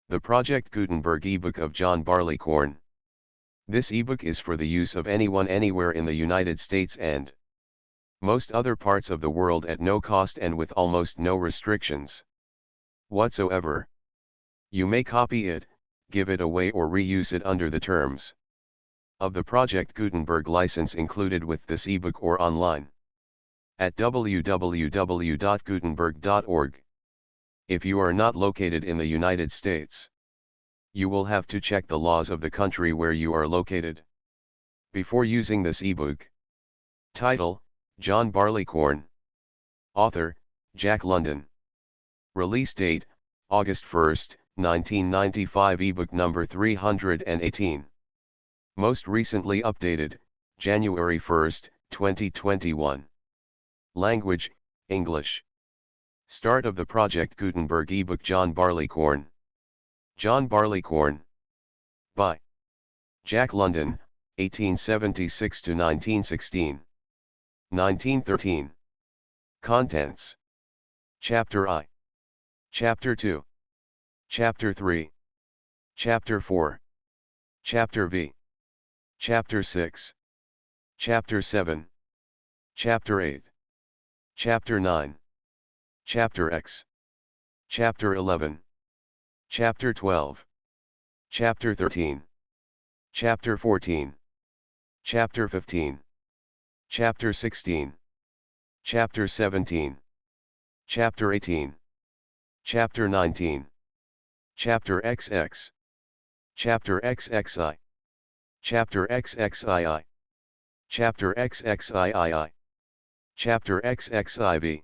The Project Gutenberg ebook of John Barleycorn. This ebook is for the use of anyone anywhere in the United States and most other parts of the world at no cost and with almost no restrictions whatsoever. You may copy it, give it away or reuse it under the terms of the Project Gutenberg license included with this ebook or online at www.gutenberg.org. If you are not located in the United States, you will have to check the laws of the country where you are located before using this ebook. Title: John Barleycorn. Author: Jack London. Release date: August 1, 1995. Ebook number 318. Most recently updated, January 1, 2021. Language: English. Start of the Project Gutenberg ebook. John Barleycorn. John Barleycorn. By Jack London, 1876 to 1916. 1913. Contents: Chapter I, Chapter 2, Chapter 3, Chapter 4, Chapter V, Chapter 6, Chapter 7, Chapter 8, Chapter 9, Chapter X, Chapter 11, Chapter 12, Chapter 13, Chapter 14, Chapter 15, Chapter 16, Chapter 17, Chapter 18, Chapter 19, Chapter XX, Chapter XXI, Chapter XXII, Chapter XXIII, Chapter XXIV,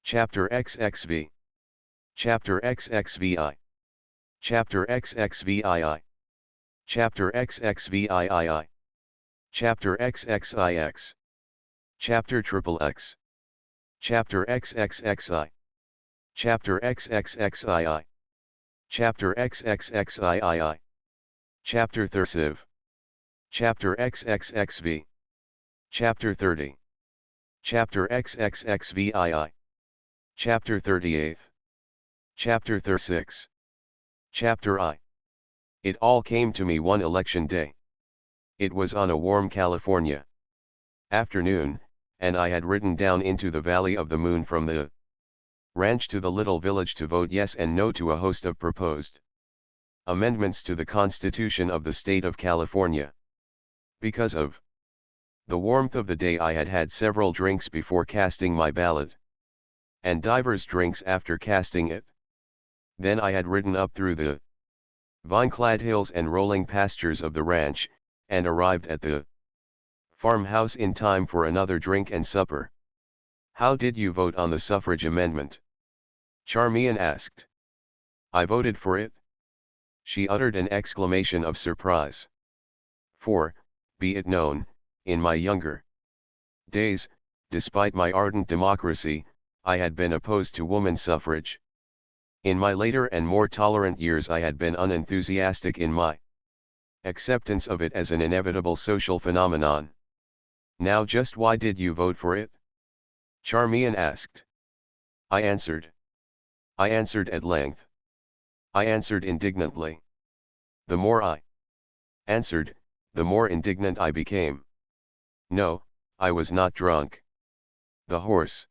Chapter XXV, Chapter XXVI, Chapter XXVII, Chapter XXVIII, Chapter XXIX, Chapter XXX, Chapter XXXI, Chapter XXXII, Chapter XXXIII, Chapter XXXV, Chapter XXXV, Chapter 30, Chapter XXXVII, Chapter 38, Chapter 36, Chapter I. It all came to me one election day. It was on a warm California afternoon, and I had ridden down into the Valley of the Moon from the ranch to the little village to vote yes and no to a host of proposed amendments to the Constitution of the state of California. Because of the warmth of the day, I had had several drinks before casting my ballot, and divers drinks after casting it. Then I had ridden up through the vine-clad hills and rolling pastures of the ranch, and arrived at the farmhouse in time for another drink and supper. "How did you vote on the suffrage amendment?" Charmian asked. "I voted for it." She uttered an exclamation of surprise. For, be it known, in my younger days, despite my ardent democracy, I had been opposed to woman suffrage. In my later and more tolerant years I had been unenthusiastic in my acceptance of it as an inevitable social phenomenon. "Now just why did you vote for it?" Charmian asked. I answered at length. I answered indignantly. The more I answered, the more indignant I became. No, I was not drunk. The horse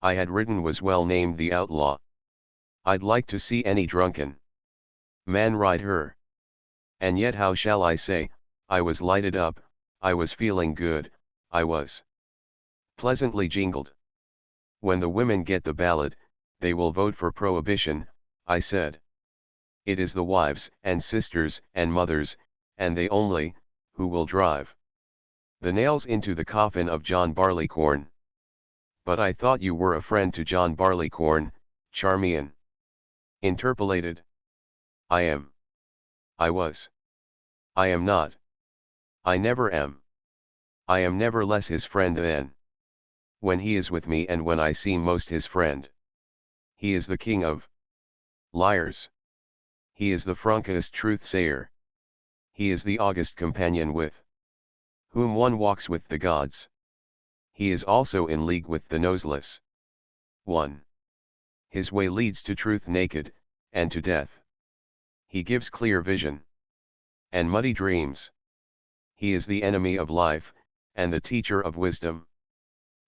I had ridden was well named the Outlaw. I'd like to see any drunken man ride her. And yet, how shall I say, I was lighted up, I was feeling good, I was pleasantly jingled. "When the women get the ballot, they will vote for prohibition," I said. "It is the wives and sisters and mothers, and they only, who will drive the nails into the coffin of John Barleycorn." "But I thought you were a friend to John Barleycorn," Charmian interpolated. "I am. I was. I am not. I never am. I am never less his friend than when he is with me and when I seem most his friend. He is the king of liars. He is the frankest truth-sayer. He is the august companion with whom one walks with the gods. He is also in league with the noseless one. His way leads to truth naked, and to death. He gives clear vision and muddy dreams. He is the enemy of life, and the teacher of wisdom.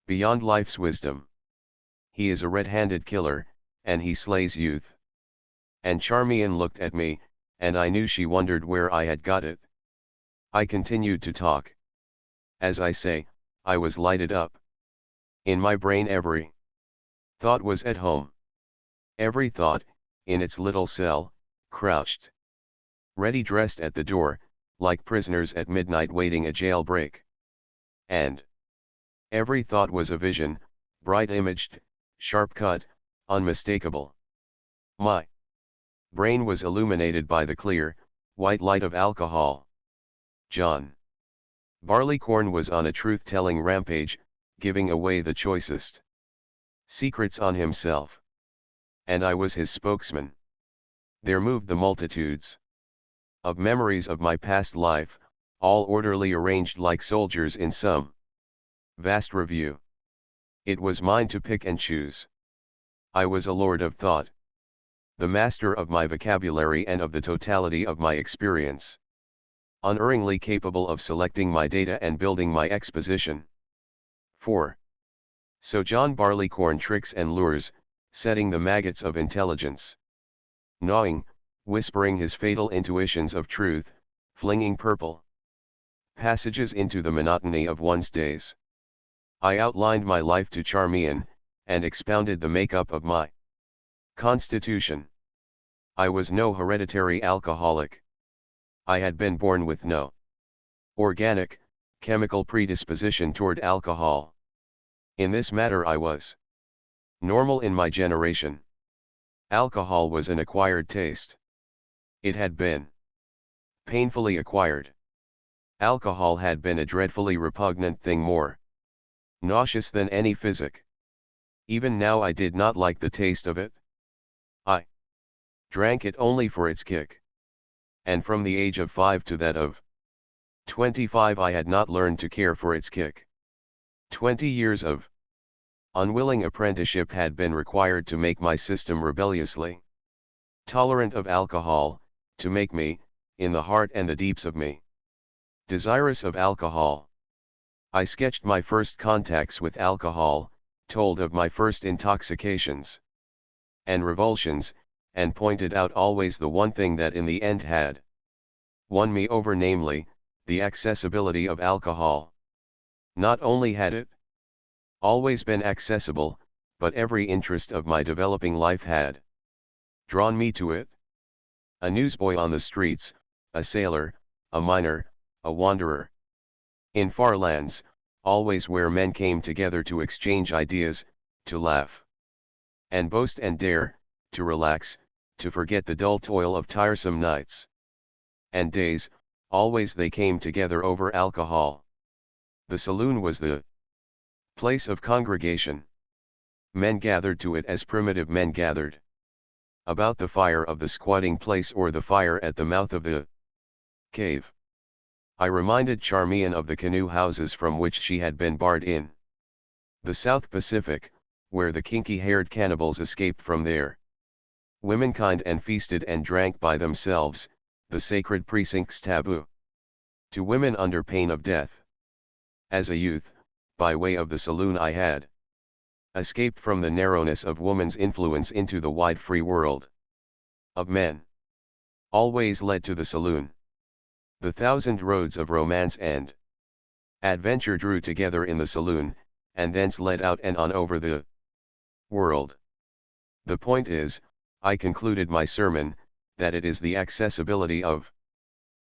Beyond life's wisdom. He is a red-handed killer, and he slays youth. And Charmian looked at me, and I knew she wondered where I had got it. I continued to talk. As I say, I was lighted up. In my brain every thought was at home. Every thought, in its little cell, crouched, ready dressed at the door, like prisoners at midnight waiting a jailbreak. And every thought was a vision, bright imaged, sharp cut, unmistakable. My brain was illuminated by the clear, white light of alcohol. John Barleycorn was on a truth-telling rampage, giving away the choicest secrets on himself. And I was his spokesman. There moved the multitudes of memories of my past life, all orderly arranged like soldiers in some vast review. It was mine to pick and choose. I was a lord of thought, the master of my vocabulary and of the totality of my experience, unerringly capable of selecting my data and building my exposition. 4. So John Barleycorn tricks and lures, setting the maggots of intelligence, gnawing, whispering his fatal intuitions of truth, flinging purple passages into the monotony of one's days. I outlined my life to Charmian, and expounded the makeup of my constitution. I was no hereditary alcoholic. I had been born with no organic, chemical predisposition toward alcohol. In this matter I was normal in my generation. Alcohol was an acquired taste. It had been painfully acquired. Alcohol had been a dreadfully repugnant thing, more nauseous than any physic. Even now I did not like the taste of it. I drank it only for its kick. And from the age of 5 to that of 25 I had not learned to care for its kick. 20 years of unwilling apprenticeship had been required to make my system rebelliously tolerant of alcohol, to make me, in the heart and the deeps of me, desirous of alcohol. I sketched my first contacts with alcohol, told of my first intoxications and revulsions, and pointed out always the one thing that in the end had won me over, namely, the accessibility of alcohol. Not only had it always been accessible, but every interest of my developing life had drawn me to it. A newsboy on the streets, a sailor, a miner, a wanderer in far lands, always where men came together to exchange ideas, to laugh and boast and dare, to relax, to forget the dull toil of tiresome nights and days, always they came together over alcohol. The saloon was the place of congregation. Men gathered to it as primitive men gathered about the fire of the squatting place or the fire at the mouth of the cave. I reminded Charmian of the canoe houses from which she had been barred in the South Pacific, where the kinky-haired cannibals escaped from their womenkind and feasted and drank by themselves, the sacred precincts taboo to women under pain of death. As a youth, by way of the saloon I had escaped from the narrowness of woman's influence into the wide free world of men. Always led to the saloon. The thousand roads of romance and adventure drew together in the saloon, and thence led out and on over the world. The point is, I concluded my sermon, that it is the accessibility of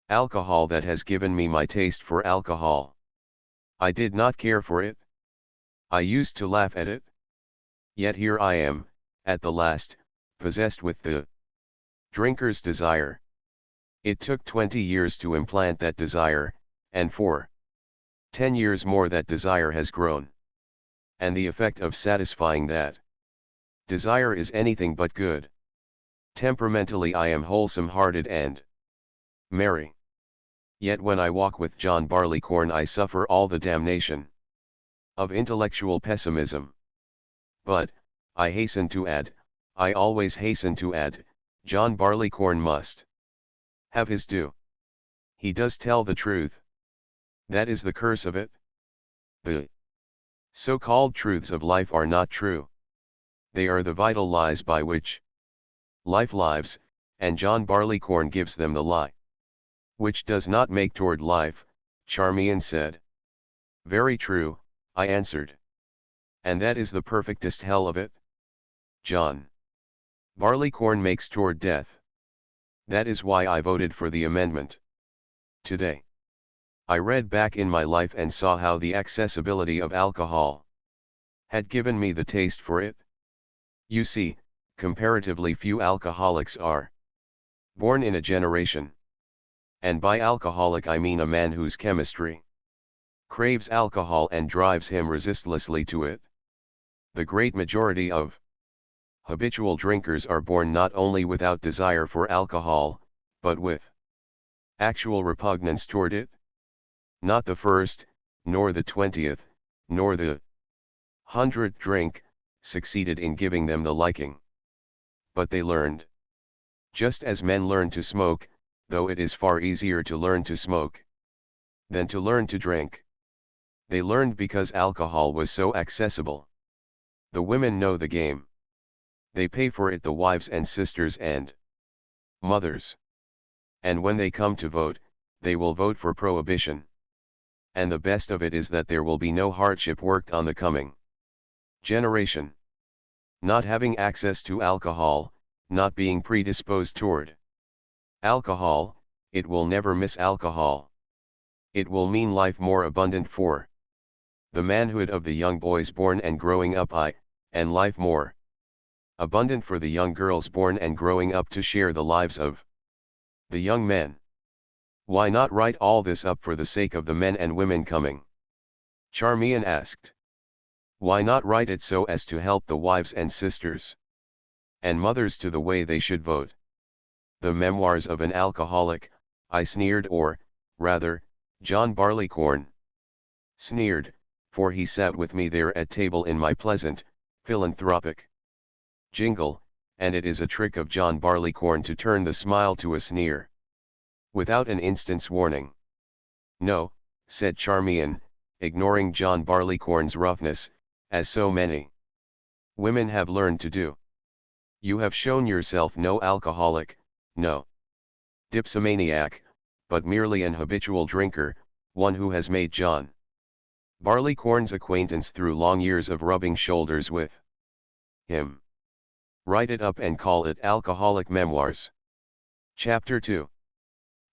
alcohol that has given me my taste for alcohol. I did not care for it. I used to laugh at it. Yet here I am, at the last, possessed with the drinker's desire. It took 20 years to implant that desire, and for 10 years more that desire has grown. And the effect of satisfying that desire is anything but good. Temperamentally I am wholesome-hearted and merry. Yet when I walk with John Barleycorn I suffer all the damnation of intellectual pessimism. But, I hasten to add, I always hasten to add, John Barleycorn must Have his due. He does tell the truth. That is the curse of it. The so-called truths of life are not true. They are the vital lies by which life lives, and John Barleycorn gives them the lie. Which does not make toward life, Charmian said. Very true, I answered. And that is the perfectest hell of it? John Barleycorn makes toward death. That is why I voted for the amendment. Today, I read back in my life and saw how the accessibility of alcohol had given me the taste for it. You see, comparatively few alcoholics are born in a generation. And by alcoholic I mean a man whose chemistry craves alcohol and drives him resistlessly to it. The great majority of habitual drinkers are born not only without desire for alcohol, but with actual repugnance toward it. Not the first, nor the 20th, nor the 100th drink, succeeded in giving them the liking. But they learned. Just as men learn to smoke, though it is far easier to learn to smoke than to learn to drink. They learned because alcohol was so accessible. The women know the game. They pay for it, the wives and sisters and mothers. And when they come to vote, they will vote for prohibition. And the best of it is that there will be no hardship worked on the coming generation. Not having access to alcohol, not being predisposed toward alcohol, it will never miss alcohol. It will mean life more abundant for the manhood of the young boys born and growing up, and life more abundant for the young girls born and growing up to share the lives of the young men. Why not write all this up for the sake of the men and women coming? Charmian asked. Why not write it so as to help the wives and sisters and mothers to the way they should vote? The Memoirs of an Alcoholic, I sneered, or, rather, John Barleycorn sneered, for he sat with me there at table in my pleasant, philanthropic jingle, and it is a trick of John Barleycorn to turn the smile to a sneer, without an instant's warning. No, said Charmian, ignoring John Barleycorn's roughness, as so many women have learned to do. You have shown yourself no alcoholic, no dipsomaniac, but merely an habitual drinker, one who has made John Barleycorn's acquaintance through long years of rubbing shoulders with him. Write it up and call it Alcoholic Memoirs. Chapter 2.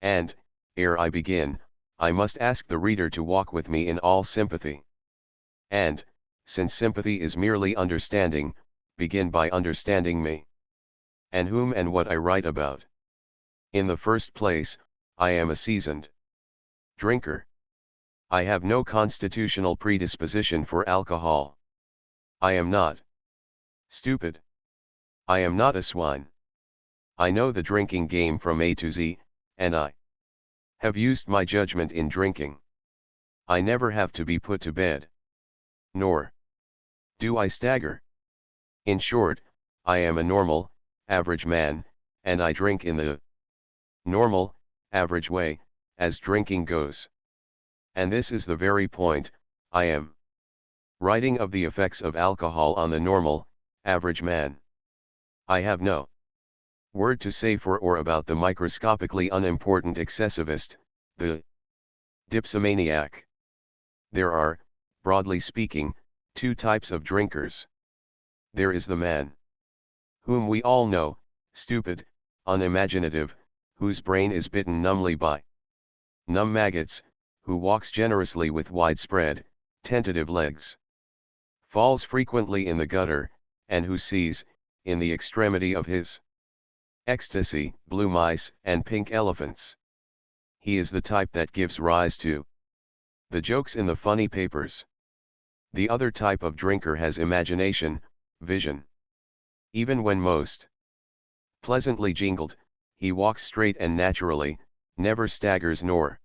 And, ere I begin, I must ask the reader to walk with me in all sympathy. And, since sympathy is merely understanding, begin by understanding me. And whom and what I write about. In the first place, I am a seasoned drinker. I have no constitutional predisposition for alcohol. I am not stupid. I am not a swine. I know the drinking game from A to Z, and I have used my judgment in drinking. I never have to be put to bed. Nor do I stagger. In short, I am a normal, average man, and I drink in the normal, average way, as drinking goes. And this is the very point. I am writing of the effects of alcohol on the normal, average man. I have no word to say for or about the microscopically unimportant excessivist, the dipsomaniac. There are, broadly speaking, two types of drinkers. There is the man whom we all know, stupid, unimaginative, whose brain is bitten numbly by numb maggots, who walks generously with widespread, tentative legs, falls frequently in the gutter, and who sees, in the extremity of his ecstasy, blue mice and pink elephants. He is the type that gives rise to the jokes in the funny papers. The other type of drinker has imagination, vision. Even when most pleasantly jingled, he walks straight and naturally, never staggers nor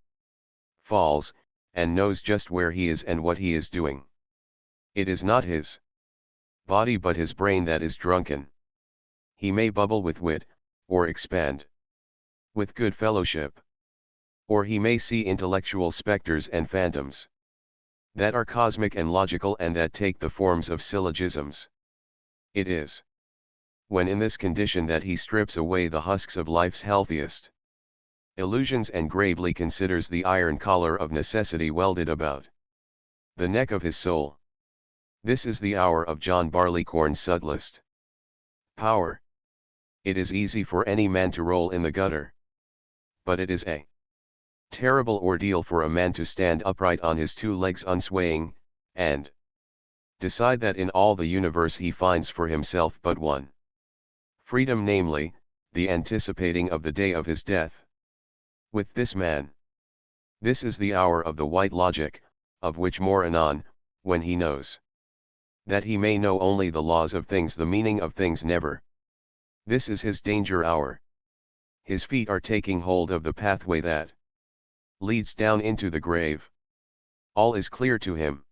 falls, and knows just where he is and what he is doing. It is not his body but his brain that is drunken. He may bubble with wit, or expand with good fellowship. Or he may see intellectual specters and phantoms that are cosmic and logical and that take the forms of syllogisms. It is when in this condition that he strips away the husks of life's healthiest illusions and gravely considers the iron collar of necessity welded about the neck of his soul. This is the hour of John Barleycorn's subtlest power. It is easy for any man to roll in the gutter, but it is a terrible ordeal for a man to stand upright on his two legs unswaying, and decide that in all the universe he finds for himself but one freedom, namely, the anticipating of the day of his death. With this man, this is the hour of the white logic, of which more anon, when he knows that he may know only the laws of things, the meaning of things never. This is his danger hour. His feet are taking hold of the pathway that leads down into the grave. All is clear to him.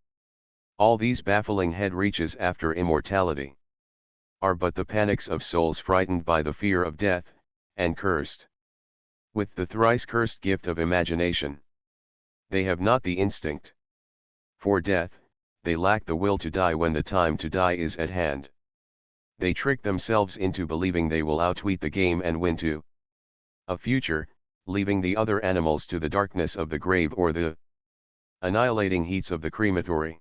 All these baffling head reaches after immortality are but the panics of souls frightened by the fear of death, and cursed with the thrice cursed gift of imagination. They have not the instinct for death, they lack the will to die when the time to die is at hand. They trick themselves into believing they will outwit the game and win to a future, leaving the other animals to the darkness of the grave or the annihilating heats of the crematory.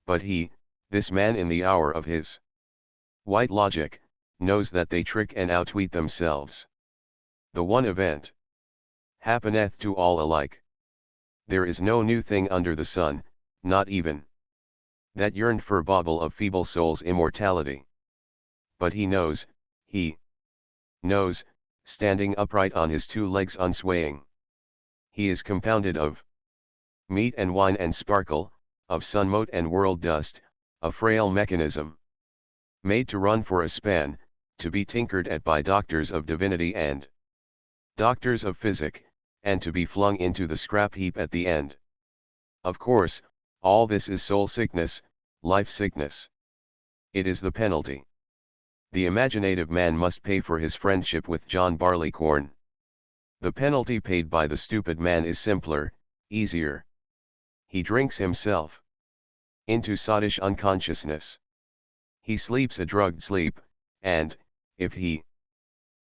But he, this man in the hour of his white logic, knows that they trick and outwit themselves. The one event happeneth to all alike. There is no new thing under the sun, not even that yearned for bauble of feeble soul's immortality. But he knows, standing upright on his two legs unswaying. He is compounded of meat and wine and sparkle, of sun-mote and world dust, a frail mechanism, made to run for a span, to be tinkered at by doctors of divinity and doctors of physic, and to be flung into the scrap heap at the end. Of course, all this is soul sickness, life sickness. It is the penalty the imaginative man must pay for his friendship with John Barleycorn. The penalty paid by the stupid man is simpler, easier. He drinks himself into sottish unconsciousness. He sleeps a drugged sleep, and, if he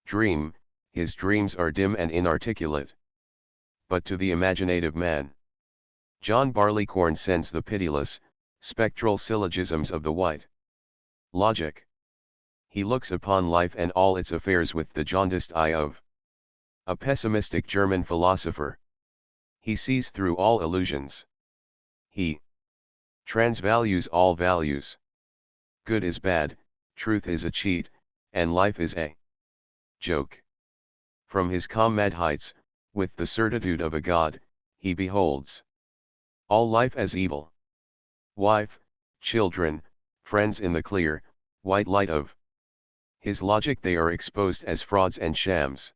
dream, his dreams are dim and inarticulate. But to the imaginative man, John Barleycorn sends the pitiless, spectral syllogisms of the white logic. He looks upon life and all its affairs with the jaundiced eye of a pessimistic German philosopher. He sees through all illusions. He transvalues all values. Good is bad, truth is a cheat, and life is a joke. From his calm mad heights, with the certitude of a god, he beholds all life as evil. Wife, children, friends in the clear, white light of his logic they are exposed as frauds and shams.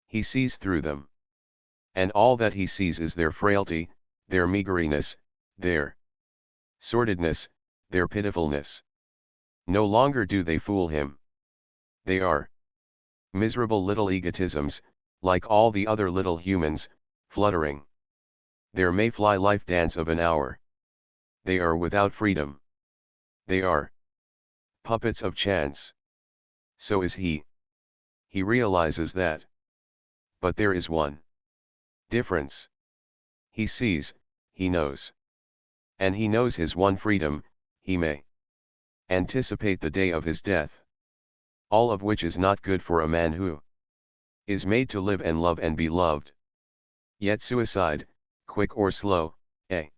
He sees through them. And all that he sees is their frailty, their meageriness, their sordidness, their pitifulness. No longer do they fool him. They are miserable little egotisms, like all the other little humans, fluttering their mayfly life dance of an hour. They are without freedom. They are puppets of chance. So is he. He realizes that. But there is one difference. He sees, he knows. And he knows his one freedom, he may anticipate the day of his death. All of which is not good for a man who is made to live and love and be loved. Yet suicide, quick or slow, a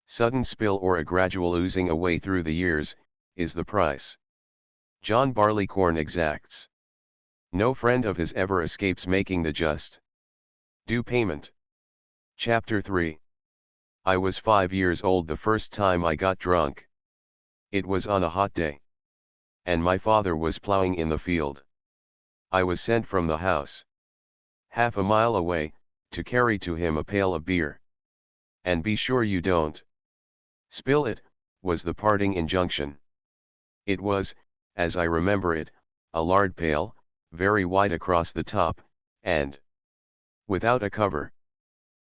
sudden spill or a gradual oozing away through the years, is the price John Barleycorn exacts. No friend of his ever escapes making the just due payment. Chapter 3. I was 5 years old the first time I got drunk. It was on a hot day, and my father was plowing in the field. I was sent from the house, half a mile away, to carry to him a pail of beer. And be sure you don't spill it, was the parting injunction. It was, as I remember it, a lard pail, very wide across the top, and, without a cover,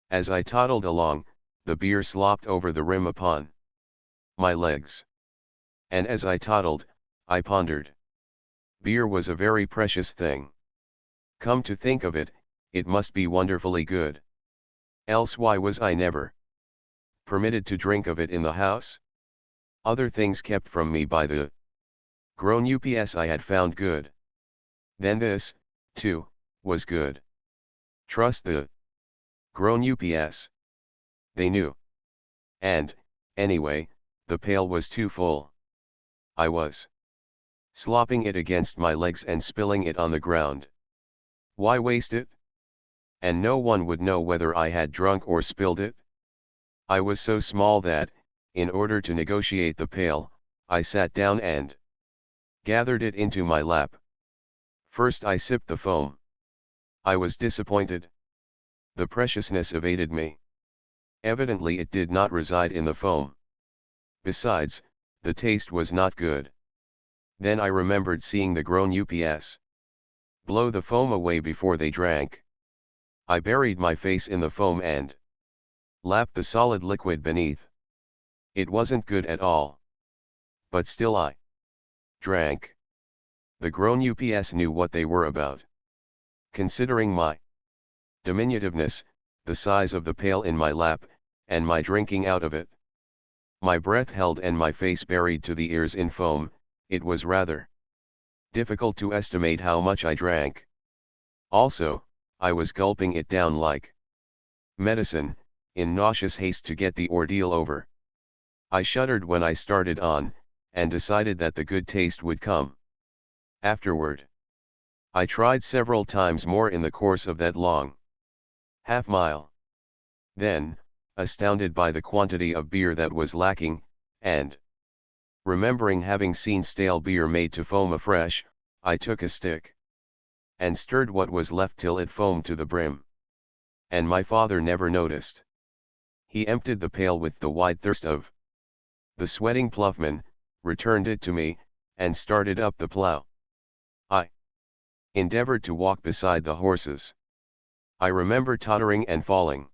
as I toddled along, the beer slopped over the rim upon my legs. And as I toddled, I pondered. Beer was a very precious thing. Come to think of it, it must be wonderfully good. Else why was I never permitted to drink of it in the house? Other things kept from me by the grown ups I had found good. Then this, too, was good. Trust the grown ups. They knew. And, anyway, the pail was too full. I was slopping it against my legs and spilling it on the ground. Why waste it? And no one would know whether I had drunk or spilled it. I was so small that, in order to negotiate the pail, I sat down and gathered it into my lap. First I sipped the foam. I was disappointed. The preciousness evaded me. Evidently it did not reside in the foam. Besides, the taste was not good. Then I remembered seeing the grown ups blow the foam away before they drank. I buried my face in the foam and lapped the solid liquid beneath. It wasn't good at all. But still I drank. The grown ups knew what they were about. Considering my diminutiveness, the size of the pail in my lap, and my drinking out of it, my breath held and my face buried to the ears in foam, it was rather difficult to estimate how much I drank. Also, I was gulping it down like medicine, in nauseous haste to get the ordeal over. I shuddered when I started on, and decided that the good taste would come afterward. I tried several times more in the course of that long half-mile. Then, astounded by the quantity of beer that was lacking, and remembering having seen stale beer made to foam afresh, I took a stick and stirred what was left till it foamed to the brim. And my father never noticed. He emptied the pail with the wide thirst of the sweating ploughman, returned it to me, and started up the plough. I endeavored to walk beside the horses. I remember tottering and falling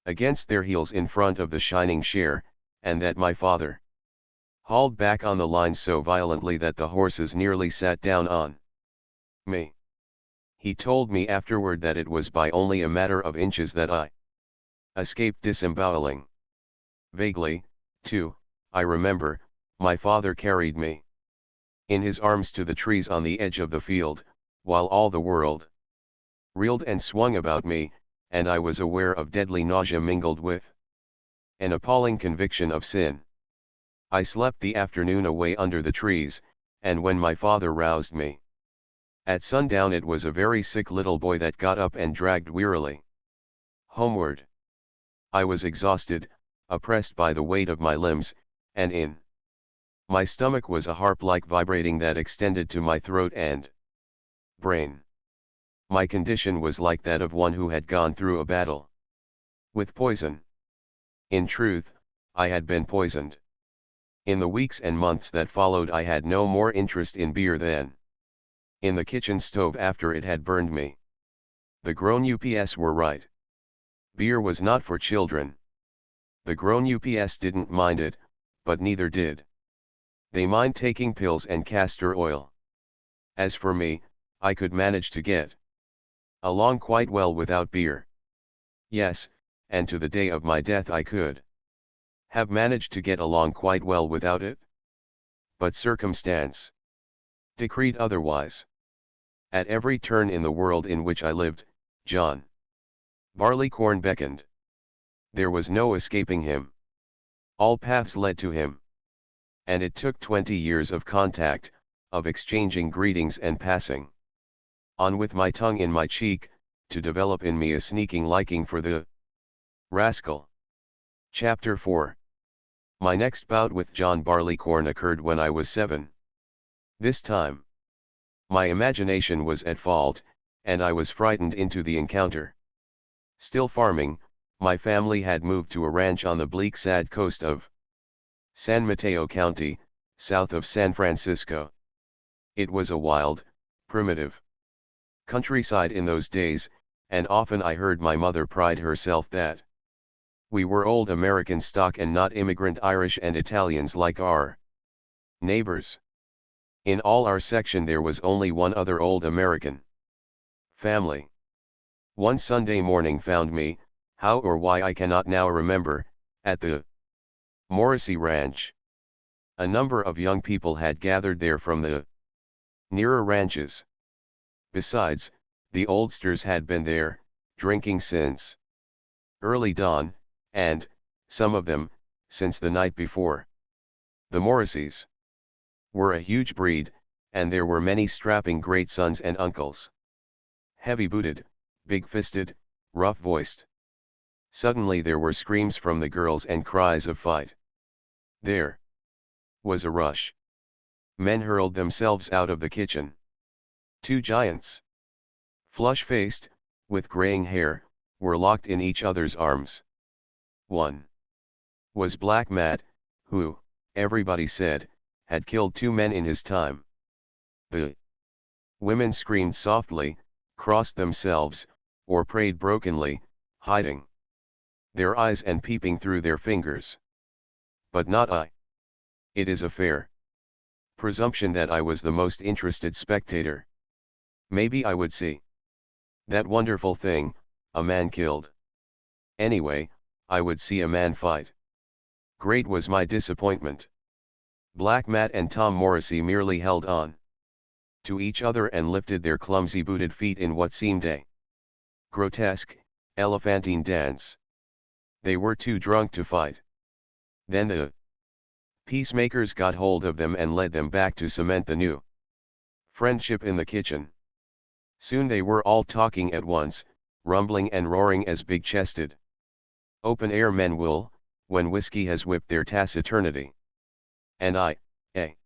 against their heels in front of the shining share, and that my father hauled back on the line so violently that the horses nearly sat down on me. He told me afterward that it was by only a matter of inches that I escaped disemboweling. Vaguely, too, I remember, my father carried me in his arms to the trees on the edge of the field, while all the world reeled and swung about me, and I was aware of deadly nausea mingled with an appalling conviction of sin. I slept the afternoon away under the trees, and when my father roused me at sundown, it was a very sick little boy that got up and dragged wearily homeward. I was exhausted, oppressed by the weight of my limbs, and in my stomach was a harp-like vibrating that extended to my throat and brain. My condition was like that of one who had gone through a battle with poison. In truth, I had been poisoned. In the weeks and months that followed, I had no more interest in beer than in the kitchen stove after it had burned me. The grown ups were right. Beer was not for children. The grown ups didn't mind it, but neither did they mind taking pills and castor oil. As for me, I could manage to get along quite well without beer. Yes, and to the day of my death I could have managed to get along quite well without it. But circumstance decreed otherwise. At every turn in the world in which I lived, John Barleycorn beckoned. There was no escaping him. All paths led to him. And it took 20 years of contact, of exchanging greetings and passing on with my tongue in my cheek, to develop in me a sneaking liking for the rascal. Chapter 4. My next bout with John Barleycorn occurred when I was 7. This time, my imagination was at fault, and I was frightened into the encounter. Still farming, my family had moved to a ranch on the bleak sad coast of San Mateo County, south of San Francisco. It was a wild, primitive countryside in those days, and often I heard my mother pride herself that we were old American stock and not immigrant Irish and Italians like our neighbors. In all our section there was only one other old American family. One Sunday morning found me, how or why I cannot now remember, at the Morrissey Ranch. A number of young people had gathered there from the nearer ranches. Besides, the oldsters had been there, drinking since early dawn, and, some of them, since the night before. The Morrisseys were a huge breed, and there were many strapping great sons and uncles. Heavy-booted, big-fisted, rough-voiced. Suddenly there were screams from the girls and cries of fight. There was a rush. Men hurled themselves out of the kitchen. Two giants, flush-faced, with graying hair, were locked in each other's arms. One was Black Matt, who, everybody said, had killed 2 men in his time. The women screamed softly, crossed themselves, or prayed brokenly, hiding their eyes and peeping through their fingers. But not I. It is a fair presumption that I was the most interested spectator. Maybe I would see that wonderful thing, a man killed. Anyway, I would see a man fight. Great was my disappointment. Black Matt and Tom Morrissey merely held on to each other and lifted their clumsy booted feet in what seemed a grotesque, elephantine dance. They were too drunk to fight. Then the peacemakers got hold of them and led them back to cement the new friendship in the kitchen. Soon they were all talking at once, rumbling and roaring as big-chested open-air men will, when whiskey has whipped their taciturnity. And I, a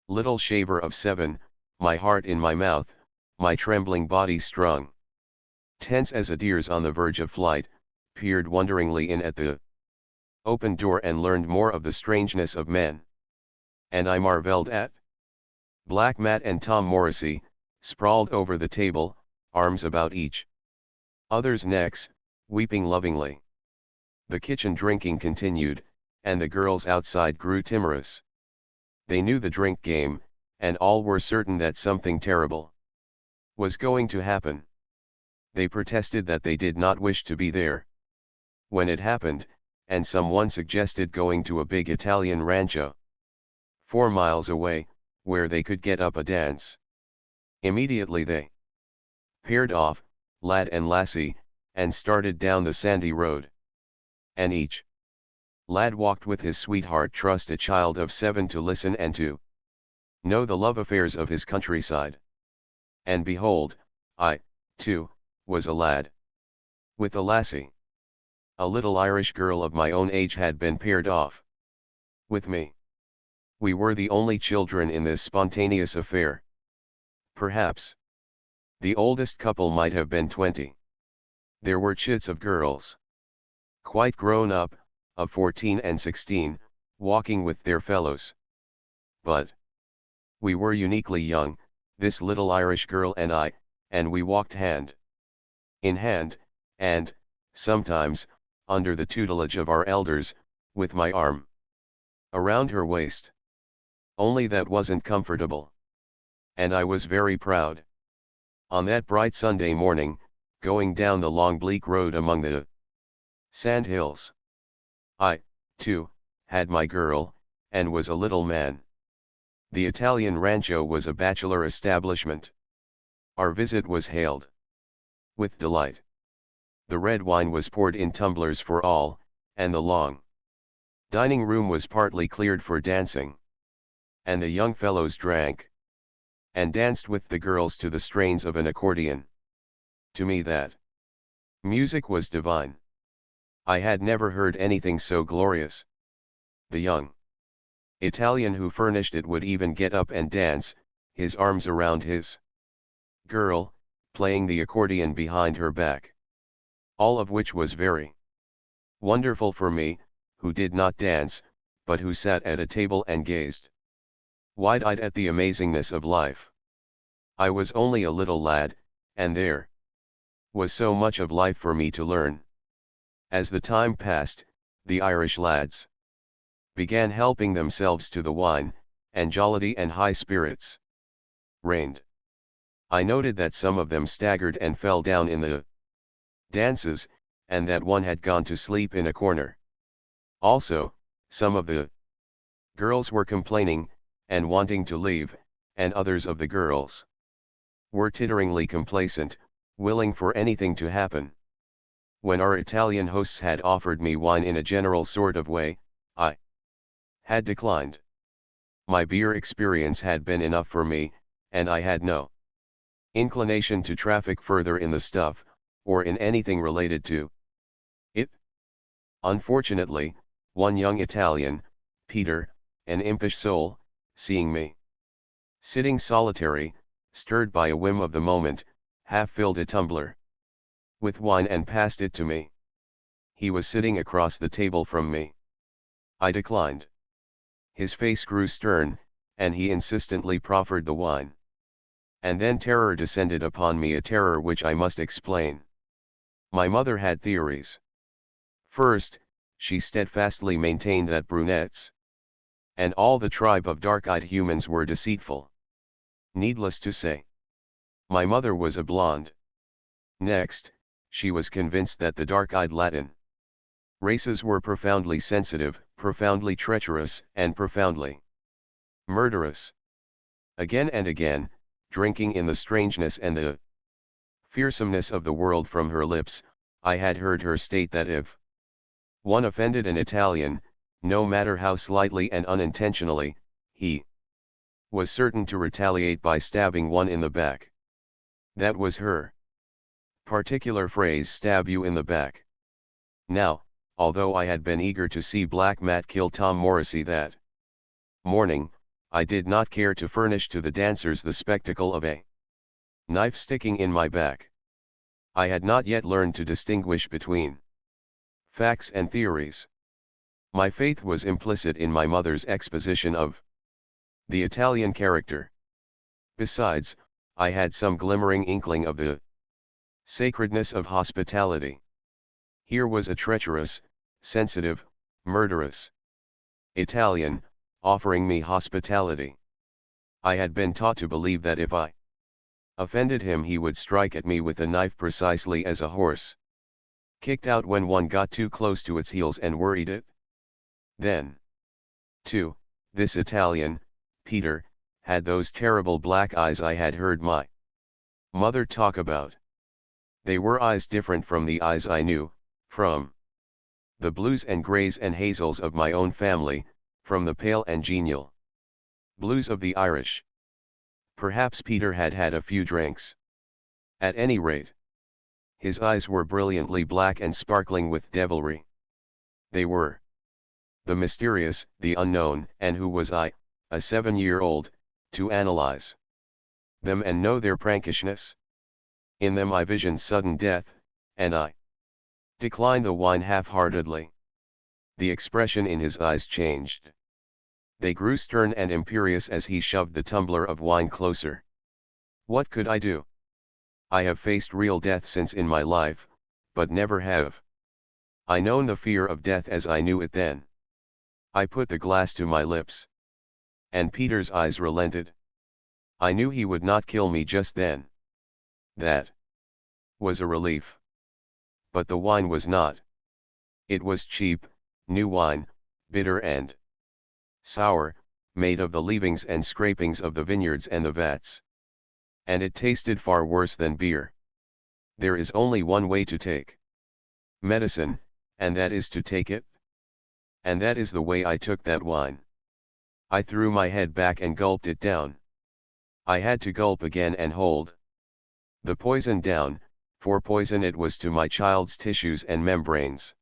little shaver of 7, my heart in my mouth, my trembling body strung tense as a deer's on the verge of flight, peered wonderingly in at the open door and learned more of the strangeness of men. And I marveled at Black Matt and Tom Morrissey, sprawled over the table, arms about each other's necks, weeping lovingly. The kitchen drinking continued, and the girls outside grew timorous. They knew the drink game, and all were certain that something terrible was going to happen. They protested that they did not wish to be there when it happened, and someone suggested going to a big Italian rancho 4 miles away, where they could get up a dance. Immediately they paired off, lad and lassie, and started down the sandy road. And each lad walked with his sweetheart, trust a child of 7 to listen and to know the love affairs of his countryside. And behold, I, too, was a lad with a lassie. A little Irish girl of my own age had been paired off with me. We were the only children in this spontaneous affair. Perhaps the oldest couple might have been 20. There were chits of girls, quite grown up, of 14 and 16, walking with their fellows. But we were uniquely young, this little Irish girl and I, and we walked hand in hand, and, sometimes, under the tutelage of our elders, with my arm around her waist. Only that wasn't comfortable. And I was very proud. On that bright Sunday morning, going down the long bleak road among the sand hills, I, too, had my girl, and was a little man. The Italian rancho was a bachelor establishment. Our visit was hailed with delight. The red wine was poured in tumblers for all, and the long dining room was partly cleared for dancing. And the young fellows drank and danced with the girls to the strains of an accordion. To me that music was divine. I had never heard anything so glorious. The young Italian who furnished it would even get up and dance, his arms around his girl, playing the accordion behind her back. All of which was very wonderful for me, who did not dance, but who sat at a table and gazed wide-eyed at the amazingness of life. I was only a little lad, and there was so much of life for me to learn. As the time passed, the Irish lads began helping themselves to the wine, and jollity and high spirits reigned. I noted that some of them staggered and fell down in the dances, and that one had gone to sleep in a corner. Also, some of the girls were complaining, and wanting to leave, and others of the girls were titteringly complacent, willing for anything to happen. When our Italian hosts had offered me wine in a general sort of way, I had declined. My beer experience had been enough for me, and I had no inclination to traffic further in the stuff, or in anything related to it. Unfortunately, one young Italian, Peter, an impish soul, seeing me sitting solitary, stirred by a whim of the moment, half filled a tumbler with wine and passed it to me. He was sitting across the table from me. I declined. His face grew stern, and he insistently proffered the wine. And then terror descended upon me, a terror which I must explain. My mother had theories. First, she steadfastly maintained that brunettes and all the tribe of dark-eyed humans were deceitful. Needless to say, my mother was a blonde. Next, she was convinced that the dark-eyed Latin races were profoundly sensitive, profoundly treacherous, and profoundly murderous. Again and again, drinking in the strangeness and the fearsomeness of the world from her lips, I had heard her state that if one offended an Italian, no matter how slightly and unintentionally, he was certain to retaliate by stabbing one in the back. That was her particular phrase, stab you in the back. Now, although I had been eager to see Black Matt kill Tom Morrissey that morning, I did not care to furnish to the dancers the spectacle of a knife sticking in my back. I had not yet learned to distinguish between facts and theories. My faith was implicit in my mother's exposition of the Italian character. Besides, I had some glimmering inkling of the sacredness of hospitality. Here was a treacherous, sensitive, murderous Italian, offering me hospitality. I had been taught to believe that if I offended him he would strike at me with a knife precisely as a horse kicked out when one got too close to its heels and worried it. Then, too, this Italian, Peter, had those terrible black eyes I had heard my mother talk about. They were eyes different from the eyes I knew, from the blues and greys and hazels of my own family, from the pale and genial blues of the Irish. Perhaps Peter had had a few drinks. At any rate, his eyes were brilliantly black and sparkling with devilry. They were the mysterious, the unknown, and who was I, a 7-year-old, to analyze them and know their prankishness? In them I visioned sudden death, and I declined the wine half-heartedly. The expression in his eyes changed. They grew stern and imperious as he shoved the tumbler of wine closer. What could I do? I have faced real death since in my life, but never have I known the fear of death as I knew it then. I put the glass to my lips. And Peter's eyes relented. I knew he would not kill me just then. That was a relief. But the wine was not. It was cheap, new wine, bitter and sour, made of the leavings and scrapings of the vineyards and the vats. And it tasted far worse than beer. There is only one way to take medicine, and that is to take it. And that is the way I took that wine. I threw my head back and gulped it down. I had to gulp again and hold the poison down, for poison it was to my child's tissues and membranes.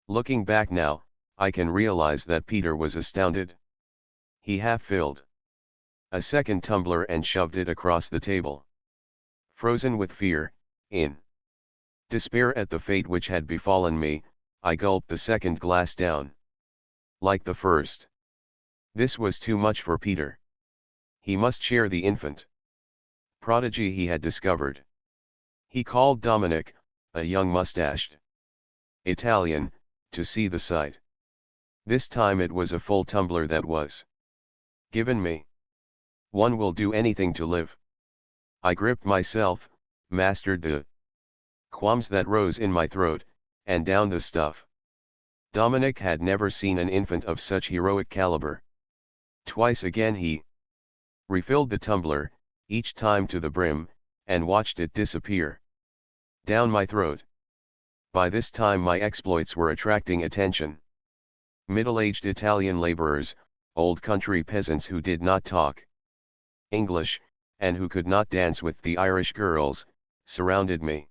Looking back now, I can realize that Peter was astounded. He half filled a second tumbler and shoved it across the table. Frozen with fear, in despair at the fate which had befallen me, I gulped the second glass down. Like the first. This was too much for Peter. He must share the infant prodigy he had discovered. He called Dominic, a young mustached Italian, to see the sight. This time it was a full tumbler that was given me. One will do anything to live. I gripped myself, mastered the qualms that rose in my throat, and downed the stuff. Dominic had never seen an infant of such heroic caliber. Twice again he refilled the tumbler, each time to the brim, and watched it disappear down my throat. By this time my exploits were attracting attention. Middle-aged Italian laborers, old country peasants who did not talk English, and who could not dance with the Irish girls, surrounded me.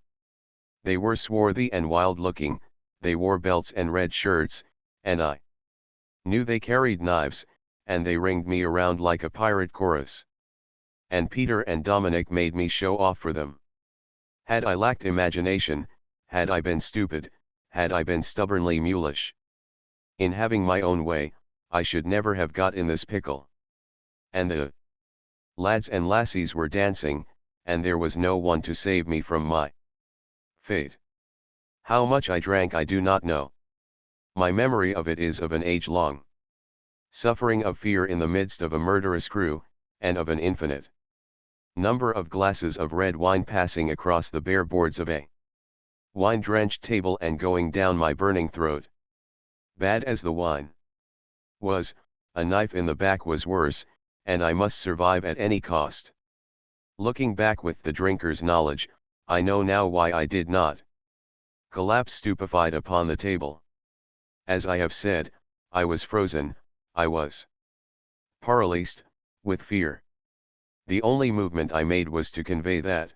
They were swarthy and wild-looking, they wore belts and red shirts, and I knew they carried knives, and they ringed me around like a pirate chorus. And Peter and Dominic made me show off for them. Had I lacked imagination, had I been stupid, had I been stubbornly mulish, in having my own way, I should never have got in this pickle. And the lads and lassies were dancing, and there was no one to save me from my fate. How much I drank I do not know. My memory of it is of an age-long suffering of fear in the midst of a murderous crew, and of an infinite number of glasses of red wine passing across the bare boards of a wine-drenched table and going down my burning throat. Bad as the wine was, a knife in the back was worse, and I must survive at any cost. Looking back with the drinker's knowledge, I know now why I did not collapse stupefied upon the table. As I have said, I was frozen, I was paralyzed with fear. The only movement I made was to convey that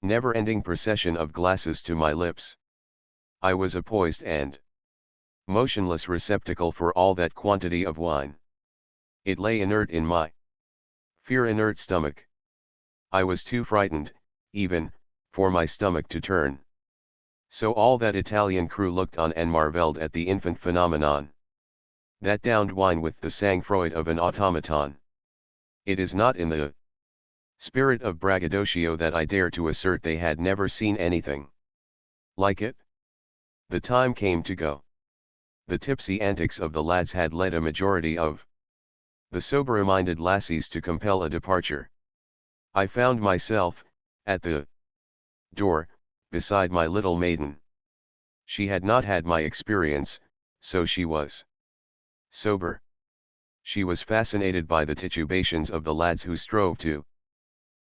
never-ending procession of glasses to my lips. I was a poised and motionless receptacle for all that quantity of wine. It lay inert in my fear-inert stomach. I was too frightened, even, for my stomach to turn. So all that Italian crew looked on and marveled at the infant phenomenon. That downed wine with the sang-froid of an automaton. It is not in the spirit of braggadocio that I dare to assert they had never seen anything like it. The time came to go. The tipsy antics of the lads had led a majority of the sober-minded lassies to compel a departure. I found myself, at the door, beside my little maiden. She had not had my experience, so she was sober. She was fascinated by the titubations of the lads who strove to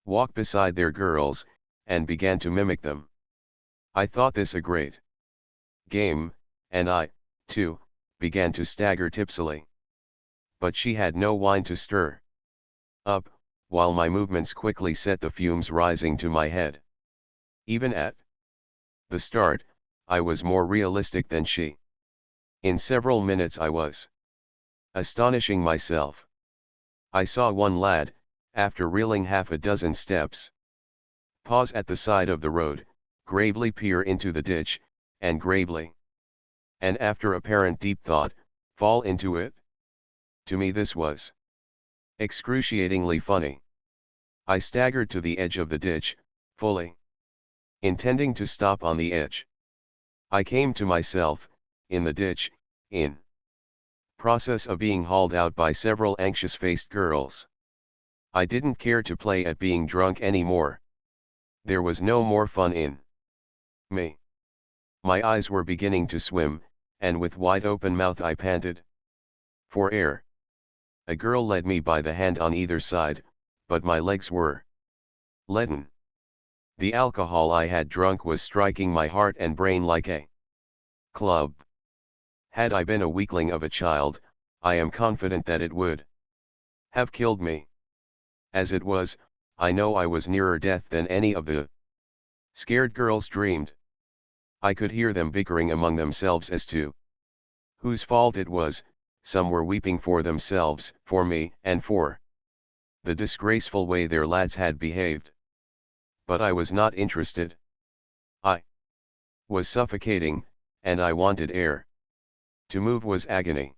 walk beside their girls, and began to mimic them. I thought this a great game, and I, too, began to stagger tipsily. But she had no wine to stir up, while my movements quickly set the fumes rising to my head. Even at the start, I was more realistic than she. In several minutes I was astonishing myself. I saw one lad, after reeling half a dozen steps, pause at the side of the road, gravely peer into the ditch, and gravely, and after apparent deep thought, fall into it. To me this was excruciatingly funny. I staggered to the edge of the ditch, fully intending to stop on the edge. I came to myself, in the ditch, in process of being hauled out by several anxious-faced girls. I didn't care to play at being drunk anymore. There was no more fun in me. My eyes were beginning to swim, and with wide open mouth I panted for air. A girl led me by the hand on either side, but my legs were leaden. The alcohol I had drunk was striking my heart and brain like a club. Had I been a weakling of a child, I am confident that it would have killed me. As it was, I know I was nearer death than any of the scared girls dreamed. I could hear them bickering among themselves as to whose fault it was. Some were weeping for themselves, for me, and for the disgraceful way their lads had behaved. But I was not interested. I was suffocating, and I wanted air. To move was agony.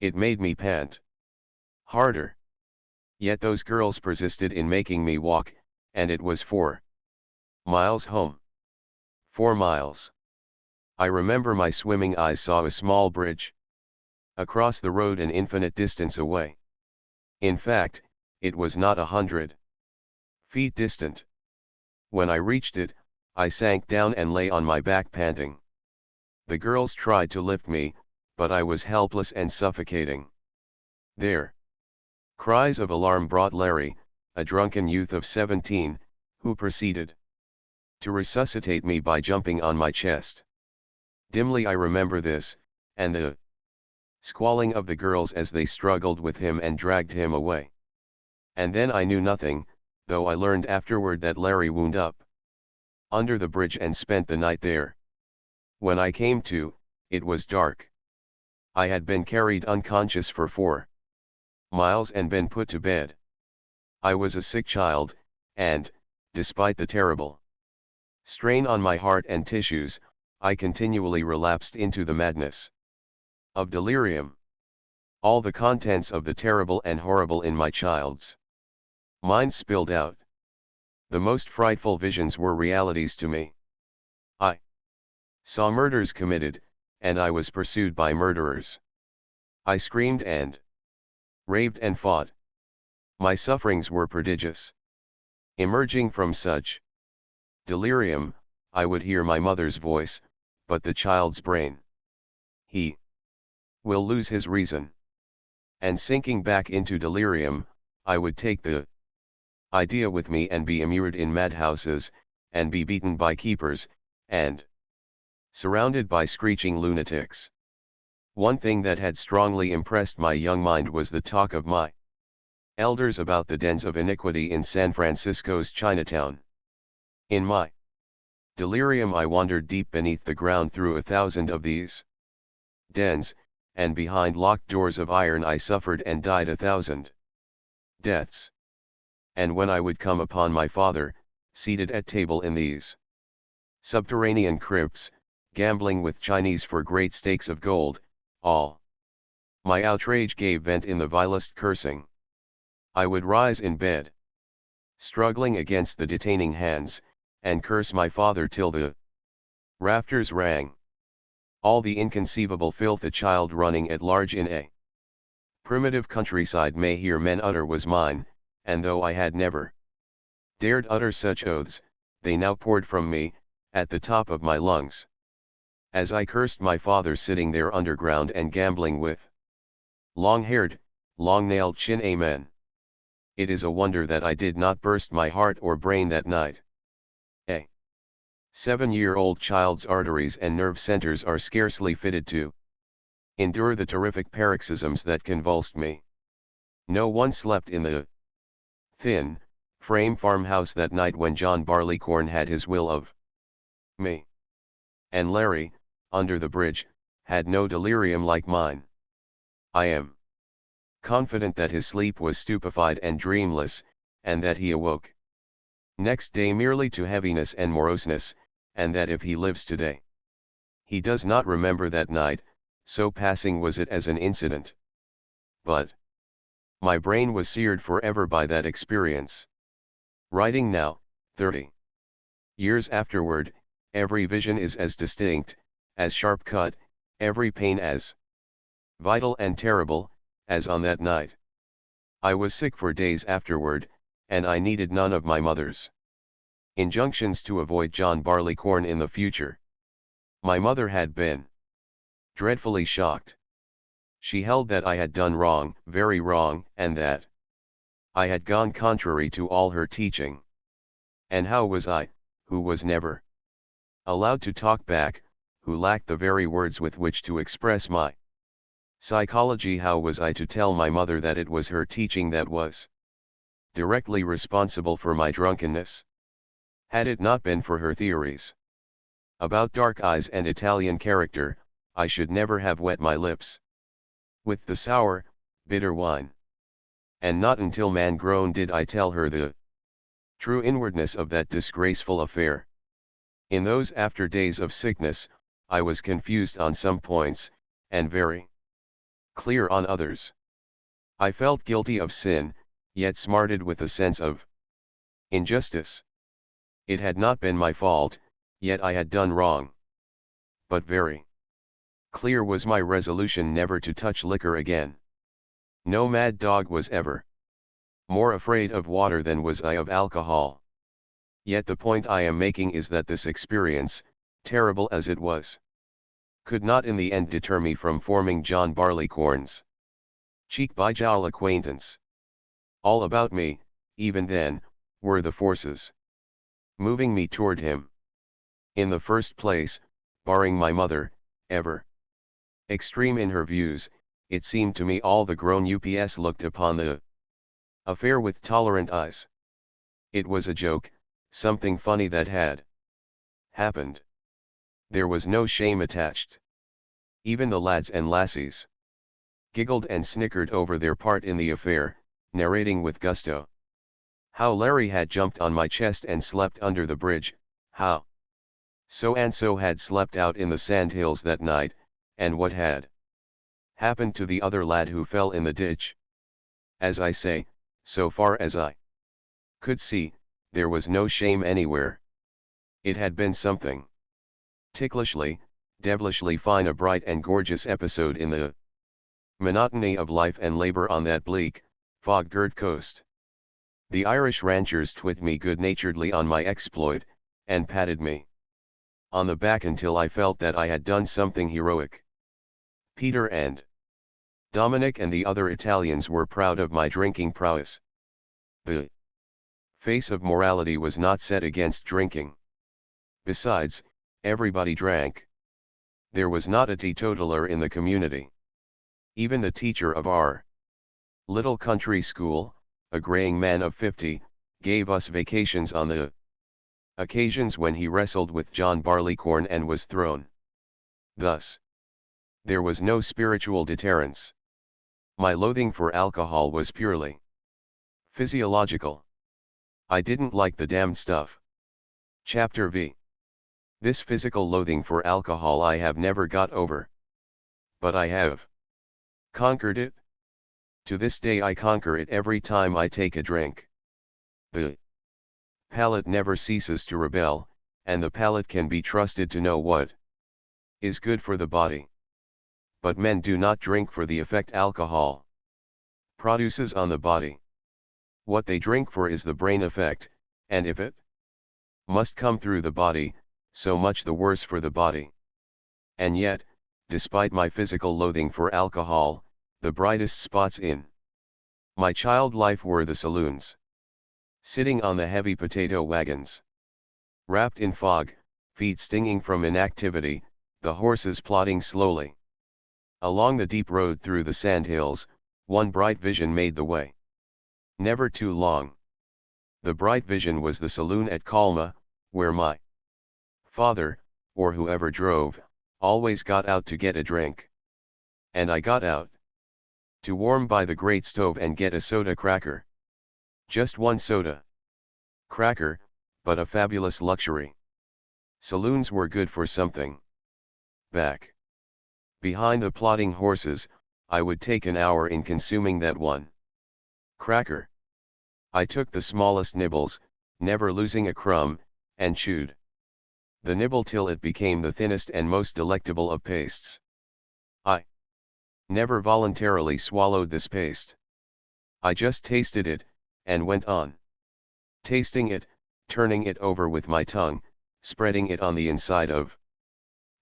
It made me pant harder. Yet those girls persisted in making me walk, and it was for Miles home. 4 miles. I remember my swimming eyes saw a small bridge. Across the road an infinite distance away. In fact, it was not 100 feet distant. When I reached it, I sank down and lay on my back panting. The girls tried to lift me, but I was helpless and suffocating. There. Cries of alarm brought Larry, a drunken youth of 17, who proceeded to resuscitate me by jumping on my chest. Dimly I remember this, and the squalling of the girls as they struggled with him and dragged him away. And then I knew nothing, though I learned afterward that Larry wound up under the bridge and spent the night there. When I came to, it was dark. I had been carried unconscious for 4 miles and been put to bed. I was a sick child, and, despite the terrible strain on my heart and tissues, I continually relapsed into the madness of delirium. All the contents of the terrible and horrible in my child's mind spilled out. The most frightful visions were realities to me. I saw murders committed, and I was pursued by murderers. I screamed and raved and fought. My sufferings were prodigious. Emerging from such delirium, I would hear my mother's voice, but the child's brain. He will lose his reason. And sinking back into delirium, I would take the idea with me and be immured in madhouses, and be beaten by keepers, and surrounded by screeching lunatics. One thing that had strongly impressed my young mind was the talk of my elders about the dens of iniquity in San Francisco's Chinatown. In my delirium I wandered deep beneath the ground through 1,000 of these dens, and behind locked doors of iron I suffered and died 1,000 deaths. And when I would come upon my father, seated at table in these subterranean crypts, gambling with Chinese for great stakes of gold, all my outrage gave vent in the vilest cursing. I would rise in bed, struggling against the detaining hands, and curse my father till the rafters rang. All the inconceivable filth a child running at large in a primitive countryside may hear men utter was mine, and though I had never dared utter such oaths, they now poured from me, at the top of my lungs. As I cursed my father sitting there underground and gambling with long-haired, long-nailed Chin Amen. It is a wonder that I did not burst my heart or brain that night. A 7-year-old child's arteries and nerve centers are scarcely fitted to endure the terrific paroxysms that convulsed me. No one slept in the thin frame farmhouse that night when John Barleycorn had his will of me. And Larry, under the bridge, had no delirium like mine. I am confident that his sleep was stupefied and dreamless, and that he awoke next day merely to heaviness and moroseness, and that if he lives today, he does not remember that night, so passing was it as an incident. But my brain was seared forever by that experience. Writing now, 30 years afterward, every vision is as distinct, as sharp cut, every pain as vital and terrible, as on that night. I was sick for days afterward, and I needed none of my mother's injunctions to avoid John Barleycorn in the future. My mother had been dreadfully shocked. She held that I had done wrong, very wrong, and that I had gone contrary to all her teaching. And how was I, who was never allowed to talk back, who lacked the very words with which to express my psychology, how was I to tell my mother that it was her teaching that was directly responsible for my drunkenness? Had it not been for her theories about dark eyes and Italian character, I should never have wet my lips with the sour, bitter wine. And not until man-grown did I tell her the true inwardness of that disgraceful affair. In those after days of sickness, I was confused on some points, and very clear on others. I felt guilty of sin, yet smarted with a sense of injustice. It had not been my fault, yet I had done wrong. But very clear was my resolution never to touch liquor again. No mad dog was ever more afraid of water than was I of alcohol. Yet the point I am making is that this experience, terrible as it was, could not in the end deter me from forming John Barleycorn's cheek-by-jowl acquaintance. All about me, even then, were the forces moving me toward him. In the first place, barring my mother, ever extreme in her views, it seemed to me all the grown ups looked upon the affair with tolerant eyes. It was a joke, something funny that had happened. There was no shame attached. Even the lads and lassies giggled and snickered over their part in the affair, narrating with gusto how Larry had jumped on my chest and slept under the bridge, how so-and-so had slept out in the sandhills that night, and what had happened to the other lad who fell in the ditch. As I say, so far as I could see, there was no shame anywhere. It had been something ticklishly, devilishly fine, a bright and gorgeous episode in the monotony of life and labor on that bleak, fog-girt coast. The Irish ranchers twit me good-naturedly on my exploit, and patted me on the back until I felt that I had done something heroic. Peter and Dominic and the other Italians were proud of my drinking prowess. The face of morality was not set against drinking. Besides, everybody drank. There was not a teetotaler in the community. Even the teacher of our little country school, a graying man of 50, gave us vacations on the occasions when he wrestled with John Barleycorn and was thrown. Thus, there was no spiritual deterrence. My loathing for alcohol was purely physiological. I didn't like the damned stuff. Chapter V. This physical loathing for alcohol I have never got over. But I have conquered it. To this day I conquer it every time I take a drink. The palate never ceases to rebel, and the palate can be trusted to know what is good for the body. But men do not drink for the effect alcohol produces on the body. What they drink for is the brain effect, and if it must come through the body, so much the worse for the body. And yet, despite my physical loathing for alcohol, the brightest spots in my child life were the saloons. Sitting on the heavy potato wagons, wrapped in fog, feet stinging from inactivity, the horses plodding slowly along the deep road through the sandhills, one bright vision made the way. Never too long. The bright vision was the saloon at Calma, where my father, or whoever drove, always got out to get a drink. And I got out to warm by the great stove and get a soda cracker. Just one soda cracker, but a fabulous luxury. Saloons were good for something. Back behind the plodding horses, I would take an hour in consuming that one cracker. I took the smallest nibbles, never losing a crumb, and chewed the nibble till it became the thinnest and most delectable of pastes. I never voluntarily swallowed this paste. I just tasted it, and went on tasting it, turning it over with my tongue, spreading it on the inside of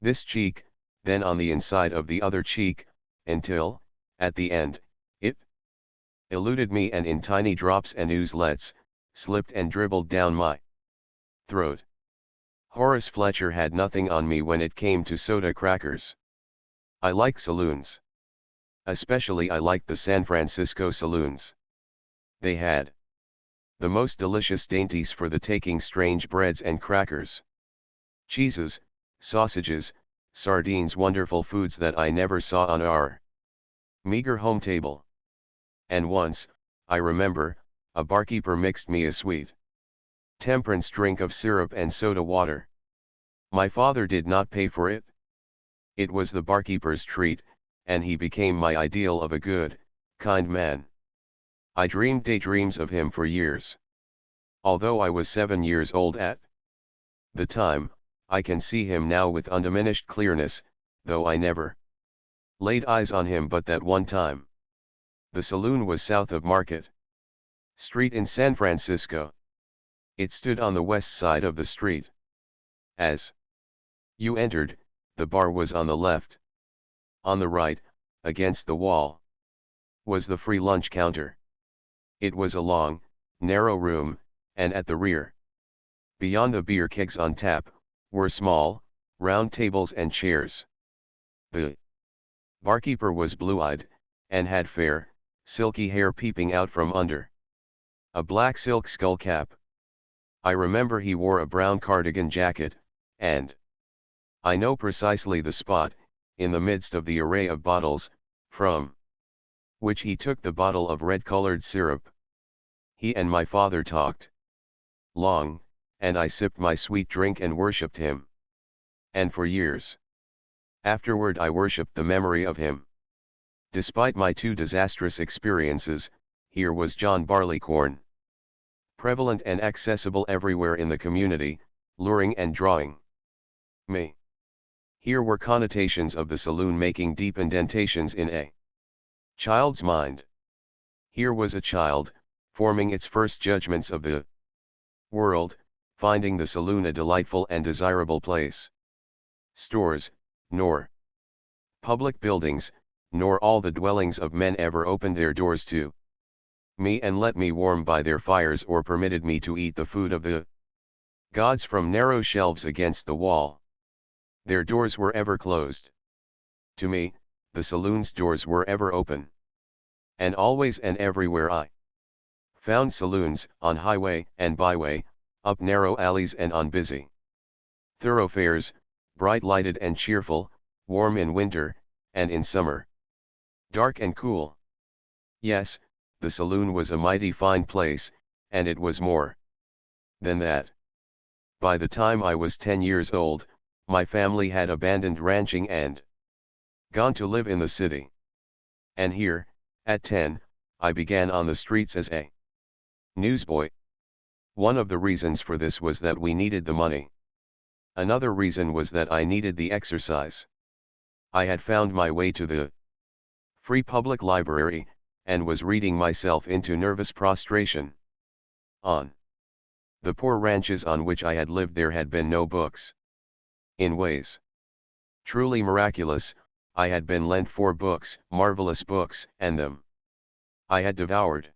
this cheek, then on the inside of the other cheek, until, at the end, it eluded me and in tiny drops and oozelets, slipped and dribbled down my throat. Horace Fletcher had nothing on me when it came to soda crackers. I like saloons. Especially I liked the San Francisco saloons. They had the most delicious dainties for the taking, strange breads and crackers, cheeses, sausages, sardines, wonderful foods that I never saw on our meager home table. And once, I remember, a barkeeper mixed me a sweet temperance drink of syrup and soda water. My father did not pay for it. It was the barkeeper's treat, and he became my ideal of a good, kind man. I dreamed daydreams of him for years. Although I was 7 years old at The time, I can see him now with undiminished clearness, though I never laid eyes on him but that one time. The saloon was south of Market Street in San Francisco. It stood on the west side of the street. As you entered, the bar was on the left. On the right, against the wall, was the free lunch counter. It was a long, narrow room, and at the rear, beyond the beer kegs on tap, were small, round tables and chairs. The barkeeper was blue-eyed, and had fair, silky hair peeping out from under a black silk skull cap. I remember he wore a brown cardigan jacket, and I know precisely the spot, in the midst of the array of bottles, from which he took the bottle of red-colored syrup. He and my father talked long, and I sipped my sweet drink and worshipped him. And for years afterward I worshipped the memory of him. Despite my two disastrous experiences, here was John Barleycorn, prevalent and accessible everywhere in the community, luring and drawing me. Here were connotations of the saloon making deep indentations in a child's mind. Here was a child, forming its first judgments of the world, finding the saloon a delightful and desirable place. Stores, nor public buildings, nor all the dwellings of men ever opened their doors to me and let me warm by their fires or permitted me to eat the food of the gods from narrow shelves against the wall. Their doors were ever closed. To me, the saloon's doors were ever open. And always and everywhere I found saloons, on highway and byway, up narrow alleys and on busy thoroughfares, bright lighted and cheerful, warm in winter, and in summer, dark and cool. Yes, the saloon was a mighty fine place, and it was more than that. By the time I was 10 years old, my family had abandoned ranching and gone to live in the city. And here, at 10, I began on the streets as a newsboy. One of the reasons for this was that we needed the money. Another reason was that I needed the exercise. I had found my way to the free public library, and was reading myself into nervous prostration. On the poor ranches on which I had lived there had been no books. In ways truly miraculous, I had been lent 4 books, marvelous books, and them I had devoured.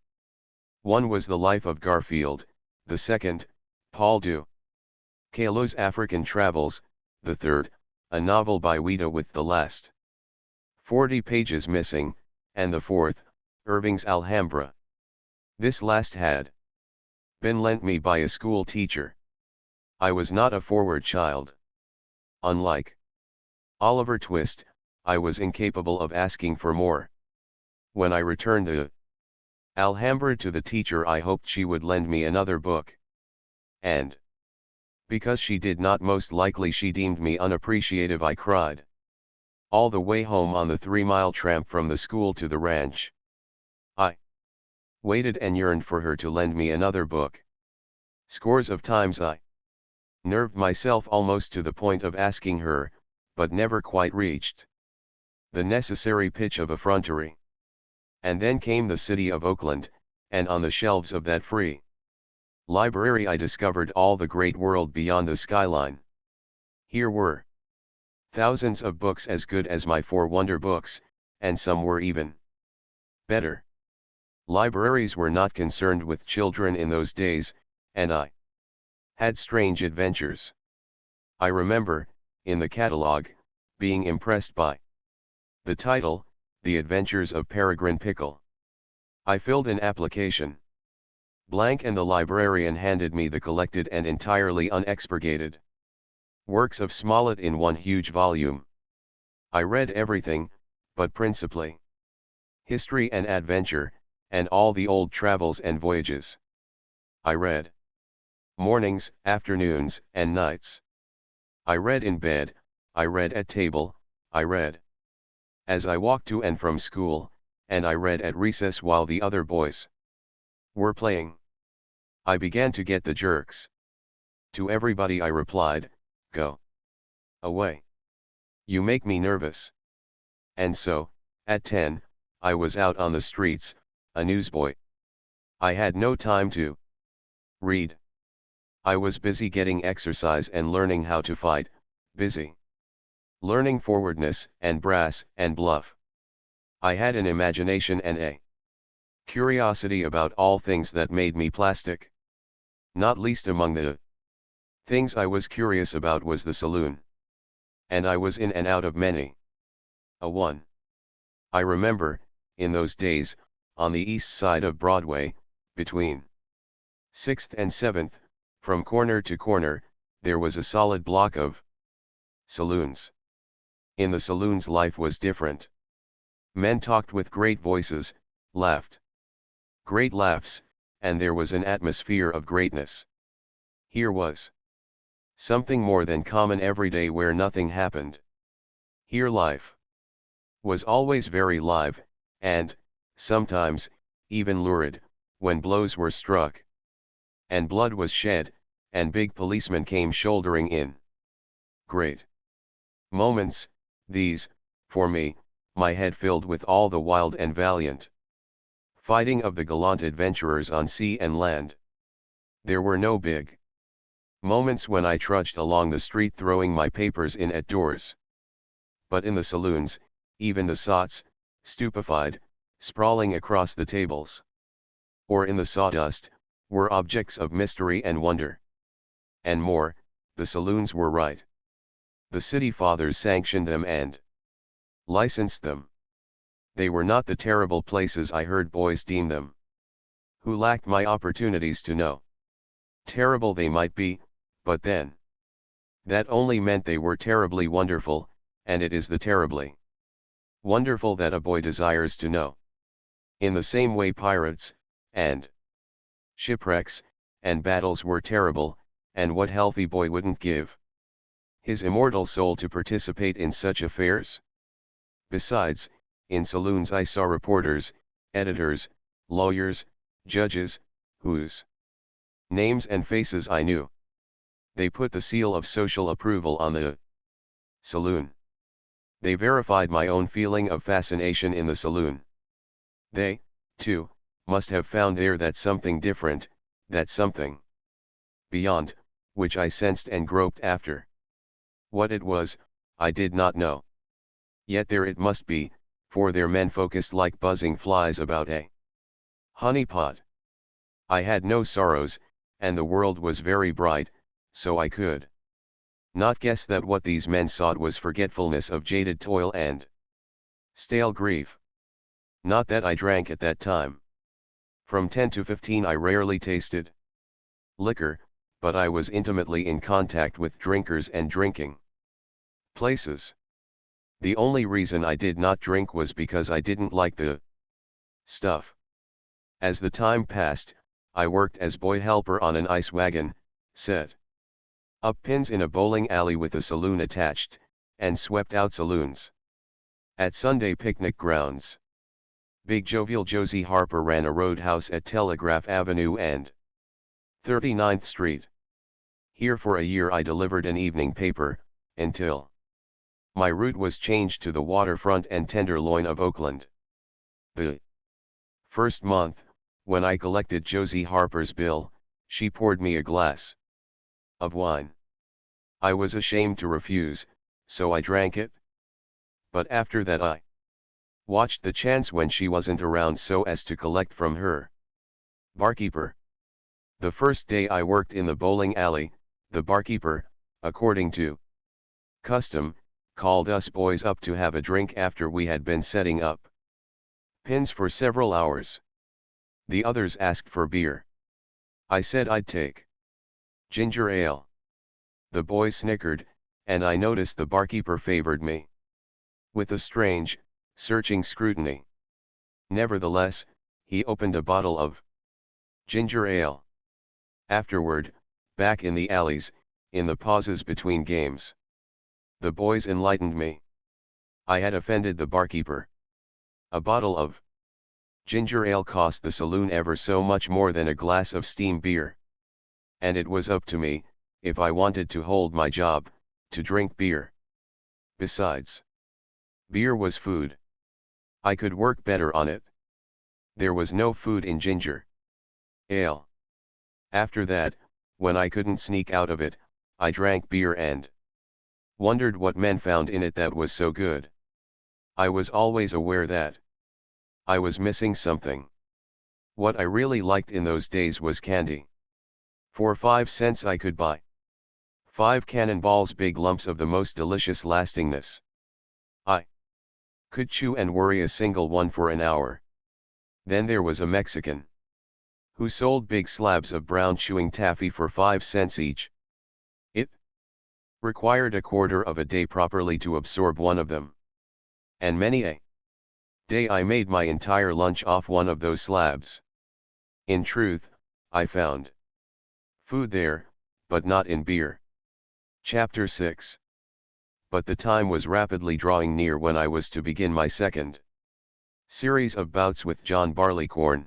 One was The Life of Garfield, the second, Paul du Caillou's African Travels, the third, a novel by Ouida with the last 40 pages missing, and the fourth, Irving's Alhambra. This last had been lent me by a school teacher. I was not a forward child. Unlike Oliver Twist, I was incapable of asking for more. When I returned the Alhambra to the teacher, I hoped she would lend me another book. And because she did not, most likely she deemed me unappreciative, I cried. All the way home on the 3-mile tramp from the school to the ranch, I waited and yearned for her to lend me another book. Scores of times I nerved myself almost to the point of asking her, but never quite reached the necessary pitch of effrontery. And then came the city of Oakland, and on the shelves of that free library I discovered all the great world beyond the skyline. Here were thousands of books as good as my 4 wonder books, and some were even better. Libraries were not concerned with children in those days, and I had strange adventures. I remember, in the catalogue, being impressed by the title, The Adventures of Peregrine Pickle. I filled an application blank, and the librarian handed me the collected and entirely unexpurgated works of Smollett in one huge volume. I read everything, but principally history and adventure, and all the old travels and voyages. I read mornings, afternoons, and nights. I read in bed, I read at table, I read as I walked to and from school, and I read at recess while the other boys were playing. I began to get the jerks. To everybody I replied, "Go away. You make me nervous." And so, at 10, I was out on the streets, a newsboy. I had no time to read. I was busy getting exercise and learning how to fight, busy learning forwardness and brass and bluff. I had an imagination and a curiosity about all things that made me plastic. Not least among the things I was curious about was the saloon. And I was in and out of many a one. I remember, in those days, on the east side of Broadway, between 6th and 7th, from corner to corner, there was a solid block of saloons. In the saloons life was different. Men talked with great voices, laughed great laughs, and there was an atmosphere of greatness. Here was something more than common everyday where nothing happened. Here life was always very live, and, sometimes, even lurid, when blows were struck, and blood was shed, and big policemen came shouldering in. Great moments, these, for me, my head filled with all the wild and valiant fighting of the gallant adventurers on sea and land. There were no big moments when I trudged along the street throwing my papers in at doors. But in the saloons, even the sots, stupefied, sprawling across the tables, or in the sawdust, were objects of mystery and wonder. And more, the saloons were right. The city fathers sanctioned them and licensed them. They were not the terrible places I heard boys deem them, who lacked my opportunities to know. Terrible they might be, but then, that only meant they were terribly wonderful, and it is the terribly wonderful that a boy desires to know. In the same way pirates, and shipwrecks, and battles were terrible, and what healthy boy wouldn't give his immortal soul to participate in such affairs? Besides, in saloons I saw reporters, editors, lawyers, judges, whose names and faces I knew. They put the seal of social approval on the saloon. They verified my own feeling of fascination in the saloon. They, too, must have found there that something different, that something beyond, which I sensed and groped after. What it was, I did not know. Yet there it must be, for their men focused like buzzing flies about a honey pot. I had no sorrows, and the world was very bright, so I could not guess that what these men sought was forgetfulness of jaded toil and stale grief. Not that I drank at that time. From 10 to 15 I rarely tasted liquor, but I was intimately in contact with drinkers and drinking places. The only reason I did not drink was because I didn't like the stuff. As the time passed, I worked as boy helper on an ice wagon, set up pins in a bowling alley with a saloon attached, and swept out saloons. At Sunday picnic grounds, big jovial Josie Harper ran a roadhouse at Telegraph Avenue and 39th Street. Here for a year I delivered an evening paper, until my route was changed to the waterfront and Tenderloin of Oakland. The first month, when I collected Josie Harper's bill, she poured me a glass of wine. I was ashamed to refuse, so I drank it. But after that I watched the chance when she wasn't around so as to collect from her barkeeper. The first day I worked in the bowling alley, the barkeeper, according to custom, called us boys up to have a drink after we had been setting up pins for several hours. The others asked for beer. I said I'd take ginger ale. The boys snickered, and I noticed the barkeeper favored me with a strange, searching scrutiny. Nevertheless, he opened a bottle of ginger ale. Afterward, back in the alleys, in the pauses between games, the boys enlightened me. I had offended the barkeeper. A bottle of ginger ale cost the saloon ever so much more than a glass of steam beer. And it was up to me, if I wanted to hold my job, to drink beer. Besides, beer was food. I could work better on it. There was no food in ginger ale. After that, when I couldn't sneak out of it, I drank beer and wondered what men found in it that was so good. I was always aware that I was missing something. What I really liked in those days was candy. For 5 cents I could buy 5 cannonballs, big lumps of the most delicious lastingness. I could chew and worry a single one for an hour. Then there was a Mexican who sold big slabs of brown chewing taffy for 5 cents each. It required a quarter of a day properly to absorb one of them. And many a day I made my entire lunch off one of those slabs. In truth, I found food there, but not in beer. Chapter 6. But the time was rapidly drawing near when I was to begin my second series of bouts with John Barleycorn.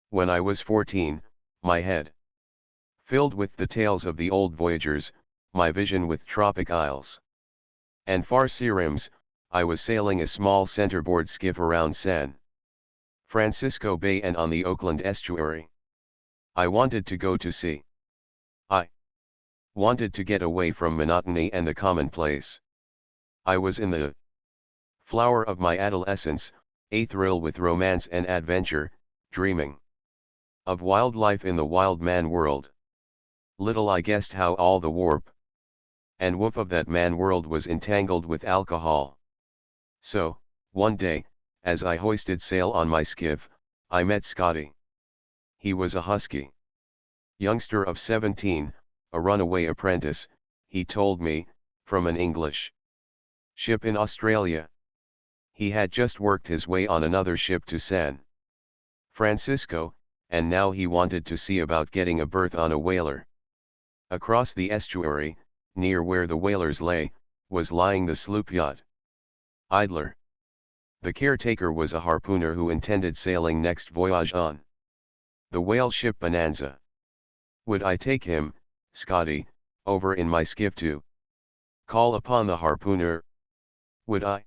When I was 14, my head filled with the tales of the old voyagers, my vision with tropic isles and far sea rims, I was sailing a small centerboard skiff around San Francisco Bay and on the Oakland estuary. I wanted to go to sea. I wanted to get away from monotony and the commonplace. I was in the flower of my adolescence, a thrill with romance and adventure, dreaming of wildlife in the wild man world. Little I guessed how all the warp and woof of that man world was entangled with alcohol. So, one day, as I hoisted sail on my skiff, I met Scotty. He was a husky youngster of 17, a runaway apprentice, he told me, from an English ship in Australia. He had just worked his way on another ship to San Francisco, and now he wanted to see about getting a berth on a whaler. Across the estuary, near where the whalers lay, was lying the sloop yacht Idler. The caretaker was a harpooner who intended sailing next voyage on the whale ship Bonanza. Would I take him, Scotty, over in my skiff to call upon the harpooner? Would I?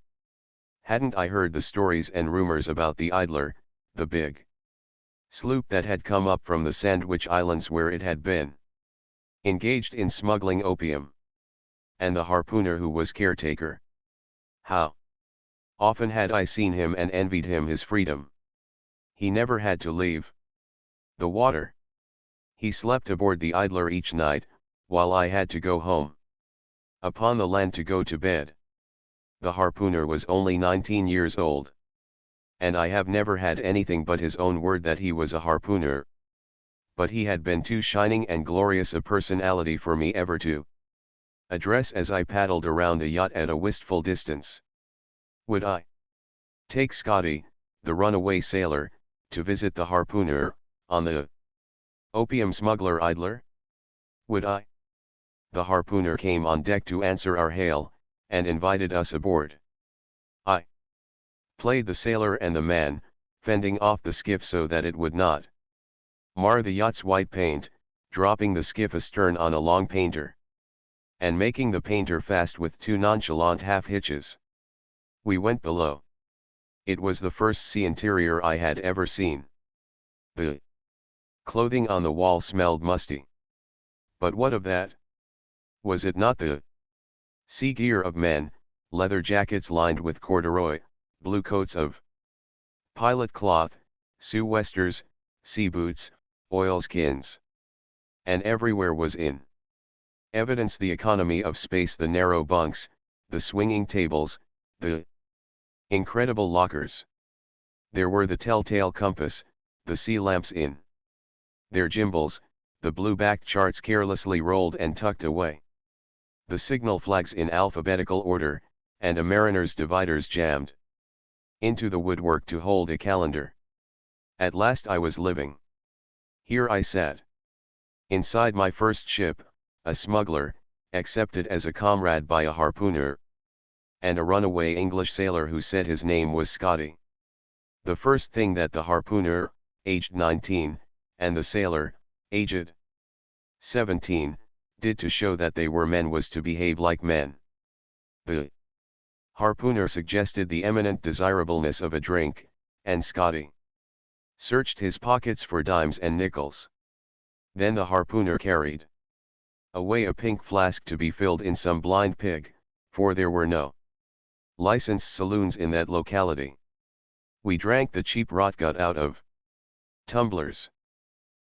Hadn't I heard the stories and rumors about the Idler, the big sloop that had come up from the Sandwich Islands where it had been engaged in smuggling opium? And the harpooner who was caretaker. How often had I seen him and envied him his freedom. He never had to leave the water. He slept aboard the Idler each night, while I had to go home upon the land to go to bed. The harpooner was only 19 years old. And I have never had anything but his own word that he was a harpooner. But he had been too shining and glorious a personality for me ever to address as I paddled around the yacht at a wistful distance. Would I take Scotty, the runaway sailor, to visit the harpooner, on the opium smuggler Idler? Would I? The harpooner came on deck to answer our hail, and invited us aboard. I played the sailor and the man, fending off the skiff so that it would not mar the yacht's white paint, dropping the skiff astern on a long painter, and making the painter fast with 2 nonchalant half-hitches. We went below. It was the first sea interior I had ever seen. The clothing on the wall smelled musty. But what of that? Was it not the sea gear of men, leather jackets lined with corduroy, blue coats of pilot cloth, sou'westers, sea boots, oilskins? And everywhere was in evidence the economy of space, the narrow bunks, the swinging tables, the incredible lockers. There were the telltale compass, the sea lamps in their gimbals, the blue-backed charts carelessly rolled and tucked away, the signal flags in alphabetical order, and a mariner's dividers jammed into the woodwork to hold a calendar. At last I was living. Here I sat inside my first ship, a smuggler, accepted as a comrade by a harpooner, and a runaway English sailor who said his name was Scotty. The first thing that the harpooner, aged 19, and the sailor, aged 17, did to show that they were men was to behave like men. The harpooner suggested the eminent desirableness of a drink, and Scotty searched his pockets for dimes and nickels. Then the harpooner carried away a pink flask to be filled in some blind pig, for there were no licensed saloons in that locality. We drank the cheap rotgut out of tumblers.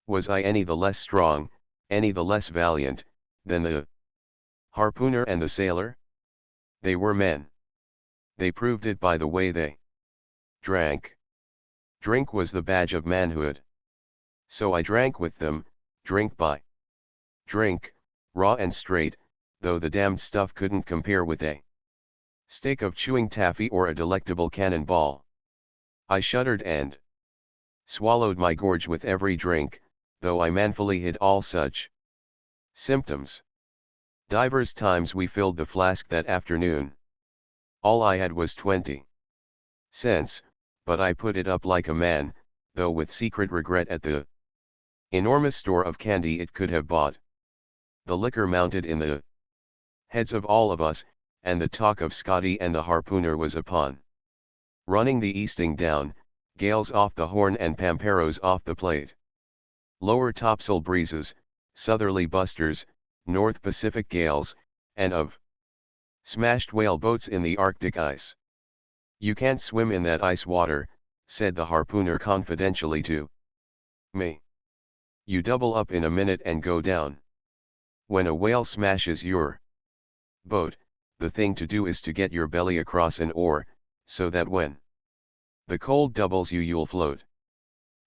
Was I any the less strong, any the less valiant, than the harpooner and the sailor? They were men. They proved it by the way they drank. Drink was the badge of manhood. So I drank with them, drink by drink, raw and straight, though the damned stuff couldn't compare with a steak of chewing taffy or a delectable cannonball. I shuddered and swallowed my gorge with every drink, though I manfully hid all such symptoms. Divers times we filled the flask that afternoon. All I had was 20 cents, but I put it up like a man, though with secret regret at the enormous store of candy it could have bought. The liquor mounted in the heads of all of us, and the talk of Scotty and the harpooner was upon running the easting down, gales off the Horn and pamperos off the Plate. Lower topsail breezes, southerly busters, North Pacific gales, and of smashed whale boats in the Arctic ice. "You can't swim in that ice water," said the harpooner confidentially to me. "You double up in a minute and go down. When a whale smashes your boat, the thing to do is to get your belly across an oar, so that when the cold doubles you'll float."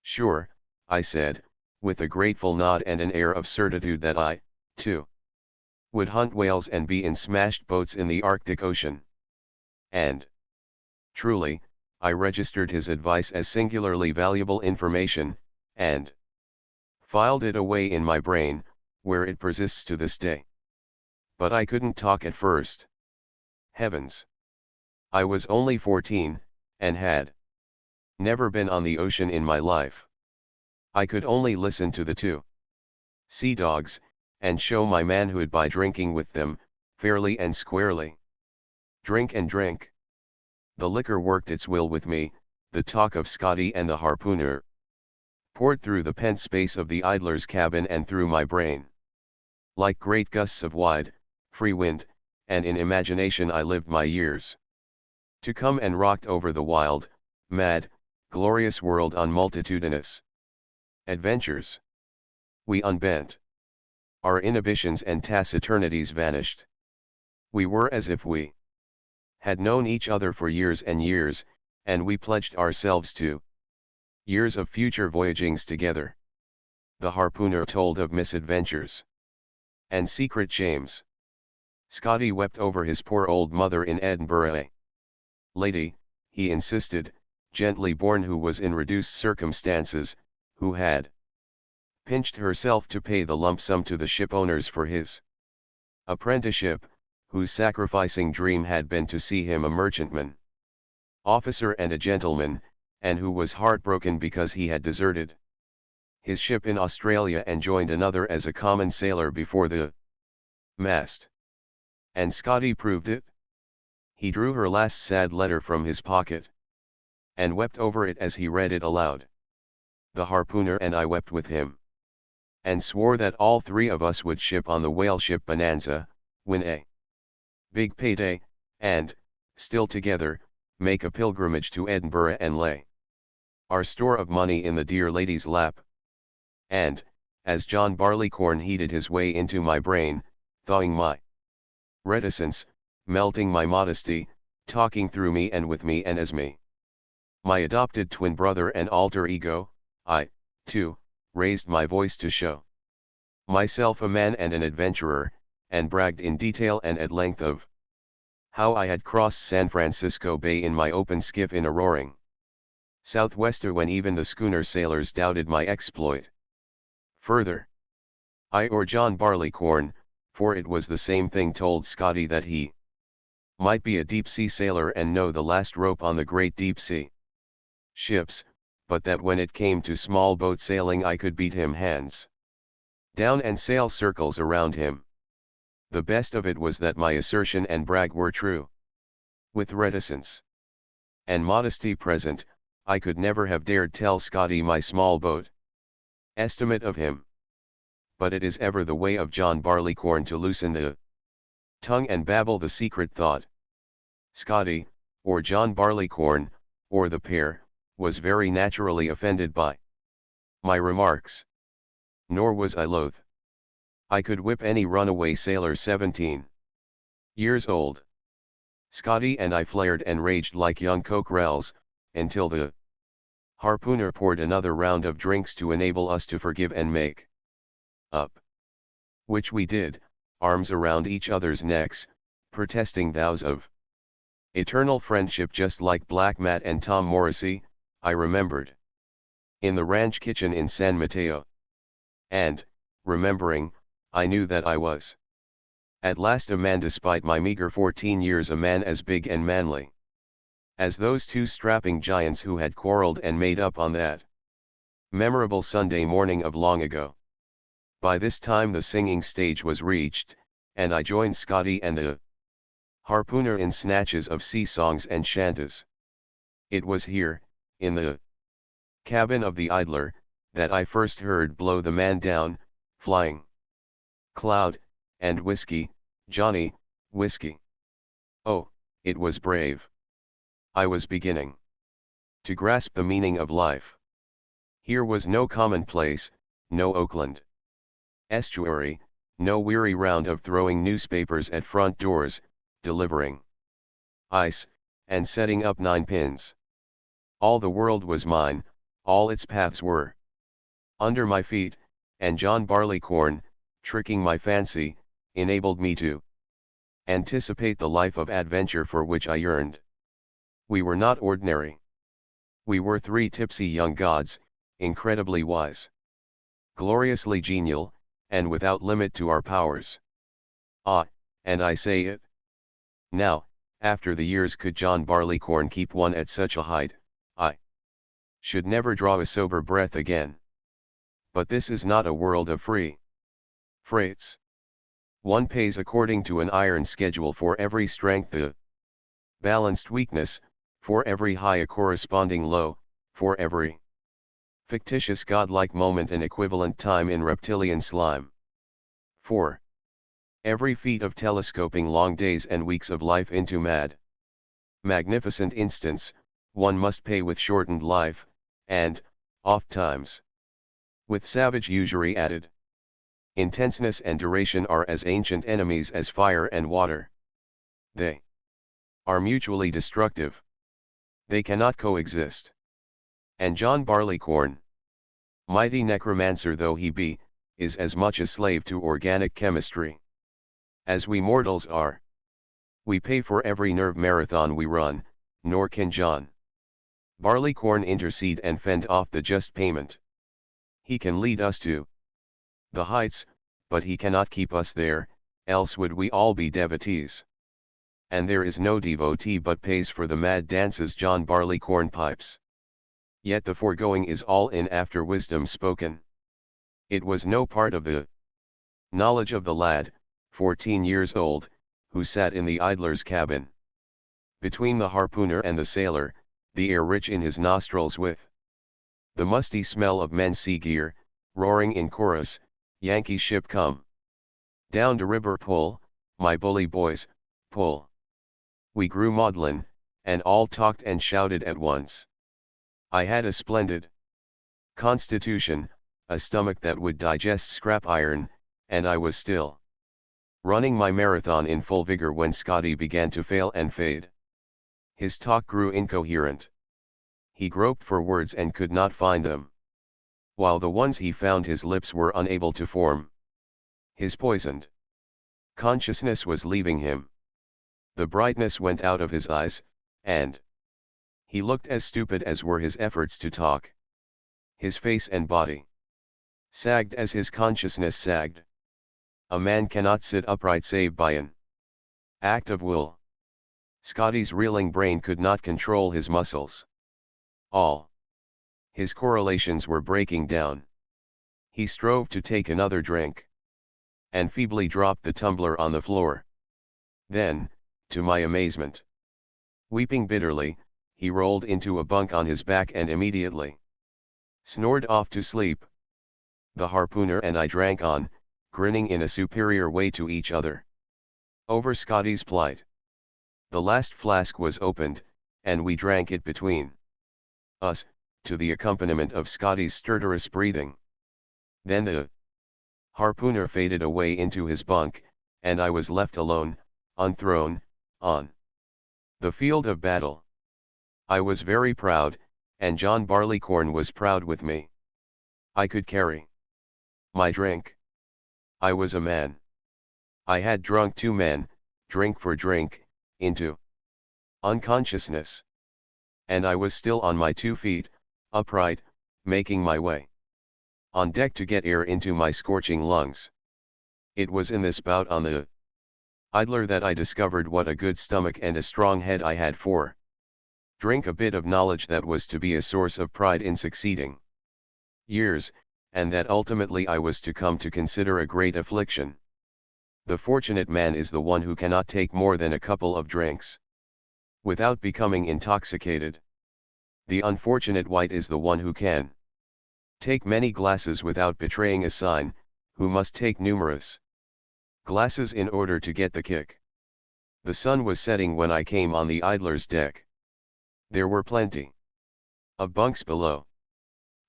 "Sure," I said, with a grateful nod and an air of certitude that I, too, would hunt whales and be in smashed boats in the Arctic Ocean. And truly, I registered his advice as singularly valuable information, and filed it away in my brain, where it persists to this day. But I couldn't talk at first. Heavens! I was only 14, and had never been on the ocean in my life. I could only listen to the two sea dogs, and show my manhood by drinking with them, fairly and squarely. Drink and drink. The liquor worked its will with me, the talk of Scotty and the harpooner poured through the pent space of the idler's cabin and through my brain like great gusts of wide, free wind, and in imagination I lived my years to come and rocked over the wild, mad, glorious world on multitudinous adventures. We unbent. Our inhibitions and taciturnities vanished. We were as if we had known each other for years and years, and we pledged ourselves to years of future voyagings together. The harpooner told of misadventures and secret shames. Scotty wept over his poor old mother in Edinburgh. A lady, he insisted, gently born, who was in reduced circumstances, who had pinched herself to pay the lump sum to the ship owners for his apprenticeship, whose sacrificing dream had been to see him a merchantman, officer and a gentleman, and who was heartbroken because he had deserted his ship in Australia and joined another as a common sailor before the mast. And Scotty proved it. He drew her last sad letter from his pocket and wept over it as he read it aloud. The harpooner and I wept with him, and swore that all three of us would ship on the whale ship Bonanza, win a big payday, and, still together, make a pilgrimage to Edinburgh and lay our store of money in the dear lady's lap. And, as John Barleycorn heated his way into my brain, thawing my reticence, melting my modesty, talking through me and with me and as me, my adopted twin brother and alter ego, I, too, raised my voice to show myself a man and an adventurer, and bragged in detail and at length of how I had crossed San Francisco Bay in my open skiff in a roaring southwester when even the schooner sailors doubted my exploit. Further, I or John Barleycorn, for it was the same thing, told Scotty that he might be a deep-sea sailor and know the last rope on the great deep-sea ships, but that when it came to small boat sailing I could beat him hands down and sail circles around him. The best of it was that my assertion and brag were true. With reticence and modesty present, I could never have dared tell Scotty my small boat estimate of him. But it is ever the way of John Barleycorn to loosen the tongue and babble the secret thought. Scotty, or John Barleycorn, or the pair, was very naturally offended by my remarks. Nor was I loath. I could whip any runaway sailor 17 years old. Scotty and I flared and raged like young cockerels, until the harpooner poured another round of drinks to enable us to forgive and make up. Which we did, arms around each other's necks, protesting vows of eternal friendship just like Black Matt and Tom Morrissey, I remembered. In the ranch kitchen in San Mateo. And, remembering, I knew that I was at last a man despite my meager 14 years, a man as big and manly as those two strapping giants who had quarreled and made up on that memorable Sunday morning of long ago. By this time the singing stage was reached, and I joined Scotty and the harpooner in snatches of sea songs and chantas. It was here, in the cabin of the Idler, that I first heard Blow the Man Down, Flying Cloud, and Whiskey, Johnny, Whiskey. Oh, it was brave. I was beginning to grasp the meaning of life. Here was no commonplace, no Oakland estuary, no weary round of throwing newspapers at front doors, delivering ice, and setting up 9 pins. All the world was mine, all its paths were under my feet, and John Barleycorn, tricking my fancy, enabled me to anticipate the life of adventure for which I yearned. We were not ordinary. We were 3 tipsy young gods, incredibly wise, gloriously genial, and without limit to our powers. Ah, and I say it now, after the years, could John Barleycorn keep one at such a height, I should never draw a sober breath again. But this is not a world of free freights. One pays according to an iron schedule, for every strength a balanced weakness, for every high a corresponding low, for every fictitious godlike moment an equivalent time in reptilian slime. For every feat of telescoping long days and weeks of life into magnificent instants, one must pay with shortened life, and, oft-times, with savage usury added. Intenseness and duration are as ancient enemies as fire and water. They are mutually destructive. They cannot coexist. And John Barleycorn, mighty necromancer though he be, is as much a slave to organic chemistry as we mortals are. We pay for every nerve marathon we run, nor can John Barleycorn intercede and fend off the just payment. He can lead us to the heights, but he cannot keep us there, else would we all be devotees. And there is no devotee but pays for the mad dances John Barleycorn pipes. Yet the foregoing is all in after wisdom spoken. It was no part of the knowledge of the lad, 14 years old, who sat in the idler's cabin. Between the harpooner and the sailor, the air rich in his nostrils with the musty smell of men's sea gear, roaring in chorus, Yankee ship come down to river, pull, my bully boys, pull. We grew maudlin, and all talked and shouted at once. I had a splendid constitution, a stomach that would digest scrap iron, and I was still running my marathon in full vigor when Scotty began to fail and fade. His talk grew incoherent. He groped for words and could not find them, while the ones he found his lips were unable to form. His poisoned consciousness was leaving him. The brightness went out of his eyes, and he looked as stupid as were his efforts to talk. His face and body sagged as his consciousness sagged. A man cannot sit upright save by an act of will. Scotty's reeling brain could not control his muscles. All his correlations were breaking down. He strove to take another drink. and feebly dropped the tumbler on the floor. Then, to my amazement, weeping bitterly, he rolled into a bunk on his back and immediately snored off to sleep. The harpooner and I drank on, grinning in a superior way to each other over Scotty's plight. The last flask was opened, and we drank it between us, to the accompaniment of Scotty's stertorous breathing. Then the harpooner faded away into his bunk, and I was left alone, unthrown, on the field of battle. I was very proud, and John Barleycorn was proud with me. I could carry my drink. I was a man. I had drunk 2 men, drink for drink, into unconsciousness. And I was still on my 2 feet, upright, making my way on deck to get air into my scorching lungs. It was in this bout on the idler that I discovered what a good stomach and a strong head I had for drink, a bit of knowledge that was to be a source of pride in succeeding years, and that ultimately I was to come to consider a great affliction. The fortunate man is the one who cannot take more than a couple of drinks without becoming intoxicated. The unfortunate wight is the one who can take many glasses without betraying a sign, who must take numerous glasses in order to get the kick. The sun was setting when I came on the idler's deck. There were plenty of bunks below.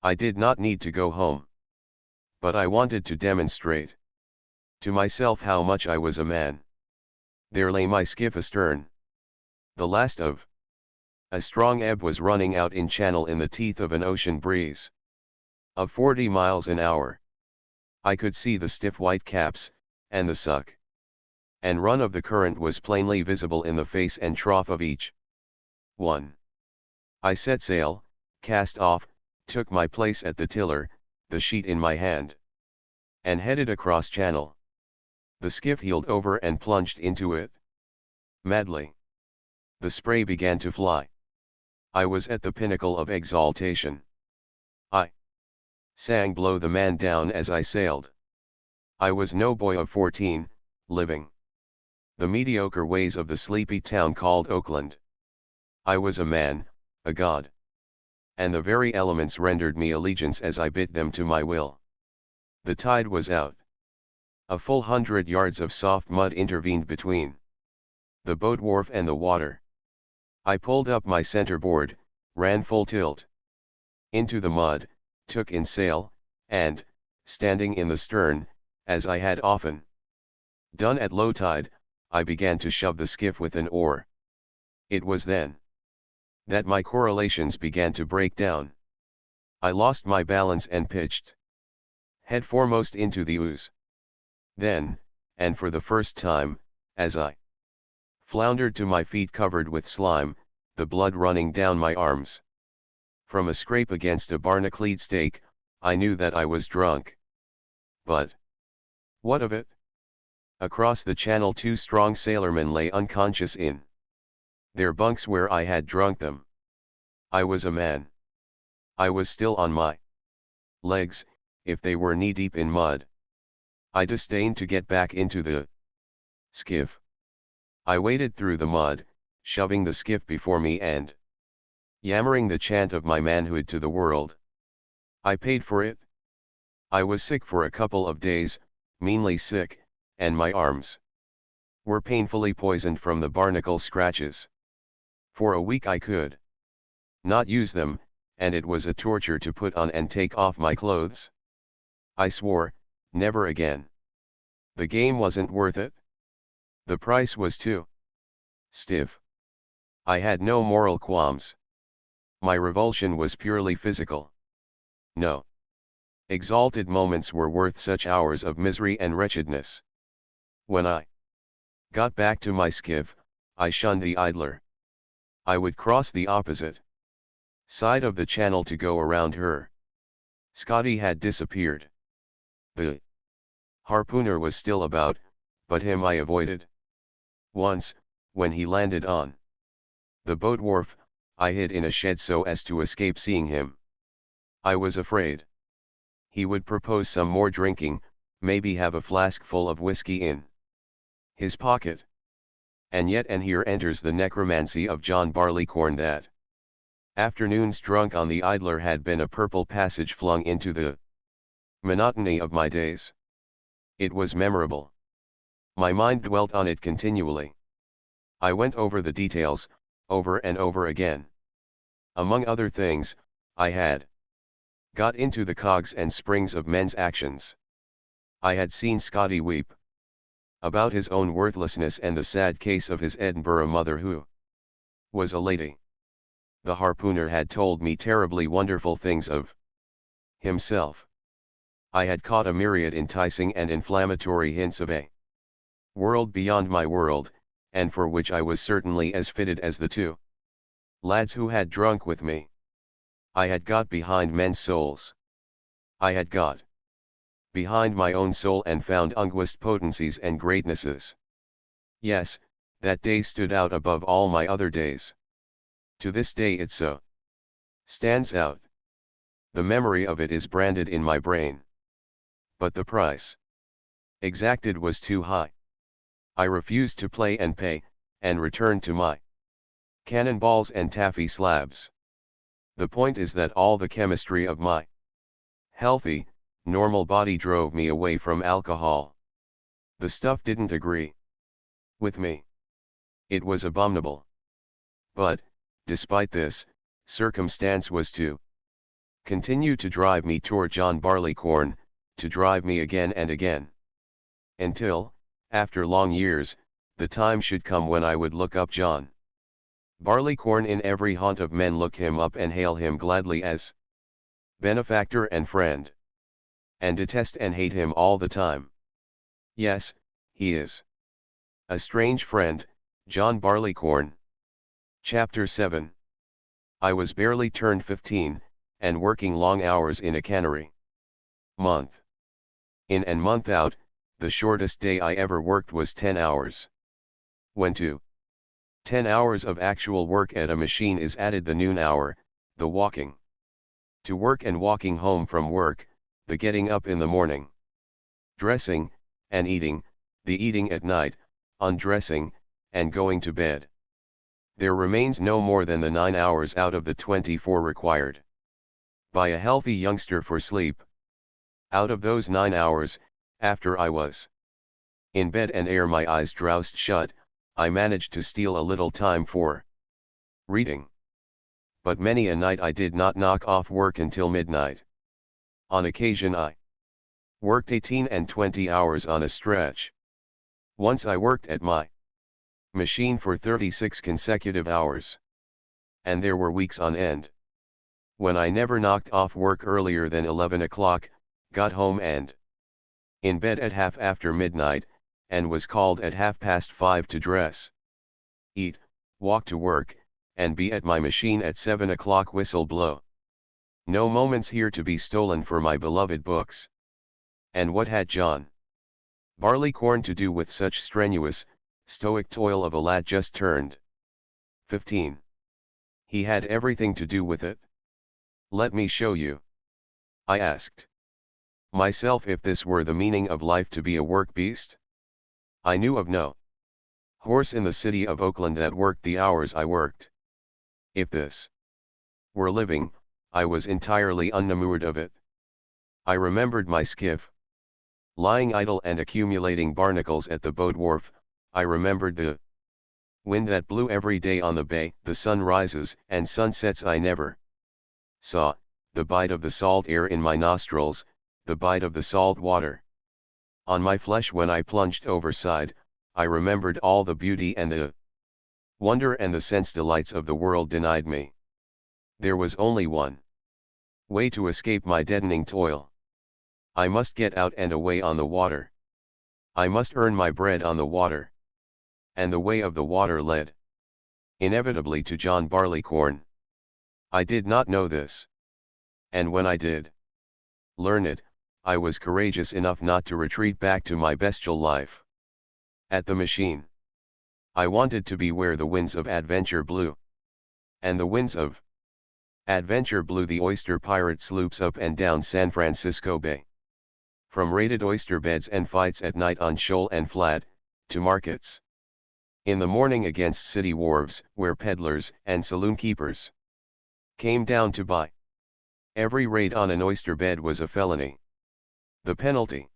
I did not need to go home. But I wanted to demonstrate to myself how much I was a man. There lay my skiff astern. The last of a strong ebb was running out in channel in the teeth of an ocean breeze of 40 miles an hour. I could see the stiff white caps, and the suck and run of the current was plainly visible in the face and trough of each one. I set sail, cast off, took my place at the tiller, the sheet in my hand, and headed across channel. The skiff heeled over and plunged into it madly. The spray began to fly. I was at the pinnacle of exaltation. I sang blow the man down as I sailed. I was no boy of 14, living the mediocre ways of the sleepy town called Oakland. I was a man, a god. And the very elements rendered me allegiance as I bit them to my will. The tide was out. A full 100 yards of soft mud intervened between the boat wharf and the water. I pulled up my centerboard, ran full tilt into the mud, took in sail, and, standing in the stern, as I had often done at low tide, I began to shove the skiff with an oar. It was then that my correlations began to break down. I lost my balance and pitched head foremost into the ooze. Then, and for the first time, as I floundered to my feet covered with slime, the blood running down my arms from a scrape against a barnacled stake, I knew that I was drunk. But what of it? Across the channel 2 strong sailormen lay unconscious in their bunks where I had drunk them. I was a man. I was still on my legs, if they were knee-deep in mud. I disdained to get back into the skiff. I waded through the mud, shoving the skiff before me and yammering the chant of my manhood to the world. I paid for it. I was sick for a couple of days, meanly sick, and my arms were painfully poisoned from the barnacle scratches. For a week I could not use them, and it was a torture to put on and take off my clothes. I swore, never again. The game wasn't worth it. The price was too stiff. I had no moral qualms. My revulsion was purely physical. No exalted moments were worth such hours of misery and wretchedness. When I got back to my skiff, I shunned the idler. I would cross the opposite side of the channel to go around her. Scotty had disappeared. The harpooner was still about, but him I avoided. Once, when he landed on the boat wharf, I hid in a shed so as to escape seeing him. I was afraid he would propose some more drinking, maybe have a flask full of whiskey in his pocket. And here enters the necromancy of John Barleycorn that afternoons drunk on the idler had been a purple passage flung into the monotony of my days. It was memorable. My mind dwelt on it continually. I went over the details, over and over again. Among other things, I had got into the cogs and springs of men's actions. I had seen Scotty weep about his own worthlessness and the sad case of his Edinburgh mother who was a lady. The harpooner had told me terribly wonderful things of himself. I had caught a myriad enticing and inflammatory hints of a world beyond my world, and for which I was certainly as fitted as the two lads who had drunk with me. I had got behind men's souls. I had got behind my own soul and found unguist potencies and greatnesses. Yes, that day stood out above all my other days. To this day it so stands out. The memory of it is branded in my brain. But the price exacted was too high. I refused to play and pay, and returned to my cannonballs and taffy slabs. The point is that all the chemistry of my healthy, normal body drove me away from alcohol. The stuff didn't agree with me. It was abominable. But, despite this, circumstance was to continue to drive me toward John Barleycorn, to drive me again and again. Until, after long years, the time should come when I would look up John Barleycorn in every haunt of men, look him up and hail him gladly as benefactor and friend, and detest and hate him all the time. Yes, he is a strange friend, John Barleycorn. Chapter 7. I was barely turned 15, and working long hours in a cannery. Month in and month out, the shortest day I ever worked was 10 hours. When to 10 hours of actual work at a machine is added the noon hour, the walking to work and walking home from work, the getting up in the morning, dressing, and eating, the eating at night, undressing, and going to bed. There remains no more than the 9 hours out of the 24 required by a healthy youngster for sleep. Out of those 9 hours, after I was in bed and ere my eyes drowsed shut, I managed to steal a little time for reading. But many a night I did not knock off work until midnight. On occasion I worked 18 and 20 hours on a stretch. Once I worked at my machine for 36 consecutive hours. And there were weeks on end when I never knocked off work earlier than 11 o'clock, got home and in bed at half after midnight, and was called at 5:30 to dress, eat, walk to work, and be at my machine at 7 o'clock whistle blow. No moments here to be stolen for my beloved books. And what had John Barleycorn to do with such strenuous, stoic toil of a lad just turned 15? He had everything to do with it. Let me show you. I asked myself if this were the meaning of life, to be a work beast. I knew of no horse in the city of Oakland that worked the hours I worked. If this were living, I was entirely unenamored of it. I remembered my skiff lying idle and accumulating barnacles at the boat wharf. I remembered the wind that blew every day on the bay, the sunrises and sunsets I never saw, the bite of the salt air in my nostrils, the bite of the salt water on my flesh when I plunged overside. I remembered all the beauty and the wonder and the sense delights of the world denied me. There was only one way to escape my deadening toil. I must get out and away on the water. I must earn my bread on the water. And the way of the water led inevitably to John Barleycorn. I did not know this. And when I did learn it, I was courageous enough not to retreat back to my bestial life at the machine. I wanted to be where the winds of adventure blew. And the winds of adventure blew the oyster pirate sloops up and down San Francisco Bay. from raided oyster beds and fights at night on shoal and flat, to markets in the morning against city wharves, where peddlers and saloon keepers came down to buy. Every raid on an oyster bed was a felony. The penalty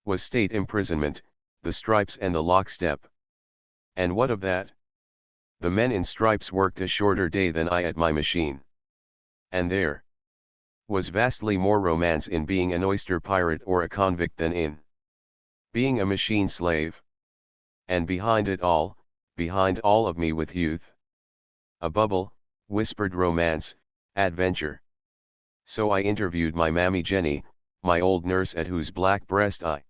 was state imprisonment, the stripes and the lockstep. And what of that? The men in stripes worked a shorter day than I at my machine. And there was vastly more romance in being an oyster pirate or a convict than in being a machine slave. And behind it all, behind all of me with youth, a bubble, whispered romance, adventure. So I interviewed my mammy Jenny, my old nurse at whose black breast I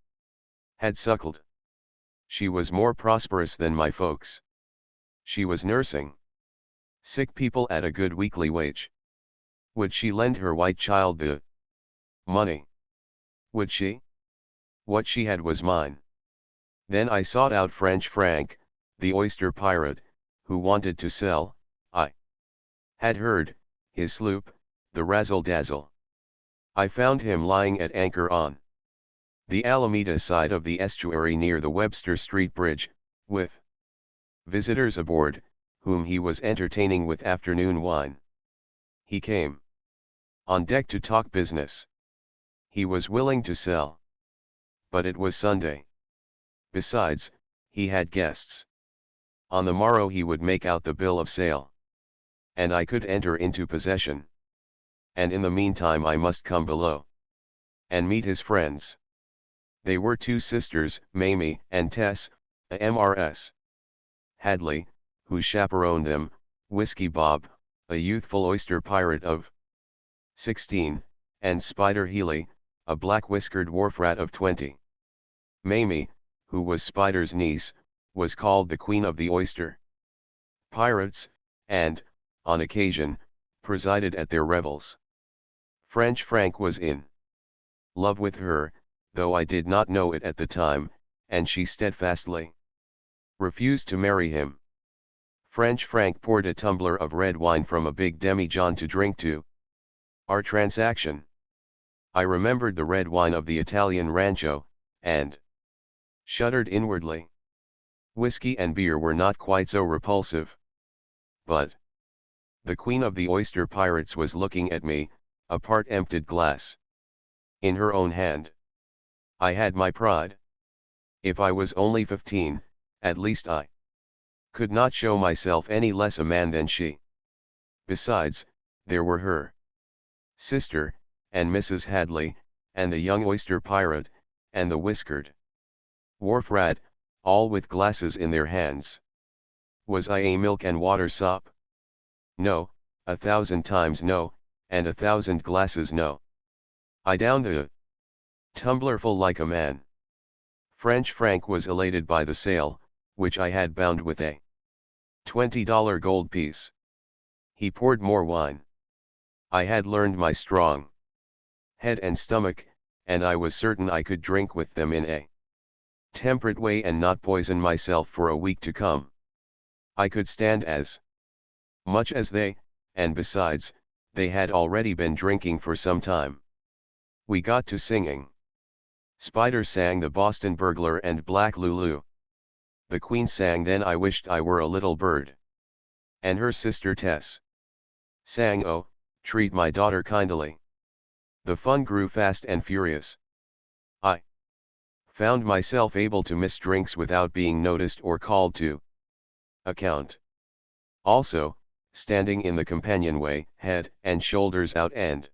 had suckled. She was more prosperous than my folks. She was nursing sick people at a good weekly wage. Would she lend her white child the money? Would she? What she had was mine. Then I sought out French Frank, the oyster pirate, who wanted to sell. I had heard his sloop, the Razzle Dazzle. I found him lying at anchor on the Alameda side of the estuary near the Webster Street Bridge, with visitors aboard, whom he was entertaining with afternoon wine. He came on deck to talk business. He was willing to sell. But it was Sunday. Besides, he had guests. On the morrow he would make out the bill of sale. And I could enter into possession. And in the meantime I must come below and meet his friends. They were two sisters, Mamie and Tess, a MRS. Hadley, who chaperoned them, Whiskey Bob, a youthful oyster pirate of 16, and Spider Healy, a black-whiskered wharf rat of 20. Mamie, who was Spider's niece, was called the Queen of the Oyster Pirates, and, on occasion, presided at their revels. French Frank was in love with her, though I did not know it at the time, and she steadfastly refused to marry him. French Frank poured a tumbler of red wine from a big demijohn to drink to our transaction. I remembered the red wine of the Italian rancho, and shuddered inwardly. Whiskey and beer were not quite so repulsive. But the Queen of the Oyster Pirates was looking at me, a part-emptied glass in her own hand. I had my pride. If I was only 15, at least I could not show myself any less a man than she. Besides, there were her sister, and Mrs. Hadley, and the young oyster pirate, and the whiskered wharf rat, all with glasses in their hands. Was I a milk and water sop? No, 1,000 times no, and 1,000 glasses no. I downed the tumbler full like a man. French Frank was elated by the sale, which I had bound with a $20 gold piece. He poured more wine. I had learned my strong head and stomach, and I was certain I could drink with them in a temperate way and not poison myself for a week to come. I could stand as much as they, and besides, they had already been drinking for some time. We got to singing. Spider sang the Boston Burglar and Black Lulu. The Queen sang Then I Wished I Were a Little Bird. And her sister Tess sang Oh, Treat My Daughter Kindly. The fun grew fast and furious. I found myself able to miss drinks without being noticed or called to account. Also, standing in the companionway, head and shoulders out and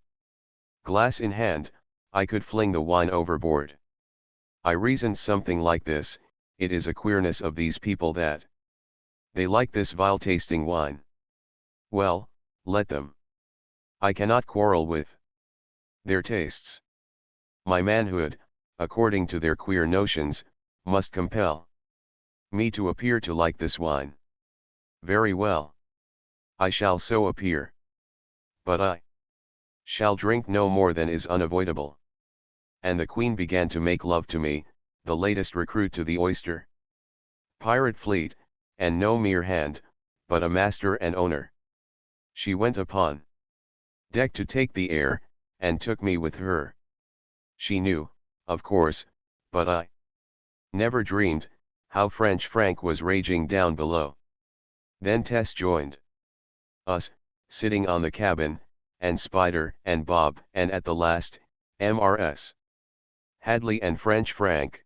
glass in hand, I could fling the wine overboard. I reasoned something like this: it is a queerness of these people that they like this vile-tasting wine. Well, let them. I cannot quarrel with their tastes. My manhood, according to their queer notions, must compel me to appear to like this wine. Very well. I shall so appear. But I shall drink no more than is unavoidable. And the Queen began to make love to me, the latest recruit to the oyster pirate fleet, and no mere hand, but a master and owner. She went upon deck to take the air, and took me with her. She knew of course, but I never dreamed how French Frank was raging down below. Then Tess joined us, sitting on the cabin, and Spider and Bob, and at the last, Mrs. Hadley and French Frank.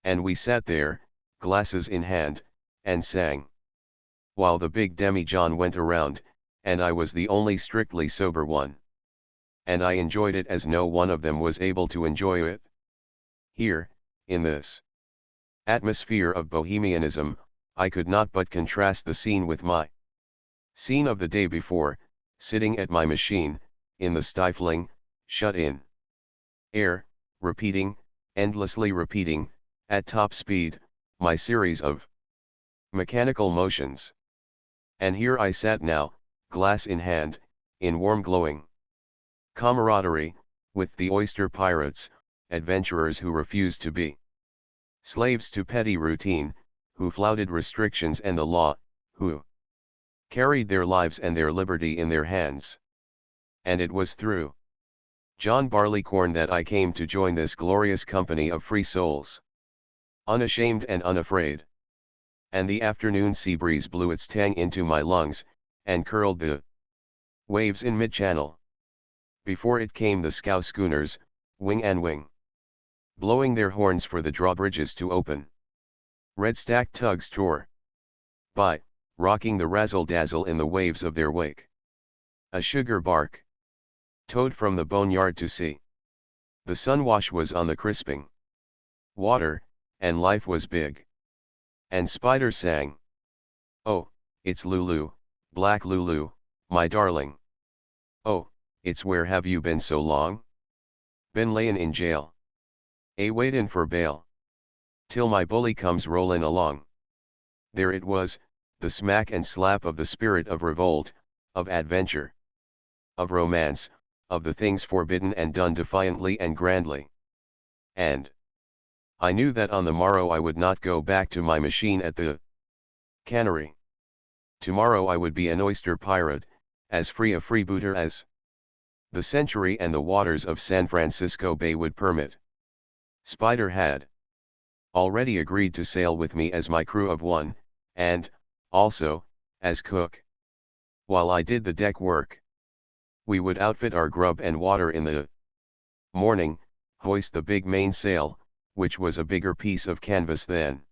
And we sat there, glasses in hand, and sang. While the big demijohn went around, and I was the only strictly sober one. And I enjoyed it as no one of them was able to enjoy it. Here, in this atmosphere of bohemianism, I could not but contrast the scene with my scene of the day before, sitting at my machine, in the stifling, shut-in air, repeating, endlessly repeating, at top speed, my series of mechanical motions. And here I sat now, glass in hand, in warm glowing camaraderie, with the oyster pirates, adventurers who refused to be slaves to petty routine, who flouted restrictions and the law, who carried their lives and their liberty in their hands. And it was through John Barleycorn that I came to join this glorious company of free souls, unashamed and unafraid. And the afternoon sea breeze blew its tang into my lungs, and curled the waves in mid-channel. Before it came the scow schooners, wing and wing, blowing their horns for the drawbridges to open. Red stacked tugs tore by, rocking the razzle-dazzle in the waves of their wake. A sugar bark towed from the boneyard to sea. The sunwash was on the crisping water, and life was big. And Spider sang, "Oh, it's Lulu, black Lulu, my darling. Oh, it's where have you been so long? Been layin' in jail. Waitin' for bail. Till my bully comes rollin' along." There it was, the smack and slap of the spirit of revolt, of adventure, of romance, of the things forbidden and done defiantly and grandly. And I knew that on the morrow I would not go back to my machine at the cannery. Tomorrow I would be an oyster pirate, as free a freebooter as the century and the waters of San Francisco Bay would permit. Spider had already agreed to sail with me as my crew of one, and, also, as cook. While I did the deck work, we would outfit our grub and water in the morning, hoist the big mainsail, which was a bigger piece of canvas than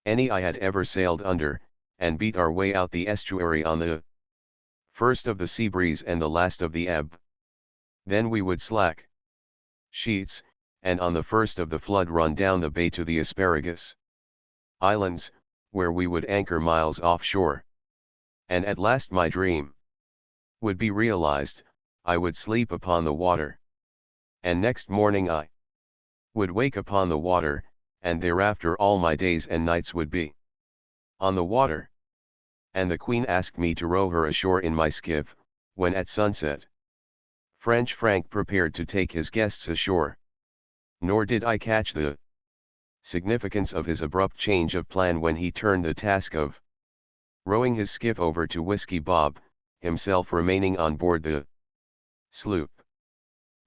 any I had ever sailed under, and beat our way out the estuary on the first of the sea breeze and the last of the ebb. Then we would slack sheets, and on the first of the flood run down the bay to the Asparagus Islands, where we would anchor miles offshore. And at last my dream would be realized, I would sleep upon the water. And next morning I would wake upon the water, and thereafter all my days and nights would be on the water. And the Queen asked me to row her ashore in my skiff, when at sunset French Frank prepared to take his guests ashore. Nor did I catch the significance of his abrupt change of plan when he turned the task of rowing his skiff over to Whiskey Bob, himself remaining on board the sloop.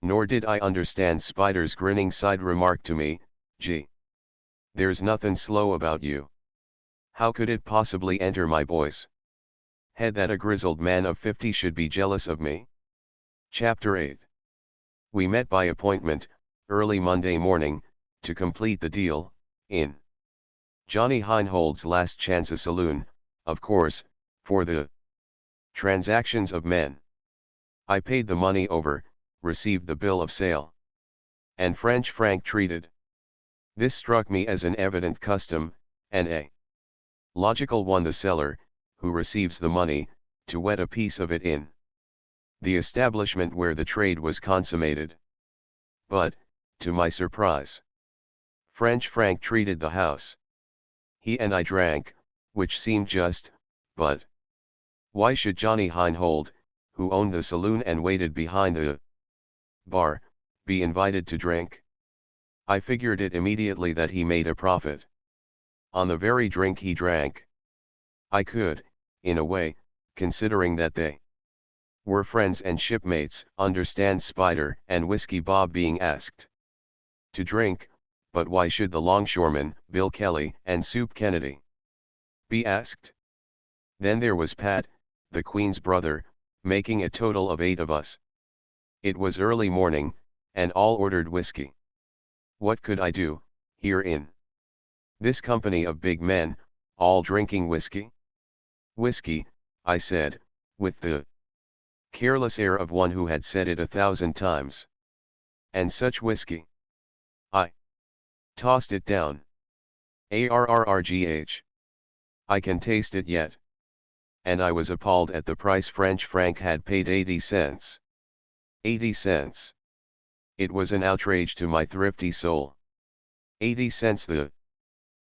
Nor did I understand Spider's grinning side remark to me, "Gee, there's nothin' slow about you. How could it possibly enter my boy's head that a grizzled man of 50 should be jealous of me?" Chapter 8. We met by appointment, early Monday morning, to complete the deal, in Johnny Heinhold's Last Chance Saloon, of course, for the transactions of men. I paid the money over, received the bill of sale. And French Frank treated. This struck me as an evident custom, and a logical one: the seller, who receives the money, to wet a piece of it in the establishment where the trade was consummated. But, to my surprise, French Frank treated the house. He and I drank, which seemed just, but why should Johnny Heinhold, who owned the saloon and waited behind the bar, be invited to drink? I figured it immediately that he made a profit on the very drink he drank. I could, in a way, considering that they were friends and shipmates, understand Spider and Whiskey Bob being asked To drink, but why should the longshoreman, Bill Kelly, and Soup Kennedy be asked? Then there was Pat, the Queen's brother, making a total of 8 of us. It was early morning, and all ordered whiskey. What could I do, here in this company of big men, all drinking whiskey? Whiskey, I said, with the careless air of one who had said it 1,000 times. And such whiskey. I tossed it down. Arrrgh. I can taste it yet. And I was appalled at the price French Frank had paid 80 cents. 80 cents. It was an outrage to my thrifty soul. 80 cents, the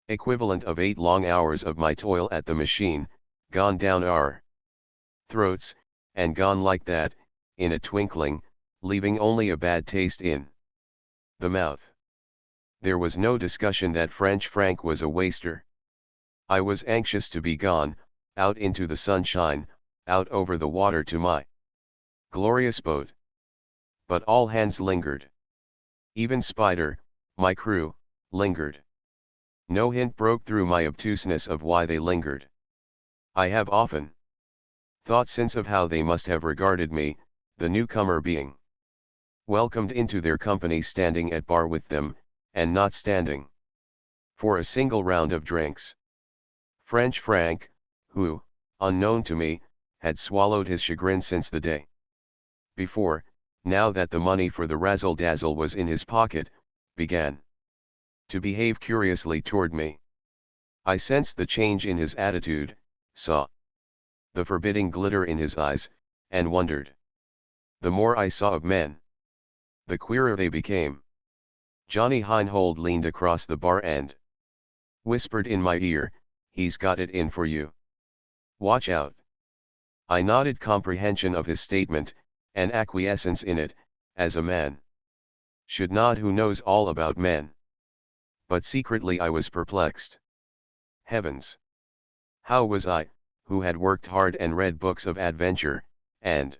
equivalent of 8 long hours of my toil at the machine, gone down our throats, and gone like that, in a twinkling, leaving only a bad taste in the mouth. There was no discussion that French Frank was a waster. I was anxious to be gone, out into the sunshine, out over the water to my glorious boat. But all hands lingered. Even Spider, my crew, lingered. No hint broke through my obtuseness of why they lingered. I have often thought since of how they must have regarded me, the newcomer being welcomed into their company standing at bar with them, and not standing for a single round of drinks. French Frank, who, unknown to me, had swallowed his chagrin since the day before, now that the money for the razzle-dazzle was in his pocket, began to behave curiously toward me. I sensed the change in his attitude, saw the forbidding glitter in his eyes, and wondered. The more I saw of men, the queerer they became. Johnny Heinhold leaned across the bar and whispered in my ear, "He's got it in for you. Watch out." I nodded comprehension of his statement, and acquiescence in it, as a man should nod who knows all about men. But secretly I was perplexed. Heavens! How was I, who had worked hard and read books of adventure, and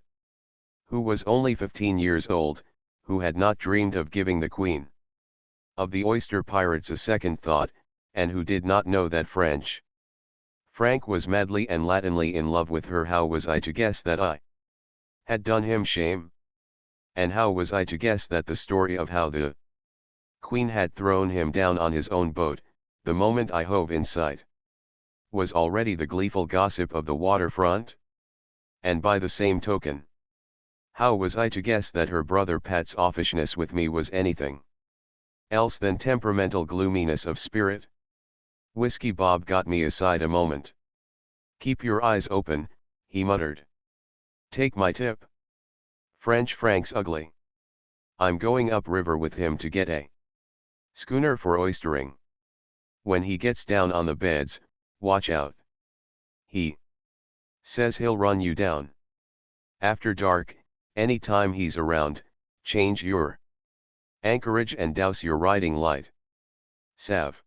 who was only 15 years old, who had not dreamed of giving the Queen of the oyster pirates a second thought, and who did not know that French Frank was madly and Latinly in love with her, how was I to guess that I had done him shame? And how was I to guess that the story of how the Queen had thrown him down on his own boat, the moment I hove in sight, was already the gleeful gossip of the waterfront? And by the same token, how was I to guess that her brother Pat's offishness with me was anything else than temperamental gloominess of spirit? Whiskey Bob got me aside a moment. "Keep your eyes open," he muttered. "Take my tip. French Frank's ugly. I'm going up river with him to get a schooner for oystering. When he gets down on the beds, watch out. He says he'll run you down. After dark, any time he's around, change your anchorage and douse your riding light. Salve."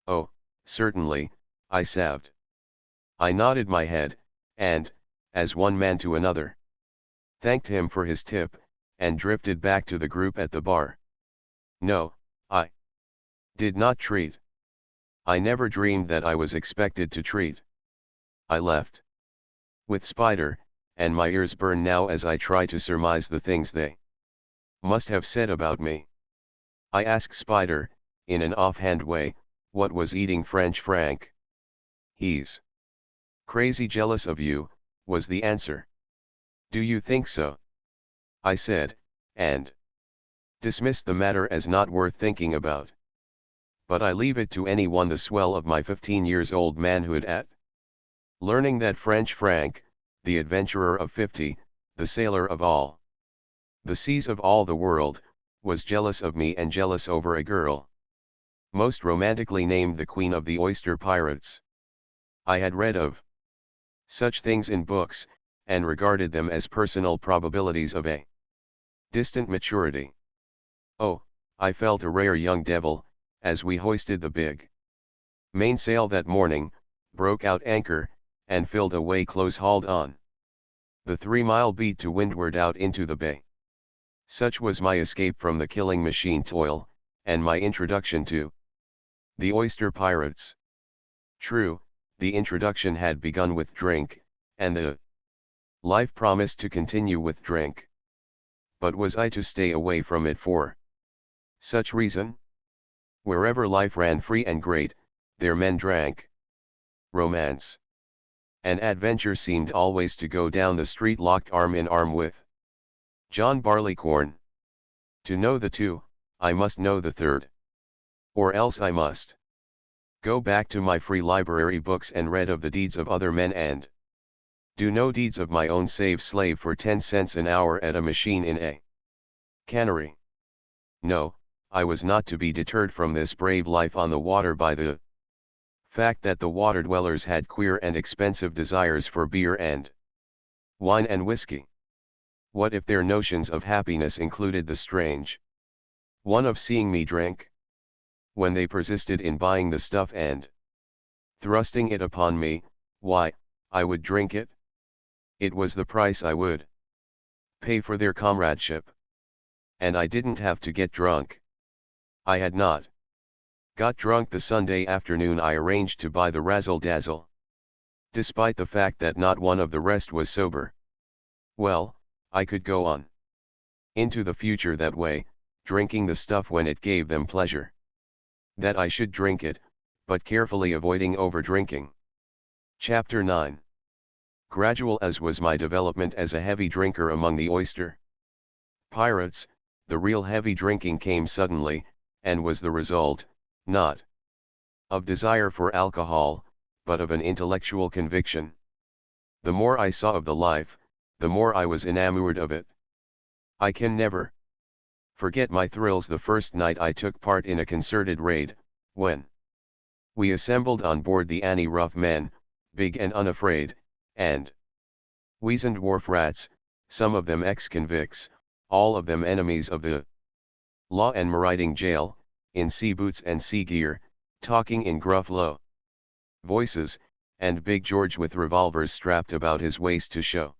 "Oh, certainly," I salved. I nodded my head, and, as one man to another, thanked him for his tip, and drifted back to the group at the bar. No, I did not treat. I never dreamed that I was expected to treat. I left with Spider, and my ears burn now as I try to surmise the things they must have said about me. I asked Spider, in an offhand way, what was eating French Frank. "He's crazy jealous of you," was the answer. "Do you think so?" I said, and dismissed the matter as not worth thinking about. But I leave it to anyone the swell of my 15 years old manhood at learning that French Frank, the adventurer of 50, the sailor of all the seas of all the world, was jealous of me, and jealous over a girl most romantically named the Queen of the Oyster Pirates. I had read of such things in books, and regarded them as personal probabilities of a distant maturity. Oh, I felt a rare young devil, as we hoisted the big mainsail that morning, broke out anchor, and filled away close hauled on the 3-mile beat to windward out into the bay. Such was my escape from the killing machine toil, and my introduction to the oyster pirates. True, the introduction had begun with drink, and the life promised to continue with drink. But was I to stay away from it for such reason? Wherever life ran free and great, there men drank. Romance and adventure seemed always to go down the street locked arm in arm with John Barleycorn. To know the two, I must know the third. Or else I must go back to my free library books and read of the deeds of other men and do no deeds of my own save slave for 10 cents an hour at a machine in a cannery. No, I was not to be deterred from this brave life on the water by the fact that the water dwellers had queer and expensive desires for beer and wine and whiskey. What if their notions of happiness included the strange one of seeing me drink? When they persisted in buying the stuff and thrusting it upon me, why, I would drink it. It was the price I would pay for their comradeship. And I didn't have to get drunk. I had not got drunk the Sunday afternoon I arranged to buy the razzle-dazzle, despite the fact that not one of the rest was sober. Well, I could go on into the future that way, drinking the stuff when it gave them pleasure. That I should drink it, but carefully avoiding over-drinking. Chapter 9. Gradual as was my development as a heavy drinker among the oyster pirates, the real heavy drinking came suddenly, and was the result, not of desire for alcohol, but of an intellectual conviction. The more I saw of the life, the more I was enamored of it. I can never forget my thrills the first night I took part in a concerted raid, when we assembled on board the Annie rough men, big and unafraid, and weazened wharf rats, some of them ex-convicts, all of them enemies of the law and marauding jail, in sea boots and sea gear, talking in gruff low voices, and Big George with revolvers strapped about his waist to show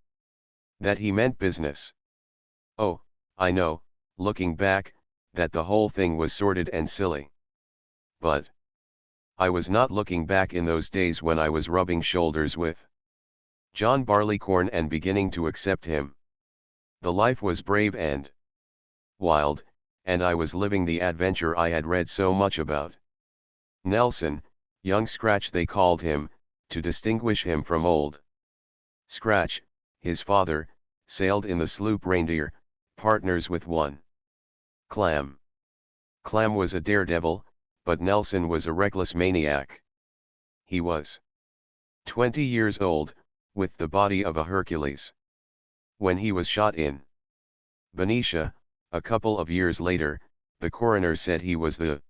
that he meant business. Oh, I know, looking back, that the whole thing was sordid and silly. But I was not looking back in those days when I was rubbing shoulders with John Barleycorn and beginning to accept him. The life was brave and wild, and I was living the adventure I had read so much about. Nelson, young Scratch they called him, to distinguish him from old Scratch, his father, sailed in the sloop Reindeer, partners with one Clam. Clam was a daredevil, but Nelson was a reckless maniac. He was 20 years old, with the body of a Hercules. When he was shot in Benicia, a couple of years later, the coroner said he was the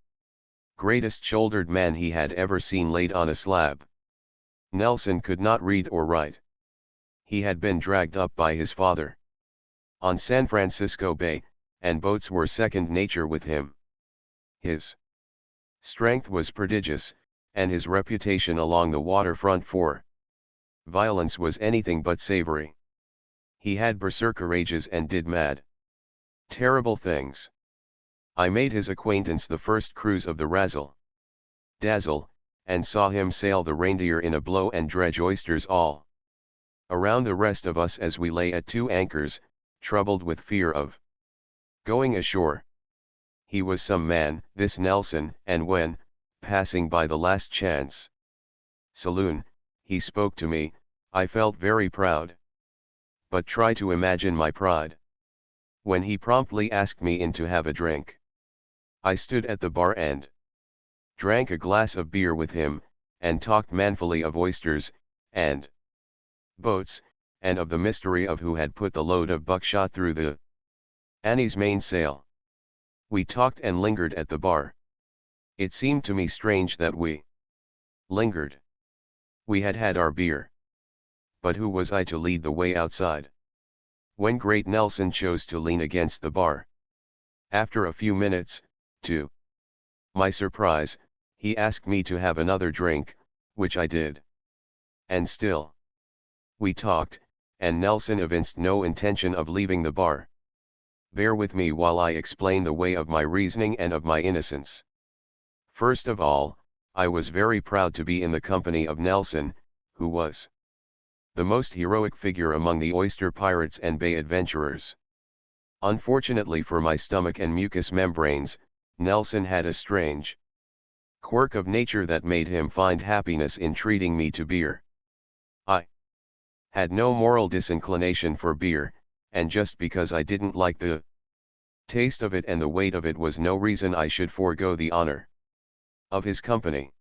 greatest shouldered man he had ever seen laid on a slab. Nelson could not read or write. He had been dragged up by his father on San Francisco Bay, and boats were second nature with him. His strength was prodigious, and his reputation along the waterfront for violence was anything but savory. He had berserker rages and did mad, terrible things. I made his acquaintance the first cruise of the Razzle Dazzle, and saw him sail the Reindeer in a blow and dredge oysters all around the rest of us as we lay at two anchors, troubled with fear of going ashore. He was some man, this Nelson, and when, passing by the Last Chance saloon, he spoke to me, I felt very proud. But try to imagine my pride when he promptly asked me in to have a drink. I stood at the bar and drank a glass of beer with him, and talked manfully of oysters, and boats, and of the mystery of who had put the load of buckshot through the Annie's mainsail. We talked and lingered at the bar. It seemed to me strange that we lingered. We had had our beer. But who was I to lead the way outside? When great Nelson chose to lean against the bar. After a few minutes, to my surprise, he asked me to have another drink, which I did. And still we talked, and Nelson evinced no intention of leaving the bar. Bear with me while I explain the way of my reasoning and of my innocence. First of all, I was very proud to be in the company of Nelson, who was the most heroic figure among the oyster pirates and bay adventurers. Unfortunately for my stomach and mucous membranes, Nelson had a strange quirk of nature that made him find happiness in treating me to beer. I had no moral disinclination for beer, and just because I didn't like the taste of it and the weight of it was no reason I should forego the honor of his company.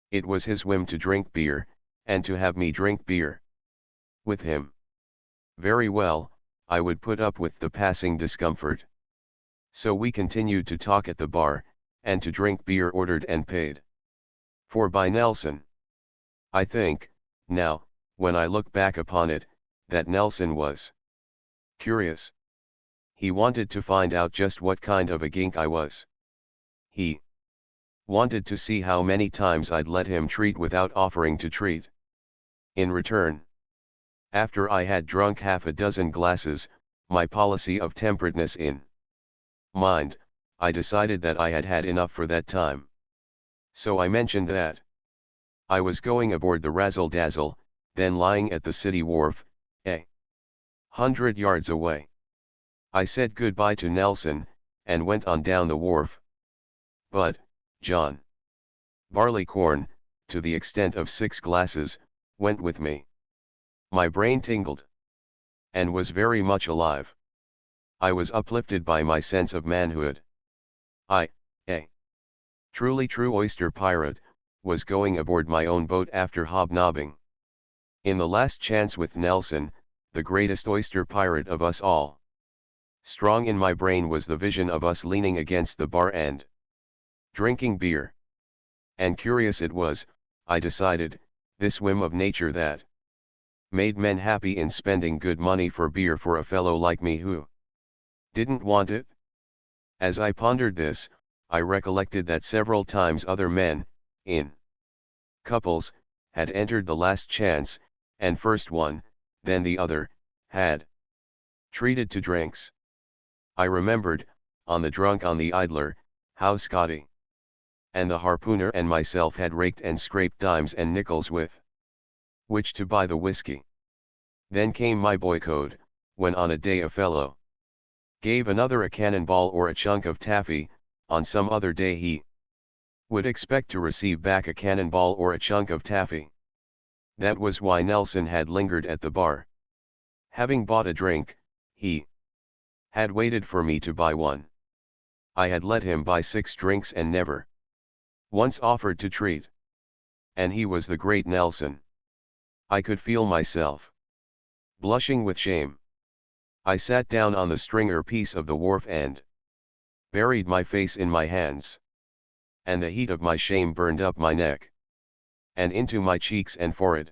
It was his whim to drink beer, and to have me drink beer with him. Very well, I would put up with the passing discomfort. So we continued to talk at the bar, and to drink beer ordered and paid for by Nelson. I think, now, when I look back upon it, that Nelson was curious. He wanted to find out just what kind of a gink I was. He wanted to see how many times I'd let him treat without offering to treat in return. After I had drunk half a dozen glasses, my policy of temperateness in mind, I decided that I had had enough for that time. So I mentioned that I was going aboard the Razzle Dazzle, then lying at the city wharf, 100 yards away. I said goodbye to Nelson, and went on down the wharf. But, John Barleycorn, to the extent of 6 glasses, went with me. My brain tingled, and was very much alive. I was uplifted by my sense of manhood. I, a truly true oyster pirate, was going aboard my own boat after hobnobbing in the last chance with Nelson, the greatest oyster pirate of us all. Strong in my brain was the vision of us leaning against the bar and drinking beer. And curious it was, I decided, this whim of nature that made men happy in spending good money for beer for a fellow like me who didn't want it. As I pondered this, I recollected that several times other men, in couples, had entered the last chance, and first one, then the other, had treated to drinks. I remembered, on the Drunk on the Idler, how Scotty and the harpooner and myself had raked and scraped dimes and nickels with which to buy the whiskey. Then came my boy code, when on a day a fellow gave another a cannonball or a chunk of taffy, on some other day he would expect to receive back a cannonball or a chunk of taffy. That was why Nelson had lingered at the bar. Having bought a drink, he had waited for me to buy one. I had let him buy 6 drinks and never once offered to treat. And he was the great Nelson. I could feel myself blushing with shame. I sat down on the stringer piece of the wharf and buried my face in my hands. And the heat of my shame burned up my neck and into my cheeks and forehead.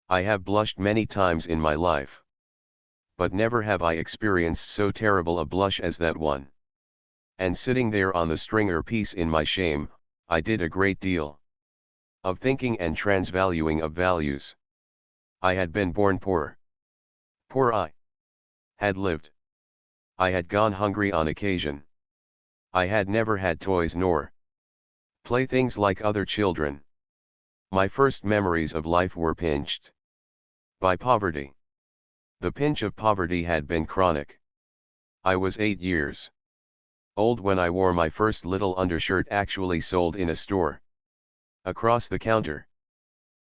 I have blushed many times in my life, but never have I experienced so terrible a blush as that one. And sitting there on the stringer piece in my shame, I did a great deal of thinking and transvaluing of values. I had been born poor. Poor I had lived. I had gone hungry on occasion. I had never had toys nor playthings like other children. My first memories of life were pinched by poverty. The pinch of poverty had been chronic. I was 8 years old when I wore my first little undershirt actually sold in a store across the counter.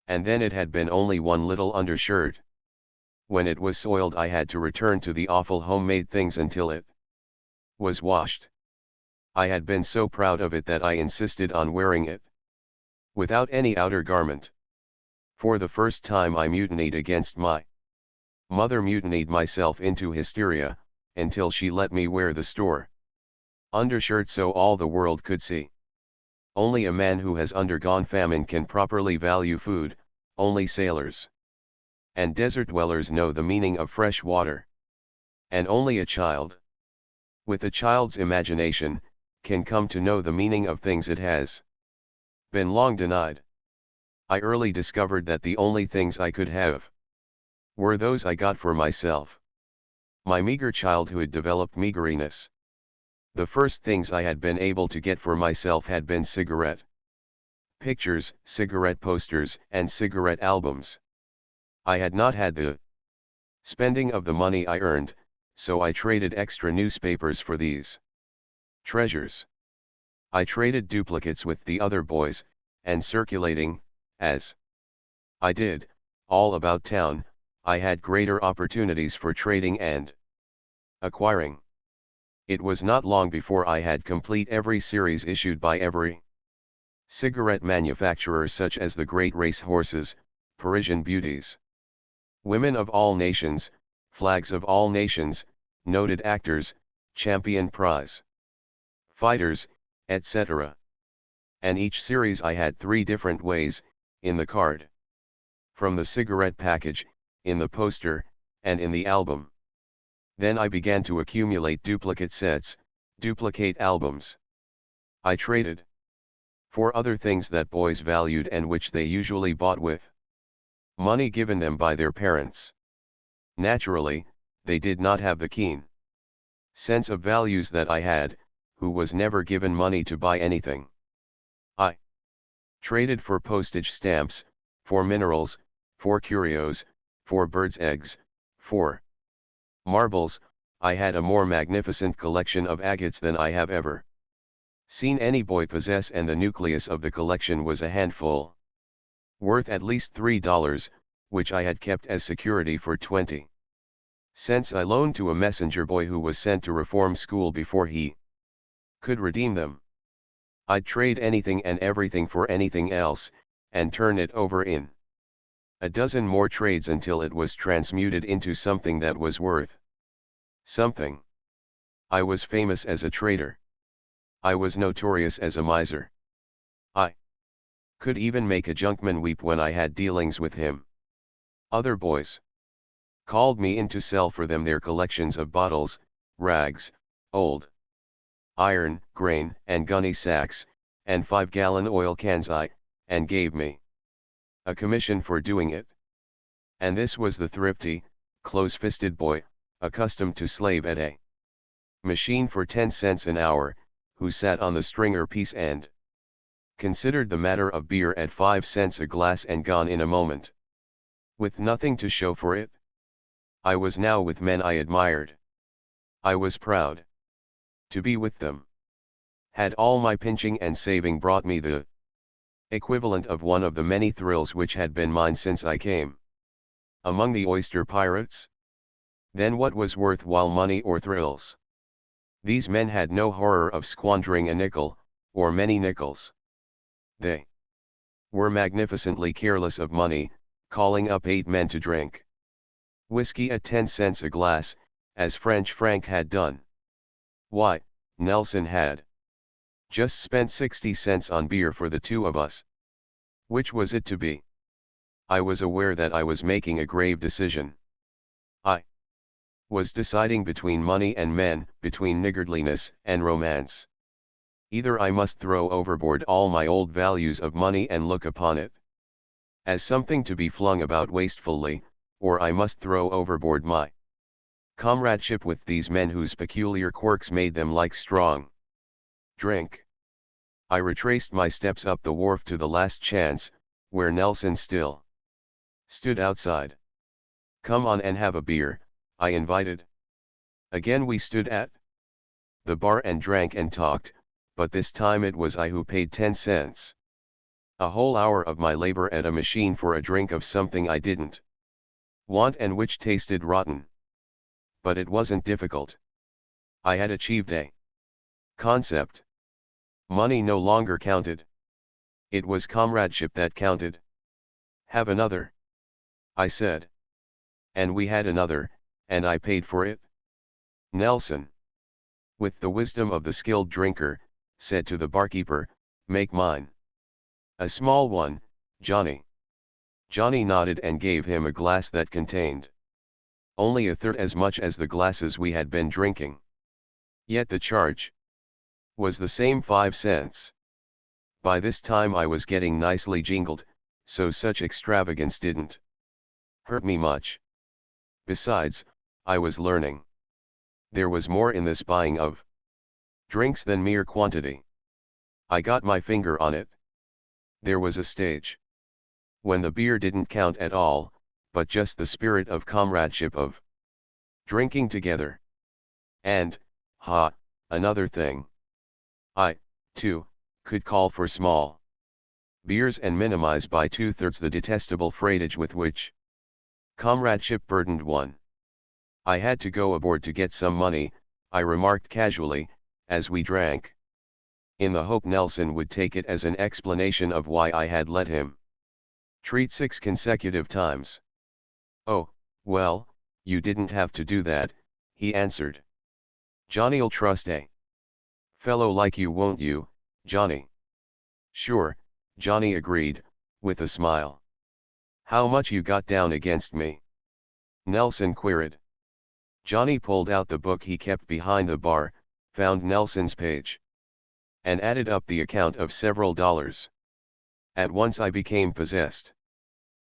And then it had been only one little undershirt. When it was soiled I had to return to the awful homemade things until it was washed. I had been so proud of it that I insisted on wearing it without any outer garment. For the first time I mutinied against my mother, mutinied myself into hysteria, until she let me wear the store undershirt so all the world could see. Only a man who has undergone famine can properly value food, only sailors and desert dwellers know the meaning of fresh water. And only a child, with a child's imagination, can come to know the meaning of things it has been long denied. I early discovered that the only things I could have were those I got for myself. My meager childhood developed meageriness. The first things I had been able to get for myself had been cigarette pictures, cigarette posters, and cigarette albums. I had not had the spending of the money I earned, so I traded extra newspapers for these treasures. I traded duplicates with the other boys, and circulating, as I did, all about town, I had greater opportunities for trading and acquiring. It was not long before I had complete every series issued by every cigarette manufacturer, such as the great race horses, Parisian beauties, women of all nations, flags of all nations, noted actors, champion prize fighters, etc. And each series I had 3 different ways, in the card, from the cigarette package, in the poster, and in the album. Then I began to accumulate duplicate sets, duplicate albums. I traded for other things that boys valued and which they usually bought with money given them by their parents. Naturally, they did not have the keen sense of values that I had, who was never given money to buy anything. I traded for postage stamps, for minerals, for curios, for birds' eggs, for marbles. I had a more magnificent collection of agates than I have ever seen any boy possess, and the nucleus of the collection was a handful, worth at least $3, which I had kept as security for 20 cents I loaned to a messenger boy who was sent to reform school before he could redeem them. I'd trade anything and everything for anything else, and turn it over in a dozen more trades until it was transmuted into something that was worth something. I was famous as a trader. I was notorious as a miser. I could even make a junkman weep when I had dealings with him. Other boys called me in to sell for them their collections of bottles, rags, old iron, grain, and gunny sacks, and 5-gallon oil cans and gave me a commission for doing it. And this was the thrifty, close-fisted boy, accustomed to slave at a machine for 10 cents an hour, who sat on the stringer piece and considered the matter of beer at 5 cents a glass and gone in a moment, with nothing to show for it. I was now with men I admired. I was proud to be with them. Had all my pinching and saving brought me the equivalent of one of the many thrills which had been mine since I came among the oyster pirates? Then what was worthwhile money or thrills? These men had no horror of squandering a nickel, or many nickels. They were magnificently careless of money, calling up 8 men to drink whiskey at 10 cents a glass, as French Frank had done. Why, Nelson had just spent 60 cents on beer for the 2 of us. Which was it to be? I was aware that I was making a grave decision. I was deciding between money and men, between niggardliness and romance. Either I must throw overboard all my old values of money and look upon it as something to be flung about wastefully, or I must throw overboard my comradeship with these men whose peculiar quirks made them like strong drink. I retraced my steps up the wharf to the Last Chance, where Nelson still stood outside. "Come on and have a beer," I invited. Again we stood at the bar and drank and talked, but this time it was I who paid 10 cents. A whole hour of my labor at a machine for a drink of something I didn't want and which tasted rotten. But it wasn't difficult. I had achieved a concept. Money no longer counted. It was comradeship that counted. "Have another," I said. And we had another, and I paid for it. Nelson, with the wisdom of the skilled drinker, said to the barkeeper, "Make mine a small one, Johnny." Johnny nodded and gave him a glass that contained only a third as much as the glasses we had been drinking. Yet the charge was the same, 5 cents. By this time I was getting nicely jingled, so such extravagance didn't hurt me much. Besides, I was learning. There was more in this buying of drinks than mere quantity. I got my finger on it. There was a stage when the beer didn't count at all, but just the spirit of comradeship of drinking together. And, another thing. I, too, could call for small beers and minimize by 2/3 the detestable freightage with which comradeship burdened one. I had to go aboard to get some money, I remarked casually, as we drank, in the hope Nelson would take it as an explanation of why I had let him treat 6 consecutive times. "Oh, well, you didn't have to do that," he answered. "Johnny'll trust a fellow like you, won't you, Johnny?" "Sure," Johnny agreed, with a smile. "How much you got down against me?" Nelson queried. Johnny pulled out the book he kept behind the bar, found Nelson's page, and added up the account of several dollars. At once I became possessed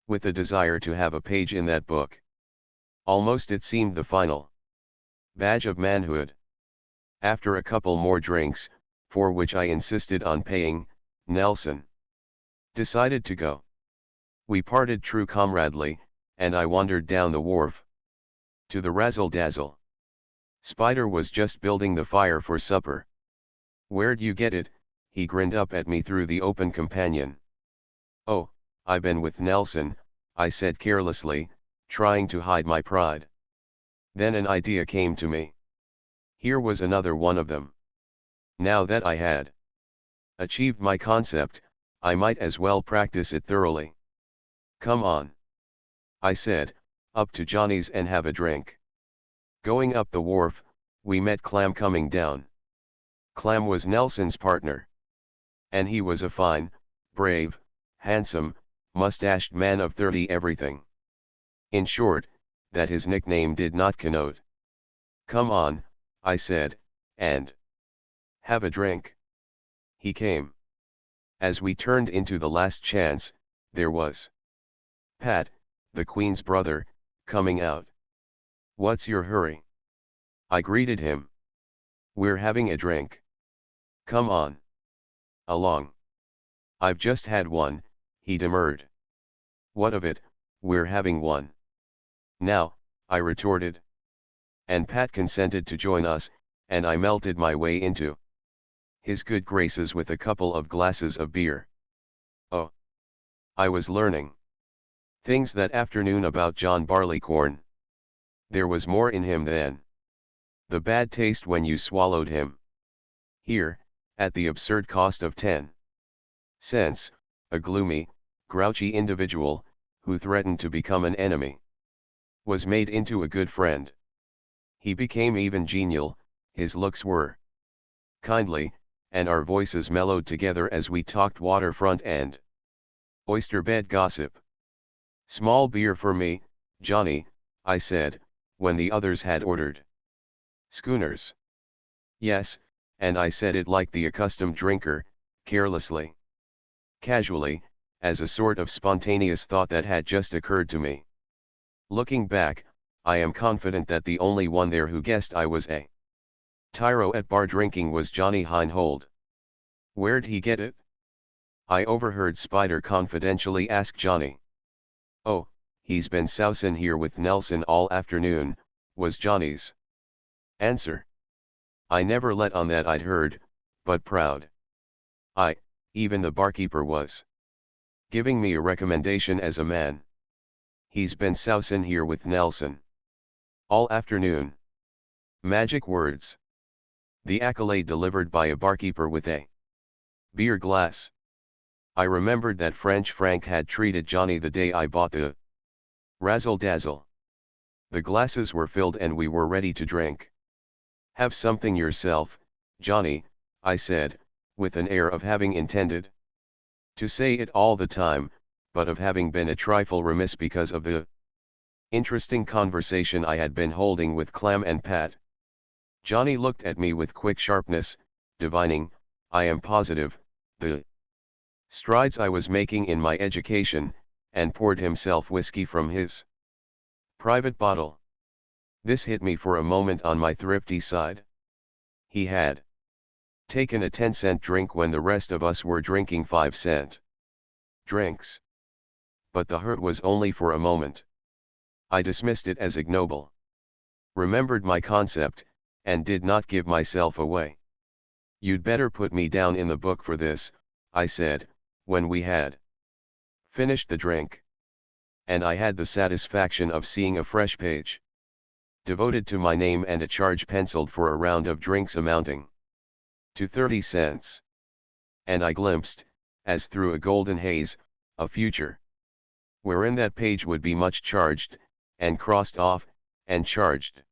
with a desire to have a page in that book. Almost it seemed the final badge of manhood. After a couple more drinks, for which I insisted on paying, Nelson decided to go. We parted true comradely, and I wandered down the wharf to the razzle-dazzle. Spider was just building the fire for supper. "Where'd you get it?" he grinned up at me through the open companion. "Oh, I been with Nelson," I said carelessly, trying to hide my pride. Then an idea came to me. Here was another one of them. Now that I had achieved my concept, I might as well practice it thoroughly. "Come on," I said, "up to Johnny's and have a drink." Going up the wharf, we met Clam coming down. Clam was Nelson's partner. And he was a fine, brave, handsome, mustached man of 30 everything. In short, that his nickname did not connote. "Come on," I said, "and have a drink." He came. As we turned into the last chance, there was Pat, the Queen's brother, coming out. "What's your hurry?" I greeted him. "We're having a drink. Come on along." "I've just had one," he demurred. "What of it, we're having one now," I retorted. And Pat consented to join us, and I melted my way into his good graces with a couple of glasses of beer. Oh, I was learning things that afternoon about John Barleycorn. There was more in him than the bad taste when you swallowed him. Here, at the absurd cost of 10 cents, a gloomy, grouchy individual, who threatened to become an enemy, was made into a good friend. He became even genial, his looks were kindly, and our voices mellowed together as we talked waterfront and oyster bed gossip. "Small beer for me, Johnny," I said, when the others had ordered schooners. "Yes," and I said it like the accustomed drinker, carelessly, casually, as a sort of spontaneous thought that had just occurred to me. Looking back, I am confident that the only one there who guessed I was a tyro at bar drinking was Johnny Heinhold. "Where'd he get it?" I overheard Spider confidentially ask Johnny. "Oh, he's been sousin' here with Nelson all afternoon," was Johnny's answer. I never let on that I'd heard, but proud. Even the barkeeper was giving me a recommendation as a man. "He's been sousin' here with Nelson all afternoon." Magic words. The accolade delivered by a barkeeper with a beer glass. I remembered that French Frank had treated Johnny the day I bought the razzle-dazzle. The glasses were filled and we were ready to drink. "Have something yourself, Johnny," I said, with an air of having intended to say it all the time, but of having been a trifle remiss because of the interesting conversation I had been holding with Clam and Pat. Johnny looked at me with quick sharpness, divining, I am positive, the strides I was making in my education, and poured himself whiskey from his private bottle. This hit me for a moment on my thrifty side. He had taken a 10-cent drink when the rest of us were drinking 5-cent drinks. But the hurt was only for a moment. I dismissed it as ignoble, remembered my concept, and did not give myself away. "You'd better put me down in the book for this," I said, when we had finished the drink. And I had the satisfaction of seeing a fresh page devoted to my name and a charge penciled for a round of drinks amounting to 30 cents. And I glimpsed, as through a golden haze, a future wherein that page would be much charged, and crossed off, and charged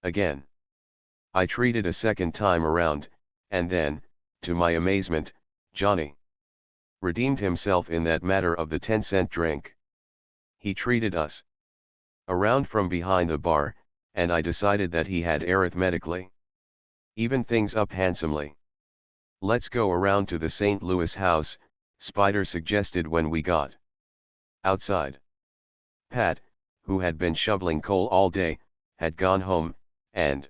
again. I treated a second time around, and then, to my amazement, Johnny redeemed himself in that matter of the 10-cent drink. He treated us around from behind the bar, and I decided that he had arithmetically evened things up handsomely. "Let's go around to the St. Louis house," Spider suggested when we got outside. Pat, who had been shoveling coal all day, had gone home, and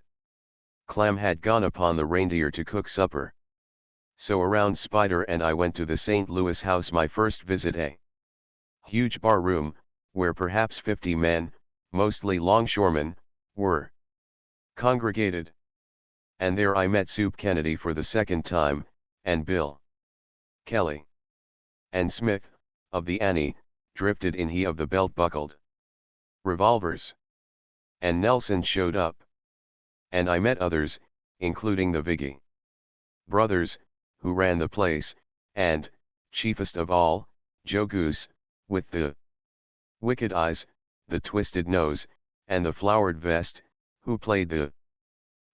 Clam had gone upon the reindeer to cook supper. So around Spider and I went to the St. Louis house, my first visit, a huge bar room, where perhaps 50 men, mostly longshoremen, were congregated. And there I met Soup Kennedy for the second time, and Bill Kelly and Smith, of the Annie, drifted in, he of the belt-buckled revolvers. And Nelson showed up. And I met others, including the Viggy brothers, who ran the place, and, chiefest of all, Joe Goose, with the wicked eyes, the twisted nose, and the flowered vest, who played the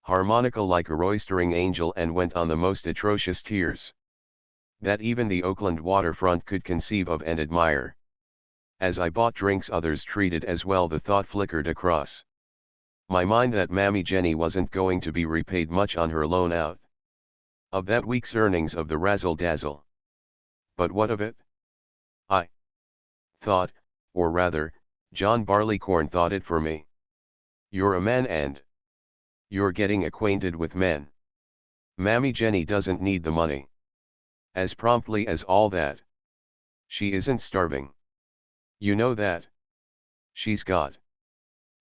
harmonica like a roistering angel and went on the most atrocious tears that even the Oakland waterfront could conceive of and admire. As I bought drinks others treated as well, the thought flickered across my mind that Mammy Jenny wasn't going to be repaid much on her loan out of that week's earnings of the Razzle Dazzle. But what of it? I thought, or rather, John Barleycorn thought it for me. "You're a man and you're getting acquainted with men. Mammy Jenny doesn't need the money as promptly as all that. She isn't starving. You know that. She's got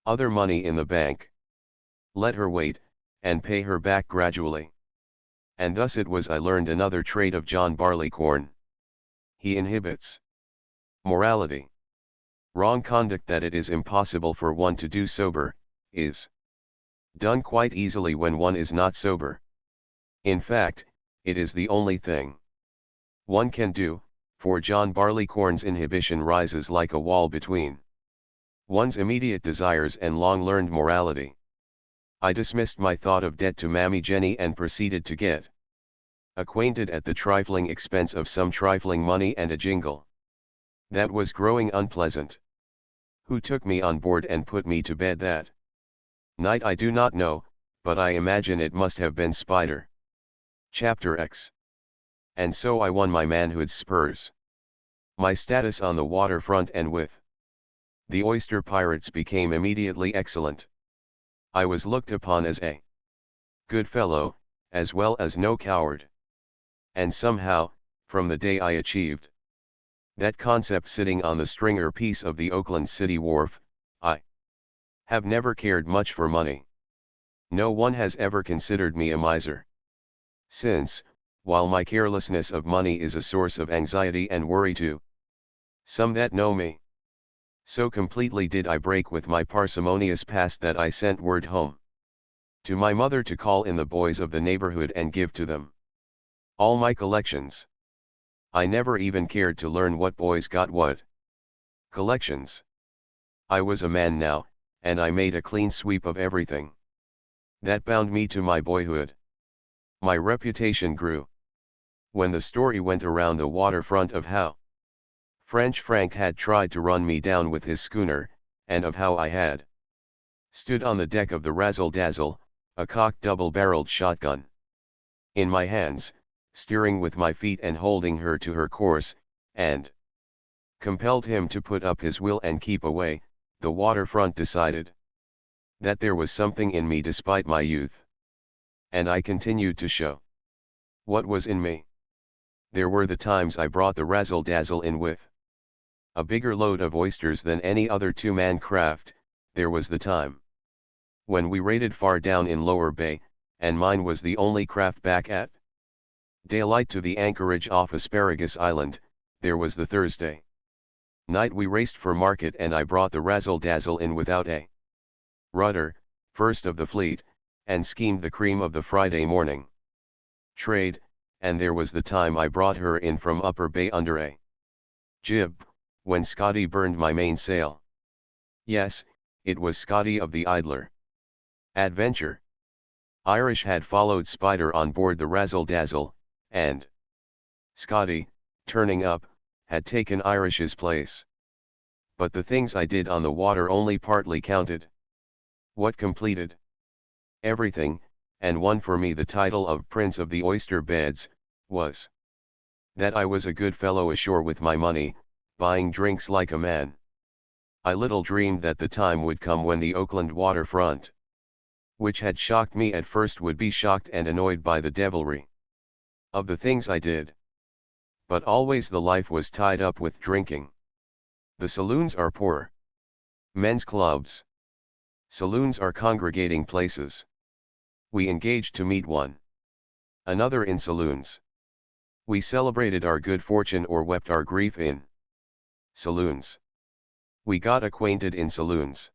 other money in the bank. Let her wait, and pay her back gradually." And thus it was I learned another trait of John Barleycorn. He inhibits morality. Wrong conduct that it is impossible for one to do sober, is done quite easily when one is not sober. In fact, it is the only thing one can do, for John Barleycorn's inhibition rises like a wall between one's immediate desires and long-learned morality. I dismissed my thought of debt to Mammy Jenny and proceeded to get acquainted at the trifling expense of some trifling money and a jingle that was growing unpleasant. Who took me on board and put me to bed that night I do not know, but I imagine it must have been Spider. Chapter X. And so I won my manhood's spurs. My status on the waterfront and with the oyster pirates became immediately excellent. I was looked upon as a good fellow, as well as no coward. And somehow, from the day I achieved that concept sitting on the stringer piece of the Oakland City wharf, I have never cared much for money. No one has ever considered me a miser. Since, while my carelessness of money is a source of anxiety and worry to some that know me, so completely did I break with my parsimonious past that I sent word home to my mother to call in the boys of the neighborhood and give to them all my collections. I never even cared to learn what boys got what collections. I was a man now, and I made a clean sweep of everything that bound me to my boyhood. My reputation grew when the story went around the waterfront of how French Frank had tried to run me down with his schooner, and of how I had stood on the deck of the Razzle Dazzle, a cocked double-barreled shotgun in my hands, steering with my feet and holding her to her course, and compelled him to put up his will and keep away. The waterfront decided that there was something in me despite my youth. And I continued to show. What was in me? There were the times I brought the razzle-dazzle in with a bigger load of oysters than any other two-man craft. There was the time when we raided far down in Lower Bay, and mine was the only craft back at daylight to the anchorage off Asparagus Island. There was the Thursday night we raced for market and I brought the razzle-dazzle in without a rudder, first of the fleet, and schemed the cream of the Friday morning trade. And there was the time I brought her in from Upper Bay under a jib, when Scotty burned my mainsail. Yes, it was Scotty of the Idler Adventure. Irish had followed Spider on board the razzle-dazzle, and Scotty, turning up, had taken Irish's place. But the things I did on the water only partly counted. What completed everything, and won for me the title of Prince of the Oyster Beds, was that I was a good fellow ashore with my money, buying drinks like a man. I little dreamed that the time would come when the Oakland waterfront, which had shocked me at first, would be shocked and annoyed by the devilry of the things I did. But always the life was tied up with drinking. The saloons are poor men's clubs. Saloons are congregating places. We engaged to meet one another in saloons. We celebrated our good fortune or wept our grief in saloons. We got acquainted in saloons.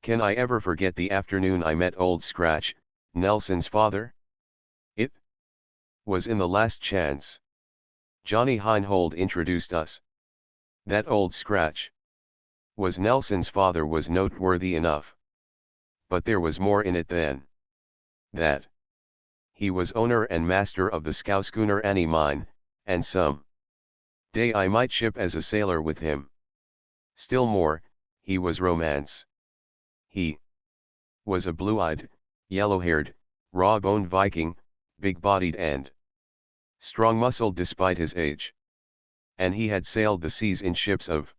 Can I ever forget the afternoon I met Old Scratch, Nelson's father? It was in the Last Chance. Johnny Heinhold introduced us. That Old Scratch was Nelson's father was noteworthy enough. But there was more in it than that. He was owner and master of the scow schooner Annie mine, and some day I might ship as a sailor with him. Still more, he was romance. He was a blue-eyed, yellow-haired, raw-boned Viking, big-bodied and strong-muscled despite his age. And he had sailed the seas in ships of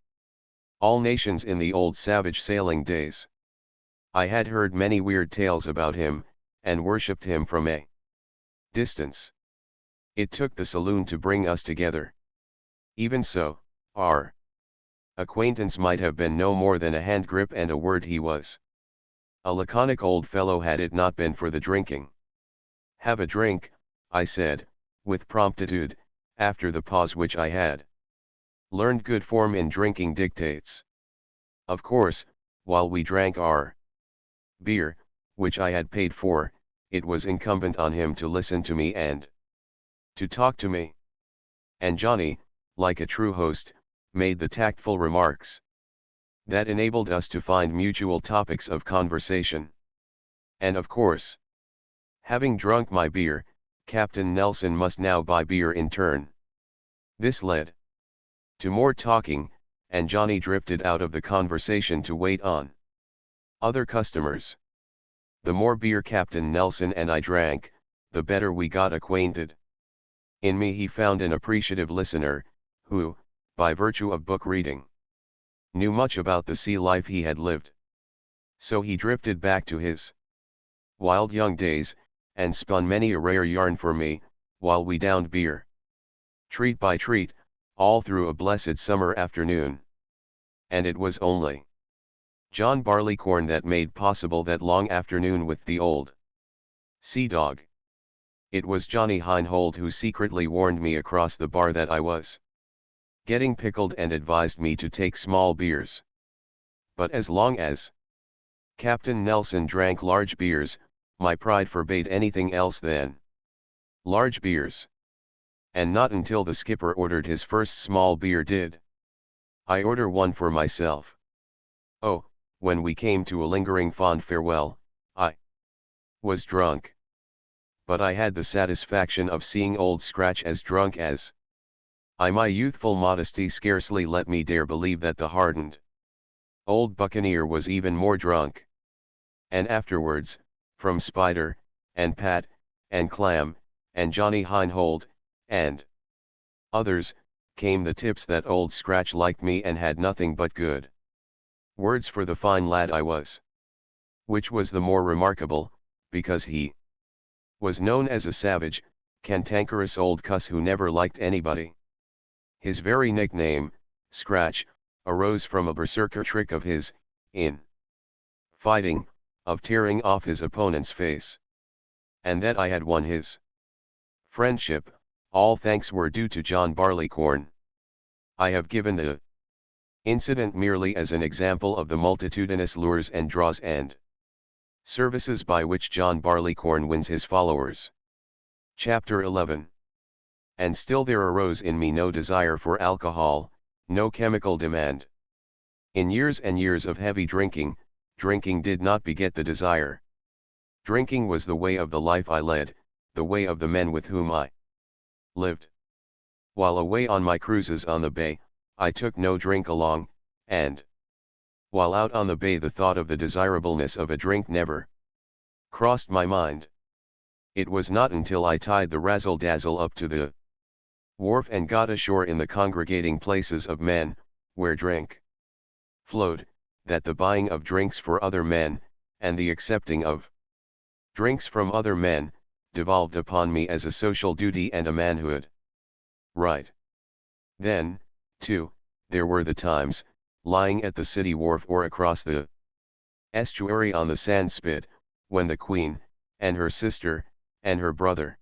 all nations in the old savage sailing days. I had heard many weird tales about him, and worshipped him from a distance. It took the saloon to bring us together. Even so, our acquaintance might have been no more than a hand grip and a word. He was a laconic old fellow had it not been for the drinking. Have a drink, I said, with promptitude, after the pause which I had learned good form in drinking dictates. Of course, while we drank our beer, which I had paid for, it was incumbent on him to listen to me and to talk to me. And Johnny, like a true host, made the tactful remarks that enabled us to find mutual topics of conversation. And of course, having drunk my beer, Captain Nelson must now buy beer in turn. This led to more talking, and Johnny drifted out of the conversation to wait on other customers. The more beer Captain Nelson and I drank, the better we got acquainted. In me he found an appreciative listener, who, by virtue of book reading, knew much about the sea life he had lived. So he drifted back to his wild young days, and spun many a rare yarn for me, while we downed beer, treat by treat, all through a blessed summer afternoon. And it was only John Barleycorn that made possible that long afternoon with the old sea dog. It was Johnny Heinhold who secretly warned me across the bar that I was getting pickled and advised me to take small beers. But as long as Captain Nelson drank large beers, my pride forbade anything else than large beers. And not until the skipper ordered his first small beer did I order one for myself. Oh, when we came to a lingering fond farewell, I was drunk. But I had the satisfaction of seeing Old Scratch as drunk as I. My youthful modesty scarcely let me dare believe that the hardened old buccaneer was even more drunk. And afterwards, from Spider, and Pat, and Clam, and Johnny Heinhold, and others, came the tips that Old Scratch liked me and had nothing but good words for the fine lad I was. which was the more remarkable, because he was known as a savage, cantankerous old cuss who never liked anybody. His very nickname, Scratch, arose from a berserker trick of his, in fighting, of tearing off his opponent's face. And that I had won his friendship, all thanks were due to John Barleycorn. I have given the incident merely as an example of the multitudinous lures and draws and services by which John Barleycorn wins his followers. Chapter 11. And still there arose in me no desire for alcohol, no chemical demand. In years and years of heavy drinking, drinking did not beget the desire. Drinking was the way of the life I led, the way of the men with whom I lived. While away on my cruises on the bay, I took no drink along, and while out on the bay the thought of the desirableness of a drink never crossed my mind. It was not until I tied the razzle-dazzle up to the wharf and got ashore in the congregating places of men, where drink flowed, that the buying of drinks for other men, and the accepting of drinks from other men, devolved upon me as a social duty and a manhood right. Then, too, there were the times, lying at the city wharf or across the estuary on the sandspit, when the Queen, and her sister, and her brother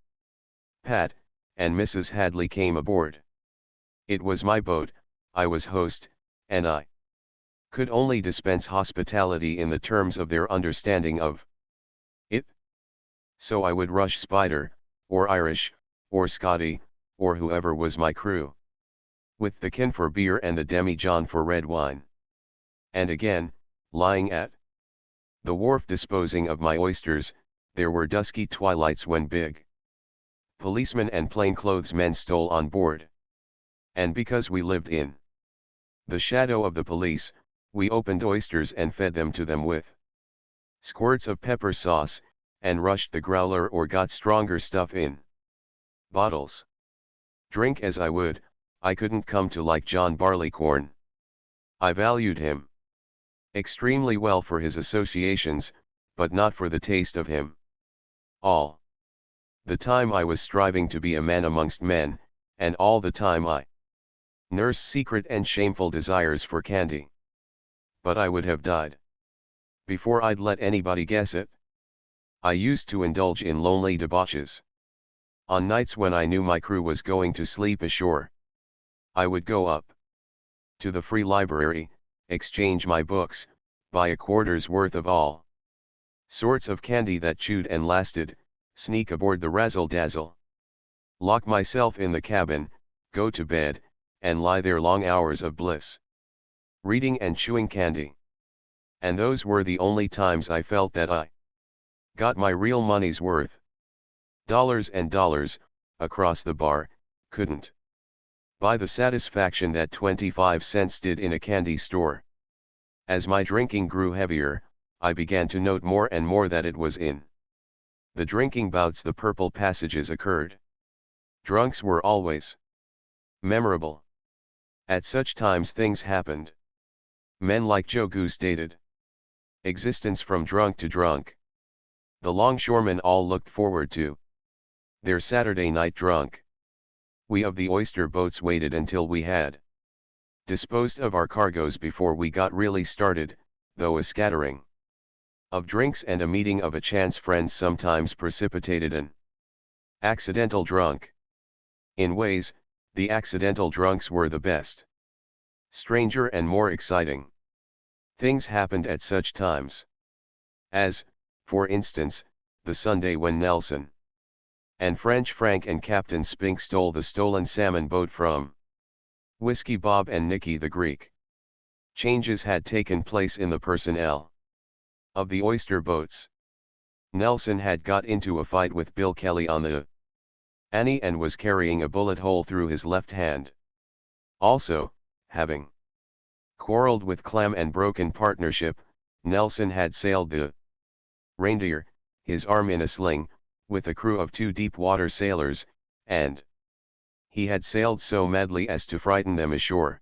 Pat, and Mrs. Hadley came aboard. It was my boat, I was host, and I could only dispense hospitality in the terms of their understanding of it. So I would rush Spider, or Irish, or Scotty, or whoever was my crew, with the kin for beer and the demi-john for red wine. And again, lying at the wharf disposing of my oysters, there were dusky twilights when big policemen and plainclothes men stole on board. And because we lived in the shadow of the police, we opened oysters and fed them to them with squirts of pepper sauce, and rushed the growler or got stronger stuff in bottles. Drink as I would, I couldn't come to like John Barleycorn. I valued him extremely well for his associations, but not for the taste of him. All the time I was striving to be a man amongst men, and all the time I nursed secret and shameful desires for candy. But I would have died before I'd let anybody guess it. I used to indulge in lonely debauches. On nights when I knew my crew was going to sleep ashore, I would go up to the free library, exchange my books, buy a quarter's worth of all sorts of candy that chewed and lasted, sneak aboard the razzle-dazzle, lock myself in the cabin, go to bed, and lie there long hours of bliss, reading and chewing candy. And those were the only times I felt that I got my real money's worth. Dollars and dollars, across the bar, couldn't buy the satisfaction that 25 cents did in a candy store. As my drinking grew heavier, I began to note more and more that it was in the drinking bouts the purple passages occurred. Drunks were always memorable. At such times things happened. Men like Joe Goose dated existence from drunk to drunk. The longshoremen all looked forward to their Saturday night drunk. We of the oyster boats waited until we had disposed of our cargoes before we got really started, though a scattering of drinks and a meeting of a chance friends sometimes precipitated an accidental drunk. In ways, the accidental drunks were the best. Stranger and more exciting things happened at such times. As, for instance, the Sunday when Nelson and French Frank and Captain Spink stole the stolen salmon boat from Whiskey Bob and Nicky the Greek. Changes had taken place in the personnel of the oyster boats. Nelson had got into a fight with Bill Kelly on the Annie and was carrying a bullet hole through his left hand. Also, having quarreled with Clam and broken partnership, Nelson had sailed the Reindeer, his arm in a sling, with a crew of 2 deep-water sailors, and he had sailed so madly as to frighten them ashore.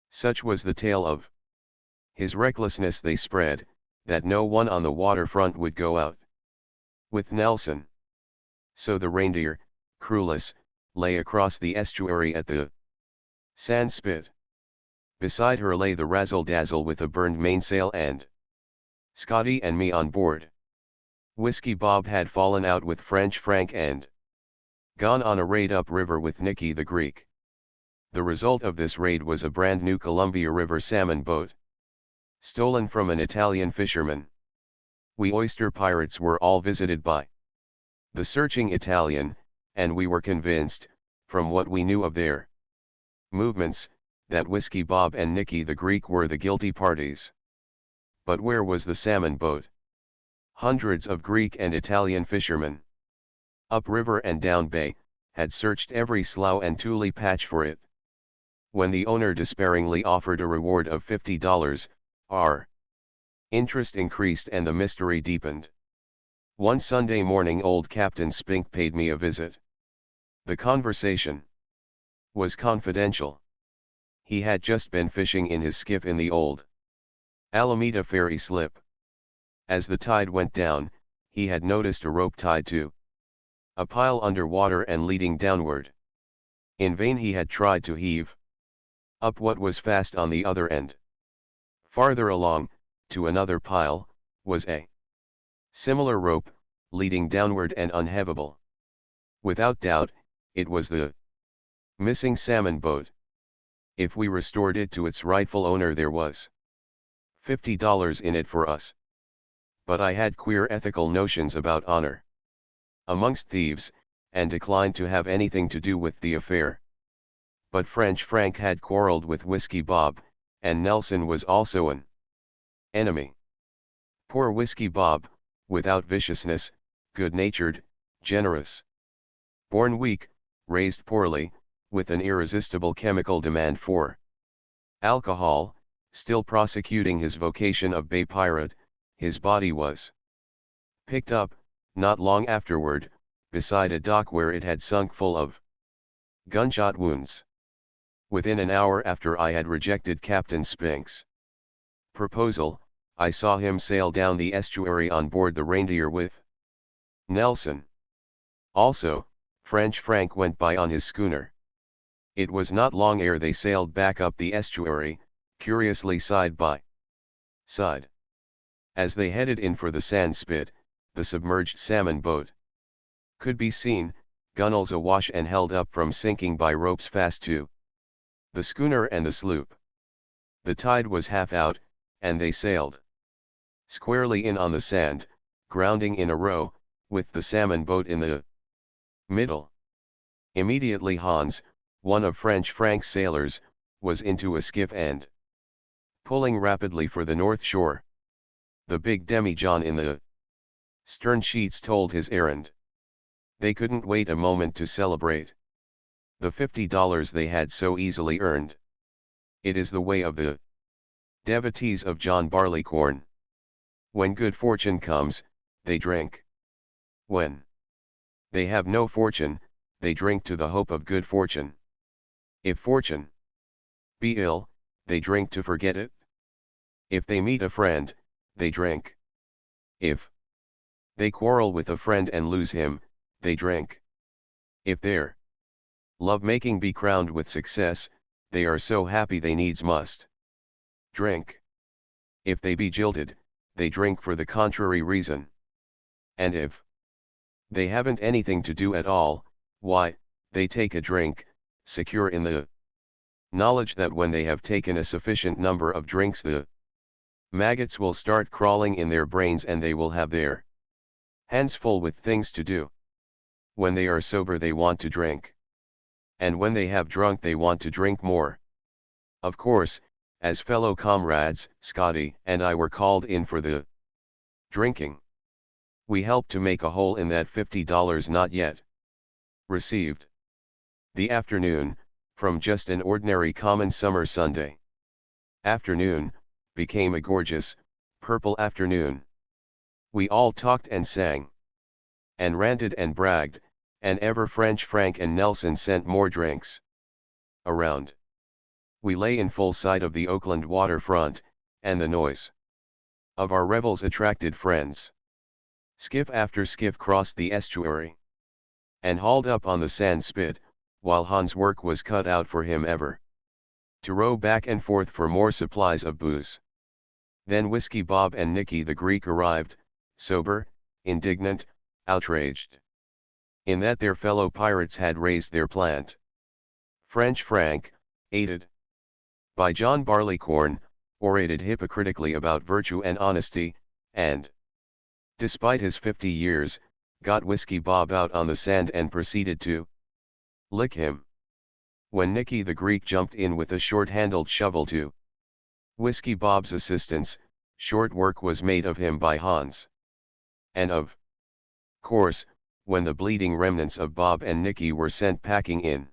Such was the tale of his recklessness they spread, that no one on the waterfront would go out with Nelson. So the Reindeer, crewless, lay across the estuary at the sandspit. Beside her lay the Razzle-Dazzle with a burned mainsail and Scotty and me on board. Whiskey Bob had fallen out with French Frank and gone on a raid upriver with Nicky the Greek. The result of this raid was a brand new Columbia River salmon boat, stolen from an Italian fisherman. We oyster pirates were all visited by the searching Italian, and we were convinced, from what we knew of their movements, that Whiskey Bob and Nicky the Greek were the guilty parties. But where was the salmon boat? Hundreds of Greek and Italian fishermen, upriver and down bay, had searched every slough and tule patch for it. When the owner despairingly offered a reward of $50, our interest increased and the mystery deepened. One Sunday morning old Captain Spink paid me a visit. The conversation was confidential. He had just been fishing in his skiff in the old Alameda ferry slip. As the tide went down, he had noticed a rope tied to a pile underwater and leading downward. In vain he had tried to heave up what was fast on the other end. Farther along, to another pile, was a similar rope, leading downward and unheavable. Without doubt, it was the missing salmon boat. If we restored it to its rightful owner, there was $50 in it for us. But I had queer ethical notions about honor amongst thieves, and declined to have anything to do with the affair. But French Frank had quarreled with Whiskey Bob, and Nelson was also an enemy. Poor Whiskey Bob, without viciousness, good-natured, generous. Born weak, raised poorly, with an irresistible chemical demand for alcohol, still prosecuting his vocation of bay pirate, his body was picked up, not long afterward, beside a dock where it had sunk full of gunshot wounds. Within an hour after I had rejected Captain Spink's proposal, I saw him sail down the estuary on board the Reindeer with Nelson. Also, French Frank went by on his schooner. It was not long ere they sailed back up the estuary, curiously side by side. As they headed in for the sandspit, the submerged salmon boat could be seen, gunwales awash and held up from sinking by ropes fast to the schooner and the sloop. The tide was half out, and they sailed squarely in on the sand, grounding in a row, with the salmon boat in the middle. Immediately Hans, one of French Frank's sailors, was into a skiff and pulling rapidly for the north shore. The big demijohn in the stern sheets told his errand. They couldn't wait a moment to celebrate the $50 they had so easily earned. It is the way of the devotees of John Barleycorn. When good fortune comes, they drink. When they have no fortune, they drink to the hope of good fortune. If fortune be ill, they drink to forget it. If they meet a friend, they drink. If they quarrel with a friend and lose him, they drink. If their love-making be crowned with success, they are so happy they needs must drink. If they be jilted, they drink for the contrary reason. And if they haven't anything to do at all, why, they take a drink, secure in the knowledge that when they have taken a sufficient number of drinks the maggots will start crawling in their brains and they will have their hands full with things to do. When they are sober they want to drink. And when they have drunk they want to drink more. Of course, as fellow comrades, Scotty and I were called in for the drinking. We helped to make a hole in that $50 not yet received. The afternoon, from just an ordinary common summer Sunday afternoon, became a gorgeous, purple afternoon. We all talked and sang, and ranted and bragged, and ever French Frank and Nelson sent more drinks around. We lay in full sight of the Oakland waterfront, and the noise of our revels attracted friends. Skiff after skiff crossed the estuary and hauled up on the sand spit, while Hans' work was cut out for him ever to row back and forth for more supplies of booze. Then Whiskey Bob and Nicky the Greek arrived, sober, indignant, outraged, in that their fellow pirates had raised their plant. French Frank, aided by John Barleycorn, orated hypocritically about virtue and honesty, and, despite his 50 years, got Whiskey Bob out on the sand and proceeded to lick him. When Nicky the Greek jumped in with a short-handled shovel to Whiskey Bob's assistance, short work was made of him by Hans. And of course, when the bleeding remnants of Bob and Nicky were sent packing in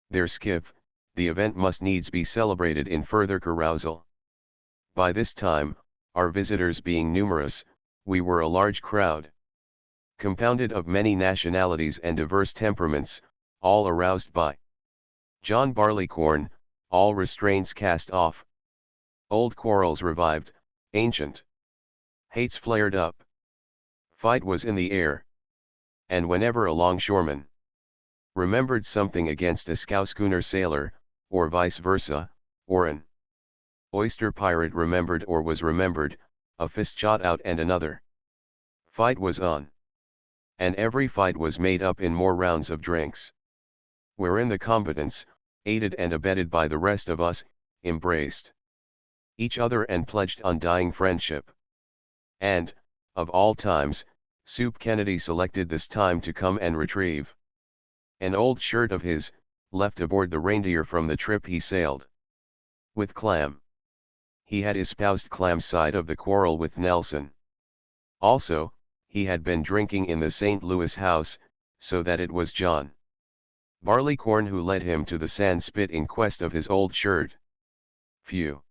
their skiff, the event must needs be celebrated in further carousal. By this time, our visitors being numerous, we were a large crowd, compounded of many nationalities and diverse temperaments, all aroused by John Barleycorn, all restraints cast off, old quarrels revived, ancient hates flared up. Fight was in the air. And whenever a longshoreman remembered something against a scow schooner sailor, or vice versa, or an oyster pirate remembered or was remembered, a fist shot out and another fight was on. And every fight was made up in more rounds of drinks, wherein the combatants, aided and abetted by the rest of us, embraced each other and pledged undying friendship. And, of all times, Soup Kennedy selected this time to come and retrieve an old shirt of his, left aboard the Reindeer from the trip he sailed with Clam. He had espoused Clam's side of the quarrel with Nelson. Also, he had been drinking in the St. Louis house, so that it was John Barleycorn who led him to the sand spit in quest of his old shirt. Few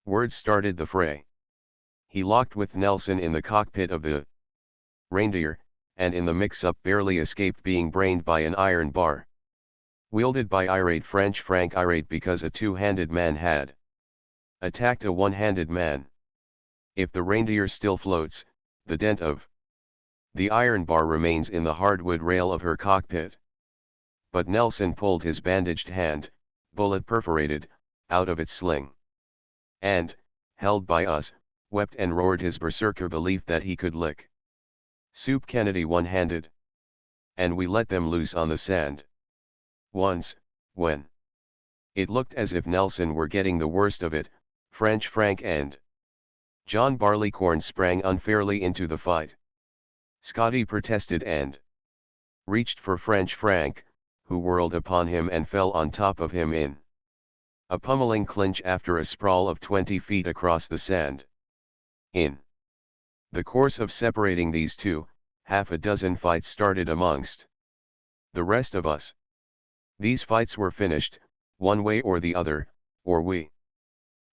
words started the fray. He locked with Nelson in the cockpit of the Reindeer, and in the mix-up barely escaped being brained by an iron bar wielded by irate French Frank, irate because a two-handed man had attacked a one-handed man. If the Reindeer still floats, the dent of the iron bar remains in the hardwood rail of her cockpit. But Nelson pulled his bandaged hand, bullet perforated, out of its sling, and, held by us, wept and roared his berserker belief that he could lick Soup Kennedy one-handed. And we let them loose on the sand. Once, when it looked as if Nelson were getting the worst of it, French Frank and John Barleycorn sprang unfairly into the fight. Scotty protested and reached for French Frank, who whirled upon him and fell on top of him in a pummeling clinch after a sprawl of 20 feet across the sand. In the course of separating these two, half a dozen fights started amongst the rest of us. These fights were finished, one way or the other, or we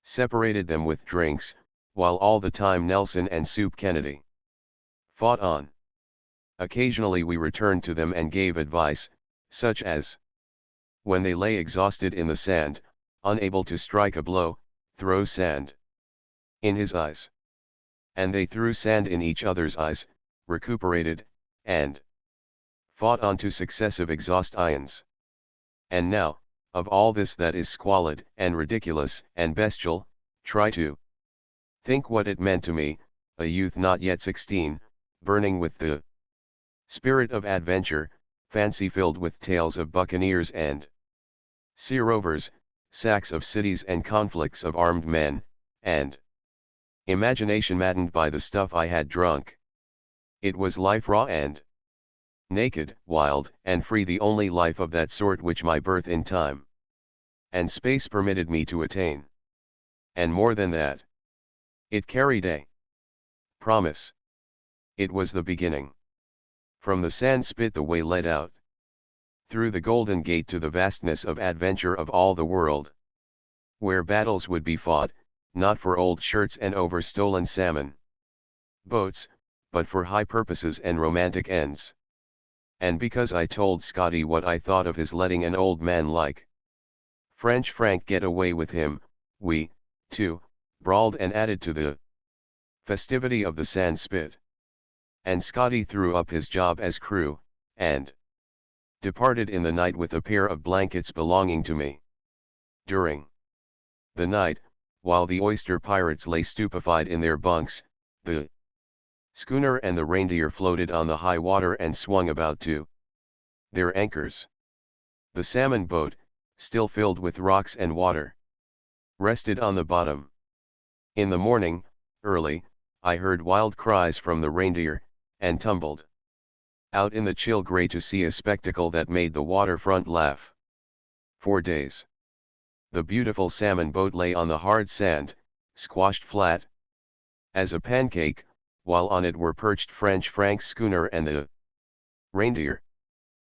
separated them with drinks, while all the time Nelson and Soup Kennedy fought on. Occasionally we returned to them and gave advice, such as, when they lay exhausted in the sand, unable to strike a blow, throw sand in his eyes. And they threw sand in each other's eyes, recuperated, and fought on to successive exhaust ions. And now, of all this that is squalid, and ridiculous, and bestial, try to think what it meant to me, a youth not yet 16, burning with the spirit of adventure, fancy filled with tales of buccaneers and sea rovers, sacks of cities and conflicts of armed men, and imagination maddened by the stuff I had drunk. It was life raw and naked, wild and free, the only life of that sort which my birth in time and space permitted me to attain. And more than that, it carried a promise. It was the beginning. From the sand spit the way led out through the Golden Gate to the vastness of adventure of all the world, where battles would be fought, not for old shirts and over stolen salmon boats, but for high purposes and romantic ends. And because I told Scotty what I thought of his letting an old man like French Frank get away with him, we, too, brawled and added to the Festivity of the sand spit. And Scotty threw up his job as crew, and departed in the night with a pair of blankets belonging to me. During the night, while the oyster pirates lay stupefied in their bunks, the schooner and the Reindeer floated on the high water and swung about to their anchors. The salmon boat, still filled with rocks and water, rested on the bottom. In the morning, early, I heard wild cries from the Reindeer, and tumbled out in the chill gray to see a spectacle that made the waterfront laugh. 4 days. The beautiful salmon boat lay on the hard sand, squashed flat as a pancake, while on it were perched Frank's schooner and the Reindeer.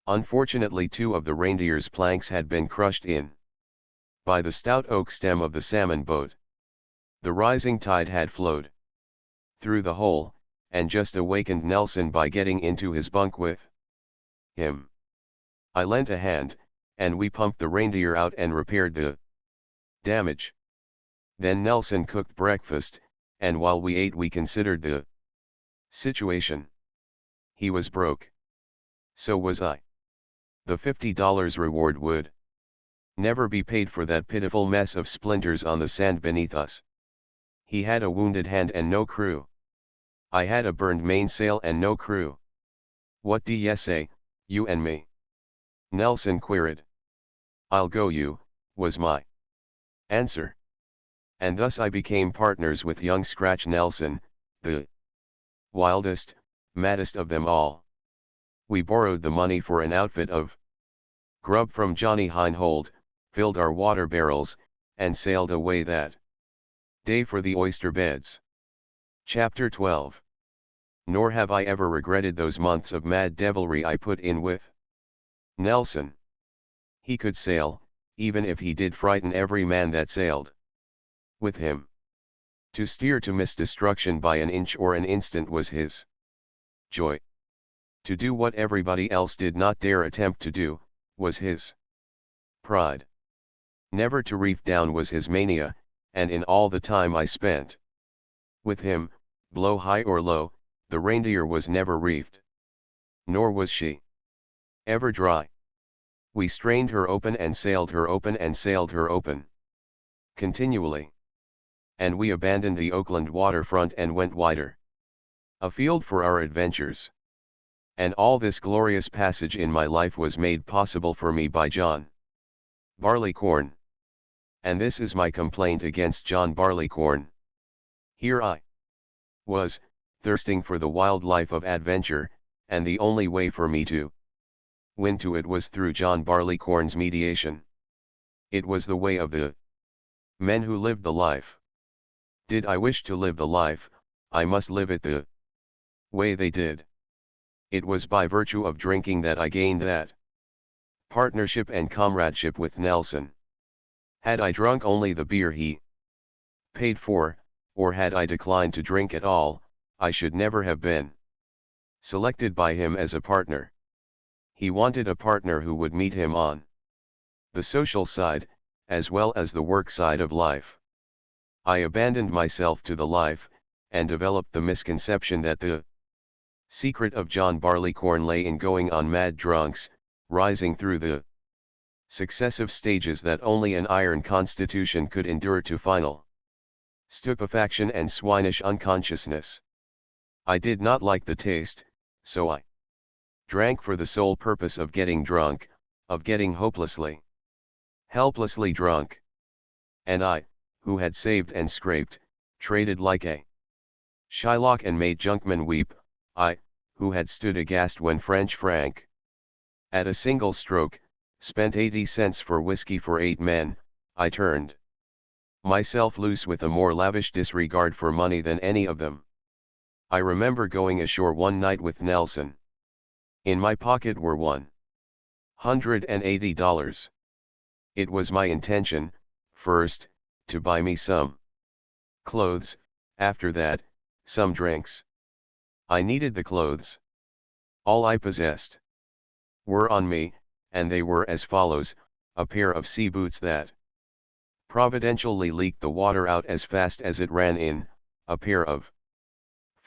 Unfortunately, 2 of the Reindeer's planks had been crushed in by the stout oak stem of the salmon boat. The rising tide had flowed through the hole, and just awakened Nelson by getting into his bunk with him. I lent a hand, and we pumped the Reindeer out and repaired the damage. Then Nelson cooked breakfast, and while we ate we considered the situation. He was broke. So was I. The $50 reward would never be paid for that pitiful mess of splinters on the sand beneath us. He had a wounded hand and no crew. I had a burned mainsail and no crew. What do ye say, you and me? Nelson queried. I'll go you, was my answer. And thus I became partners with young Scratch Nelson, the wildest, maddest of them all. We borrowed the money for an outfit of grub from Johnny Heinhold, filled our water barrels, and sailed away that day for the oyster beds. Chapter 12. Nor have I ever regretted those months of mad devilry I put in with Nelson. He could sail, even if he did frighten every man that sailed with him. To steer to misdestruction by an inch or an instant was his joy. To do what everybody else did not dare attempt to do, was his pride. Never to reef down was his mania, and in all the time I spent with him, blow high or low, the Reindeer was never reefed. Nor was she ever dry. We strained her open and sailed her open and sailed her open continually. And we abandoned the Oakland waterfront and went wider afield for our adventures. And all this glorious passage in my life was made possible for me by John Barleycorn. And this is my complaint against John Barleycorn. Here I was, thirsting for the wild life of adventure, and the only way for me to win to it was through John Barleycorn's mediation. It was the way of the men who lived the life. Did I wish to live the life, I must live it the way they did. It was by virtue of drinking that I gained that partnership and comradeship with Nelson. Had I drunk only the beer he paid for, or had I declined to drink at all, I should never have been selected by him as a partner. He wanted a partner who would meet him on the social side, as well as the work side of life. I abandoned myself to the life, and developed the misconception that the secret of John Barleycorn lay in going on mad drunks, rising through the successive stages that only an iron constitution could endure to final stupefaction and swinish unconsciousness. I did not like the taste, so I drank for the sole purpose of getting drunk, of getting helplessly drunk. And I, who had saved and scraped, traded like a Shylock and made junkmen weep, I, who had stood aghast when Frank, at a single stroke, spent 80 cents for whiskey for 8 men, I turned myself loose with a more lavish disregard for money than any of them. I remember going ashore one night with Nelson. In my pocket were $180. It was my intention, first, to buy me some clothes, after that, some drinks. I needed the clothes. All I possessed were on me, and they were as follows: a pair of sea boots that providentially leaked the water out as fast as it ran in, a pair of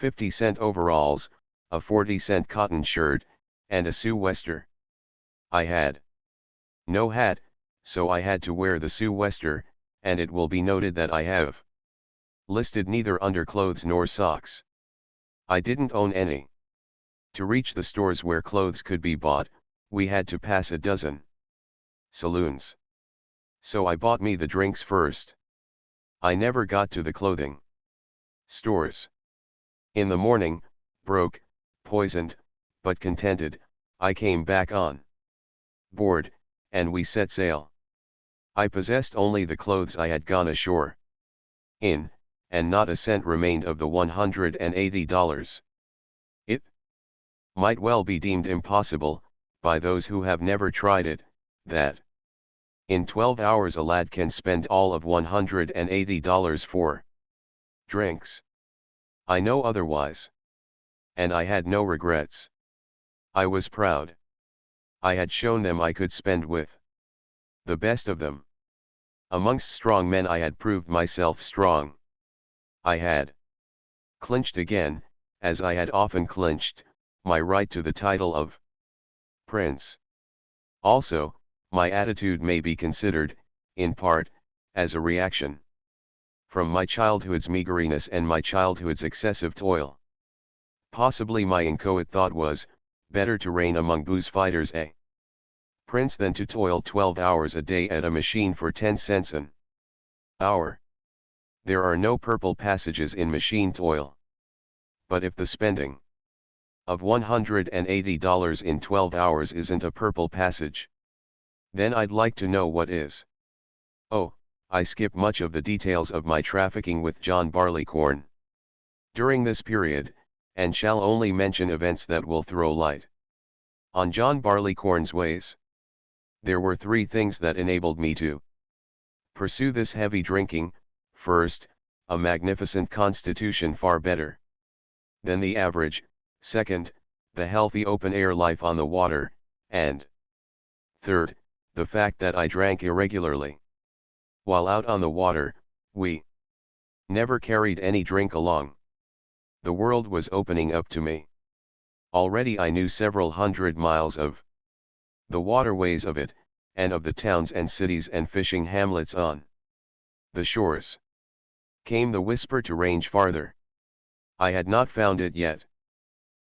50-cent overalls, a 40-cent cotton shirt, and a sou'wester. I had no hat, so I had to wear the sou'wester, and it will be noted that I have listed neither underclothes nor socks. I didn't own any. To reach the stores where clothes could be bought, we had to pass a dozen saloons. So I bought me the drinks first. I never got to the clothing stores. In the morning, broke, poisoned, but contented, I came back on board, and we set sail. I possessed only the clothes I had gone ashore in, and not a cent remained of the $180. It might well be deemed impossible, by those who have never tried it, that in 12 hours a lad can spend all of $180 for drinks. I know otherwise. And I had no regrets. I was proud. I had shown them I could spend with the best of them. Amongst strong men I had proved myself strong. I had clinched again, as I had often clinched, my right to the title of Prince. Also, my attitude may be considered, in part, as a reaction from my childhood's meageriness and my childhood's excessive toil. Possibly my inchoate thought was, better to reign among booze fighters a prince than to toil 12 hours a day at a machine for 10 cents an hour. There are no purple passages in machine toil. But if the spending of $180 in 12 hours isn't a purple passage, then I'd like to know what is. Oh, I skip much of the details of my trafficking with John Barleycorn during this period, and shall only mention events that will throw light on John Barleycorn's ways. There were 3 things that enabled me to pursue this heavy drinking. First, a magnificent constitution far better than the average; second, the healthy open-air life on the water; and third, the fact that I drank irregularly. While out on the water, we never carried any drink along. The world was opening up to me. Already I knew several hundred miles of the waterways of it, and of the towns and cities and fishing hamlets on the shores. Came the whisper to range farther. I had not found it yet.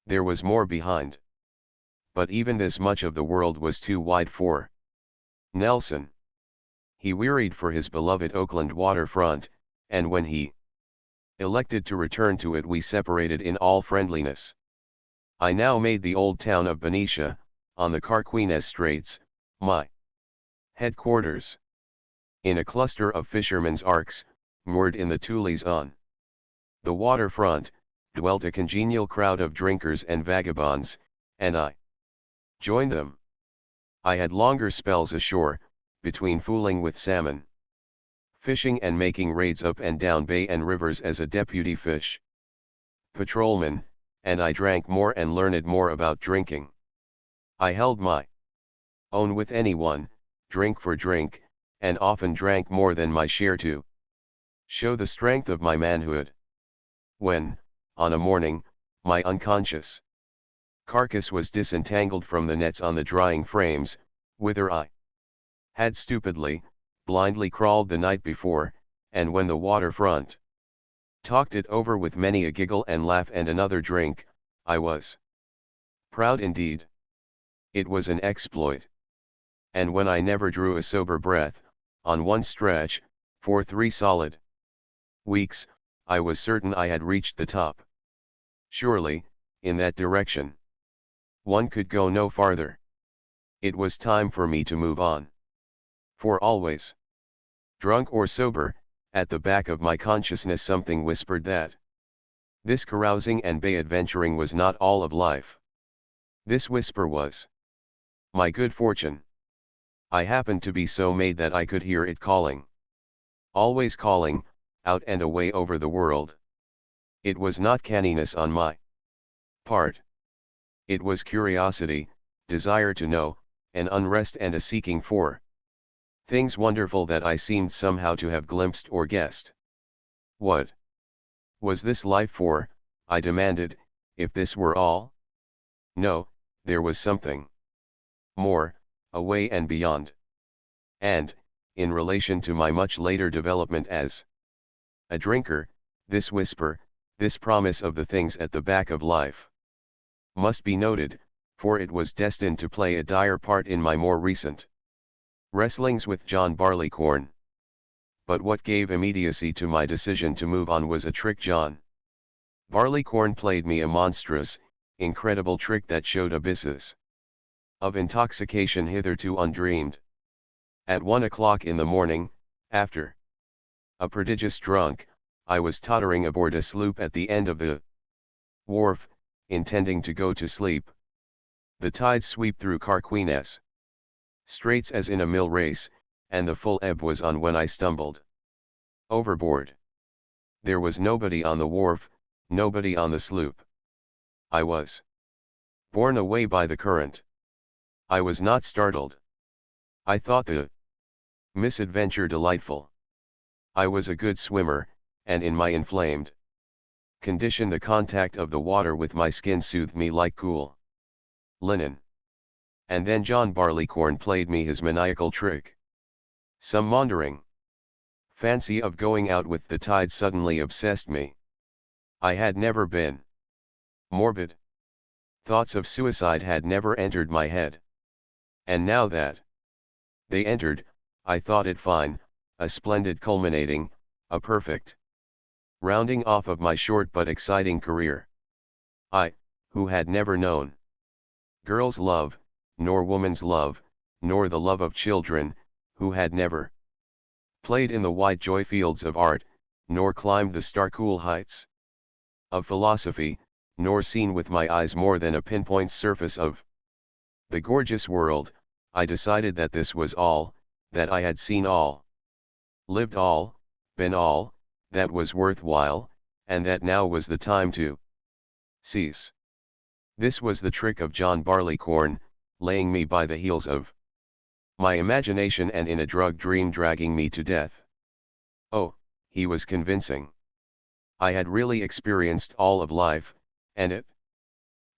There was more behind. But even this much of the world was too wide for Nelson. He wearied for his beloved Oakland waterfront, and when he elected to return to it we separated in all friendliness. I now made the old town of Benicia, on the Carquinez Straits, my headquarters. In a cluster of fishermen's arks, moored in the Tules on the waterfront, dwelt a congenial crowd of drinkers and vagabonds, and I joined them. I had longer spells ashore, between fooling with salmon, fishing and making raids up and down bay and rivers as a deputy fish patrolman, and I drank more and learned more about drinking. I held my own with anyone, drink for drink, and often drank more than my share to show the strength of my manhood. When, on a morning, my unconscious carcass was disentangled from the nets on the drying frames, whither I had stupidly, blindly crawled the night before, and when the waterfront talked it over with many a giggle and laugh and another drink, I was proud indeed. It was an exploit. And when I never drew a sober breath, on one stretch, for 3 solid weeks, I was certain I had reached the top. Surely, in that direction, one could go no farther. It was time for me to move on. For always, drunk or sober, at the back of my consciousness something whispered that this carousing and bay adventuring was not all of life. This whisper was my good fortune. I happened to be so made that I could hear it calling. Always calling, out and away over the world. It was not canniness on my part. It was curiosity, desire to know, an unrest and a seeking for things wonderful that I seemed somehow to have glimpsed or guessed. What was this life for, I demanded, if this were all? No, there was something more, away and beyond. And, in relation to my much later development as a drinker, this whisper, this promise of the things at the back of life, must be noted, for it was destined to play a dire part in my more recent wrestlings with John Barleycorn. But what gave immediacy to my decision to move on was a trick John Barleycorn played me, a monstrous, incredible trick that showed abysses of intoxication hitherto undreamed. At 1 o'clock in the morning, after a prodigious drunk, I was tottering aboard a sloop at the end of the wharf, intending to go to sleep. The tide swept through Carquinez Straits as in a mill race, and the full ebb was on when I stumbled overboard. There was nobody on the wharf, nobody on the sloop. I was borne away by the current. I was not startled. I thought the misadventure delightful. I was a good swimmer, and in my inflamed condition the contact of the water with my skin soothed me like cool linen. And then John Barleycorn played me his maniacal trick. Some maundering fancy of going out with the tide suddenly obsessed me. I had never been morbid. Thoughts of suicide had never entered my head. And now that they entered, I thought it fine, a splendid culminating, a perfect rounding off of my short but exciting career. I, who had never known girl's love, nor woman's love, nor the love of children, who had never played in the wide joy fields of art, nor climbed the star-cool heights of philosophy, nor seen with my eyes more than a pinpoint surface of the gorgeous world, I decided that this was all, that I had seen all, lived all, been all, that was worthwhile, and that now was the time to cease. This was the trick of John Barleycorn, laying me by the heels of my imagination and in a drug dream dragging me to death. Oh, he was convincing. I had really experienced all of life, and it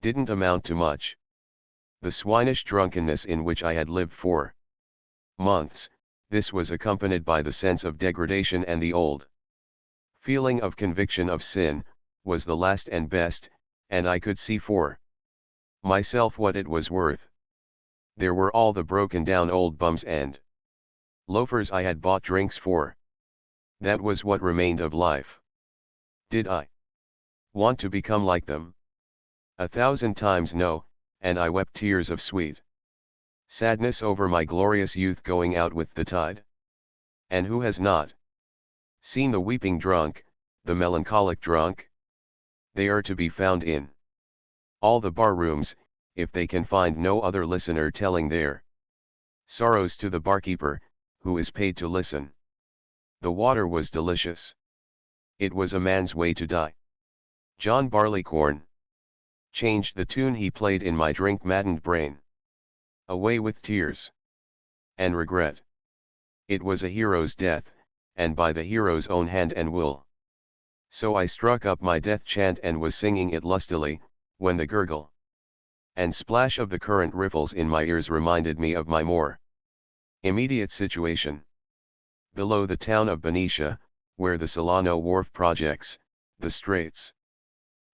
didn't amount to much. The swinish drunkenness in which I had lived for months, this was accompanied by the sense of degradation, and the old feeling of conviction of sin, was the last and best, and I could see for myself what it was worth. There were all the broken down old bums and loafers I had bought drinks for. That was what remained of life. Did I want to become like them? 1,000 times no, and I wept tears of sweet sadness over my glorious youth going out with the tide. And who has not seen the weeping drunk, the melancholic drunk? They are to be found in all the bar rooms, if they can find no other listener telling their sorrows to the barkeeper, who is paid to listen. The water was delicious. It was a man's way to die. John Barleycorn changed the tune he played in my drink-maddened brain. Away with tears and regret. It was a hero's death, and by the hero's own hand and will. So I struck up my death chant and was singing it lustily, when the gurgle and splash of the current riffles in my ears reminded me of my more immediate situation. Below the town of Benicia, where the Solano Wharf projects, the straits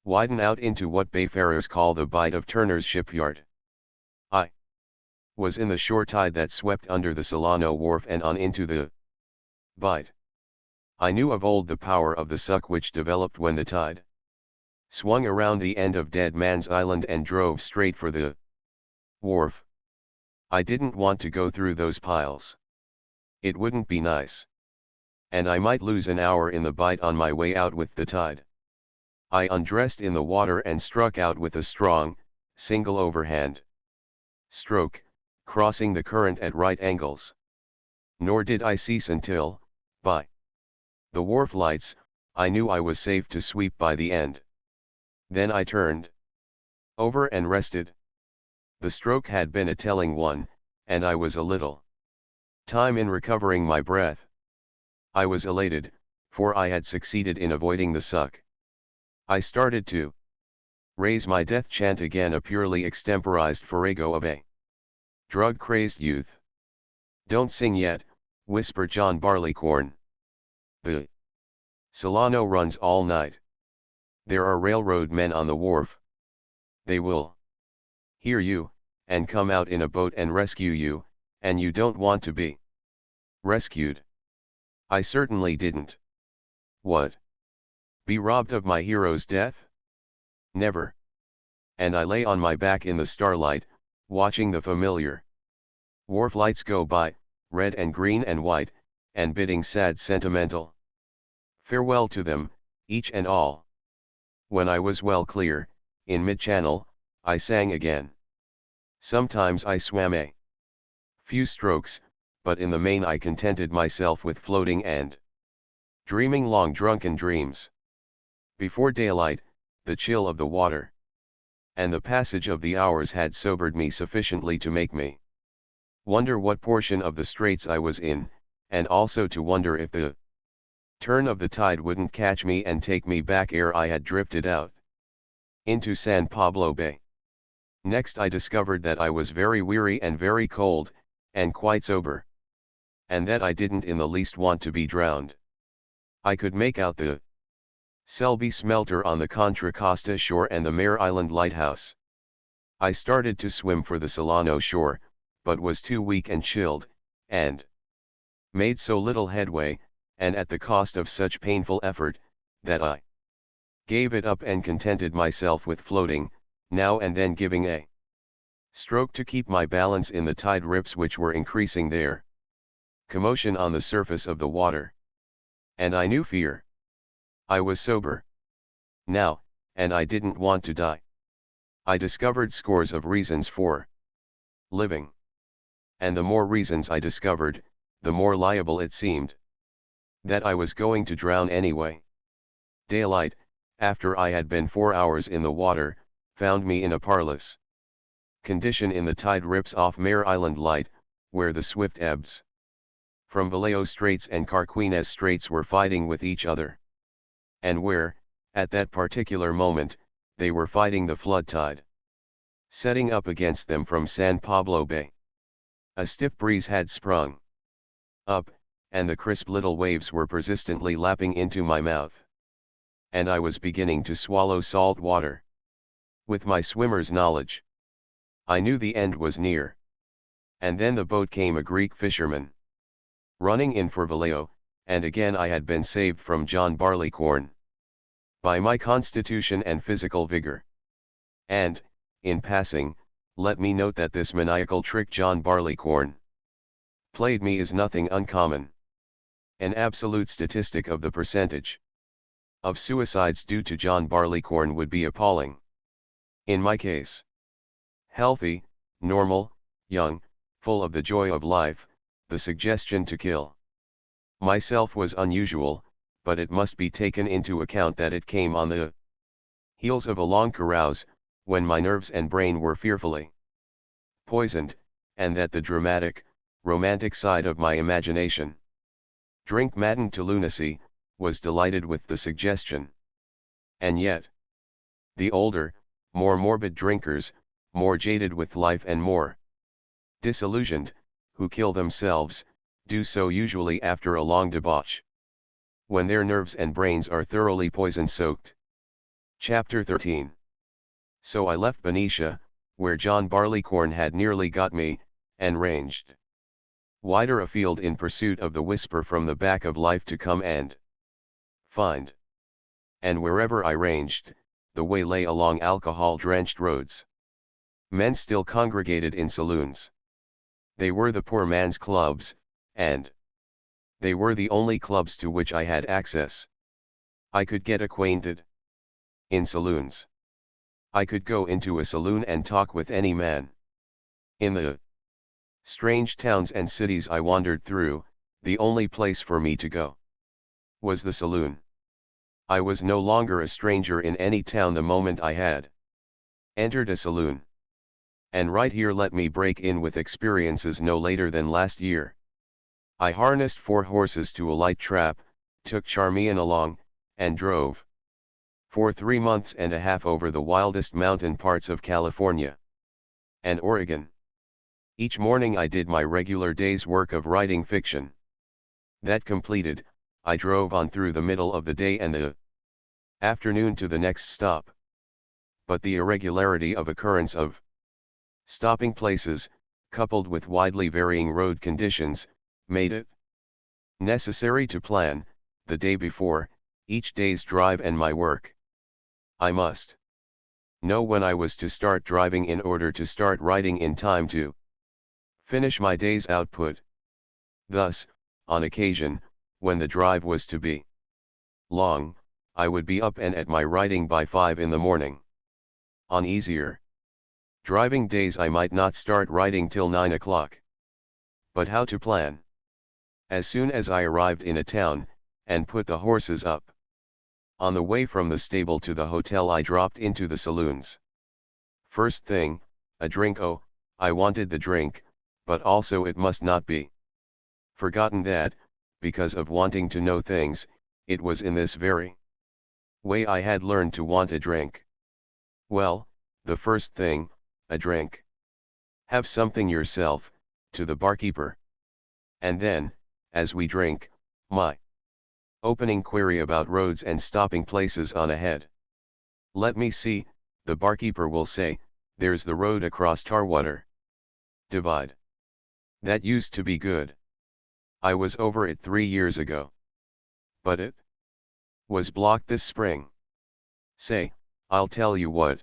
widen out into what bayfarers call the Bight of Turner's shipyard. I was in the shore tide that swept under the Solano Wharf and on into the Bight. I knew of old the power of the suck which developed when the tide swung around the end of Dead Man's Island and drove straight for the wharf. I didn't want to go through those piles. It wouldn't be nice. And I might lose an hour in the Bight on my way out with the tide. I undressed in the water and struck out with a strong, single overhand stroke, crossing the current at right angles. Nor did I cease until, by the wharf lights, I knew I was safe to sweep by the end. Then I turned over and rested. The stroke had been a telling one, and I was a little time in recovering my breath. I was elated, for I had succeeded in avoiding the suck. I started to raise my death chant again, a purely extemporized farrago of a drug-crazed youth. "Don't sing yet," whispered John Barleycorn. "The Solano runs all night. There are railroad men on the wharf. They will hear you, and come out in a boat and rescue you, and you don't want to be rescued." I certainly didn't. What? Be robbed of my hero's death? Never. And I lay on my back in the starlight, watching the familiar wharf lights go by, red and green and white, and bidding sad sentimental farewell to them, each and all. When I was well clear, in mid-channel, I sang again. Sometimes I swam a few strokes, but in the main I contented myself with floating and dreaming long drunken dreams. Before daylight, the chill of the water and the passage of the hours had sobered me sufficiently to make me wonder what portion of the straits I was in, and also to wonder if the turn of the tide wouldn't catch me and take me back ere I had drifted out into San Pablo Bay. Next I discovered that I was very weary and very cold, and quite sober, and that I didn't in the least want to be drowned. I could make out the Selby smelter on the Contra Costa shore and the Mare Island lighthouse. I started to swim for the Solano shore, but was too weak and chilled, and made so little headway, and at the cost of such painful effort, that I gave it up and contented myself with floating, now and then giving a stroke to keep my balance in the tide rips which were increasing their commotion on the surface of the water. And I knew fear. I was sober now, and I didn't want to die. I discovered scores of reasons for living. And the more reasons I discovered, the more liable it seemed that I was going to drown anyway. Daylight, after I had been 4 hours in the water, found me in a parlous condition in the tide rips off Mare Island Light, where the swift ebbs from Vallejo Straits and Carquinez Straits were fighting with each other, and where, at that particular moment, they were fighting the flood tide setting up against them from San Pablo Bay. A stiff breeze had sprung up, and the crisp little waves were persistently lapping into my mouth. And I was beginning to swallow salt water. With my swimmer's knowledge, I knew the end was near. And then the boat came, a Greek fisherman, running in for Vallejo, and again I had been saved from John Barleycorn by my constitution and physical vigor. And, in passing, let me note that this maniacal trick John Barleycorn played me is nothing uncommon. An absolute statistic of the percentage of suicides due to John Barleycorn would be appalling. In my case, healthy, normal, young, full of the joy of life, the suggestion to kill myself was unusual, but it must be taken into account that it came on the heels of a long carouse, when my nerves and brain were fearfully poisoned, and that the dramatic, romantic side of my imagination, drink maddened to lunacy, was delighted with the suggestion. And yet, the older, more morbid drinkers, more jaded with life and more disillusioned, who kill themselves, do so usually after a long debauch, when their nerves and brains are thoroughly poison-soaked. Chapter 13. So I left Benicia, where John Barleycorn had nearly got me, and ranged wider afield in pursuit of the whisper from the back of life to come and find. And wherever I ranged, the way lay along alcohol-drenched roads. Men still congregated in saloons. They were the poor man's clubs, and they were the only clubs to which I had access. I could get acquainted in saloons. I could go into a saloon and talk with any man. In the strange towns and cities I wandered through, the only place for me to go was the saloon. I was no longer a stranger in any town the moment I had entered a saloon. And right here let me break in with experiences no later than last year. I harnessed 4 horses to a light trap, took Charmian along, and drove For 3 months and a half over the wildest mountain parts of California and Oregon. Each morning I did my regular day's work of writing fiction. That completed, I drove on through the middle of the day and the afternoon to the next stop. But the irregularity of occurrence of stopping places, coupled with widely varying road conditions, made it necessary to plan, the day before, each day's drive and my work. I must know when I was to start driving in order to start writing in time to finish my day's output. Thus, on occasion, when the drive was to be long, I would be up and at my writing by 5 in the morning. On easier driving days I might not start writing till 9 o'clock. But how to plan? As soon as I arrived in a town, and put the horses up. On the way from the stable to the hotel I dropped into the saloons. First thing, a drink. Oh, I wanted the drink, but also it must not be forgotten that, because of wanting to know things, it was in this very way I had learned to want a drink. Well, the first thing, a drink. Have something yourself, to the barkeeper. And then, as we drink, my opening query about roads and stopping places on ahead. Let me see, the barkeeper will say, there's the road across Tarwater Divide. That used to be good. I was over it 3 years ago. But it was blocked this spring. Say, I'll tell you what.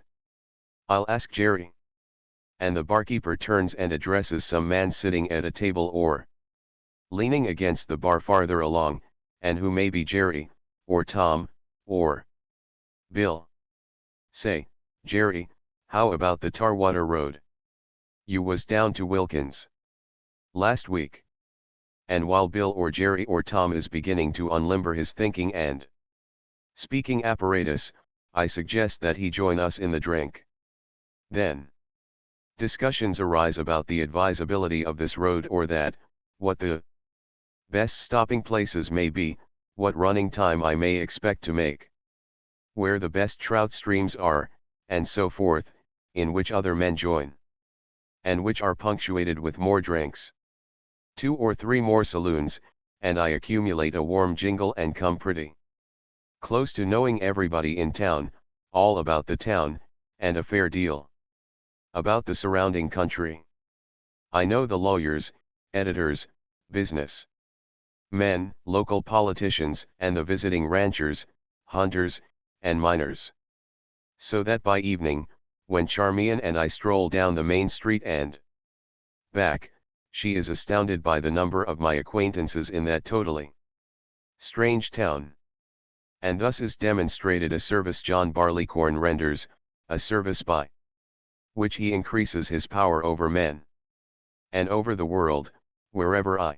I'll ask Jerry. And the barkeeper turns and addresses some man sitting at a table or leaning against the bar farther along, and who may be Jerry, or Tom, or Bill. Say, Jerry, how about the Tarwater Road? You was down to Wilkins last week. And while Bill or Jerry or Tom is beginning to unlimber his thinking and speaking apparatus, I suggest that he join us in the drink. Then discussions arise about the advisability of this road or that, what the best stopping places may be, what running time I may expect to make, where the best trout streams are, and so forth, in which other men join, and which are punctuated with more drinks. 2 or 3 more saloons, and I accumulate a warm jingle and come pretty close to knowing everybody in town, all about the town, and a fair deal about the surrounding country. I know the lawyers, editors, business men, local politicians, and the visiting ranchers, hunters, and miners. So that by evening, when Charmian and I stroll down the main street and back, she is astounded by the number of my acquaintances in that totally strange town. And thus is demonstrated a service John Barleycorn renders, a service by which he increases his power over men and over the world. Wherever I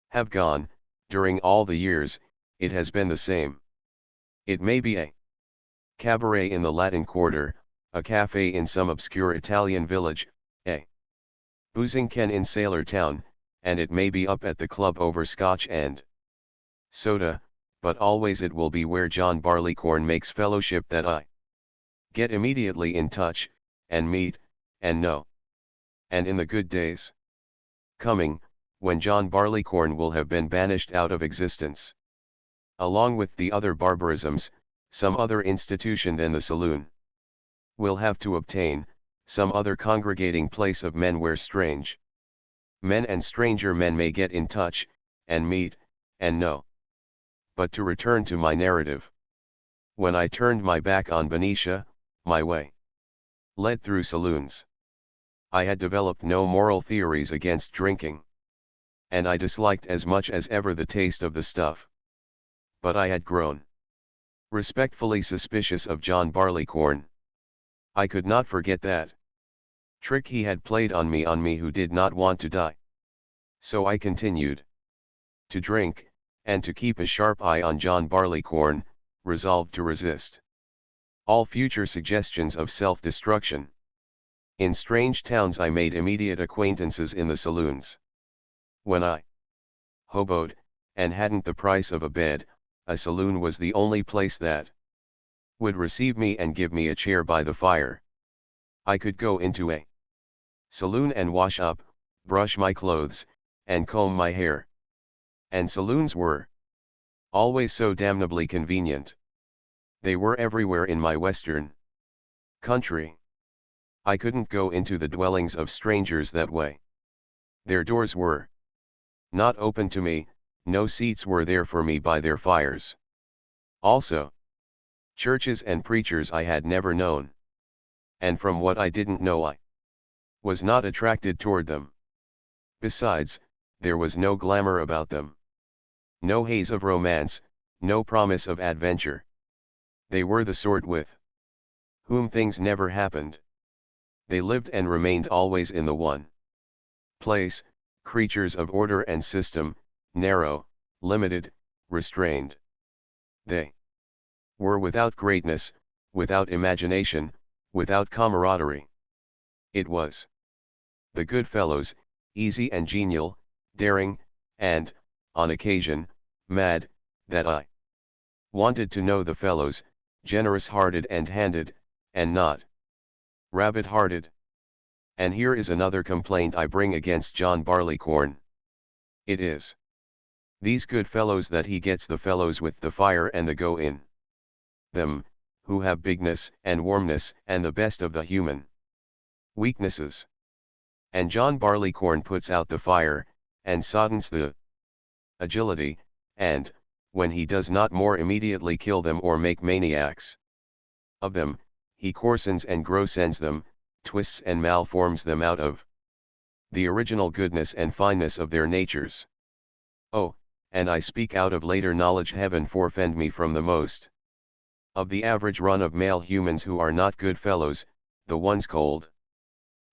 have gone, during all the years, it has been the same. It may be a cabaret in the Latin Quarter, a cafe in some obscure Italian village, a boozing ken in Sailor Town, and it may be up at the club over scotch and soda, but always it will be where John Barleycorn makes fellowship that I get immediately in touch, and meet, and know. And in the good days coming, when John Barleycorn will have been banished out of existence, along with the other barbarisms, some other institution than the saloon will have to obtain, some other congregating place of men where strange men and stranger men may get in touch, and meet, and know. But to return to my narrative. When I turned my back on Benicia, my way led through saloons. I had developed no moral theories against drinking, and I disliked as much as ever the taste of the stuff. But I had grown respectfully suspicious of John Barleycorn. I could not forget that trick he had played on me who did not want to die. So I continued to drink, and to keep a sharp eye on John Barleycorn, resolved to resist all future suggestions of self-destruction. In strange towns I made immediate acquaintances in the saloons. When I hoboed, and hadn't the price of a bed, a saloon was the only place that would receive me and give me a chair by the fire. I could go into a saloon and wash up, brush my clothes, and comb my hair. And saloons were always so damnably convenient. They were everywhere in my western country. I couldn't go into the dwellings of strangers that way. Their doors were not open to me, no seats were there for me by their fires. Also, churches and preachers I had never known. And from what I didn't know, I was not attracted toward them. Besides, there was no glamour about them. No haze of romance, no promise of adventure. They were the sort with whom things never happened. They lived and remained always in the one place, creatures of order and system, narrow, limited, restrained. They were without greatness, without imagination, without camaraderie. It was the good fellows, easy and genial, daring, and, on occasion, mad, that I wanted to know the fellows, generous-hearted and handed, and not rabbit-hearted. And here is another complaint I bring against John Barleycorn. It is these good fellows that he gets the fellows with the fire and the go in them, who have bigness and warmness and the best of the human weaknesses. And John Barleycorn puts out the fire, and softens the agility, and, when he does not more immediately kill them or make maniacs of them, he coarsens and grossens them, twists and malforms them out of the original goodness and fineness of their natures. Oh, and I speak out of later knowledge, heaven forfend me from the most of the average run of male humans who are not good fellows, the ones cold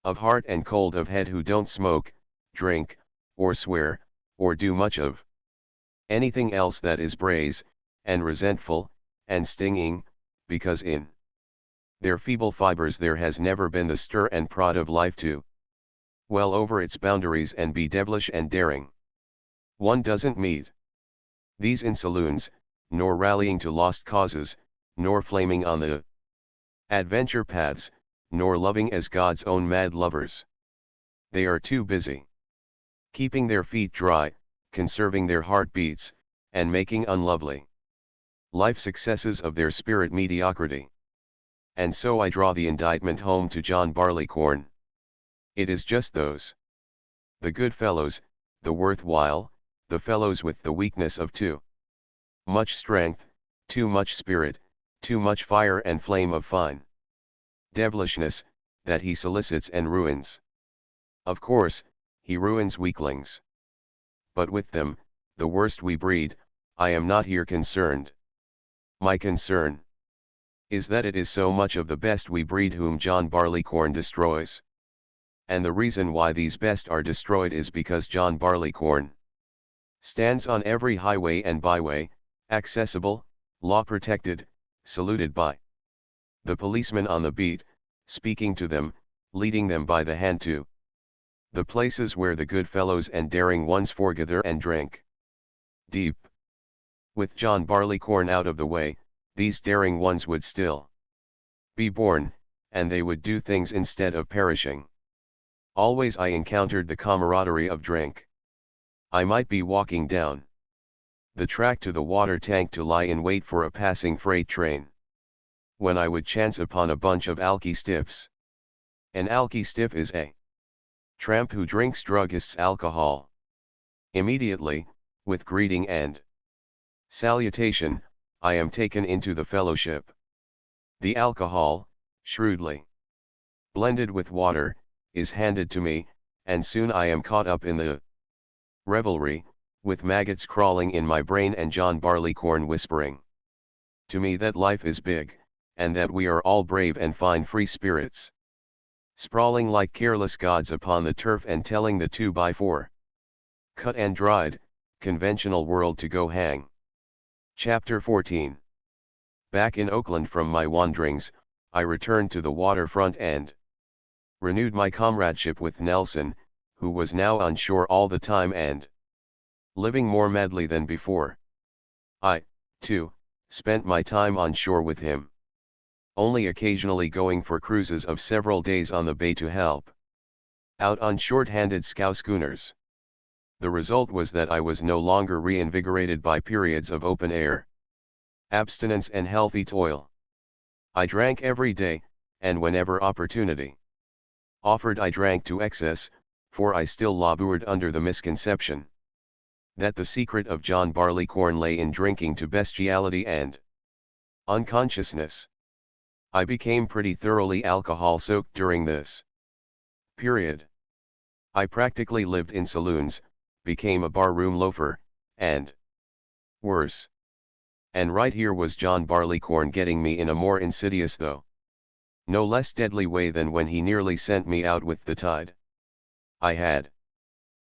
of heart and cold of head, who don't smoke, drink, or swear, or do much of anything else that is brazen, and resentful, and stinging, because in their feeble fibers there has never been the stir and prod of life to well over its boundaries and be devilish and daring. One doesn't meet these in saloons, nor rallying to lost causes, nor flaming on the adventure paths, nor loving as God's own mad lovers. They are too busy keeping their feet dry, conserving their heartbeats, and making unlovely life successes of their spirit mediocrity. And so I draw the indictment home to John Barleycorn. It is just those, the good fellows, the worthwhile, the fellows with the weakness of too much strength, too much spirit, too much fire and flame of fine devilishness, that he solicits and ruins. Of course, he ruins weaklings. But with them, the worst we breed, I am not here concerned. My concern is that it is so much of the best we breed whom John Barleycorn destroys. And the reason why these best are destroyed is because John Barleycorn stands on every highway and byway, accessible, law-protected, saluted by the policeman on the beat, speaking to them, leading them by the hand to the places where the good fellows and daring ones foregather and drink deep. With John Barleycorn out of the way, these daring ones would still be born, and they would do things instead of perishing. Always I encountered the camaraderie of drink. I might be walking down the track to the water tank to lie in wait for a passing freight train, when I would chance upon a bunch of alky stiffs. An alky stiff is a tramp who drinks druggist's alcohol. Immediately, with greeting and salutation, I am taken into the fellowship. The alcohol, shrewdly blended with water, is handed to me, and soon I am caught up in the revelry, with maggots crawling in my brain and John Barleycorn whispering to me that life is big, and that we are all brave and fine free spirits, sprawling like careless gods upon the turf and telling the 2x4 cut and dried, conventional world to go hang. Chapter 14. Back in Oakland from my wanderings, I returned to the waterfront and renewed my comradeship with Nelson, who was now on shore all the time and living more madly than before. I, too, spent my time on shore with him. only occasionally going for cruises of several days on the bay to help out on short-handed scow schooners. The result was that I was no longer reinvigorated by periods of open air abstinence and healthy toil. I drank every day, and whenever opportunity offered I drank to excess, for I still labored under the misconception that the secret of John Barleycorn lay in drinking to bestiality and unconsciousness. I became pretty thoroughly alcohol-soaked during this period. I practically lived in saloons, became a barroom loafer, and worse. And right here was John Barleycorn getting me in a more insidious though no less deadly way than when he nearly sent me out with the tide. I had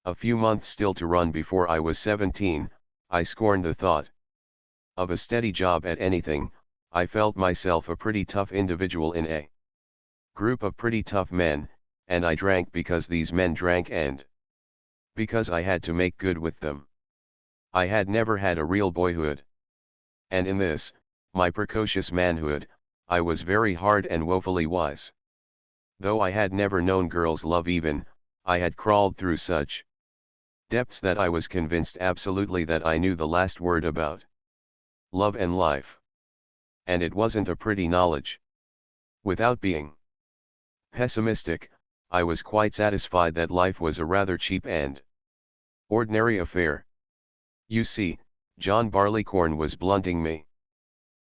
a few months still to run before I was 17, I scorned the thought of a steady job at anything. I felt myself a pretty tough individual in a group of pretty tough men, and I drank because these men drank and because I had to make good with them. I had never had a real boyhood. And in this, my precocious manhood, I was very hard and woefully wise. Though I had never known girls' love even, I had crawled through such depths that I was convinced absolutely that I knew the last word about love and life. And it wasn't a pretty knowledge. Without being pessimistic, I was quite satisfied that life was a rather cheap and ordinary affair. You see, John Barleycorn was blunting me.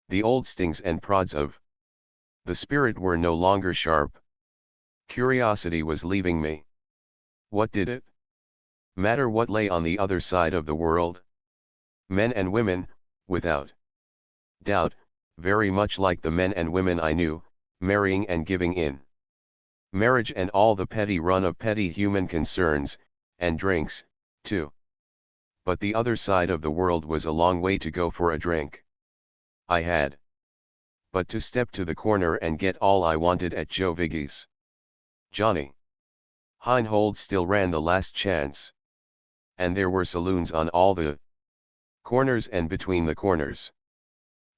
The old stings and prods of the spirit were no longer sharp. Curiosity was leaving me. What did it matter what lay on the other side of the world? Men and women, without doubt, very much like the men and women I knew, marrying and giving in marriage and all the petty run of petty human concerns, and drinks, too. But the other side of the world was a long way to go for a drink. I had but to step to the corner and get all I wanted at Joe Viggie's. Johnny Heinhold still ran the last chance. And there were saloons on all the corners and between the corners.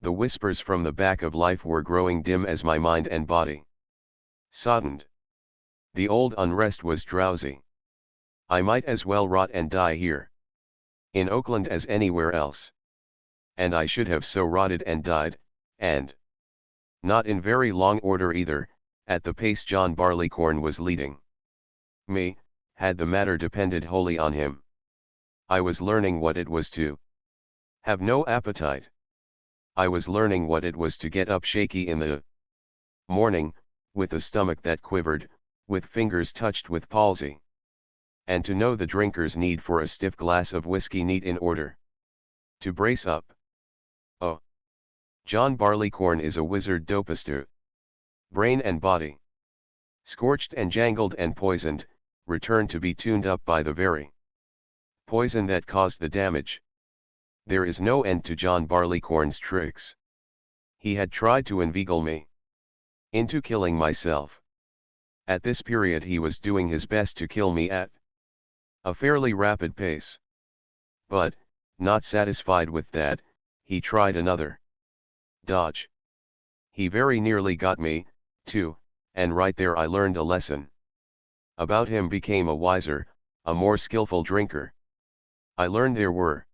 The whispers from the back of life were growing dim as my mind and body soddened. The old unrest was drowsy. I might as well rot and die here in Oakland as anywhere else. And I should have so rotted and died, and not in very long order either, at the pace John Barleycorn was leading me, had the matter depended wholly on him. I was learning what it was to have no appetite. I was learning what it was to get up shaky in the morning, with a stomach that quivered, with fingers touched with palsy. And to know the drinker's need for a stiff glass of whiskey neat in order to brace up. Oh, John Barleycorn is a wizard dopister. Brain and body scorched and jangled and poisoned, returned to be tuned up by the very poison that caused the damage. There is no end to John Barleycorn's tricks. He had tried to inveigle me into killing myself. At this period he was doing his best to kill me at a fairly rapid pace. But, not satisfied with that, he tried another dodge. He very nearly got me, too, and right there I learned a lesson about him, became a wiser, a more skillful drinker. I learned there were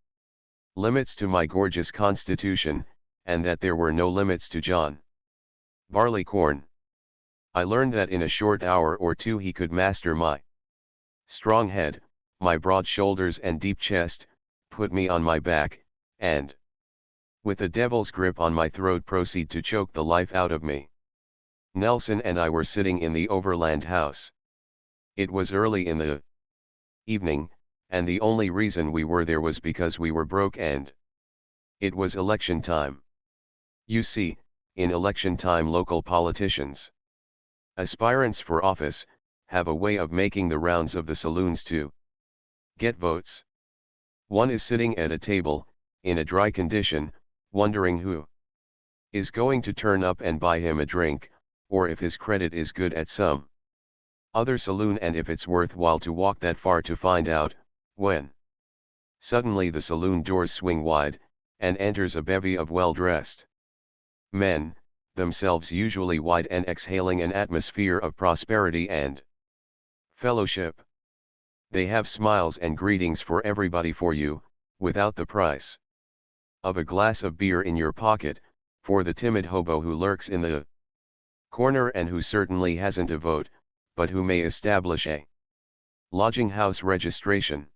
limits to my gorgeous constitution, and that there were no limits to John Barleycorn. I learned that in a short hour or two he could master my strong head, my broad shoulders and deep chest, put me on my back, and with a devil's grip on my throat proceed to choke the life out of me. Nelson and I were sitting in the Overland House. It was early in the evening, and the only reason we were there was because we were broke and it was election time. You see, in election time local politicians, aspirants for office, have a way of making the rounds of the saloons to get votes. One is sitting at a table, in a dry condition, wondering who is going to turn up and buy him a drink, or if his credit is good at some other saloon, and if it's worthwhile to walk that far to find out, when suddenly the saloon doors swing wide, and enters a bevy of well-dressed men, themselves usually wide and exhaling an atmosphere of prosperity and fellowship. They have smiles and greetings for everybody for you, without the price of a glass of beer in your pocket, for the timid hobo who lurks in the corner and who certainly hasn't a vote, but who may establish a lodging house registration.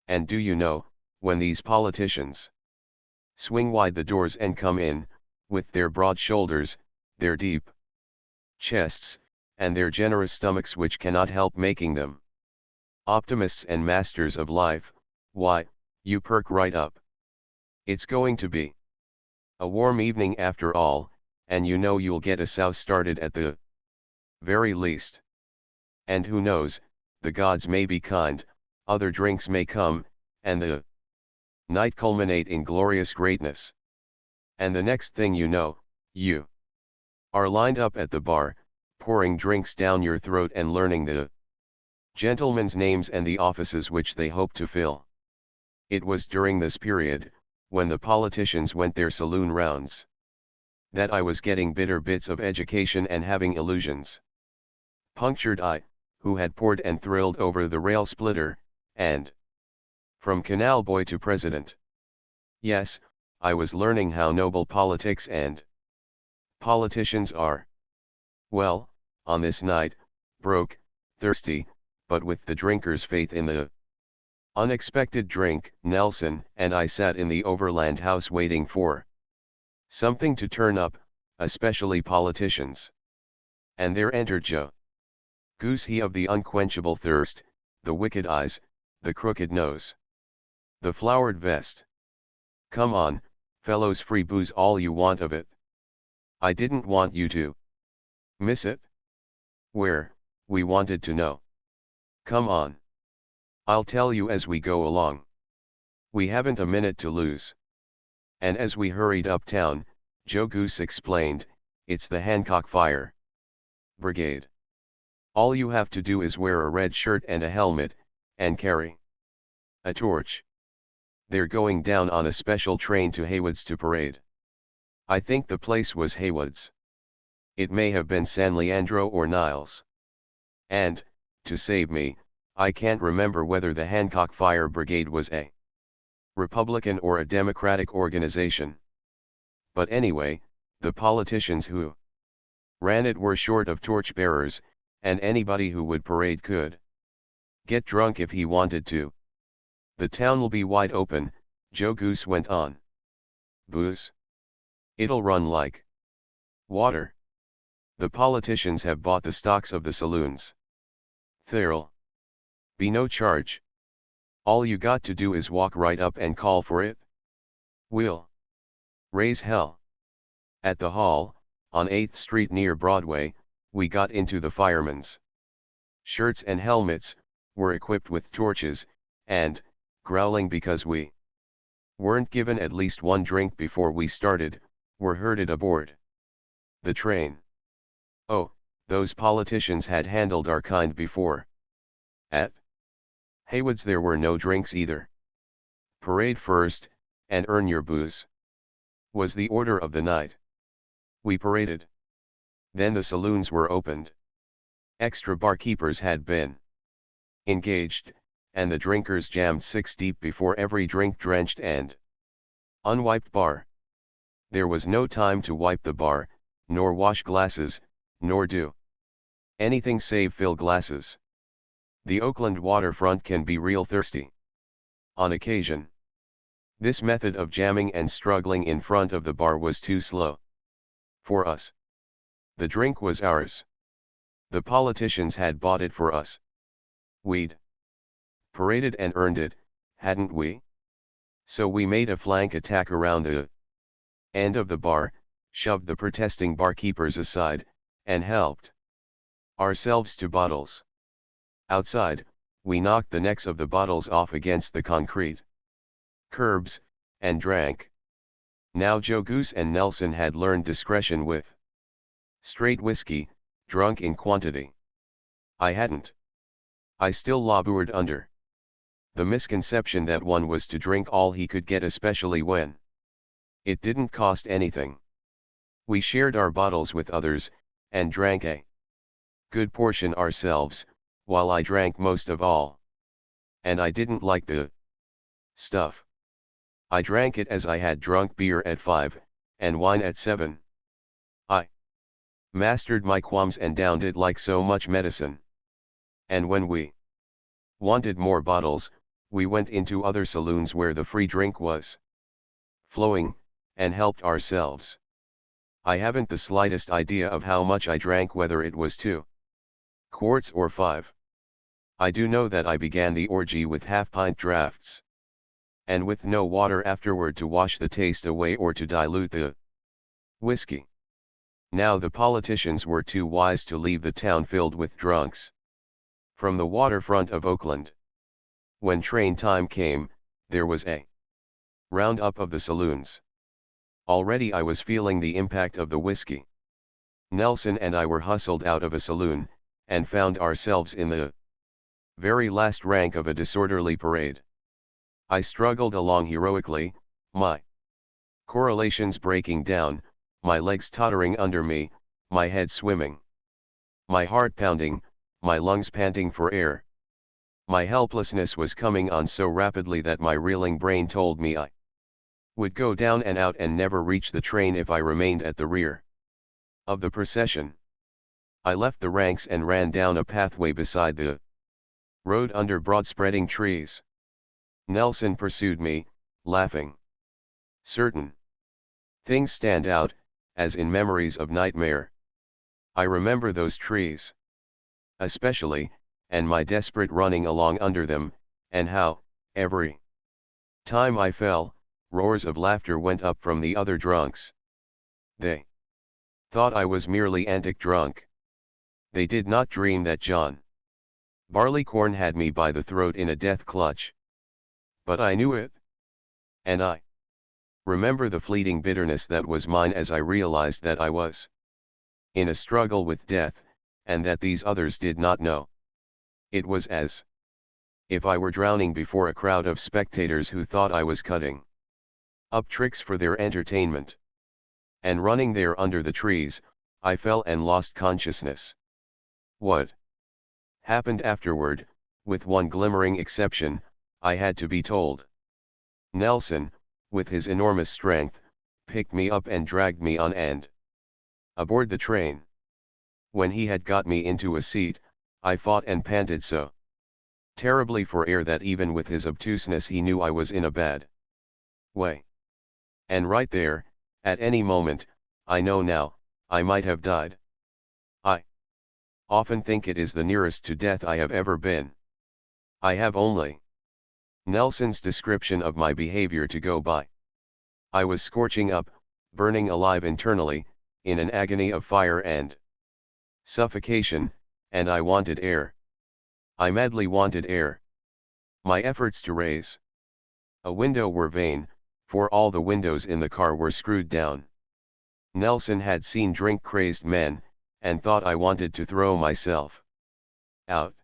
And do you know, when these politicians swing wide the doors and come in, with their broad shoulders, their deep chests, and their generous stomachs which cannot help making them optimists and masters of life, why, you perk right up. It's going to be a warm evening after all, and you know you'll get a souse started at the very least. And who knows, the gods may be kind, other drinks may come, and the night culminate in glorious greatness. And the next thing you know, you are lined up at the bar, pouring drinks down your throat and learning the gentlemen's names and the offices which they hope to fill. It was during this period, when the politicians went their saloon rounds, that I was getting bitter bits of education and having illusions punctured. I, who had poured and thrilled over the rail splitter, and from canal boy to president. Yes, I was learning how noble politics and politicians are. Well, on this night, broke, thirsty, but with the drinker's faith in the unexpected drink, Nelson and I sat in the overland house waiting for something to turn up, especially politicians. And there entered Joe Goose, he of the unquenchable thirst, the wicked eyes, the crooked nose, the flowered vest. Come on, fellows, free booze all you want of it. I didn't want you to miss it. Where, we wanted to know. Come on. I'll tell you as we go along. We haven't a minute to lose. And as we hurried uptown, Joe Goose explained, it's the Hancock Fire Brigade. All you have to do is wear a red shirt and a helmet, and carry a torch. They're going down on a special train to Haywood's to parade. I think the place was Haywood's. It may have been San Leandro or Niles. And, to save me, I can't remember whether the Hancock Fire Brigade was a Republican or a Democratic organization. But anyway, the politicians who ran it were short of torchbearers, and anybody who would parade could get drunk if he wanted to. The town'll be wide open, Joe Goose went on. Booze? It'll run like water. The politicians have bought the stocks of the saloons. There'll be no charge. All you got to do is walk right up and call for it. We'll raise hell. At the hall, on 8th Street near Broadway, we got into the firemen's shirts and helmets, were equipped with torches, and, growling because we weren't given at least one drink before we started, were herded aboard the train. Oh, those politicians had handled our kind before. At Haywood's there were no drinks either. Parade first, and earn your booze, was the order of the night. We paraded. Then the saloons were opened. Extra barkeepers had been engaged, and the drinkers jammed 6 deep before every drink-drenched and unwiped bar. There was no time to wipe the bar, nor wash glasses, nor do anything save fill glasses. The Oakland waterfront can be real thirsty on occasion. This method of jamming and struggling in front of the bar was too slow for us. The drink was ours. The politicians had bought it for us. We'd paraded and earned it, hadn't we? So we made a flank attack around the end of the bar, shoved the protesting barkeepers aside, and helped ourselves to bottles. Outside, we knocked the necks of the bottles off against the concrete curbs, and drank. Now Joe Goose and Nelson had learned discretion with straight whiskey, drunk in quantity. I hadn't. I still labored under the misconception that one was to drink all he could get, especially when it didn't cost anything. We shared our bottles with others, and drank a good portion ourselves, while I drank most of all. And I didn't like the stuff. I drank it as I had drunk beer at 5, and wine at 7. I mastered my qualms and downed it like so much medicine. And when we wanted more bottles, we went into other saloons where the free drink was flowing, and helped ourselves. I haven't the slightest idea of how much I drank, whether it was 2 quarts or 5. I do know that I began the orgy with half-pint draughts, and with no water afterward to wash the taste away or to dilute the whiskey. Now the politicians were too wise to leave the town filled with drunks. From the waterfront of Oakland, when train time came, there was a roundup of the saloons. Already I was feeling the impact of the whiskey. Nelson and I were hustled out of a saloon, and found ourselves in the very last rank of a disorderly parade. I struggled along heroically, my correlations breaking down, my legs tottering under me, my head swimming, my heart pounding, my lungs panting for air. My helplessness was coming on so rapidly that my reeling brain told me I would go down and out and never reach the train if I remained at the rear of the procession. I left the ranks and ran down a pathway beside the road under broad spreading trees. Nelson pursued me, laughing. Certain things stand out, as in memories of nightmare. I remember those trees especially, and my desperate running along under them, and how, every time I fell, roars of laughter went up from the other drunks. They thought I was merely antic drunk. They did not dream that John Barleycorn had me by the throat in a death clutch. But I knew it. And I remember the fleeting bitterness that was mine as I realized that I was in a struggle with death, and that these others did not know. It was as if I were drowning before a crowd of spectators who thought I was cutting up tricks for their entertainment. And running there under the trees, I fell and lost consciousness. What happened afterward, with one glimmering exception, I had to be told. Nelson, with his enormous strength, picked me up and dragged me on and aboard the train. When he had got me into a seat, I fought and panted so terribly for air that even with his obtuseness he knew I was in a bad way. And right there, at any moment, I know now, I might have died. I often think it is the nearest to death I have ever been. I have only Nelson's description of my behavior to go by. I was scorching up, burning alive internally, in an agony of fire and suffocation, and I wanted air. I madly wanted air. My efforts to raise a window were vain, for all the windows in the car were screwed down. Nelson had seen drink-crazed men, and thought I wanted to throw myself out.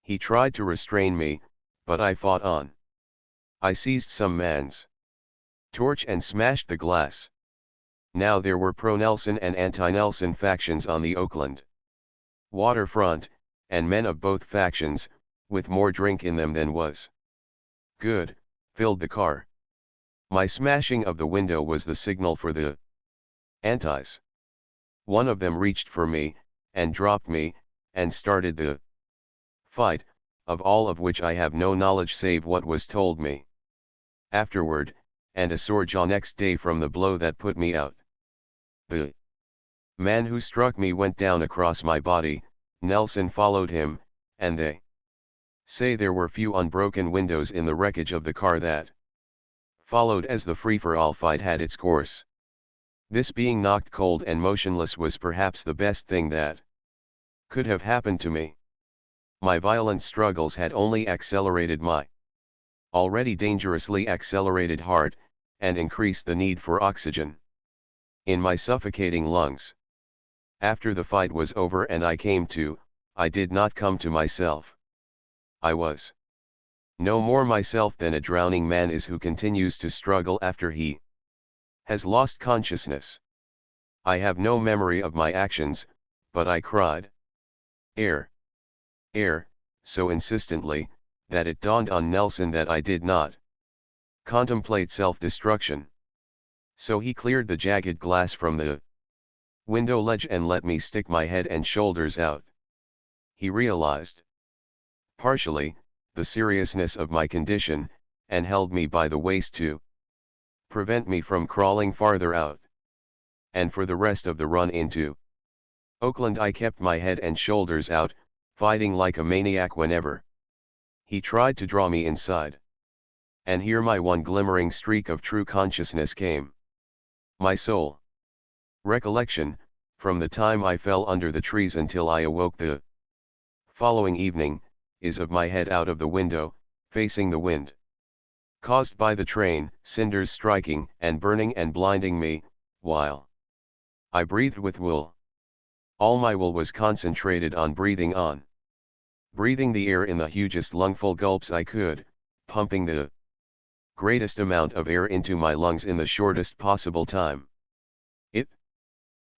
He tried to restrain me, but I fought on. I seized some man's torch and smashed the glass. Now there were pro-Nelson and anti-Nelson factions on the Oakland waterfront, and men of both factions, with more drink in them than was good, filled the car. My smashing of the window was the signal for the antis. One of them reached for me, and dropped me, and started the fight, of all of which I have no knowledge save what was told me afterward, and a sore jaw next day from the blow that put me out. The man who struck me went down across my body, Nelson followed him, and they say there were few unbroken windows in the wreckage of the car that followed as the free-for-all fight had its course. This being knocked cold and motionless was perhaps the best thing that could have happened to me. My violent struggles had only accelerated my already dangerously accelerated heart, and increased the need for oxygen in my suffocating lungs. After the fight was over and I came to, I did not come to myself. I was no more myself than a drowning man is who continues to struggle after he has lost consciousness. I have no memory of my actions, but I cried, "Air! Air!" so insistently, that it dawned on Nelson that I did not contemplate self-destruction. So he cleared the jagged glass from the window ledge and let me stick my head and shoulders out. He realized, partially, the seriousness of my condition, and held me by the waist to prevent me from crawling farther out. And for the rest of the run into Oakland I kept my head and shoulders out, fighting like a maniac whenever he tried to draw me inside. And here my one glimmering streak of true consciousness came. My sole recollection, from the time I fell under the trees until I awoke the following evening, is of my head out of the window, facing the wind, caused by the train, cinders striking and burning and blinding me, while I breathed with will. All my will was concentrated on breathing on. Breathing the air in the hugest lungful gulps I could, pumping the greatest amount of air into my lungs in the shortest possible time. It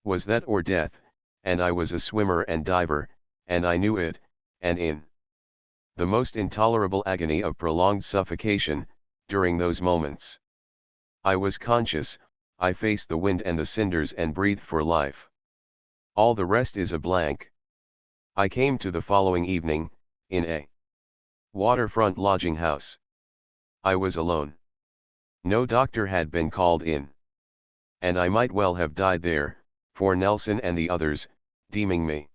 was that or death, and I was a swimmer and diver, and I knew it, and in the most intolerable agony of prolonged suffocation, during those moments, I was conscious, I faced the wind and the cinders and breathed for life. All the rest is a blank. I came to the following evening, in a waterfront lodging house. I was alone. No doctor had been called in. And I might well have died there, for Nelson and the others, deeming me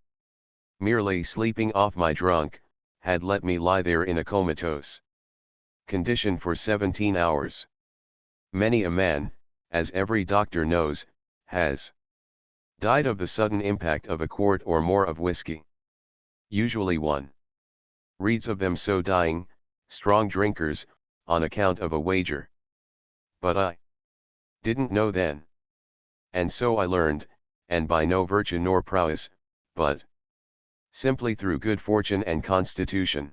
merely sleeping off my drunk, had let me lie there in a comatose condition for 17 hours. Many a man, as every doctor knows, has died of the sudden impact of a quart or more of whiskey. Usually one reads of them so dying, strong drinkers, on account of a wager. But I didn't know then. And so I learned, and by no virtue nor prowess, but simply through good fortune and constitution.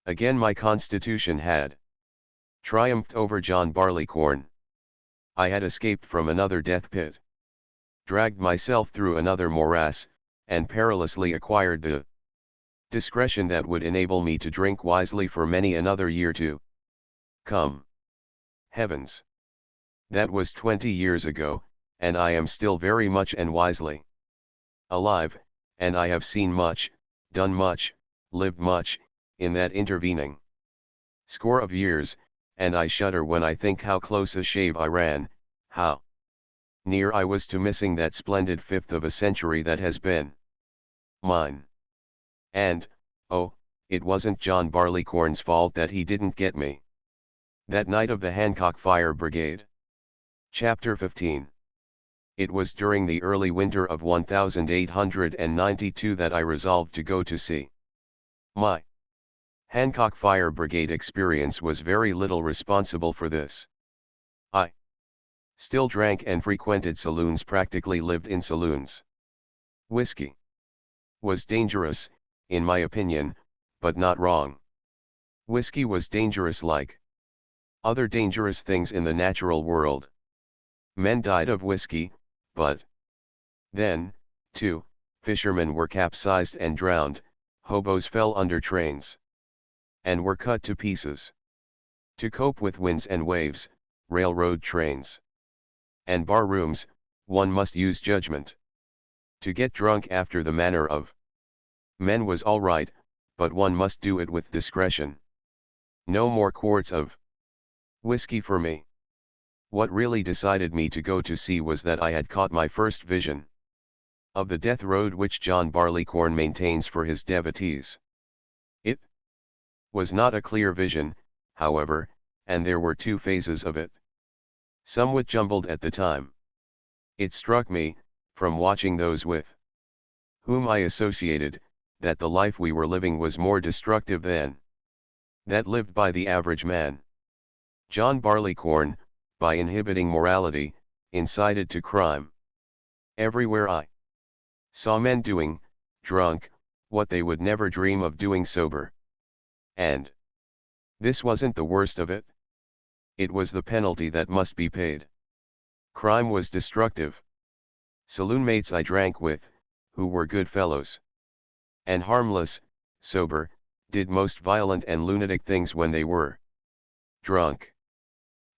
Again my constitution had triumphed over John Barleycorn. I had escaped from another death pit, dragged myself through another morass, and perilously acquired the discretion that would enable me to drink wisely for many another year to come. Heavens! That was 20 years ago, and I am still very much and wisely alive, and I have seen much, done much, lived much, in that intervening score of years, and I shudder when I think how close a shave I ran, how near I was to missing that splendid fifth of a century that has been mine. And, oh, it wasn't John Barleycorn's fault that he didn't get me. That night of the Hancock Fire Brigade. Chapter 15. It was during the early winter of 1892 that I resolved to go to sea. My Hancock Fire Brigade experience was very little responsible for this. I still drank and frequented saloons, practically lived in saloons. Whiskey was dangerous, in my opinion, but not wrong. Whiskey was dangerous like other dangerous things in the natural world. Men died of whiskey, but then, too, fishermen were capsized and drowned, hobos fell under trains and were cut to pieces. To cope with winds and waves, railroad trains, and bar rooms, one must use judgment. To get drunk after the manner of men was all right, but one must do it with discretion. No more quarts of whiskey for me. What really decided me to go to sea was that I had caught my first vision of the death road which John Barleycorn maintains for his devotees. It was not a clear vision, however, and there were two phases of it, somewhat jumbled at the time. It struck me, from watching those with whom I associated, that the life we were living was more destructive than that lived by the average man. John Barleycorn, by inhibiting morality, incited to crime. Everywhere I saw men doing, drunk, what they would never dream of doing sober. And this wasn't the worst of it. It was the penalty that must be paid. Crime was destructive. Saloon mates I drank with, who were good fellows. And harmless, sober, did most violent and lunatic things when they were drunk.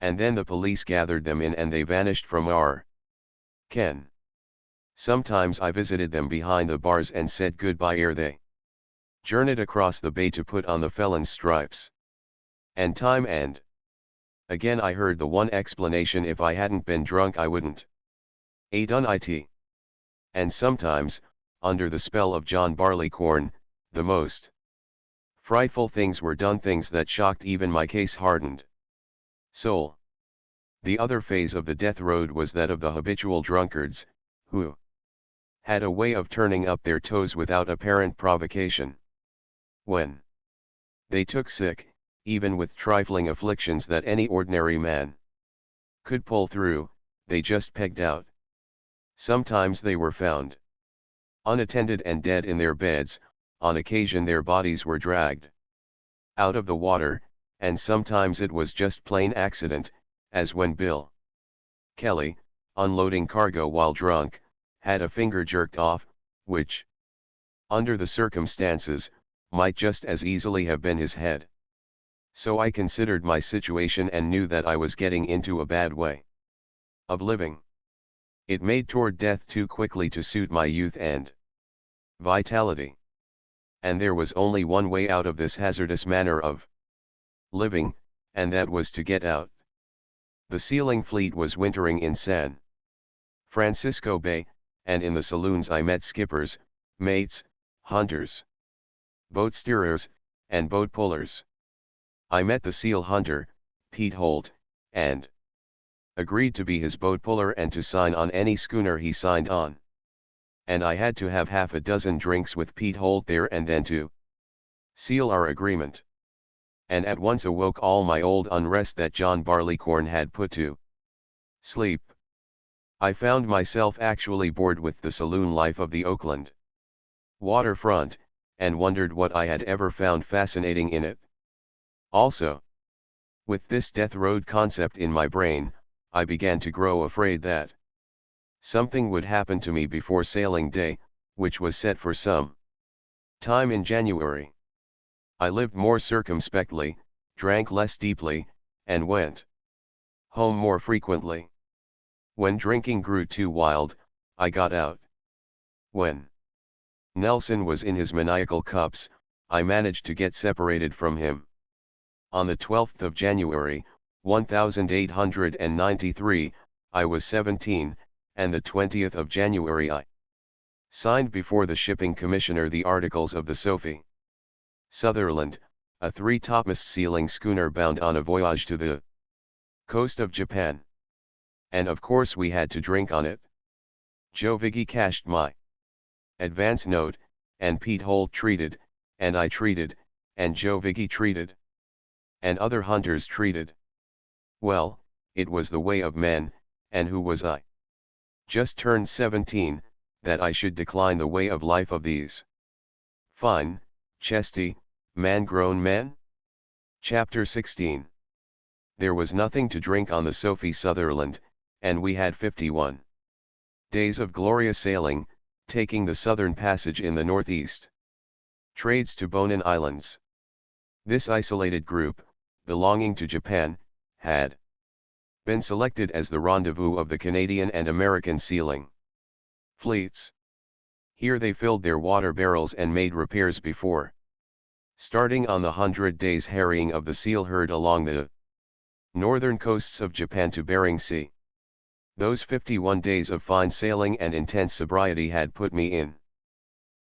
And then the police gathered them in and they vanished from our ken. Sometimes I visited them behind the bars and said goodbye ere they journeyed across the bay to put on the felon's stripes. And time and again I heard the one explanation: if I hadn't been drunk I wouldn't a done it. And sometimes, under the spell of John Barleycorn, the most frightful things were done, things that shocked even my case-hardened soul. The other phase of the death road was that of the habitual drunkards, who had a way of turning up their toes without apparent provocation. When they took sick, even with trifling afflictions that any ordinary man could pull through, they just pegged out. Sometimes they were found unattended and dead in their beds. On occasion their bodies were dragged out of the water, and sometimes it was just plain accident, as when Bill Kelly, unloading cargo while drunk, had a finger jerked off, which, under the circumstances, might just as easily have been his head. So I considered my situation and knew that I was getting into a bad way of living. It made toward death too quickly to suit my youth and vitality. And there was only one way out of this hazardous manner of living, and that was to get out. The sealing fleet was wintering in San Francisco Bay, and in the saloons I met skippers, mates, hunters, boat steerers, and boat pullers. I met the seal hunter, Pete Holt, and agreed to be his boat puller and to sign on any schooner he signed on. And I had to have half a dozen drinks with Pete Holt there and then to seal our agreement. And at once awoke all my old unrest that John Barleycorn had put to sleep. I found myself actually bored with the saloon life of the Oakland waterfront, and wondered what I had ever found fascinating in it. Also, with this death road concept in my brain, I began to grow afraid that something would happen to me before sailing day, which was set for some time in January. I lived more circumspectly, drank less deeply, and went home more frequently. When drinking grew too wild, I got out. When Nelson was in his maniacal cups, I managed to get separated from him. On the 12th of January, 1893, I was 17, and the 20th of January I signed before the shipping commissioner the articles of the Sophie Sutherland, a three-topmast sealing schooner bound on a voyage to the coast of Japan. And of course we had to drink on it. Joe Viggy cashed my advance note, and Pete Holt treated, and I treated, and Joe Viggy treated, and other hunters treated. Well, it was the way of men, and who was I? Just turned 17, that I should decline the way of life of these fine, chesty, man-grown men? Chapter 16. There was nothing to drink on the Sophie Sutherland, and we had 51 days of glorious sailing, taking the southern passage in the northeast trades to Bonin Islands. This isolated group, belonging to Japan, had been selected as the rendezvous of the Canadian and American sealing fleets. Here they filled their water barrels and made repairs before starting on the 100 days harrying of the seal herd along the northern coasts of Japan to Bering Sea. Those 51 days of fine sailing and intense sobriety had put me in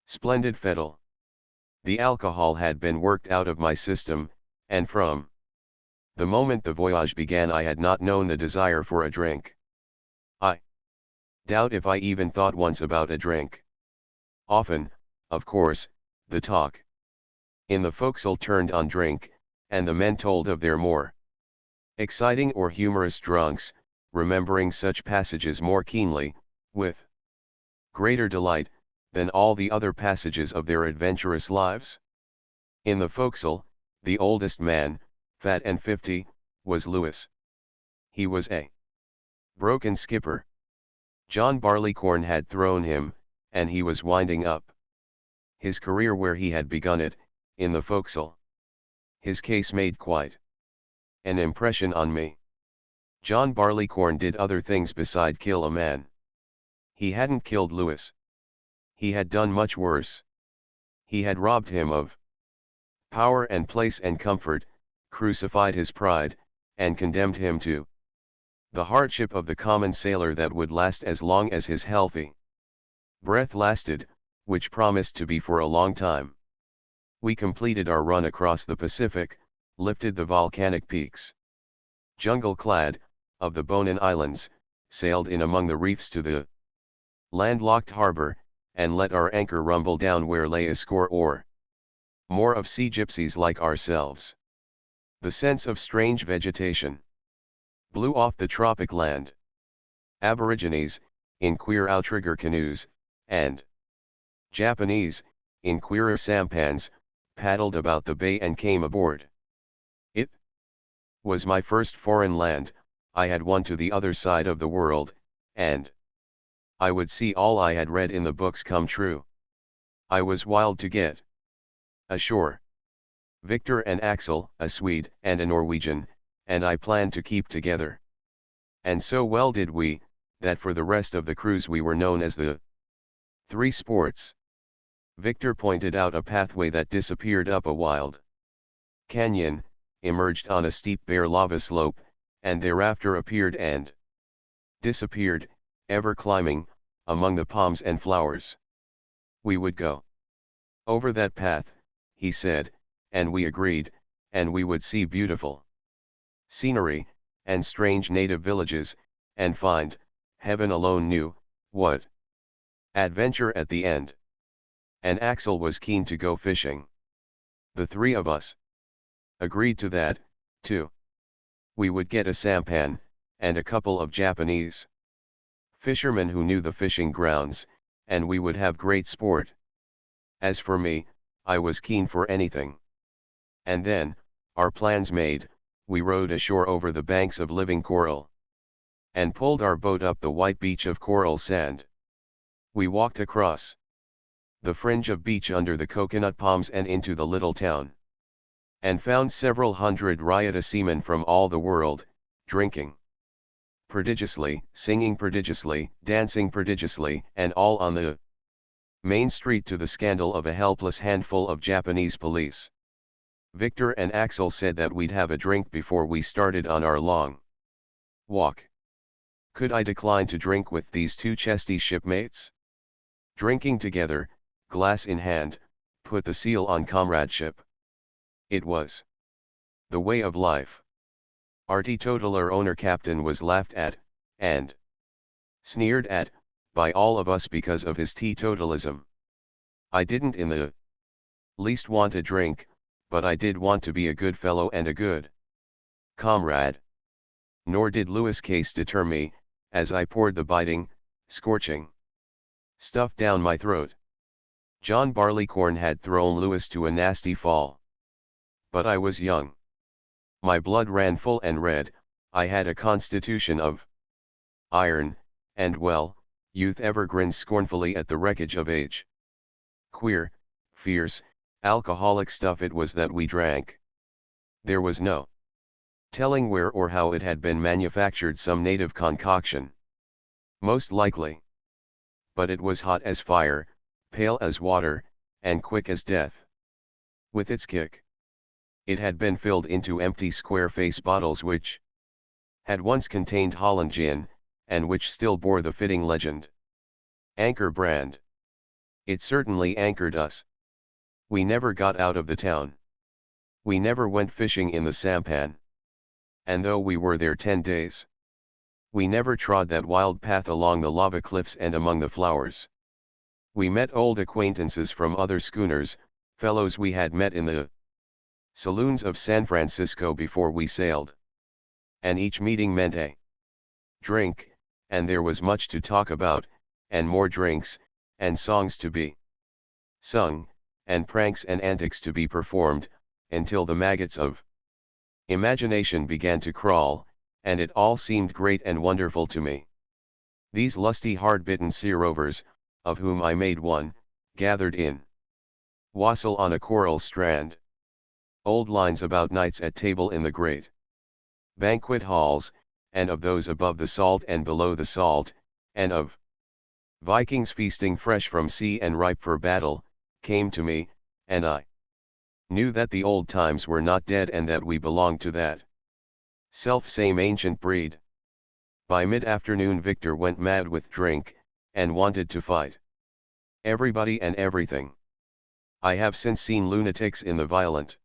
splendid fettle. The alcohol had been worked out of my system, and from the moment the voyage began I had not known the desire for a drink. I doubt if I even thought once about a drink. Often, of course, the talk in the forecastle turned on drink, and the men told of their more exciting or humorous drunks, remembering such passages more keenly, with greater delight, than all the other passages of their adventurous lives. In the forecastle, the oldest man, fat and 50, was Lewis. He was a broken skipper. John Barleycorn had thrown him, and he was winding up his career where he had begun it, in the forecastle. His case made quite an impression on me. John Barleycorn did other things beside kill a man. He hadn't killed Lewis. He had done much worse. He had robbed him of power and place and comfort, crucified his pride, and condemned him to the hardship of the common sailor that would last as long as his healthy breath lasted, which promised to be for a long time. We completed our run across the Pacific, lifted the volcanic peaks, jungle-clad, of the Bonin Islands, sailed in among the reefs to the landlocked harbor, and let our anchor rumble down where lay a score or more of sea gypsies like ourselves. The sense of strange vegetation blew off the tropic land. Aborigines, in queer outrigger canoes, and Japanese, in queerer sampans, paddled about the bay and came aboard. It was my first foreign land. I had won to the other side of the world, and I would see all I had read in the books come true. I was wild to get ashore. Victor and Axel, a Swede and a Norwegian, and I planned to keep together. And so well did we, that for the rest of the cruise we were known as the Three Sports. Victor pointed out a pathway that disappeared up a wild canyon, emerged on a steep bare lava slope, and thereafter appeared and disappeared, ever climbing, among the palms and flowers. We would go over that path, he said, and we agreed, and we would see beautiful scenery, and strange native villages, and find, heaven alone knew, what adventure at the end. And Axel was keen to go fishing. The three of us agreed to that, too. We would get a sampan, and a couple of Japanese fishermen who knew the fishing grounds, and we would have great sport. As for me, I was keen for anything. And then, our plans made, we rowed ashore over the banks of living coral, and pulled our boat up the white beach of coral sand. We walked across the fringe of beach under the coconut palms and into the little town, and found several hundred riotous seamen from all the world, drinking prodigiously, singing prodigiously, dancing prodigiously, and all on the main street to the scandal of a helpless handful of Japanese police. Victor and Axel said that we'd have a drink before we started on our long walk. Could I decline to drink with these two chesty shipmates? Drinking together, glass in hand, put the seal on comradeship. It was the way of life. Our teetotaler owner-captain was laughed at, and sneered at, by all of us because of his teetotalism. I didn't in the least want a drink, but I did want to be a good fellow and a good comrade. Nor did Lewis' case deter me, as I poured the biting, scorching stuff down my throat. John Barleycorn had thrown Lewis to a nasty fall. But I was young. My blood ran full and red, I had a constitution of iron, and well, youth ever grins scornfully at the wreckage of age. Queer, fierce, alcoholic stuff it was that we drank. There was no telling where or how it had been manufactured, some native concoction. Most likely. But it was hot as fire, pale as water, and quick as death. With its kick, it had been filled into empty square-face bottles which had once contained Holland gin, and which still bore the fitting legend, Anchor Brand. It certainly anchored us. We never got out of the town. We never went fishing in the sampan. And though we were there 10 days, we never trod that wild path along the lava cliffs and among the flowers. We met old acquaintances from other schooners, fellows we had met in the saloons of San Francisco before we sailed. And each meeting meant a drink, and there was much to talk about, and more drinks, and songs to be sung, and pranks and antics to be performed, until the maggots of imagination began to crawl, and it all seemed great and wonderful to me. These lusty hard-bitten sea rovers, of whom I made one, gathered in wassail on a coral strand. Old lines about knights at table in the great banquet halls, and of those above the salt and below the salt, and of Vikings feasting fresh from sea and ripe for battle, came to me, and I knew that the old times were not dead and that we belonged to that self-same ancient breed. By mid-afternoon Victor went mad with drink, and wanted to fight everybody and everything. I have since seen lunatics in the violent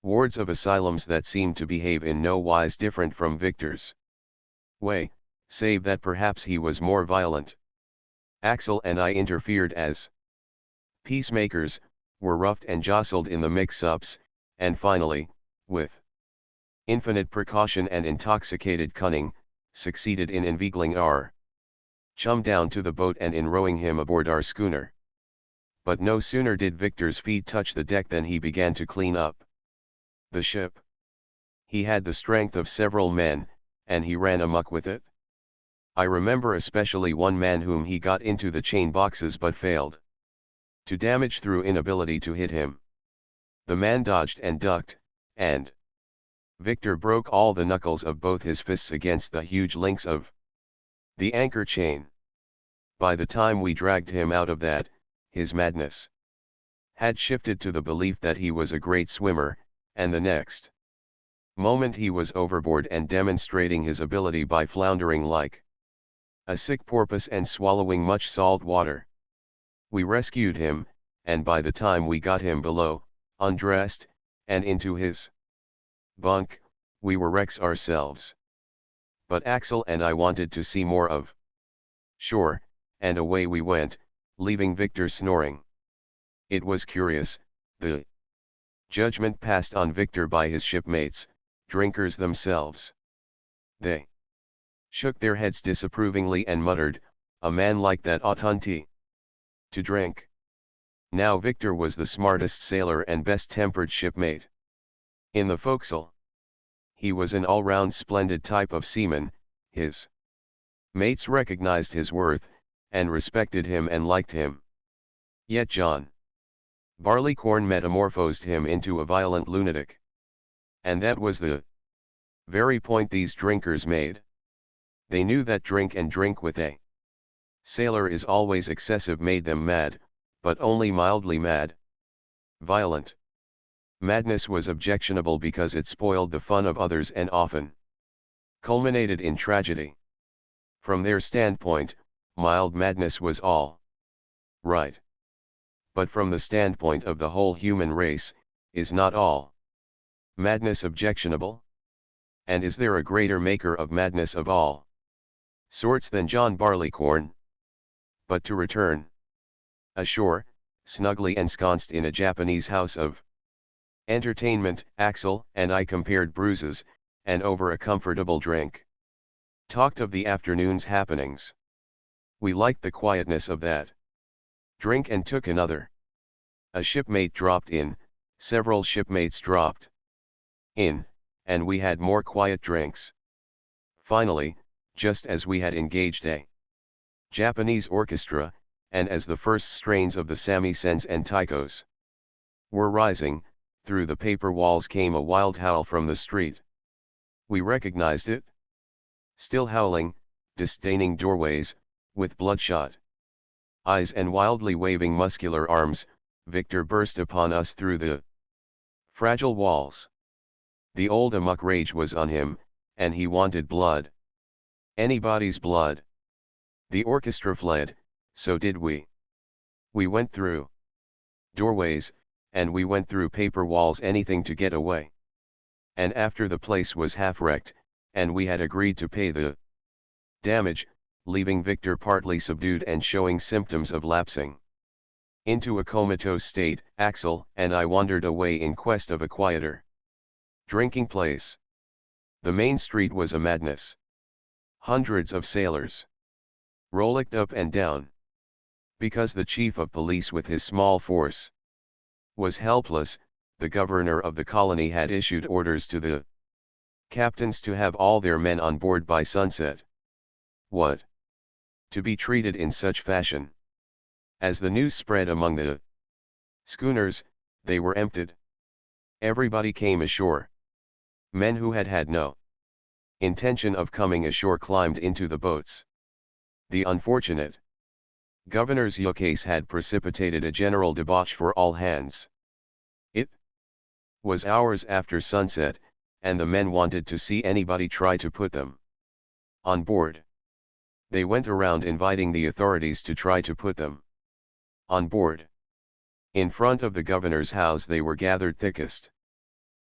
wards of asylums that seemed to behave in no wise different from Victor's way, save that perhaps he was more violent. Axel and I interfered as peacemakers, were roughed and jostled in the mix-ups, and finally, with infinite precaution and intoxicated cunning, succeeded in inveigling our chum down to the boat and in rowing him aboard our schooner. But no sooner did Victor's feet touch the deck than he began to clean up the ship. He had the strength of several men, and he ran amok with it. I remember especially one man whom he got into the chain boxes but failed to damage through inability to hit him. The man dodged and ducked, and Victor broke all the knuckles of both his fists against the huge links of the anchor chain. By the time we dragged him out of that, his madness had shifted to the belief that he was a great swimmer, and the next moment he was overboard and demonstrating his ability by floundering like a sick porpoise and swallowing much salt water. We rescued him, and by the time we got him below, undressed, and into his bunk, we were wrecks ourselves. But Axel and I wanted to see more of shore, and away we went, leaving Victor snoring. It was curious, the judgment passed on Victor by his shipmates, drinkers themselves. They shook their heads disapprovingly and muttered, "A man like that oughtn't to drink." Now Victor was the smartest sailor and best-tempered shipmate in the forecastle. He was an all-round splendid type of seaman. His mates recognized his worth, and respected him and liked him. Yet John Barleycorn metamorphosed him into a violent lunatic. And that was the very point these drinkers made. They knew that drink and drink with a sailor is always excessive made them mad, but only mildly mad. Violent madness was objectionable because it spoiled the fun of others and often culminated in tragedy. From their standpoint, mild madness was all right. But from the standpoint of the whole human race, is not all madness objectionable? And is there a greater maker of madness of all sorts than John Barleycorn? But to return ashore, snugly ensconced in a Japanese house of entertainment, Axel and I compared bruises, and over a comfortable drink, talked of the afternoon's happenings. We liked the quietness of that drink and took another. A shipmate dropped in, several shipmates dropped in, and we had more quiet drinks. Finally, just as we had engaged a Japanese orchestra, and as the first strains of the samisens and taikos were rising, through the paper walls came a wild howl from the street. We recognized it. Still howling, disdaining doorways, with bloodshot eyes and wildly waving muscular arms, Victor burst upon us through the fragile walls. The old amok rage was on him, and he wanted blood. Anybody's blood. The orchestra fled, so did we. We went through doorways, and we went through paper walls, anything to get away. And after the place was half wrecked, and we had agreed to pay the damage, leaving Victor partly subdued and showing symptoms of lapsing into a comatose state, Axel and I wandered away in quest of a quieter drinking place. The main street was a madness. Hundreds of sailors rollicked up and down. Because the chief of police with his small force was helpless, the governor of the colony had issued orders to the captains to have all their men on board by sunset. What to be treated in such fashion. As the news spread among the schooners, they were emptied. Everybody came ashore. Men who had had no intention of coming ashore climbed into the boats. The unfortunate governor's ukase had precipitated a general debauch for all hands. It was hours after sunset, and the men wanted to see anybody try to put them on board. They went around inviting the authorities to try to put them on board. In front of the governor's house they were gathered thickest,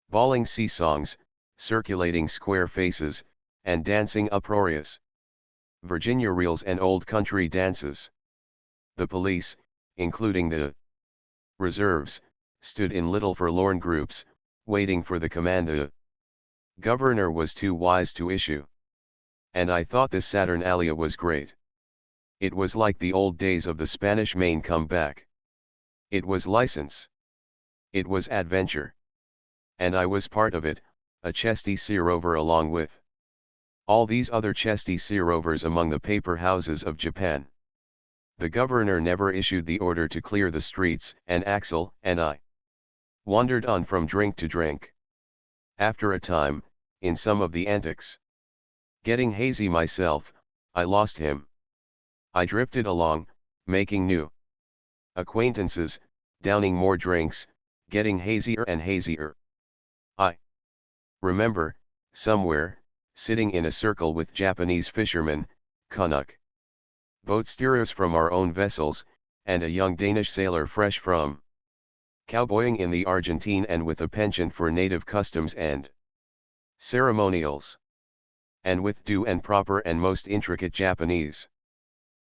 bawling sea songs, circulating square faces, and dancing uproarious Virginia reels and old country dances. The police, including the reserves, stood in little forlorn groups, waiting for the command the governor was too wise to issue. And I thought this Saturnalia was great. It was like the old days of the Spanish Main come back. It was license. It was adventure. And I was part of it, a chesty sea rover along with all these other chesty sea rovers among the paper houses of Japan. The governor never issued the order to clear the streets, and Axel and I wandered on from drink to drink. After a time, in some of the antics, getting hazy myself, I lost him. I drifted along, making new acquaintances, downing more drinks, getting hazier and hazier. I remember, somewhere, sitting in a circle with Japanese fishermen, Canuck boat steerers from our own vessels, and a young Danish sailor fresh from cowboying in the Argentine and with a penchant for native customs and ceremonials. And with due and proper and most intricate Japanese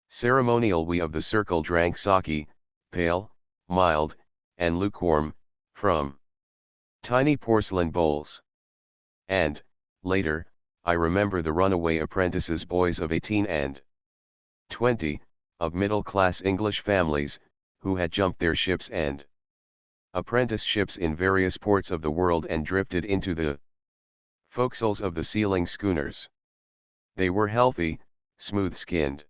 ceremonial, we of the circle drank sake, pale, mild, and lukewarm, from tiny porcelain bowls. And, later, I remember the runaway apprentices, boys of 18 and 20, of middle-class English families, who had jumped their ships and apprenticeships in various ports of the world and drifted into the forecastles of the sealing schooners. They were healthy, smooth-skinned,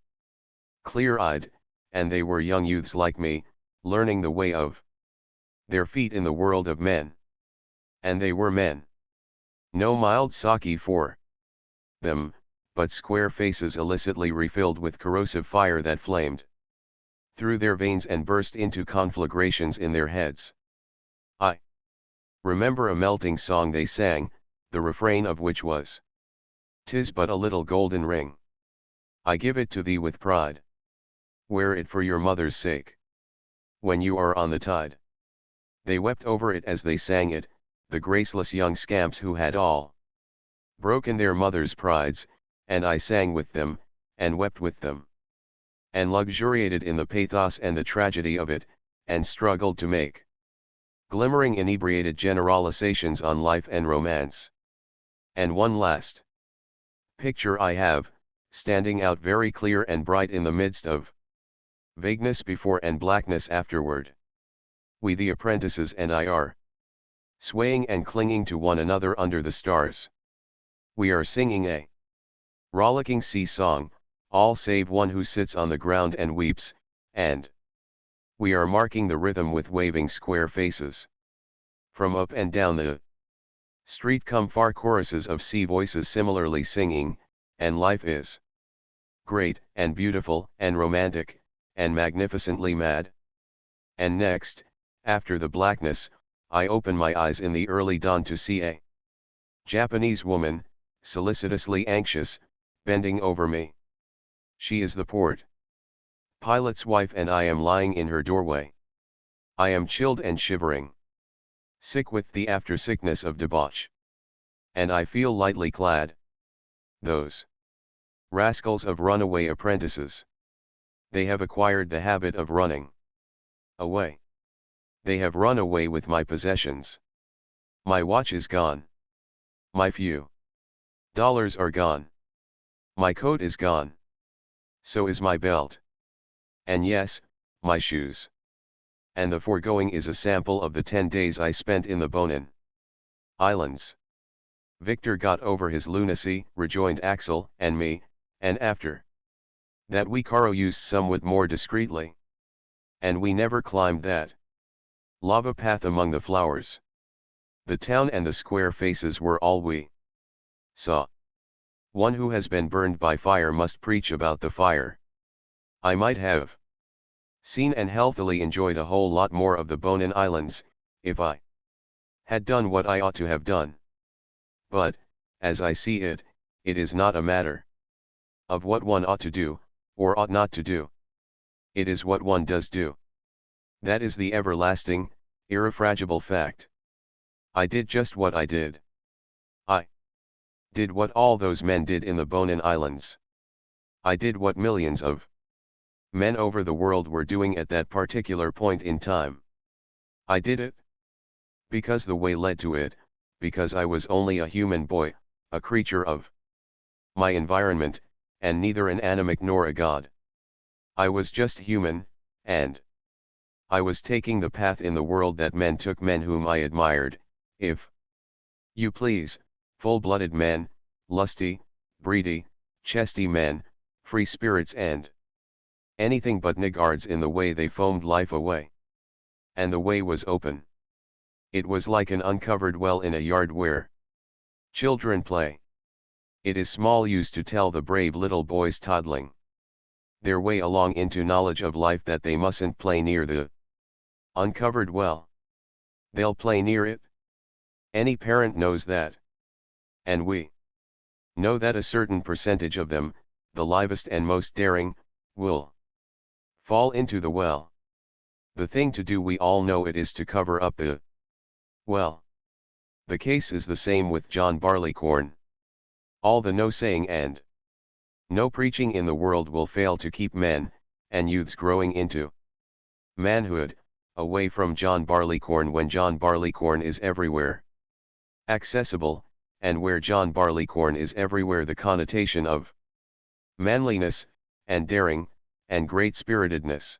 clear-eyed, and they were young youths like me, learning the way of their feet in the world of men. And they were men. No mild sake for them, but square faces illicitly refilled with corrosive fire that flamed through their veins and burst into conflagrations in their heads. I remember a melting song they sang, the refrain of which was, "'Tis but a little golden ring. I give it to thee with pride. Wear it for your mother's sake, when you are on the tide." They wept over it as they sang it, the graceless young scamps who had all broken their mother's prides, and I sang with them, and wept with them, and luxuriated in the pathos and the tragedy of it, and struggled to make glimmering inebriated generalizations on life and romance. And one last picture I have, standing out very clear and bright in the midst of vagueness before and blackness afterward. We the apprentices and I are swaying and clinging to one another under the stars. We are singing a rollicking sea song, all save one who sits on the ground and weeps, and we are marking the rhythm with waving square faces. From up and down the street come far choruses of sea voices similarly singing, and life is great, and beautiful, and romantic, and magnificently mad. And next, after the blackness, I open my eyes in the early dawn to see a Japanese woman, solicitously anxious, bending over me. She is the port pilot's wife, and I am lying in her doorway. I am chilled and shivering, sick with the after-sickness of debauch. And I feel lightly clad. Those rascals of runaway apprentices. They have acquired the habit of running away. They have run away with my possessions. My watch is gone. My few dollars are gone. My coat is gone. So is my belt. And yes, my shoes. And the foregoing is a sample of the 10 days I spent in the Bonin Islands. Victor got over his lunacy, rejoined Axel and me, and after That we Karo used somewhat more discreetly. And we never climbed that lava path among the flowers. The town and the square faces were all we saw. One who has been burned by fire must preach about the fire. I might have seen and healthily enjoyed a whole lot more of the Bonin Islands, if I had done what I ought to have done. But, as I see it, it is not a matter of what one ought to do, or ought not to do. It is what one does do. That is the everlasting, irrefragable fact. I did just what I did. I did what all those men did in the Bonin Islands. I did what millions of men over the world were doing at that particular point in time. I did it because the way led to it, because I was only a human boy, a creature of my environment, and neither an animic nor a god. I was just human, and I was taking the path in the world that men took, men whom I admired, if you please, full-blooded men, lusty, breedy, chesty men, free spirits, and anything but niggards in the way they foamed life away. And the way was open. It was like an uncovered well in a yard where children play. It is small use to tell the brave little boys toddling their way along into knowledge of life that they mustn't play near the uncovered well. They'll play near it. Any parent knows that. And we know that a certain percentage of them, the livest and most daring, will fall into the well. The thing to do, we all know it, is to cover up the well. The case is the same with John Barleycorn. All the no-saying and no-preaching in the world will fail to keep men, and youths growing into manhood, away from John Barleycorn, when John Barleycorn is everywhere accessible, and where John Barleycorn is everywhere the connotation of manliness, and daring, and great-spiritedness.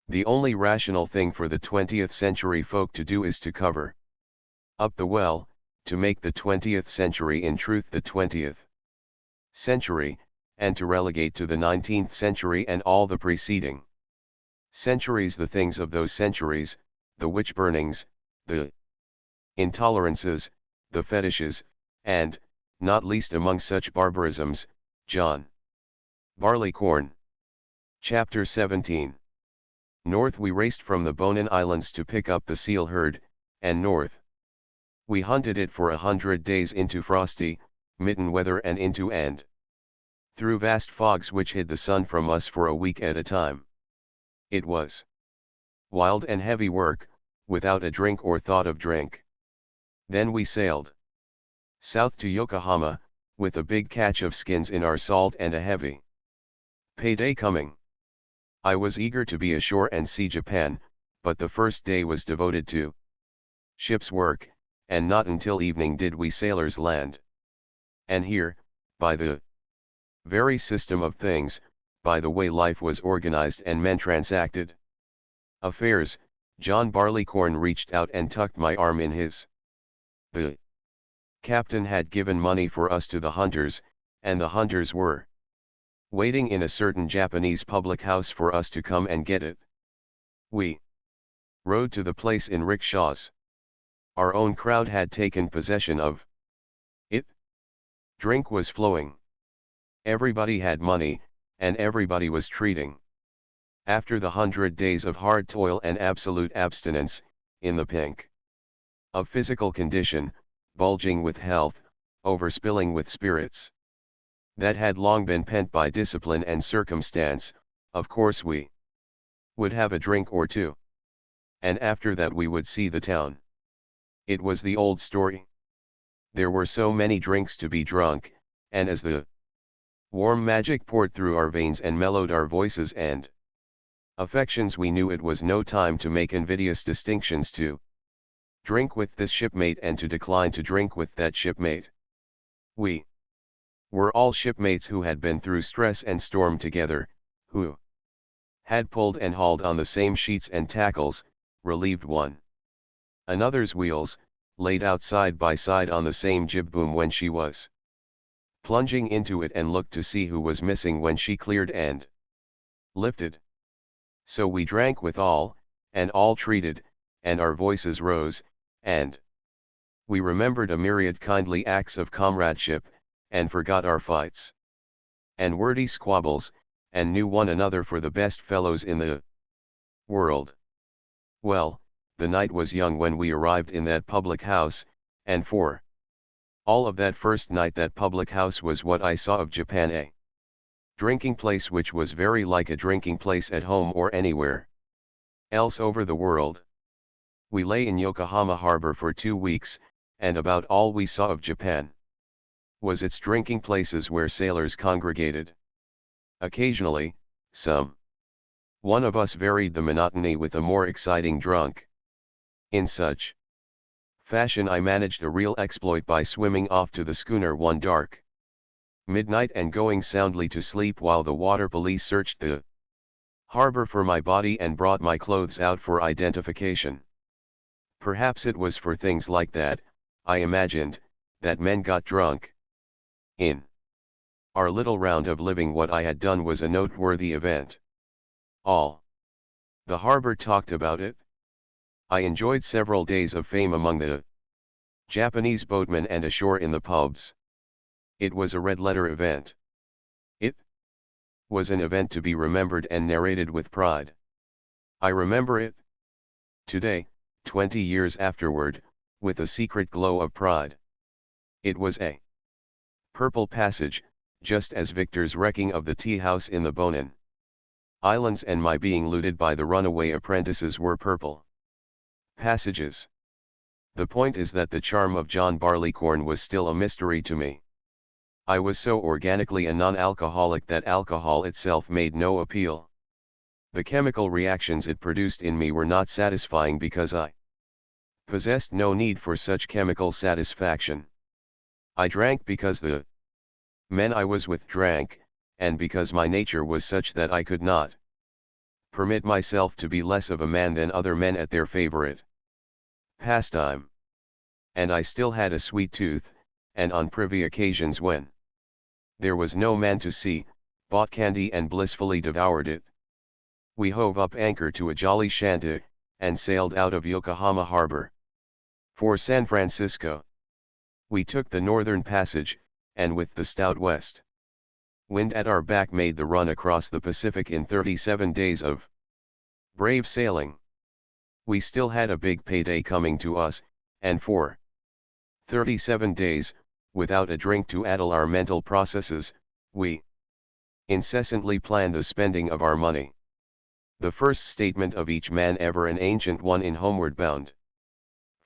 The only rational thing for the 20th century folk to do is to cover up the well, to make the 20th century in truth the 20th century, and to relegate to the 19th century and all the preceding centuries the things of those centuries, the witch-burnings, the intolerances, the fetishes, and, not least among such barbarisms, John Barleycorn. Chapter 17. North we raced from the Bonin Islands to pick up the seal herd, and north we hunted it for 100 days into frosty, mitten weather, and into and through vast fogs which hid the sun from us for a week at a time. It was wild and heavy work, without a drink or thought of drink. Then we sailed south to Yokohama, with a big catch of skins in our salt and a heavy payday coming. I was eager to be ashore and see Japan, but the first day was devoted to ship's work, and not until evening did we sailors land. And here, by the very system of things, by the way life was organized and men transacted affairs, John Barleycorn reached out and tucked my arm in his. The captain had given money for us to the hunters, and the hunters were waiting in a certain Japanese public house for us to come and get it. We rode to the place in rickshaws. Our own crowd had taken possession of it. Drink was flowing. Everybody had money, and everybody was treating. After the 100 days of hard toil and absolute abstinence, in the pink of physical condition, bulging with health, overspilling with spirits that had long been pent by discipline and circumstance, of course we would have a drink or two. And after that we would see the town. It was the old story. There were so many drinks to be drunk, and as the warm magic poured through our veins and mellowed our voices and affections, we knew it was no time to make invidious distinctions, to drink with this shipmate and to decline to drink with that shipmate. We were all shipmates who had been through stress and storm together, who had pulled and hauled on the same sheets and tackles, relieved one another's wheels, laid out side by side on the same jib boom when she was plunging into it and looked to see who was missing when she cleared and lifted. So we drank with all, and all treated, and our voices rose, and we remembered a myriad kindly acts of comradeship, and forgot our fights and wordy squabbles, and knew one another for the best fellows in the world. Well, the night was young when we arrived in that public house, and for all of that first night that public house was what I saw of Japan, a drinking place which was very like a drinking place at home or anywhere else over the world. We lay in Yokohama harbor for 2 weeks, and about all we saw of Japan was its drinking places where sailors congregated. Occasionally, some one of us varied the monotony with a more exciting drunk. In such fashion I managed a real exploit by swimming off to the schooner one dark midnight and going soundly to sleep while the water police searched the harbor for my body and brought my clothes out for identification. Perhaps it was for things like that, I imagined, that men got drunk. In our little round of living, what I had done was a noteworthy event. All the harbor talked about it. I enjoyed several days of fame among the Japanese boatmen and ashore in the pubs. It was a red-letter event. It was an event to be remembered and narrated with pride. I remember it today, 20 years afterward, with a secret glow of pride. It was a purple passage, just as Victor's wrecking of the tea house in the Bonin Islands and my being looted by the runaway apprentices were purple passages. The point is that the charm of John Barleycorn was still a mystery to me. I was so organically a non-alcoholic that alcohol itself made no appeal. The chemical reactions it produced in me were not satisfying because I possessed no need for such chemical satisfaction. I drank because the men I was with drank, and because my nature was such that I could not permit myself to be less of a man than other men at their favorite pastime. And I still had a sweet tooth, and on privy occasions when there was no man to see, bought candy and blissfully devoured it. We hove up anchor to a jolly shanty, and sailed out of Yokohama harbor for San Francisco. We took the northern passage, and with the stout west wind at our back made the run across the Pacific in 37 days of brave sailing. We still had a big payday coming to us, and for 37 days, without a drink to addle our mental processes, we incessantly planned the spending of our money. The first statement of each man, ever an ancient one in homeward bound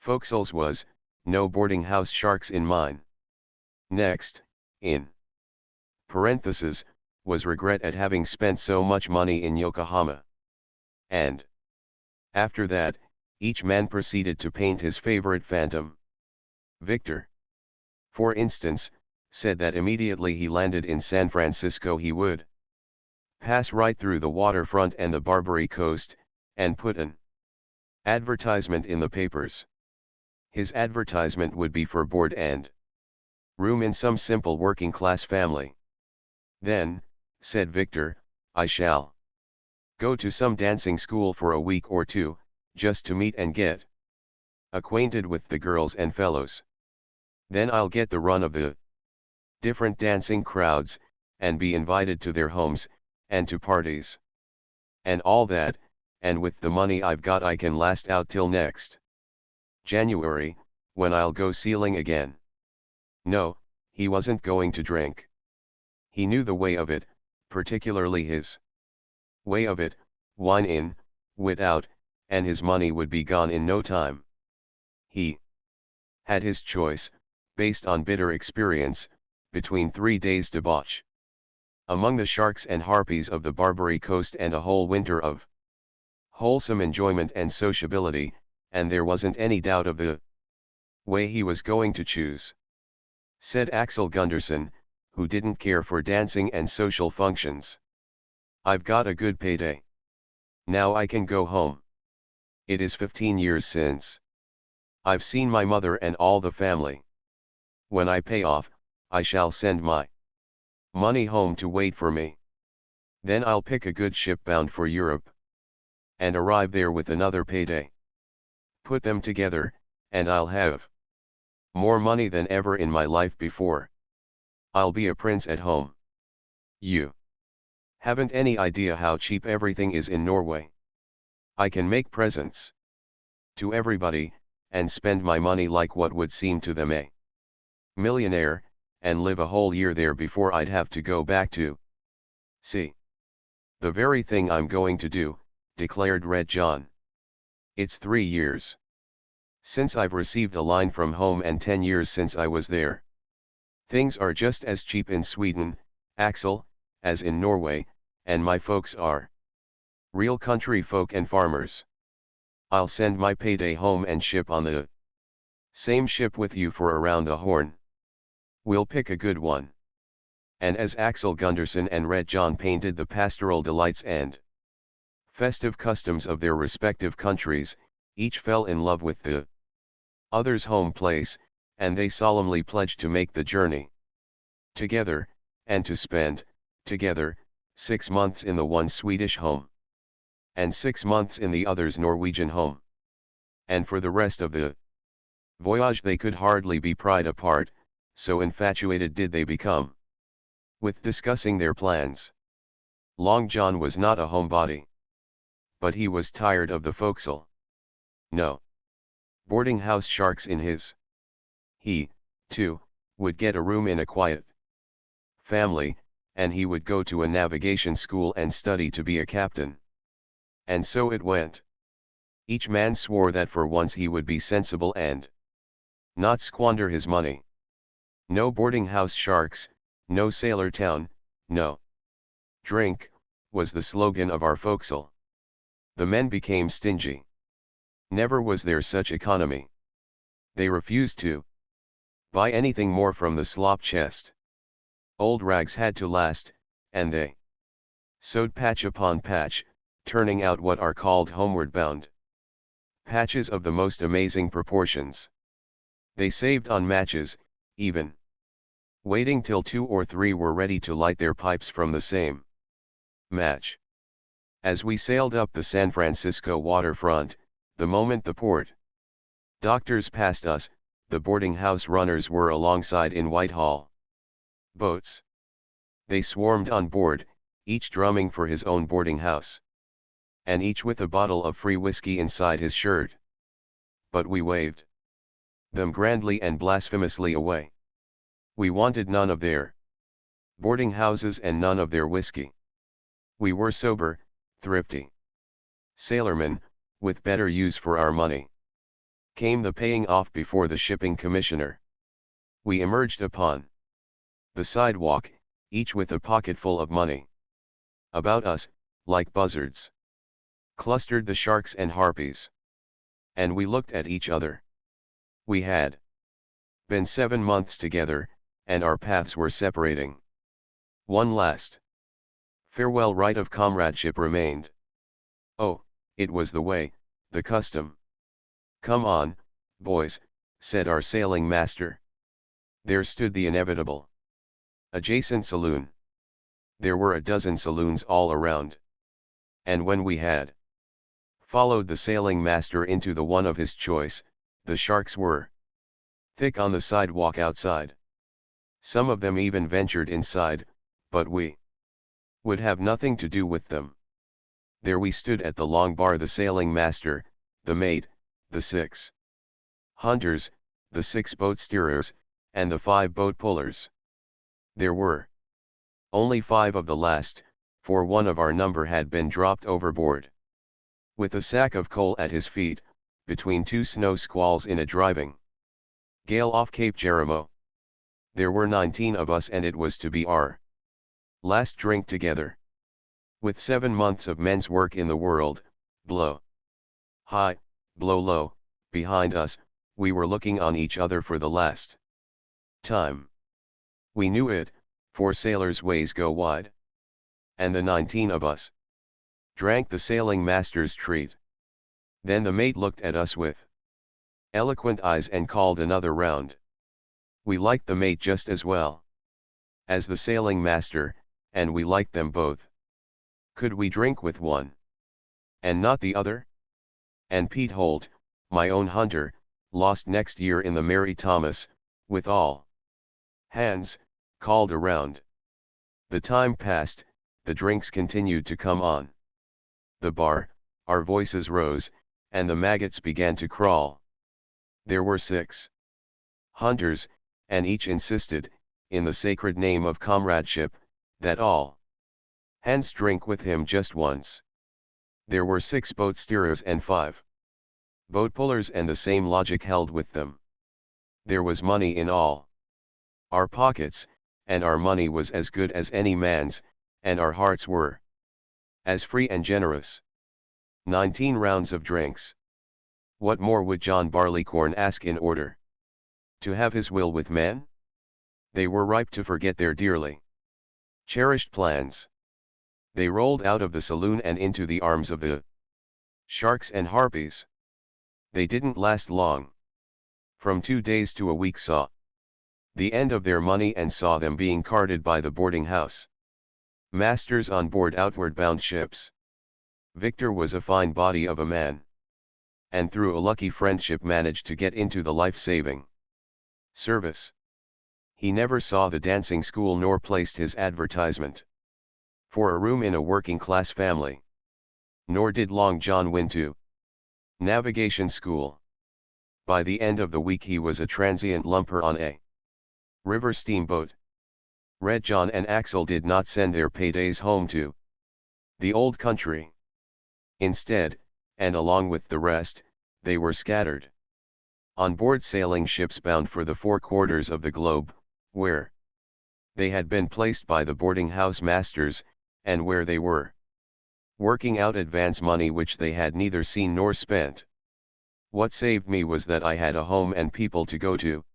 forecastles, was, "No boarding house sharks in mine." Next, in parenthesis, was regret at having spent so much money in Yokohama. And after that, each man proceeded to paint his favorite phantom. Victor, for instance, said that immediately he landed in San Francisco he would pass right through the waterfront and the Barbary Coast, and put an advertisement in the papers. His advertisement would be for board and room in some simple working-class family. Then, said Victor, I shall go to some dancing school for a week or two, just to meet and get acquainted with the girls and fellows. Then I'll get the run of the different dancing crowds, and be invited to their homes, and to parties, and all that, and with the money I've got I can last out till next January, when I'll go sealing again. No, he wasn't going to drink. He knew the way of it, particularly his way of it, wine in, wit out, and his money would be gone in no time. He had his choice, based on bitter experience, between 3 days' debauch among the sharks and harpies of the Barbary Coast and a whole winter of wholesome enjoyment and sociability, and there wasn't any doubt of the way he was going to choose. Said Axel Gunderson, who didn't care for dancing and social functions. I've got a good payday. Now I can go home. It is 15 years since I've seen my mother and all the family. When I pay off, I shall send my money home to wait for me. Then I'll pick a good ship bound for Europe, and arrive there with another payday. Put them together, and I'll have more money than ever in my life before. I'll be a prince at home. You haven't any idea how cheap everything is in Norway. I can make presents to everybody, and spend my money like what would seem to them a millionaire, and live a whole year there before I'd have to go back to sea. The very thing I'm going to do, declared Red John. It's 3 years since I've received a line from home and 10 years since I was there. Things are just as cheap in Sweden, Axel, as in Norway, and my folks are real country folk and farmers. I'll send my payday home and ship on the same ship with you for around the Horn. We'll pick a good one. And as Axel Gunderson and Red John painted the pastoral delights and festive customs of their respective countries, each fell in love with the other's home place, and they solemnly pledged to make the journey together, and to spend, together, 6 months in the one Swedish home, and 6 months in the other's Norwegian home. And for the rest of the voyage they could hardly be pried apart, so infatuated did they become with discussing their plans. Long John was not a homebody, but he was tired of the forecastle. No boarding house sharks in his. He, too, would get a room in a quiet family, and he would go to a navigation school and study to be a captain. And so it went. Each man swore that for once he would be sensible and not squander his money. No boarding house sharks, no sailor town, no drink, was the slogan of our forecastle. The men became stingy. Never was there such economy. They refused to buy anything more from the slop chest. Old rags had to last, and they sewed patch upon patch, turning out what are called homeward bound patches of the most amazing proportions. They saved on matches, even waiting till 2 or 3 were ready to light their pipes from the same match. As we sailed up the San Francisco waterfront, the moment the port doctors passed us, the boarding house runners were alongside in Whitehall boats. They swarmed on board, each drumming for his own boarding house, and each with a bottle of free whiskey inside his shirt. But we waved them grandly and blasphemously away. We wanted none of their boarding houses and none of their whiskey. We were sober, thrifty sailormen, with better use for our money. Came the paying off before the shipping commissioner. We emerged upon the sidewalk, each with a pocketful of money. About us, like buzzards, clustered the sharks and harpies. And we looked at each other. We had been 7 months together, and our paths were separating. One last farewell rite of comradeship remained. Oh, it was the way, the custom. "Come on, boys," said our sailing master. There stood the inevitable adjacent saloon. There were a dozen saloons all around. And when we had followed the sailing master into the one of his choice, the sharks were thick on the sidewalk outside. Some of them even ventured inside, but we would have nothing to do with them. There we stood at the long bar, the sailing master, the mate, the 6 hunters, the 6 boat steerers, and the 5 boat pullers. There were only 5 of the last, for one of our number had been dropped overboard. With a sack of coal at his feet, between 2 snow squalls in a driving gale off Cape Jerimo. There were 19 of us, and it was to be our last drink together. With 7 months of men's work in the world, blow high, blow low, behind us, we were looking on each other for the last time. We knew it, for sailors' ways go wide. And the 19 of us drank the sailing master's treat. Then the mate looked at us with eloquent eyes and called another round. We liked the mate just as well as the sailing master, and we liked them both. Could we drink with one and not the other? And Pete Holt, my own hunter, lost next year in the Mary Thomas, with all hands called around. The time passed, the drinks continued to come on the bar, our voices rose, and the maggots began to crawl. There were 6 hunters, and each insisted, in the sacred name of comradeship, that all hands drink with him just once. There were 6 boat steerers and 5 boat pullers, and the same logic held with them. There was money in all our pockets, and our money was as good as any man's, and our hearts were as free and generous. 19 rounds of drinks. What more would John Barleycorn ask in order to have his will with man? They were ripe to forget their dearly cherished plans. They rolled out of the saloon and into the arms of the sharks and harpies. They didn't last long. From 2 days to a week saw the end of their money and saw them being carted by the boarding house masters on board outward-bound ships. Victor was a fine body of a man, and through a lucky friendship managed to get into the life-saving service. He never saw the dancing school nor placed his advertisement for a room in a working-class family. Nor did Long John win to navigation school. By the end of the week he was a transient lumper on a river steamboat. Red John and Axel did not send their paydays home to the old country. Instead, and along with the rest, they were scattered on board sailing ships bound for the 4 quarters of the globe, where they had been placed by the boarding house masters, and where they were working out advance money which they had neither seen nor spent. What saved me was that I had a home and people to go to.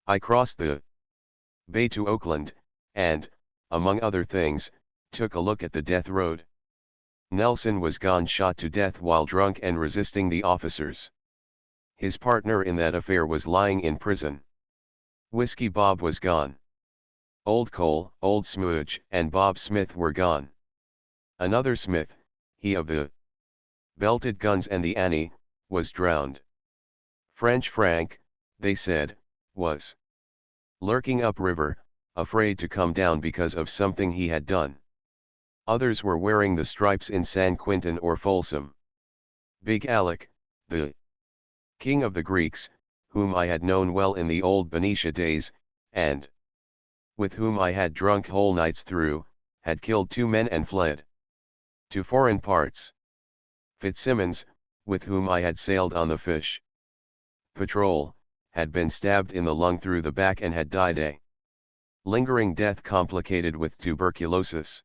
I crossed the bay to Oakland, and, among other things, took a look at the death road. Nelson was gone, shot to death while drunk and resisting the officers. His partner in that affair was lying in prison. Whiskey Bob was gone. Old Cole, Old Smudge, and Bob Smith were gone. Another Smith, he of the belted guns and the Annie, was drowned. French Frank, they said, was lurking upriver, afraid to come down because of something he had done. Others were wearing the stripes in San Quentin or Folsom. Big Alec, the king of the Greeks, whom I had known well in the old Benicia days, and with whom I had drunk whole nights through, had killed 2 men and fled to foreign parts. Fitzsimmons, with whom I had sailed on the fish patrol, had been stabbed in the lung through the back and had died a lingering death complicated with tuberculosis.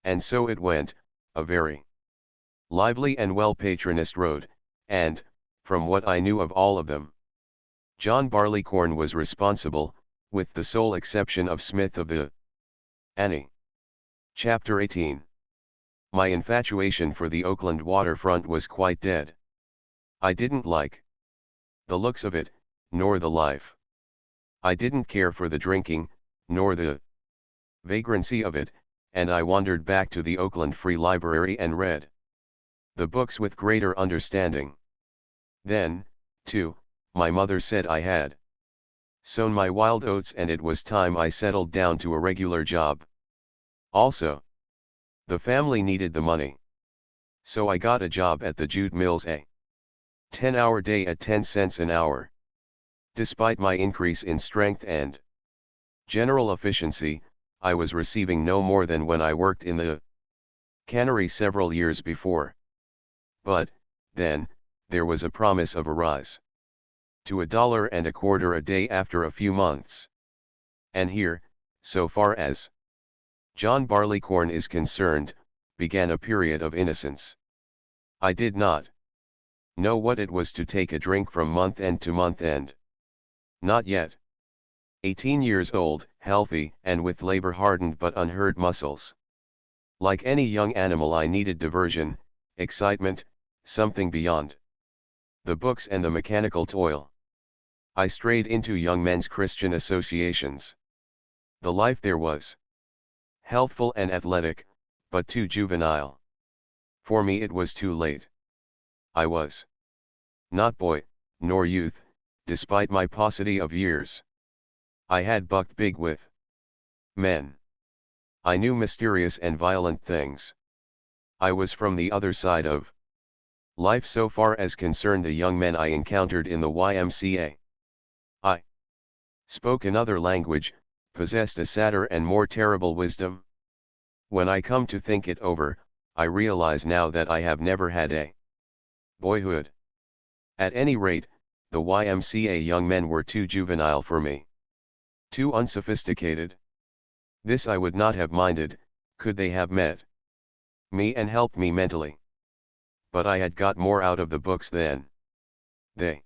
And so it went, a very lively and well-patronized road, and, from what I knew of all of them, John Barleycorn was responsible, with the sole exception of Smith of the Annie. Chapter 18. My infatuation for the Oakland waterfront was quite dead. I didn't like the looks of it, nor the life. I didn't care for the drinking, nor the vagrancy of it, and I wandered back to the Oakland Free Library and read the books with greater understanding. Then, too, my mother said I had sown my wild oats and it was time I settled down to a regular job. Also, the family needed the money. So I got a job at the jute mills, a 10-hour day at 10 cents an hour. Despite my increase in strength and general efficiency, I was receiving no more than when I worked in the cannery several years before. But, then, there was a promise of a rise to $1.25 a day after a few months. And here, so far as John Barleycorn is concerned, began a period of innocence. I did not know what it was to take a drink from month end to month end. Not yet. 18 years old, healthy, and with labor-hardened but unhurt muscles. Like any young animal, I needed diversion, excitement, something beyond the books and the mechanical toil. I strayed into young men's Christian associations. The life there was healthful and athletic, but too juvenile. For me it was too late. I was not boy, nor youth, despite my paucity of years. I had bucked big with men. I knew mysterious and violent things. I was from the other side of life so far as concerned the young men I encountered in the YMCA. I spoke another language, possessed a sadder and more terrible wisdom. When I come to think it over, I realize now that I have never had a boyhood. At any rate, the YMCA young men were too juvenile for me. Too unsophisticated. This I would not have minded, could they have met me and helped me mentally. But I had got more out of the books than they.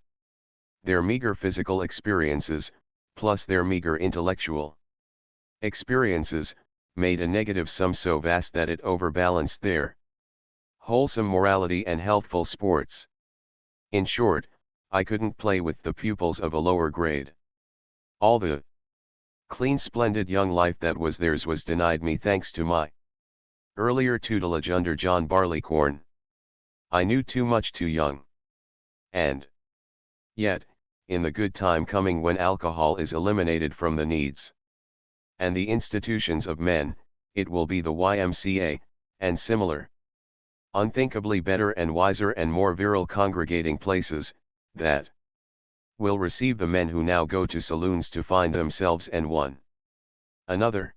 Their meager physical experiences, plus their meager intellectual experiences, made a negative sum so vast that it overbalanced their wholesome morality and healthful sports. In short, I couldn't play with the pupils of a lower grade. All the clean splendid young life that was theirs was denied me thanks to my earlier tutelage under John Barleycorn. I knew too much too young. And yet, in the good time coming when alcohol is eliminated from the needs and the institutions of men, it will be the YMCA, and similar unthinkably better and wiser and more virile congregating places, that will receive the men who now go to saloons to find themselves and one another.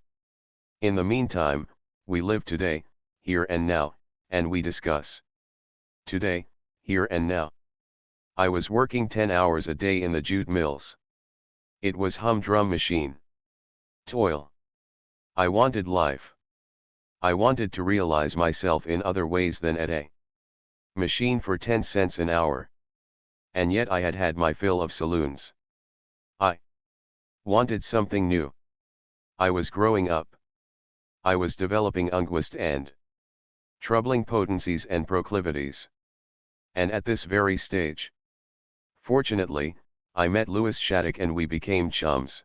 In the meantime, we live today, here and now, and we discuss today, here and now. I was working 10 hours a day in the jute mills. It was humdrum machine toil. I wanted life. I wanted to realize myself in other ways than at a machine for 10 cents an hour. And yet I had had my fill of saloons. I wanted something new. I was growing up. I was developing unguist and troubling potencies and proclivities. And at this very stage, fortunately, I met Louis Shattuck and we became chums.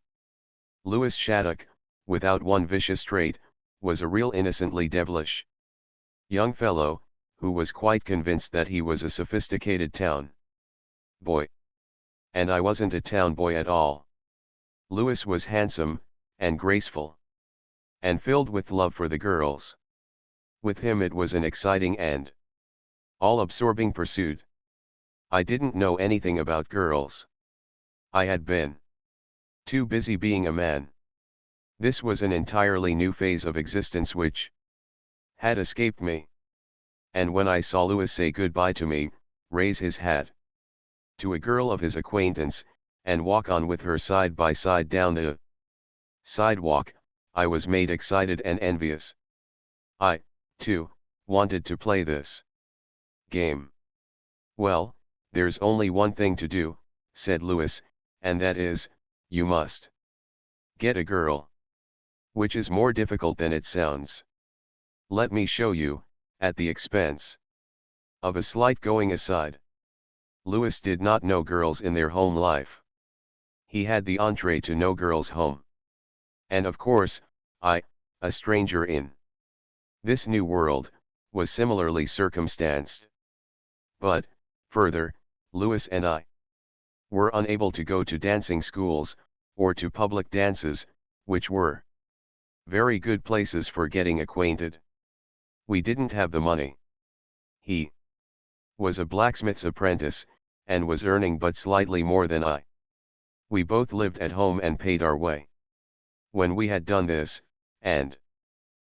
Louis Shattuck, without one vicious trait, was a real innocently devilish young fellow, who was quite convinced that he was a sophisticated town boy. And I wasn't a town boy at all. Louis was handsome, and graceful, and filled with love for the girls. With him it was an exciting and all-absorbing pursuit. I didn't know anything about girls. I had been too busy being a man. This was an entirely new phase of existence which had escaped me. And when I saw Louis say goodbye to me, raise his hat to a girl of his acquaintance, and walk on with her side by side down the sidewalk, I was made excited and envious. I, too, wanted to play this game. Well, there's only one thing to do, said Louis, and that is, you must get a girl. Which is more difficult than it sounds. Let me show you, at the expense of a slight going aside. Louis did not know girls in their home life. He had the entree to no girl's home. And of course, I, a stranger in this new world, was similarly circumstanced. But, further, Louis and I were unable to go to dancing schools, or to public dances, which were very good places for getting acquainted. We didn't have the money. He was a blacksmith's apprentice, and was earning but slightly more than I. We both lived at home and paid our way. When we had done this, and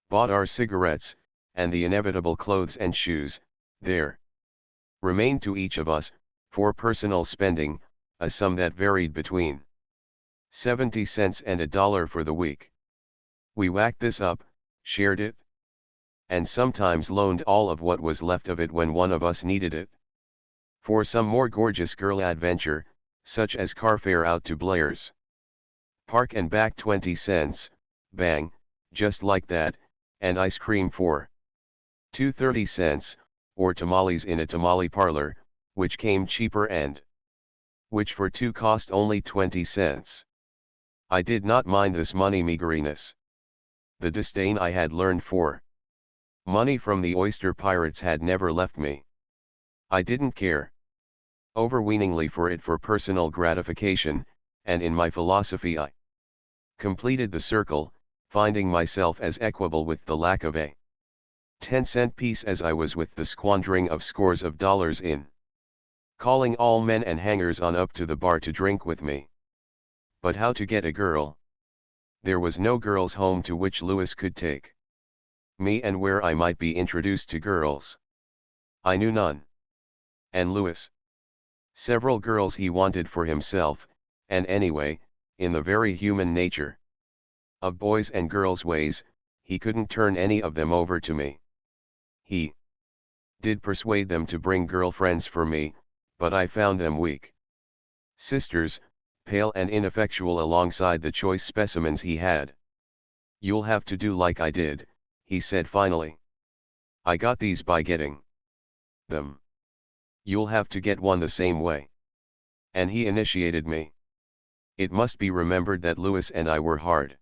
bought our cigarettes, and the inevitable clothes and shoes, there remained to each of us, for personal spending, a sum that varied between 70 cents and $1 for the week. We whacked this up, shared it, and sometimes loaned all of what was left of it when one of us needed it for some more gorgeous girl adventure, such as car fare out to Blair's Park and back 20 cents, bang, just like that, and ice cream for 2 30 cents, or tamales in a tamale parlor, which came cheaper and which for two cost only 20 cents. I did not mind this money meageriness. The disdain I had learned for money from the oyster pirates had never left me. I didn't care overweeningly for it for personal gratification, and in my philosophy I completed the circle, finding myself as equable with the lack of a 10-cent piece as I was with the squandering of scores of dollars in calling all men and hangers-on up to the bar to drink with me. But how to get a girl? There was no girls' home to which Lewis could take me and where I might be introduced to girls. I knew none. And Lewis? Several girls he wanted for himself, and anyway, in the very human nature of boys and girls' ways, he couldn't turn any of them over to me. He did persuade them to bring girlfriends for me, but I found them weak sisters, pale and ineffectual alongside the choice specimens he had. You'll have to do like I did, he said finally. I got these by getting them. You'll have to get one the same way. And he initiated me. It must be remembered that Lewis and I were hard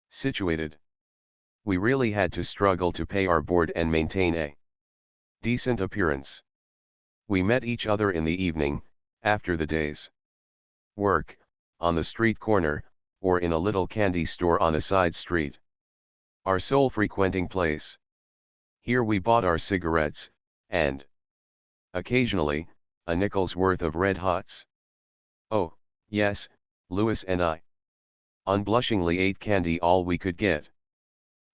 situated. We really had to struggle to pay our board and maintain a decent appearance. We met each other in the evening, after the day's work, on the street corner, or in a little candy store on a side street. Our sole frequenting place. Here we bought our cigarettes, and occasionally, a nickel's worth of Red Hots. Oh, yes, Lewis and I unblushingly ate candy all we could get.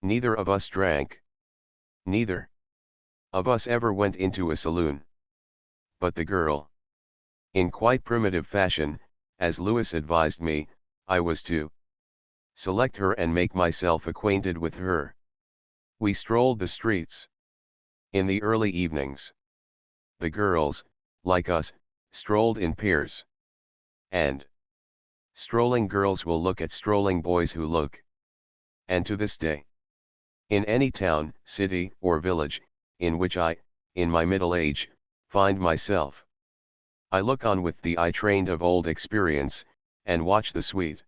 Neither of us drank. Neither of us ever went into a saloon. But the girl. In quite primitive fashion, as Lewis advised me, I was to select her and make myself acquainted with her. We strolled the streets in the early evenings. The girls, like us, strolled in pairs. And strolling girls will look at strolling boys who look. And to this day, in any town, city, or village, in which I, in my middle age, find myself, I look on with the eye trained of old experience, and watch the sweet,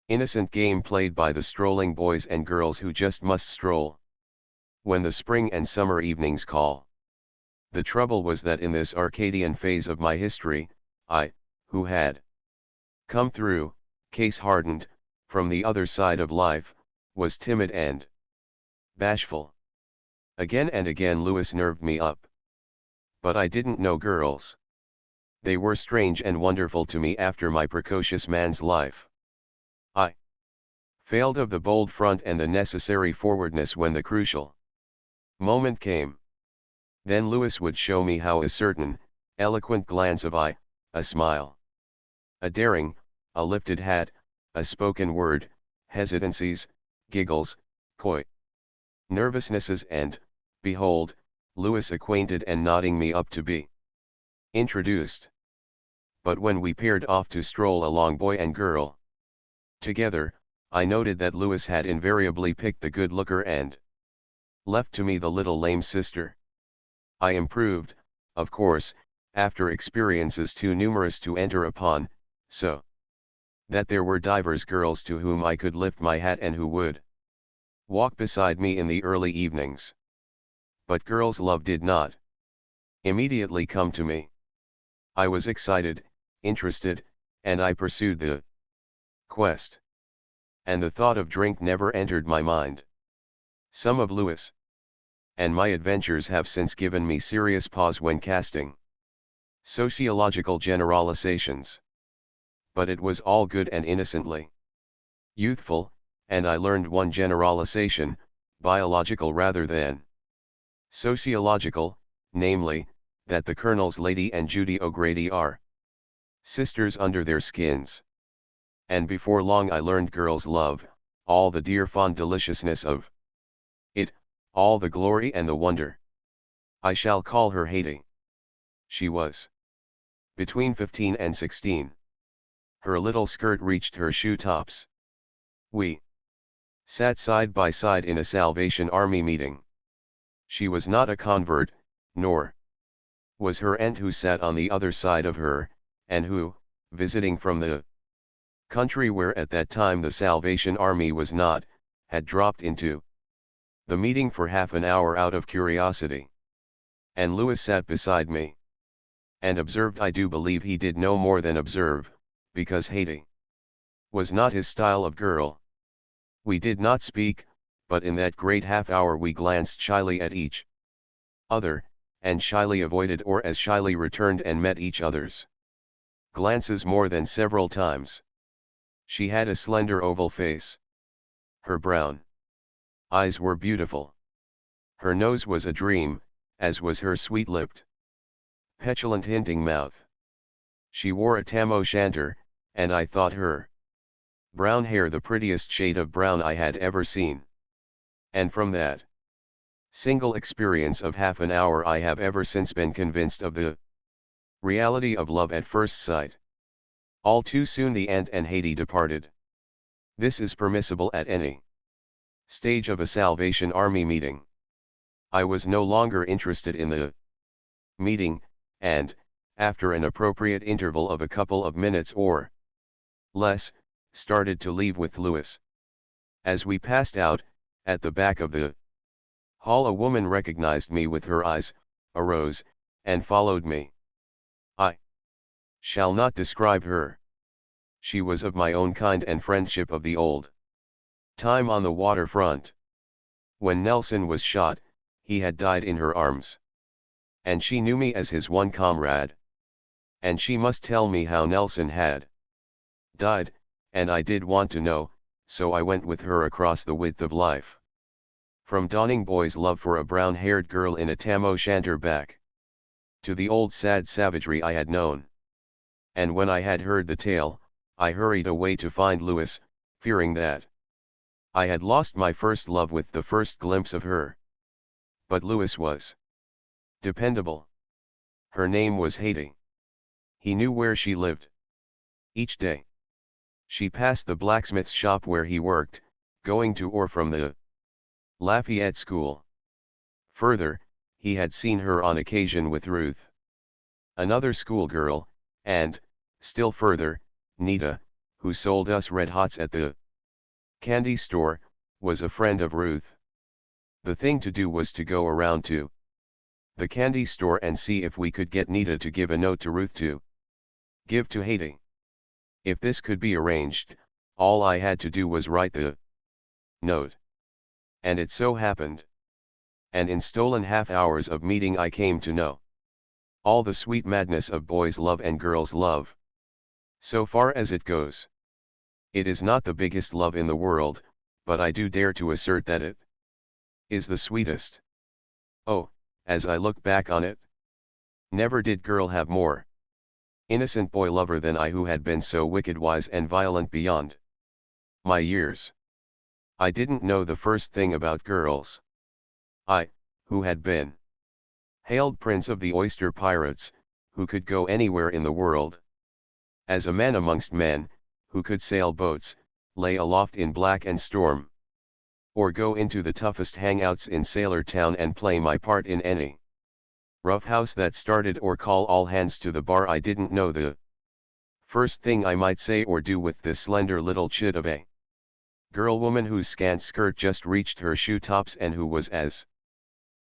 innocent game played by the strolling boys and girls who just must stroll when the spring and summer evenings call. The trouble was that in this Arcadian phase of my history, I, who had come through, case-hardened, from the other side of life, was timid and bashful. Again and again Lewis nerved me up. But I didn't know girls. They were strange and wonderful to me after my precocious man's life. I failed of the bold front and the necessary forwardness when the crucial moment came. Then Lewis would show me how a certain, eloquent glance of eye, a smile, a daring, a lifted hat, a spoken word, hesitancies, giggles, coy nervousnesses and, behold, Lewis acquainted and nodding me up to be introduced. But when we paired off to stroll along boy and girl together, I noted that Lewis had invariably picked the good looker and left to me the little lame sister. I improved, of course, after experiences too numerous to enter upon, so that there were divers girls to whom I could lift my hat and who would walk beside me in the early evenings. But girls' love did not immediately come to me. I was excited, interested, and I pursued the quest. And the thought of drink never entered my mind. Some of Lewis and my adventures have since given me serious pause when casting sociological generalizations. But it was all good and innocently youthful, and I learned one generalization, biological rather than sociological, namely, that the Colonel's Lady and Judy O'Grady are sisters under their skins. And before long I learned girls' love, all the dear fond deliciousness of it, all the glory and the wonder. I shall call her Haiti. She was between 15 and 16. Her little skirt reached her shoe tops. We sat side by side in a Salvation Army meeting. She was not a convert, nor was her aunt who sat on the other side of her, and who, visiting from the country where at that time the Salvation Army was not, had dropped into the meeting for half an hour out of curiosity. And Lewis sat beside me. And observed. I do believe he did no more than observe, because hating was not his style of girl. We did not speak, but in that great half hour we glanced shyly at each other, and shyly avoided or as shyly returned and met each other's glances more than several times. She had a slender oval face. Her brown eyes were beautiful. Her nose was a dream, as was her sweet-lipped, petulant hinting mouth. She wore a tam o' shanter, and I thought her brown hair the prettiest shade of brown I had ever seen. And from that single experience of half an hour I have ever since been convinced of the reality of love at first sight. All too soon the Aunt and Haiti departed. This is permissible at any stage of a Salvation Army meeting. I was no longer interested in the meeting, and, after an appropriate interval of a couple of minutes or less, started to leave with Lewis. As we passed out, at the back of the hall a woman recognized me with her eyes, arose, and followed me. I shall not describe her. She was of my own kind and friendship of the old time on the waterfront. When Nelson was shot, he had died in her arms. And she knew me as his one comrade. And she must tell me how Nelson had died, and I did want to know, so I went with her across the width of life. From dawning boy's love for a brown-haired girl in a tam o' shanter back to the old sad savagery I had known. And when I had heard the tale, I hurried away to find Lewis, fearing that I had lost my first love with the first glimpse of her. But Lewis was dependable. Her name was Haiti. He knew where she lived. Each day she passed the blacksmith's shop where he worked, going to or from the Lafayette School. Further, he had seen her on occasion with Ruth, another schoolgirl, and, still further, Nita, who sold us Red Hots at the candy store, was a friend of Ruth. The thing to do was to go around to the candy store and see if we could get Nita to give a note to Ruth to give to Haiti. If this could be arranged, all I had to do was write the note. And it so happened. And in stolen half hours of meeting I came to know all the sweet madness of boys' love and girls' love. So far as it goes, it is not the biggest love in the world, but I do dare to assert that it is the sweetest. Oh, as I look back on it, never did girl have more innocent boy lover than I, who had been so wicked wise and violent beyond my years. I didn't know the first thing about girls. I, who had been hailed Prince of the Oyster Pirates, who could go anywhere in the world as a man amongst men, who could sail boats, lay aloft in black and storm, or go into the toughest hangouts in Sailor Town and play my part in any rough house that started or call all hands to the bar. I didn't know the first thing I might say or do with this slender little chit of a girl woman whose scant skirt just reached her shoe tops and who was as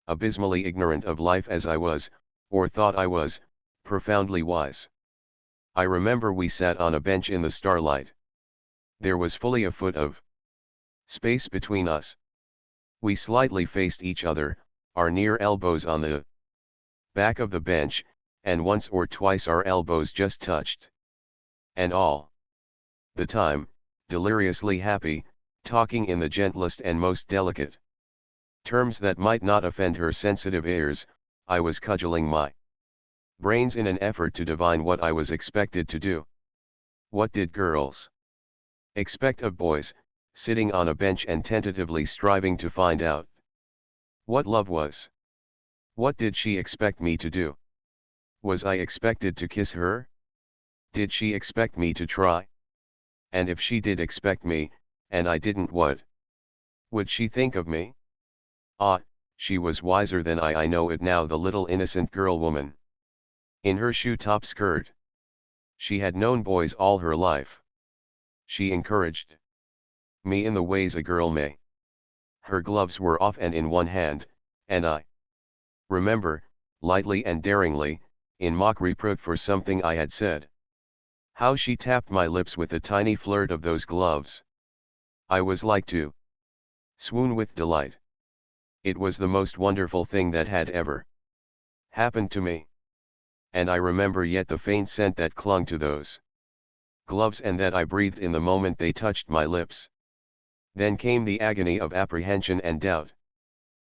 abysmally ignorant of life as I was, or thought I was, profoundly wise. I remember we sat on a bench in the starlight. There was fully a foot of space between us. We slightly faced each other, our near elbows on the back of the bench, and once or twice our elbows just touched. And all the time, deliriously happy, talking in the gentlest and most delicate terms that might not offend her sensitive ears, I was cudgeling my brains in an effort to divine what I was expected to do. What did girls expect of boys, sitting on a bench and tentatively striving to find out what love was? What did she expect me to do? Was I expected to kiss her? Did she expect me to try? And if she did expect me, and I didn't, what would she think of me? Ah, she was wiser than I know it now, the little innocent girl woman. In her shoe-top skirt, She had known boys all her life. She encouraged me in the ways a girl may. Her gloves were off and in one hand, and I remember, lightly and daringly, in mock reproof for something I had said. How she tapped my lips with a tiny flirt of those gloves. I was like to swoon with delight. It was the most wonderful thing that had ever happened to me. And I remember yet the faint scent that clung to those gloves and that I breathed in the moment they touched my lips. Then came the agony of apprehension and doubt.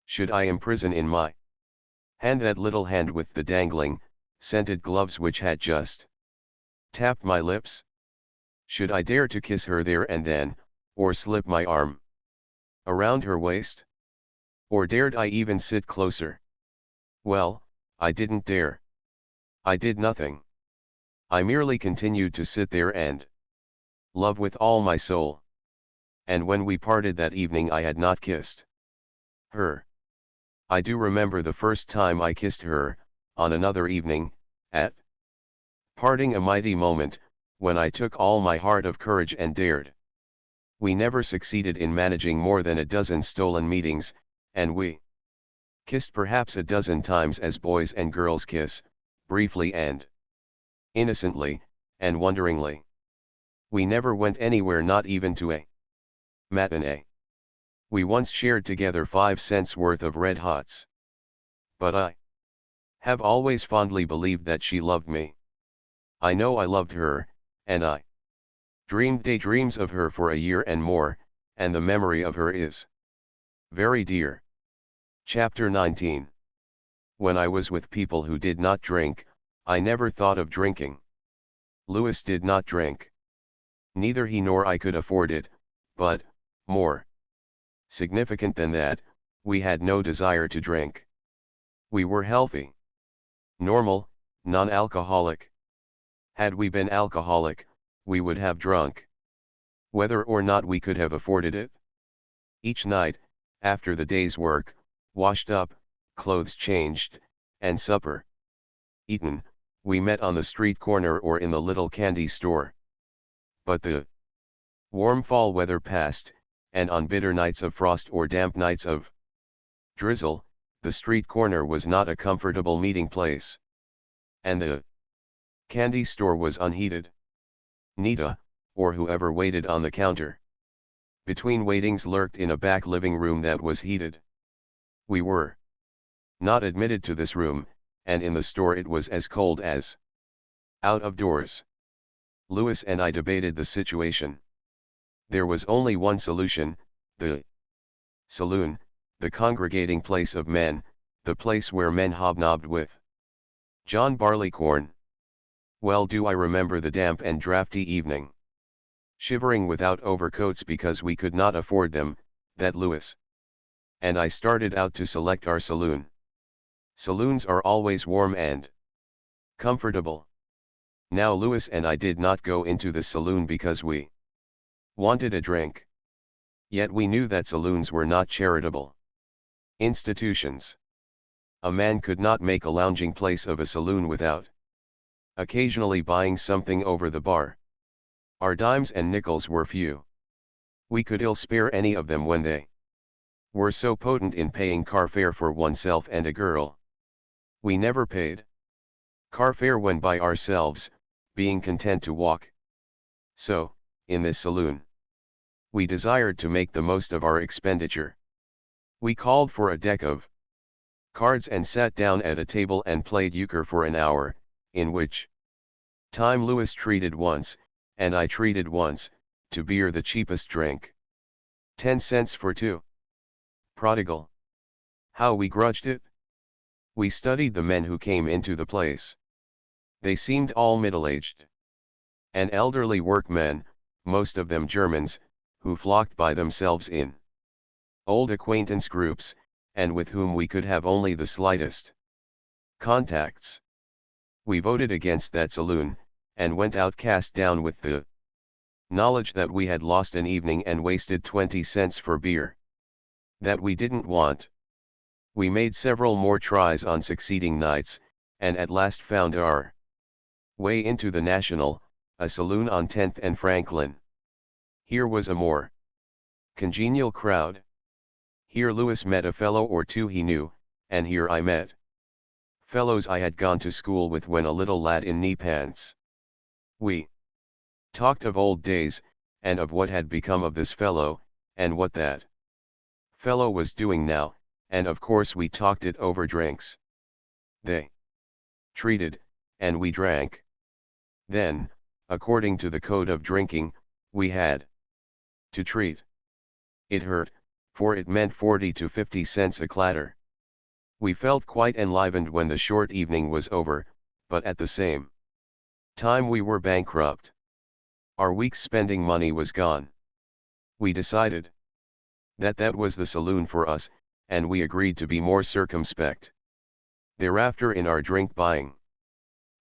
Should I imprison in my hand that little hand with the dangling, scented gloves which had just tapped my lips? Should I dare to kiss her there and then, or slip my arm around her waist? Or dared I even sit closer? Well, I didn't dare. I did nothing. I merely continued to sit there and love with all my soul. And when we parted that evening I had not kissed her. I do remember the first time I kissed her, on another evening, at parting, a mighty moment, when I took all my heart of courage and dared. We never succeeded in managing more than a dozen stolen meetings, and we kissed perhaps a dozen times as boys and girls kiss, briefly and innocently, and wonderingly. We never went anywhere, not even to a matinee. We once shared together 5 cents worth of Red Hots. But I have always fondly believed that she loved me. I know I loved her, and I dreamed daydreams of her for a year and more, and the memory of her is very dear. Chapter 19. When I was with people who did not drink, I never thought of drinking. Louis did not drink. Neither he nor I could afford it, but, more significant than that, we had no desire to drink. We were healthy, normal, non-alcoholic. Had we been alcoholic, we would have drunk. Whether or not we could have afforded it. Each night, after the day's work, washed up, clothes changed, and supper eaten, we met on the street corner or in the little candy store. But the warm fall weather passed, and on bitter nights of frost or damp nights of drizzle, the street corner was not a comfortable meeting place. And the candy store was unheated. Nita, or whoever waited on the counter between waitings, lurked in a back living room that was heated. We were not admitted to this room, and in the store it was as cold as out of doors. Louis and I debated the situation. There was only one solution: the saloon, the congregating place of men, the place where men hobnobbed with John Barleycorn. Well do I remember the damp and draughty evening, shivering without overcoats because we could not afford them, that Louis and I started out to select our saloon. Saloons are always warm and comfortable. Now Louis and I did not go into the saloon because we wanted a drink. Yet we knew that saloons were not charitable institutions. A man could not make a lounging place of a saloon without occasionally buying something over the bar. Our dimes and nickels were few. We could ill spare any of them when they were so potent in paying car fare for oneself and a girl. We never paid car fare when by ourselves, being content to walk. So, in this saloon, we desired to make the most of our expenditure. We called for a deck of cards and sat down at a table and played euchre for an hour, in which time Louis treated once, and I treated once, to beer, the cheapest drink. 10 cents for two. Prodigal. How we grudged it! We studied the men who came into the place. They seemed all middle-aged and elderly workmen, most of them Germans, who flocked by themselves in old acquaintance groups, and with whom we could have only the slightest contacts. We voted against that saloon, and went out cast down with the knowledge that we had lost an evening and wasted 20 cents for beer that we didn't want. We made several more tries on succeeding nights, and at last found our Way into the National, a saloon on 10th and Franklin. Here was a more congenial crowd. Here Lewis met a fellow or two he knew, and here I met fellows I had gone to school with when a little lad in knee pants. We talked of old days, and of what had become of this fellow, and what that fellow was doing now, and of course we talked it over drinks. They treated, and we drank. Then, according to the code of drinking, we had to treat. It hurt, for it meant 40 to 50 cents a clatter. We felt quite enlivened when the short evening was over, but at the same time we were bankrupt. Our week's spending money was gone. We decided that was the saloon for us, and we agreed to be more circumspect thereafter in our drink buying.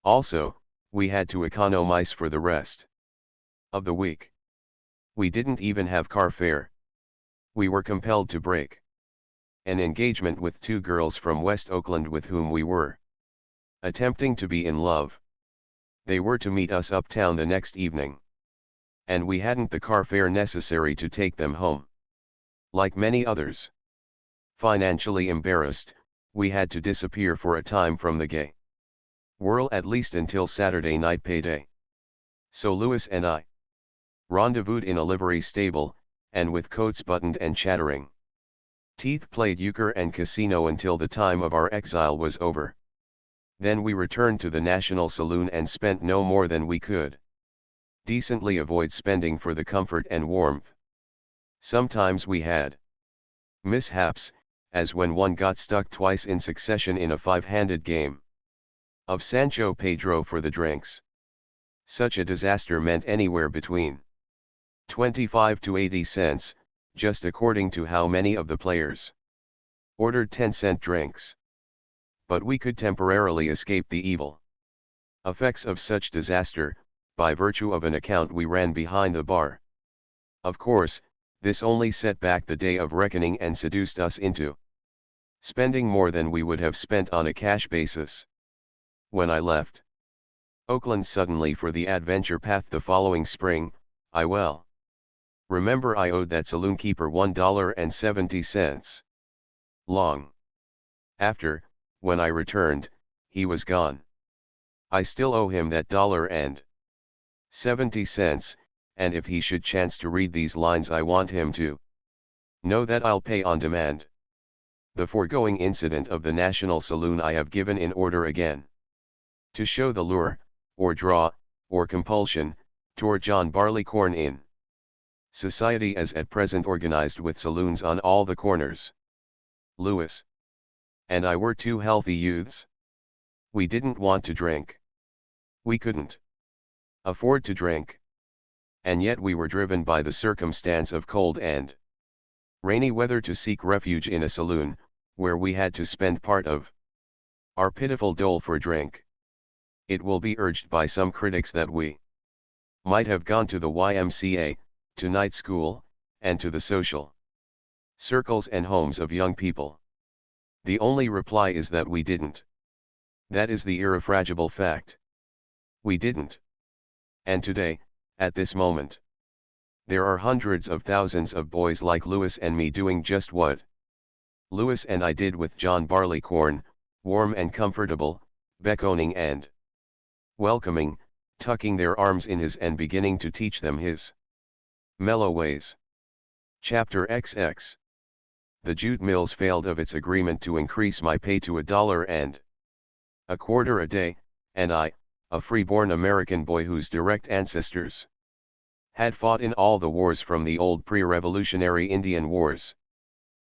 Also, we had to economize for the rest of the week. We didn't even have car fare. We were compelled to break an engagement with two girls from West Oakland with whom we were attempting to be in love. They were to meet us uptown the next evening, and we hadn't the car fare necessary to take them home. Like many others, financially embarrassed, we had to disappear for a time from the gay whirl, at least until Saturday night payday. So Lewis and I rendezvoused in a livery stable, and with coats buttoned and chattering teeth played euchre and casino until the time of our exile was over. Then we returned to the National Saloon and spent no more than we could decently avoid spending for the comfort and warmth. Sometimes we had mishaps, as when one got stuck twice in succession in a five-handed game of Sancho Pedro for the drinks. Such a disaster meant anywhere between 25 to 80 cents, just according to how many of the players ordered 10-cent drinks. But we could temporarily escape the evil effects of such disaster, by virtue of an account we ran behind the bar. Of course, this only set back the day of reckoning and seduced us into spending more than we would have spent on a cash basis. When I left Oakland suddenly for the adventure path the following spring, I well remember I owed that saloon keeper $1.70. Long after, when I returned, he was gone. I still owe him that $1.70, and if he should chance to read these lines I want him to know that I'll pay on demand. The foregoing incident of the National Saloon I have given in order again to show the lure, or draw, or compulsion, toward John Barleycorn in society as at present organized with saloons on all the corners. Lewis and I were two healthy youths. We didn't want to drink. We couldn't afford to drink. And yet we were driven by the circumstance of cold and rainy weather to seek refuge in a saloon, where we had to spend part of our pitiful dole for drink. It will be urged by some critics that we might have gone to the YMCA, to night school, and to the social circles and homes of young people. The only reply is that we didn't. That is the irrefragable fact. We didn't. And today, at this moment, there are hundreds of thousands of boys like Lewis and me doing just what Lewis and I did with John Barleycorn, warm and comfortable, beckoning and welcoming, tucking their arms in his and beginning to teach them his mellow ways. Chapter XX. The jute mills failed of its agreement to increase my pay to $1.25 a day, and I, a free-born American boy whose direct ancestors had fought in all the wars from the old pre-revolutionary Indian Wars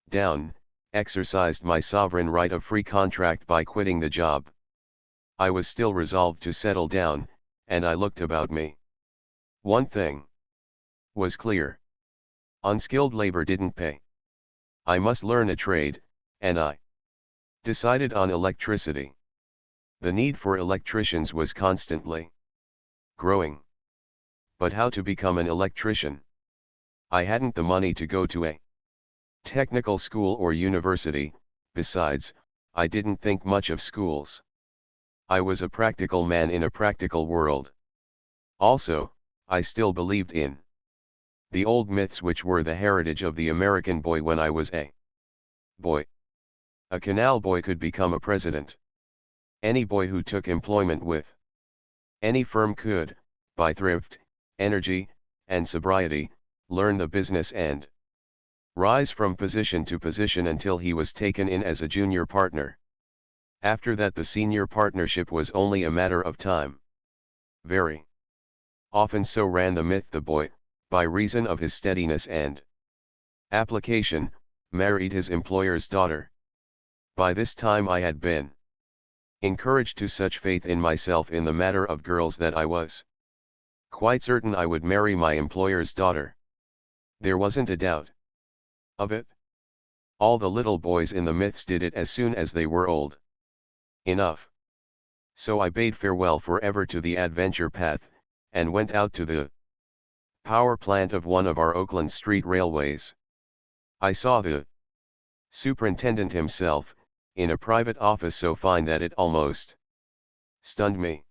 down, exercised my sovereign right of free contract by quitting the job. I was still resolved to settle down, and I looked about me. One thing was clear. Unskilled labor didn't pay. I must learn a trade, and I decided on electricity. The need for electricians was constantly growing. But how to become an electrician? I hadn't the money to go to a technical school or university. Besides, I didn't think much of schools. I was a practical man in a practical world. Also, I still believed in the old myths which were the heritage of the American boy when I was a boy. A canal boy could become a president. Any boy who took employment with any firm could, by thrift, energy, and sobriety, learn the business and rise from position to position until he was taken in as a junior partner. After that, the senior partnership was only a matter of time. Very often so ran the myth. The boy, by reason of his steadiness and application, married his employer's daughter. By this time I had been encouraged to such faith in myself in the matter of girls that I was quite certain I would marry my employer's daughter. There wasn't a doubt of it. All the little boys in the myths did it as soon as they were old enough. So I bade farewell forever to the adventure path, and went out to the power plant of one of our Oakland Street railways. I saw the superintendent himself, in a private office so fine that it almost stunned me.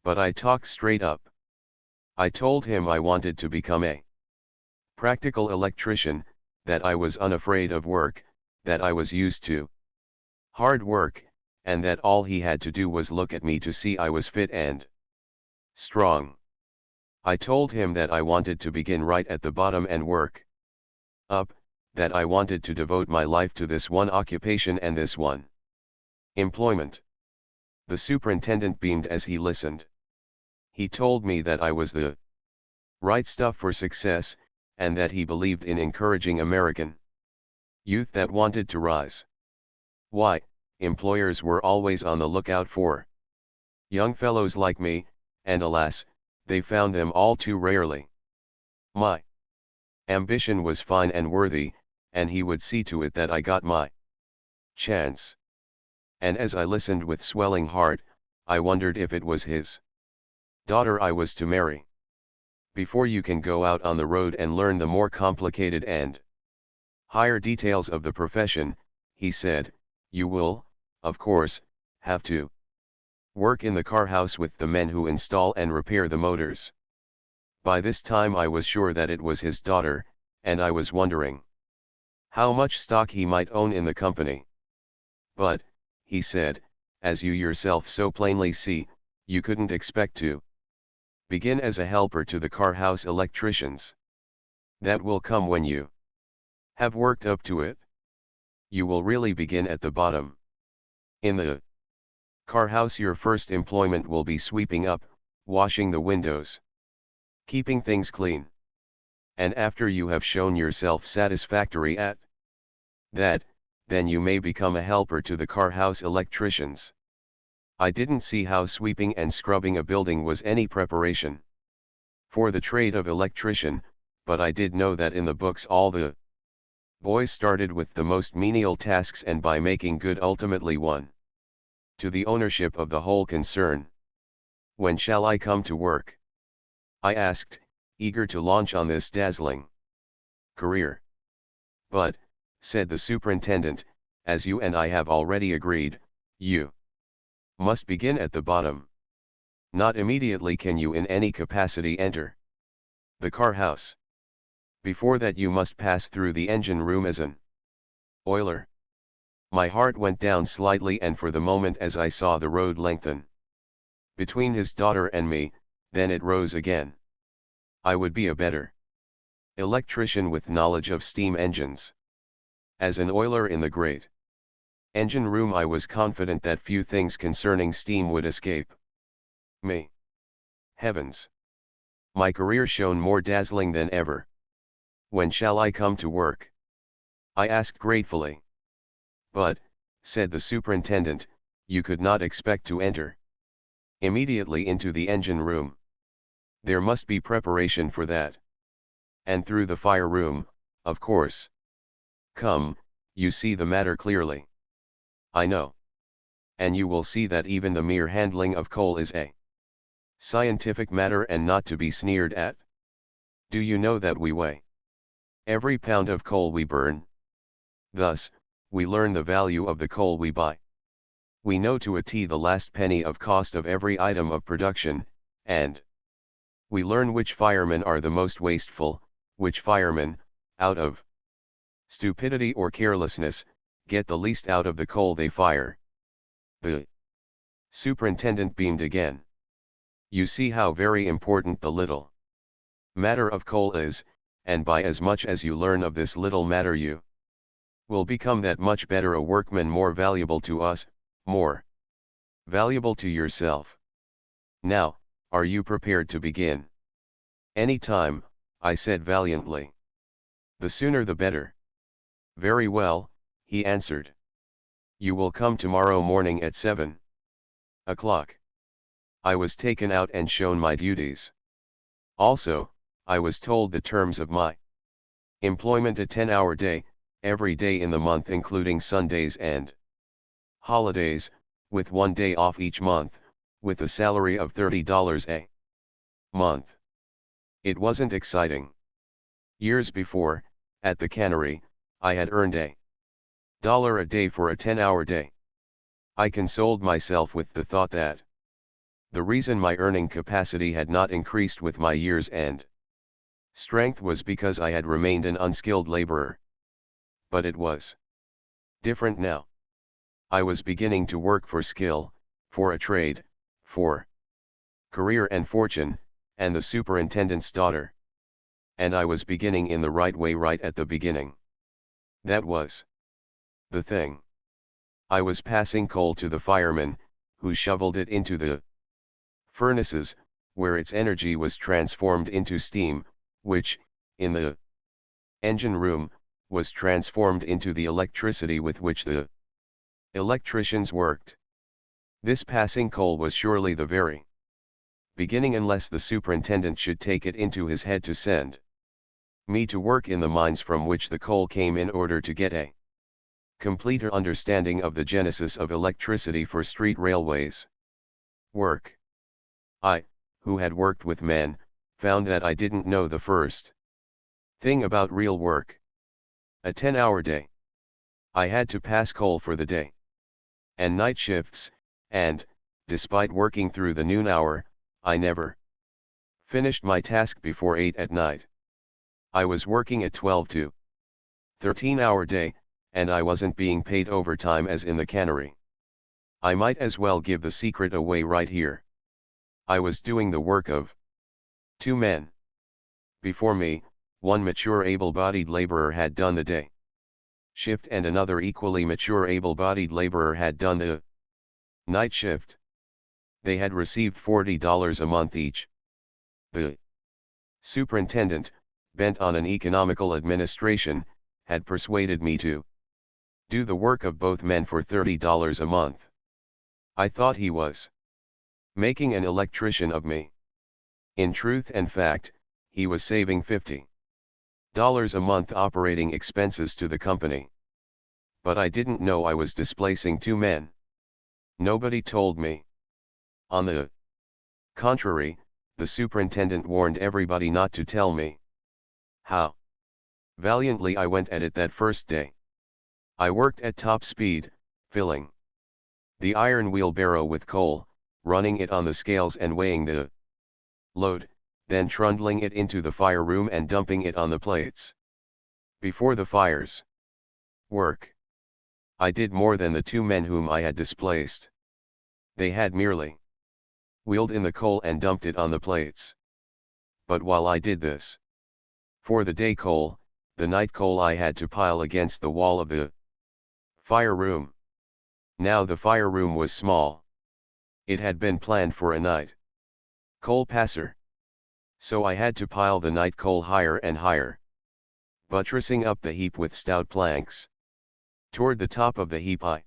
But I talked straight up. I told him I wanted to become a practical electrician, that I was unafraid of work, that I was used to hard work, and that all he had to do was look at me to see I was fit and strong. I told him that I wanted to begin right at the bottom and work up, that I wanted to devote my life to this one occupation and this one employment. The superintendent beamed as he listened. He told me that I was the right stuff for success, and that he believed in encouraging American youth that wanted to rise. Why, employers were always on the lookout for young fellows like me, and alas, they found them all too rarely. My ambition was fine and worthy, and he would see to it that I got my chance. And as I listened with swelling heart, I wondered if it was his daughter I was to marry. Before you can go out on the road and learn the more complicated and higher details of the profession, he said, you will, of course, have to work in the car house with the men who install and repair the motors. By this time I was sure that it was his daughter, and I was wondering how much stock he might own in the company. But, he said, as you yourself so plainly see, you couldn't expect to begin as a helper to the car house electricians. That will come when you have worked up to it. You will really begin at the bottom. In the car house your first employment will be sweeping up, washing the windows, keeping things clean. And after you have shown yourself satisfactory at that, then you may become a helper to the car house electricians. I didn't see how sweeping and scrubbing a building was any preparation for the trade of electrician, but I did know that in the books all the boys started with the most menial tasks and by making good ultimately won to the ownership of the whole concern. When shall I come to work? I asked, eager to launch on this dazzling career. But, said the superintendent, as you and I have already agreed, you must begin at the bottom. Not immediately can you in any capacity enter the car house. Before that you must pass through the engine room as an oiler. My heart went down slightly, and for the moment as I saw the road lengthen between his daughter and me, then it rose again. I would be a better electrician with knowledge of steam engines. As an oiler in the great engine room I was confident that few things concerning steam would escape me. Heavens! My career shone more dazzling than ever. When shall I come to work? I asked gratefully. But, said the superintendent, you could not expect to enter immediately into the engine room. There must be preparation for that. And through the fire room, of course. Come, you see the matter clearly. I know. And you will see that even the mere handling of coal is a scientific matter and not to be sneered at. Do you know that we weigh every pound of coal we burn? Thus, we learn the value of the coal we buy. We know to a T the last penny of cost of every item of production, and we learn which firemen are the most wasteful, which firemen, out of stupidity or carelessness, get the least out of the coal they fire. The superintendent beamed again. You see how very important the little matter of coal is, and by as much as you learn of this little matter you will become that much better a workman, more valuable to us, more valuable to yourself. Now, are you prepared to begin? Any time, I said valiantly. The sooner the better. Very well, he answered. You will come tomorrow morning at 7 o'clock. I was taken out and shown my duties. Also, I was told the terms of my employment: a 10-hour day, every day in the month including Sundays and holidays, with 1 day off each month, with a salary of $30 a month. It wasn't exciting. Years before, at the cannery, I had earned $1 a day for a 10-hour day. I consoled myself with the thought that the reason my earning capacity had not increased with my years and strength was because I had remained an unskilled laborer. But it was different now. I was beginning to work for skill, for a trade, for career and fortune, and the superintendent's daughter. And I was beginning in the right way right at the beginning. That was the thing. I was passing coal to the firemen, who shoveled it into the furnaces, where its energy was transformed into steam, which, in the engine room, was transformed into the electricity with which the electricians worked. This passing coal was surely the very beginning, unless the superintendent should take it into his head to send me to work in the mines from which the coal came, in order to get a completer understanding of the genesis of electricity for street railways. Work. I, who had worked with men, found that I didn't know the first thing about real work. A 10-hour day. I had to pass coal for the day and night shifts, and, despite working through the noon hour, I never finished my task before 8 at night. I was working a 12 to 13-hour day, and I wasn't being paid overtime as in the cannery. I might as well give the secret away right here. I was doing the work of 2 men. Before me, one mature able-bodied laborer had done the day shift, and another equally mature able-bodied laborer had done the night shift. They had received $40 a month each. The superintendent, bent on an economical administration, had persuaded me to do the work of both men for $30 a month. I thought he was making an electrician of me. In truth and fact, he was saving $50 a month operating expenses to the company. But I didn't know I was displacing 2 men. Nobody told me. On the contrary, the superintendent warned everybody not to tell me. How valiantly I went at it that first day. I worked at top speed, filling the iron wheelbarrow with coal, running it on the scales and weighing the load, then trundling it into the fire room and dumping it on the plates. Before the fires work, I did more than the 2 men whom I had displaced. They had merely wheeled in the coal and dumped it on the plates. But while I did this for the day coal, the night coal I had to pile against the wall of the fire room. Now the fire room was small. It had been planned for a night coal passer. So I had to pile the night coal higher and higher, buttressing up the heap with stout planks. Toward the top of the heap I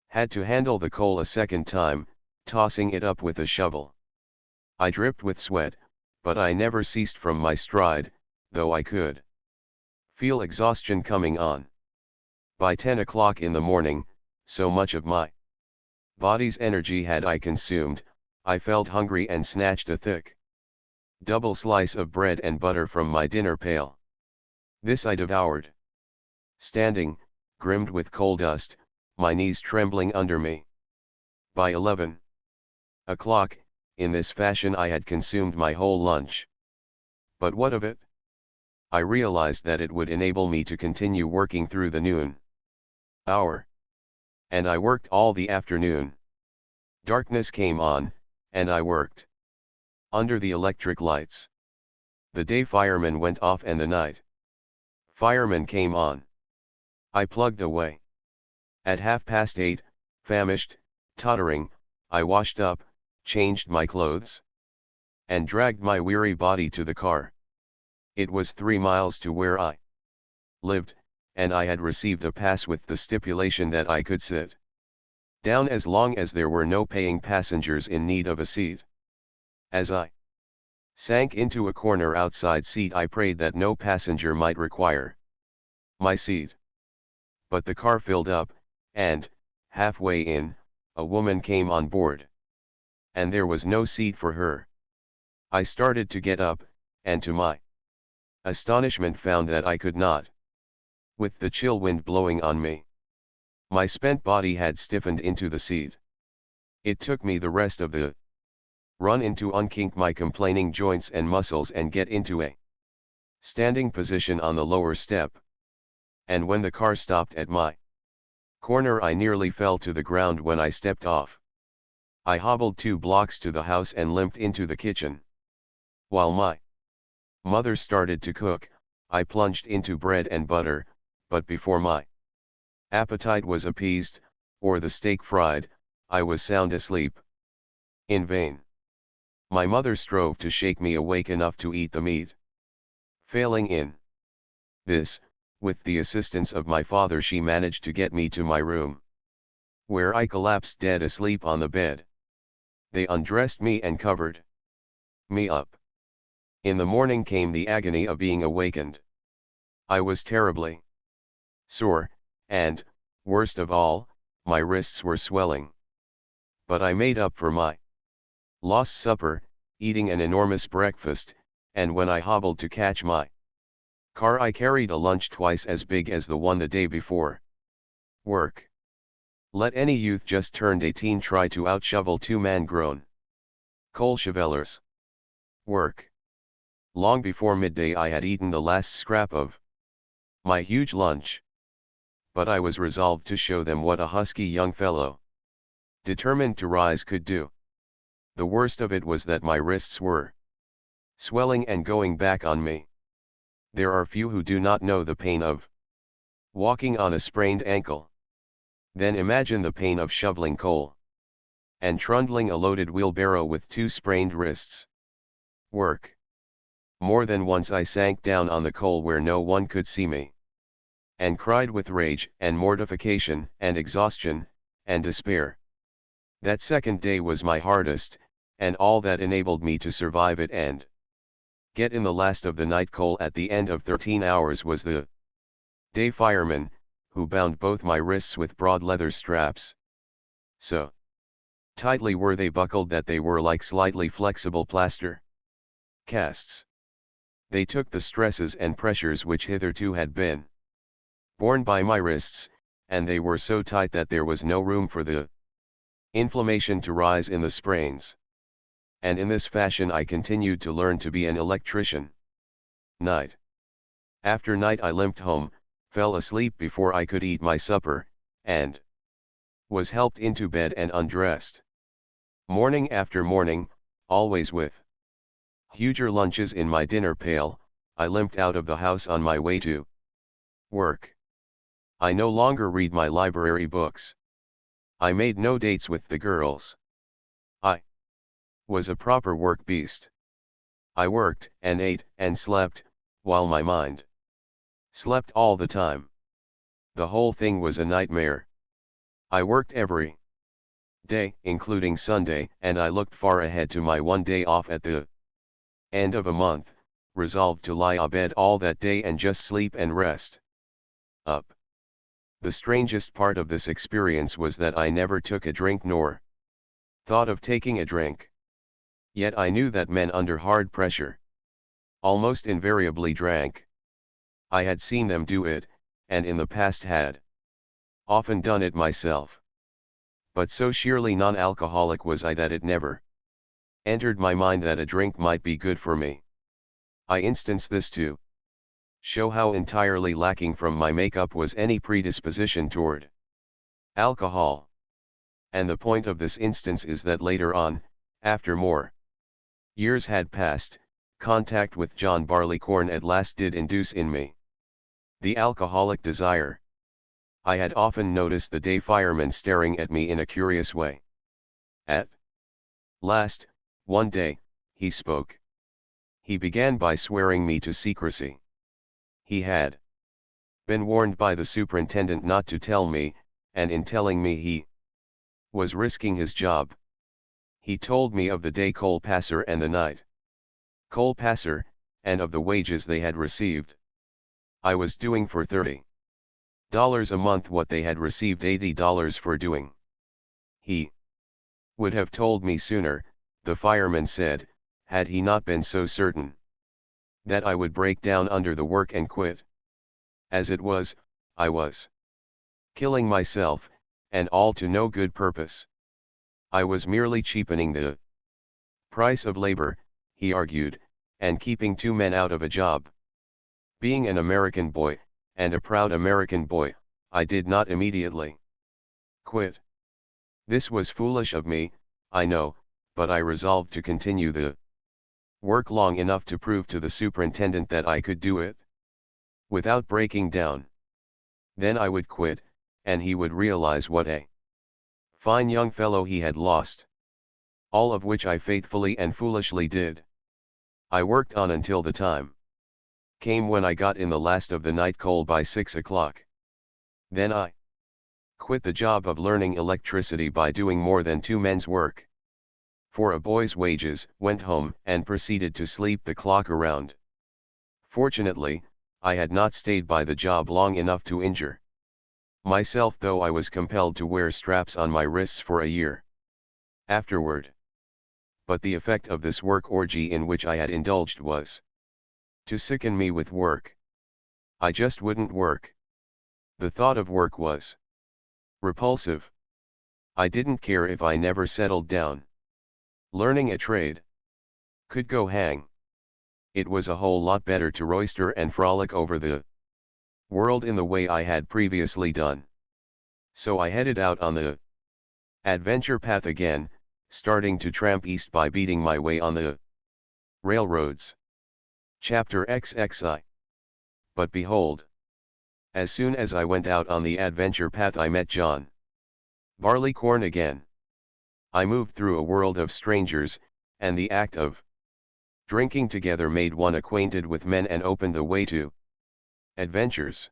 had to handle the coal a second time, tossing it up with a shovel. I dripped with sweat, but I never ceased from my stride, though I could feel exhaustion coming on. By 10 o'clock in the morning, so much of my body's energy had I consumed, I felt hungry and snatched a thick double slice of bread and butter from my dinner pail. This I devoured. Standing, grimmed with coal dust, my knees trembling under me, By 11 o'clock, in this fashion I had consumed my whole lunch. But what of it? I realized that it would enable me to continue working through the noon hour. And I worked all the afternoon. Darkness came on, and I worked under the electric lights. The day fireman went off and the night fireman came on. I plugged away. At 8:30, famished, tottering, I washed up, changed my clothes, and dragged my weary body to the car. It was 3 miles to where I lived, and I had received a pass with the stipulation that I could sit down as long as there were no paying passengers in need of a seat. As I sank into a corner outside seat, I prayed that no passenger might require my seat. But the car filled up, and, halfway in, a woman came on board. And there was no seat for her. I started to get up, and to my astonishment found that I could not. With the chill wind blowing on me, my spent body had stiffened into the seat. It took me the rest of the run-in to unkink my complaining joints and muscles and get into a standing position on the lower step. And when the car stopped at my corner, I nearly fell to the ground when I stepped off. I hobbled 2 blocks to the house and limped into the kitchen. While my mother started to cook, I plunged into bread and butter, but before my appetite was appeased, or the steak fried, I was sound asleep. In vain. My mother strove to shake me awake enough to eat the meat. Failing in this, with the assistance of my father, she managed to get me to my room, where I collapsed dead asleep on the bed. They undressed me and covered me up. In the morning came the agony of being awakened. I was terribly sore, and, worst of all, my wrists were swelling. But I made up for my lost supper, eating an enormous breakfast, and when I hobbled to catch my car, I carried a lunch twice as big as the one the day before. Work. Let any youth just turned 18 try to outshovel 2 man-grown coal shovelers. Work. Long before midday I had eaten the last scrap of my huge lunch. But I was resolved to show them what a husky young fellow, determined to rise, could do. The worst of it was that my wrists were swelling and going back on me. There are few who do not know the pain of walking on a sprained ankle. Then imagine the pain of shoveling coal and trundling a loaded wheelbarrow with 2 sprained wrists. Work. More than once I sank down on the coal where no one could see me, and cried with rage and mortification and exhaustion and despair. That second day was my hardest, and all that enabled me to survive it and get in the last of the night coal at the end of 13 hours was the day fireman, who bound both my wrists with broad leather straps. So tightly were they buckled that they were like slightly flexible plaster casts. They took the stresses and pressures which hitherto had been borne by my wrists, and they were so tight that there was no room for the inflammation to rise in the sprains. And in this fashion I continued to learn to be an electrician. Night after night I limped home, fell asleep before I could eat my supper, and was helped into bed and undressed. Morning after morning, always with huger lunches in my dinner pail, I limped out of the house on my way to work. I no longer read my library books. I made no dates with the girls. I was a proper work beast. I worked and ate and slept, while my mind slept all the time. The whole thing was a nightmare. I worked every day, including Sunday, and I looked far ahead to my one day off at the end of a month, resolved to lie abed all that day and just sleep and rest up. The strangest part of this experience was that I never took a drink nor thought of taking a drink. Yet I knew that men under hard pressure almost invariably drank. I had seen them do it, and in the past had often done it myself. But so sheerly non-alcoholic was I that it never entered my mind that a drink might be good for me. I instance this to show how entirely lacking from my makeup was any predisposition toward alcohol. And the point of this instance is that later on, after more years had passed, contact with John Barleycorn at last did induce in me the alcoholic desire. I had often noticed the day fireman staring at me in a curious way. At last, one day, he spoke. He began by swearing me to secrecy. He had been warned by the superintendent not to tell me, and in telling me he was risking his job. He told me of the day coal passer and the night coal passer, and of the wages they had received. I was doing for $30 a month what they had received $80 for doing. He would have told me sooner, the fireman said, had he not been so certain that I would break down under the work and quit. As it was, I was killing myself, and all to no good purpose. I was merely cheapening the price of labor, he argued, and keeping two men out of a job. Being an American boy, and a proud American boy, I did not immediately quit. This was foolish of me, I know, but I resolved to continue the work long enough to prove to the superintendent that I could do it without breaking down. Then I would quit, and he would realize what a fine young fellow he had lost. All of which I faithfully and foolishly did. I worked on until the time came when I got in the last of the night coal by 6 o'clock. Then I quit the job of learning electricity by doing more than two men's work for a boy's wages, went home and proceeded to sleep the clock around. Fortunately, I had not stayed by the job long enough to injure myself, though I was compelled to wear straps on my wrists for a year afterward. But the effect of this work orgy in which I had indulged was to sicken me with work. I just wouldn't work. The thought of work was repulsive. I didn't care if I never settled down. Learning a trade could go hang. It was a whole lot better to roister and frolic over the world in the way I had previously done. So I headed out on the adventure path again, starting to tramp east by beating my way on the railroads. Chapter XXI. But behold, as soon as I went out on the adventure path I met John Barleycorn again. I moved through a world of strangers, and the act of drinking together made one acquainted with men and opened the way to adventures.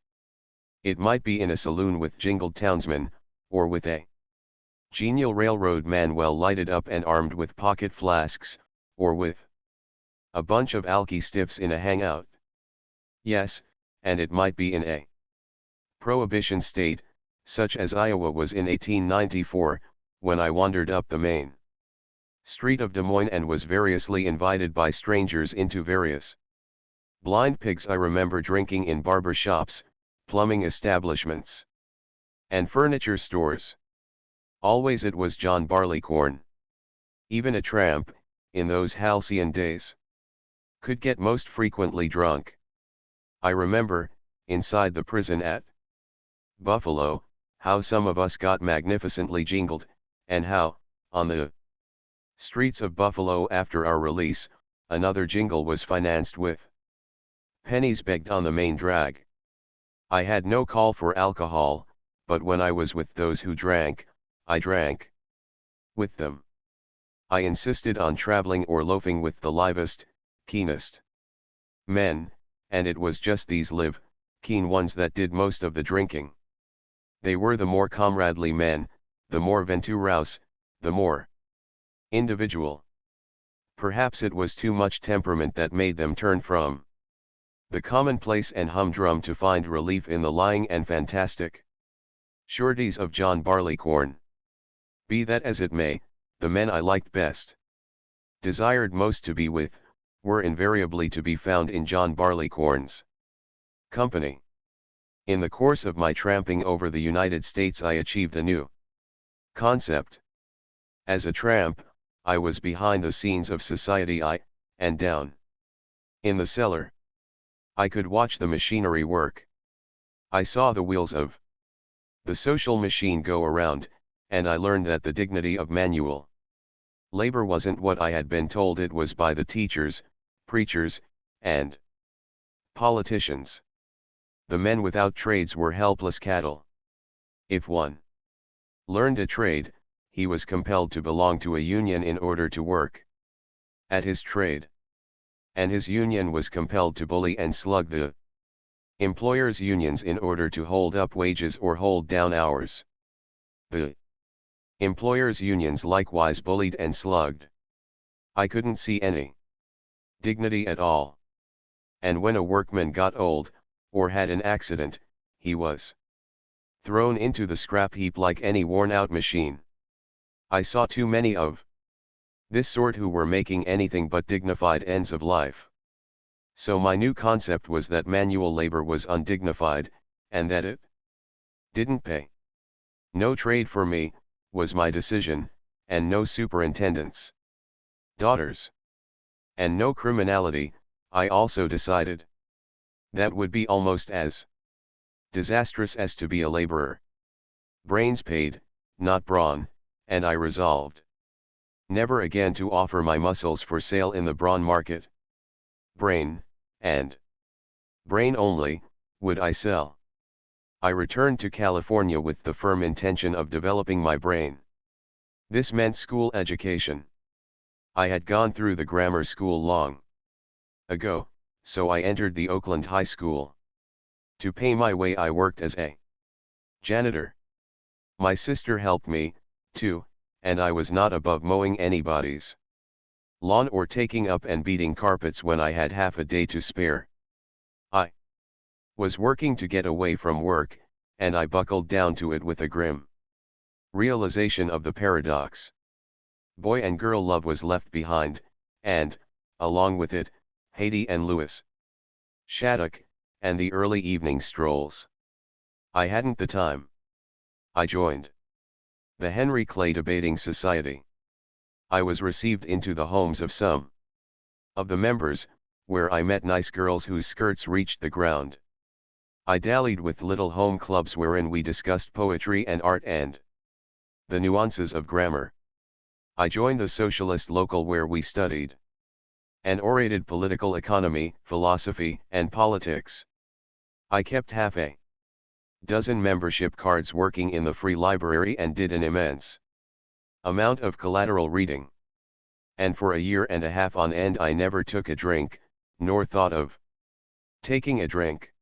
It might be in a saloon with jingled townsmen, or with a genial railroad man well lighted up and armed with pocket flasks, or with a bunch of alky stiffs in a hangout. Yes, and it might be in a prohibition state, such as Iowa was in 1894, when I wandered up the main street of Des Moines and was variously invited by strangers into various blind pigs I remember drinking in barber shops, plumbing establishments, and furniture stores. Always it was John Barleycorn. Even a tramp, in those halcyon days, could get most frequently drunk. I remember, inside the prison at Buffalo, how some of us got magnificently jingled, and how, on the streets of Buffalo after our release, another jingle was financed with pennies begged on the main drag. I had no call for alcohol, but when I was with those who drank, I drank with them. I insisted on traveling or loafing with the livest, keenest men, and it was just these keen ones that did most of the drinking. They were the more comradely men, the more venturous, the more individual. Perhaps it was too much temperament that made them turn from the commonplace and humdrum to find relief in the lying and fantastic sureties of John Barleycorn. Be that as it may, the men I liked best, desired most to be with, were invariably to be found in John Barleycorn's company. In the course of my tramping over the United States I achieved a new Concept. As a tramp, I was behind the scenes of society and down. In the cellar. I could watch the machinery work. I saw the wheels of the social machine go around, and I learned that the dignity of manual labor wasn't what I had been told it was by the teachers, preachers, and politicians. The men without trades were helpless cattle. If one learned a trade, he was compelled to belong to a union in order to work at his trade. And his union was compelled to bully and slug the employers' unions in order to hold up wages or hold down hours. The employers' unions likewise bullied and slugged. I couldn't see any dignity at all. And when a workman got old, or had an accident, he was thrown into the scrap heap like any worn-out machine. I saw too many of this sort who were making anything but dignified ends of life. So my new concept was that manual labor was undignified, and that it didn't pay. No trade for me, was my decision, and no superintendents' daughters. And no criminality, I also decided. That would be almost as disastrous as to be a laborer. Brains paid, not brawn, and I resolved never again to offer my muscles for sale in the brawn market. Brain, and brain only, would I sell. I returned to California with the firm intention of developing my brain. This meant school education. I had gone through the grammar school long ago, so I entered the Oakland High School. To pay my way I worked as a janitor. My sister helped me, too, and I was not above mowing anybody's lawn or taking up and beating carpets when I had half a day to spare. I was working to get away from work, and I buckled down to it with a grim realization of the paradox. Boy and girl love was left behind, and, along with it, Haiti and Louis Shattuck, and the early evening strolls. I hadn't the time. I joined the Henry Clay Debating Society. I was received into the homes of some of the members, where I met nice girls whose skirts reached the ground. I dallied with little home clubs wherein we discussed poetry and art and the nuances of grammar. I joined the socialist local where we studied and orated political economy, philosophy, and politics. I kept half a dozen membership cards working in the free library and did an immense amount of collateral reading. And for a year and a half on end I never took a drink, nor thought of taking a drink.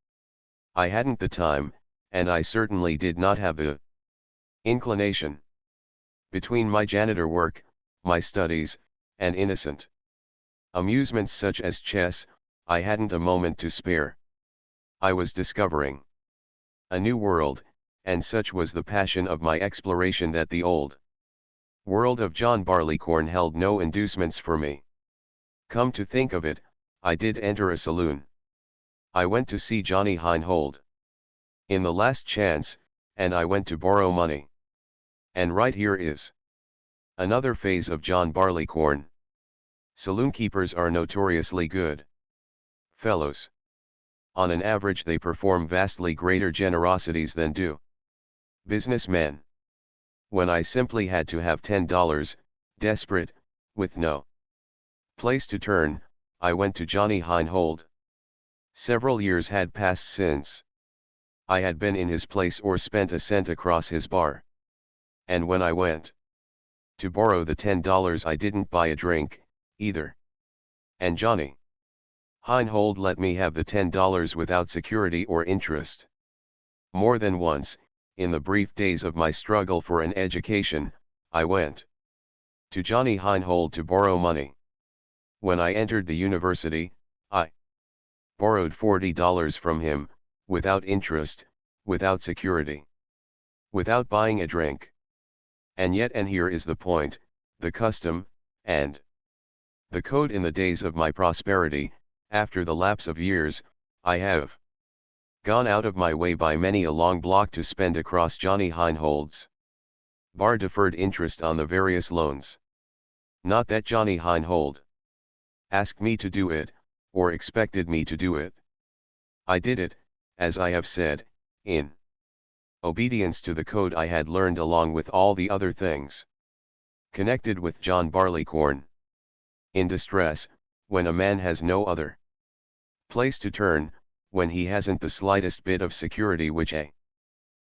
I hadn't the time, and I certainly did not have the inclination. Between my janitor work, my studies, and innocent amusements such as chess, I hadn't a moment to spare. I was discovering a new world, and such was the passion of my exploration that the old world of John Barleycorn held no inducements for me. Come to think of it, I did enter a saloon. I went to see Johnny Heinhold in the last chance, and I went to borrow money. And right here is another phase of John Barleycorn. Saloon-keepers are notoriously good fellows. On an average they perform vastly greater generosities than do businessmen. When I simply had to have $10, desperate, with no place to turn, I went to Johnny Heinhold. Several years had passed since I had been in his place or spent a cent across his bar. And when I went to borrow the $10 I didn't buy a drink, either. And Johnny Heinhold let me have the $10 without security or interest. More than once, in the brief days of my struggle for an education, I went to Johnny Heinhold to borrow money. When I entered the university, I borrowed $40 from him, without interest, without security, without buying a drink. And yet, and here is the point, the custom, and the code in the days of my prosperity, after the lapse of years, I have gone out of my way by many a long block to spend across Johnny Heinhold's Bar deferred interest on the various loans. Not that Johnny Heinhold asked me to do it, or expected me to do it. I did it, as I have said, in obedience to the code I had learned along with all the other things connected with John Barleycorn. In distress, when a man has no other place to turn, when he hasn't the slightest bit of security which a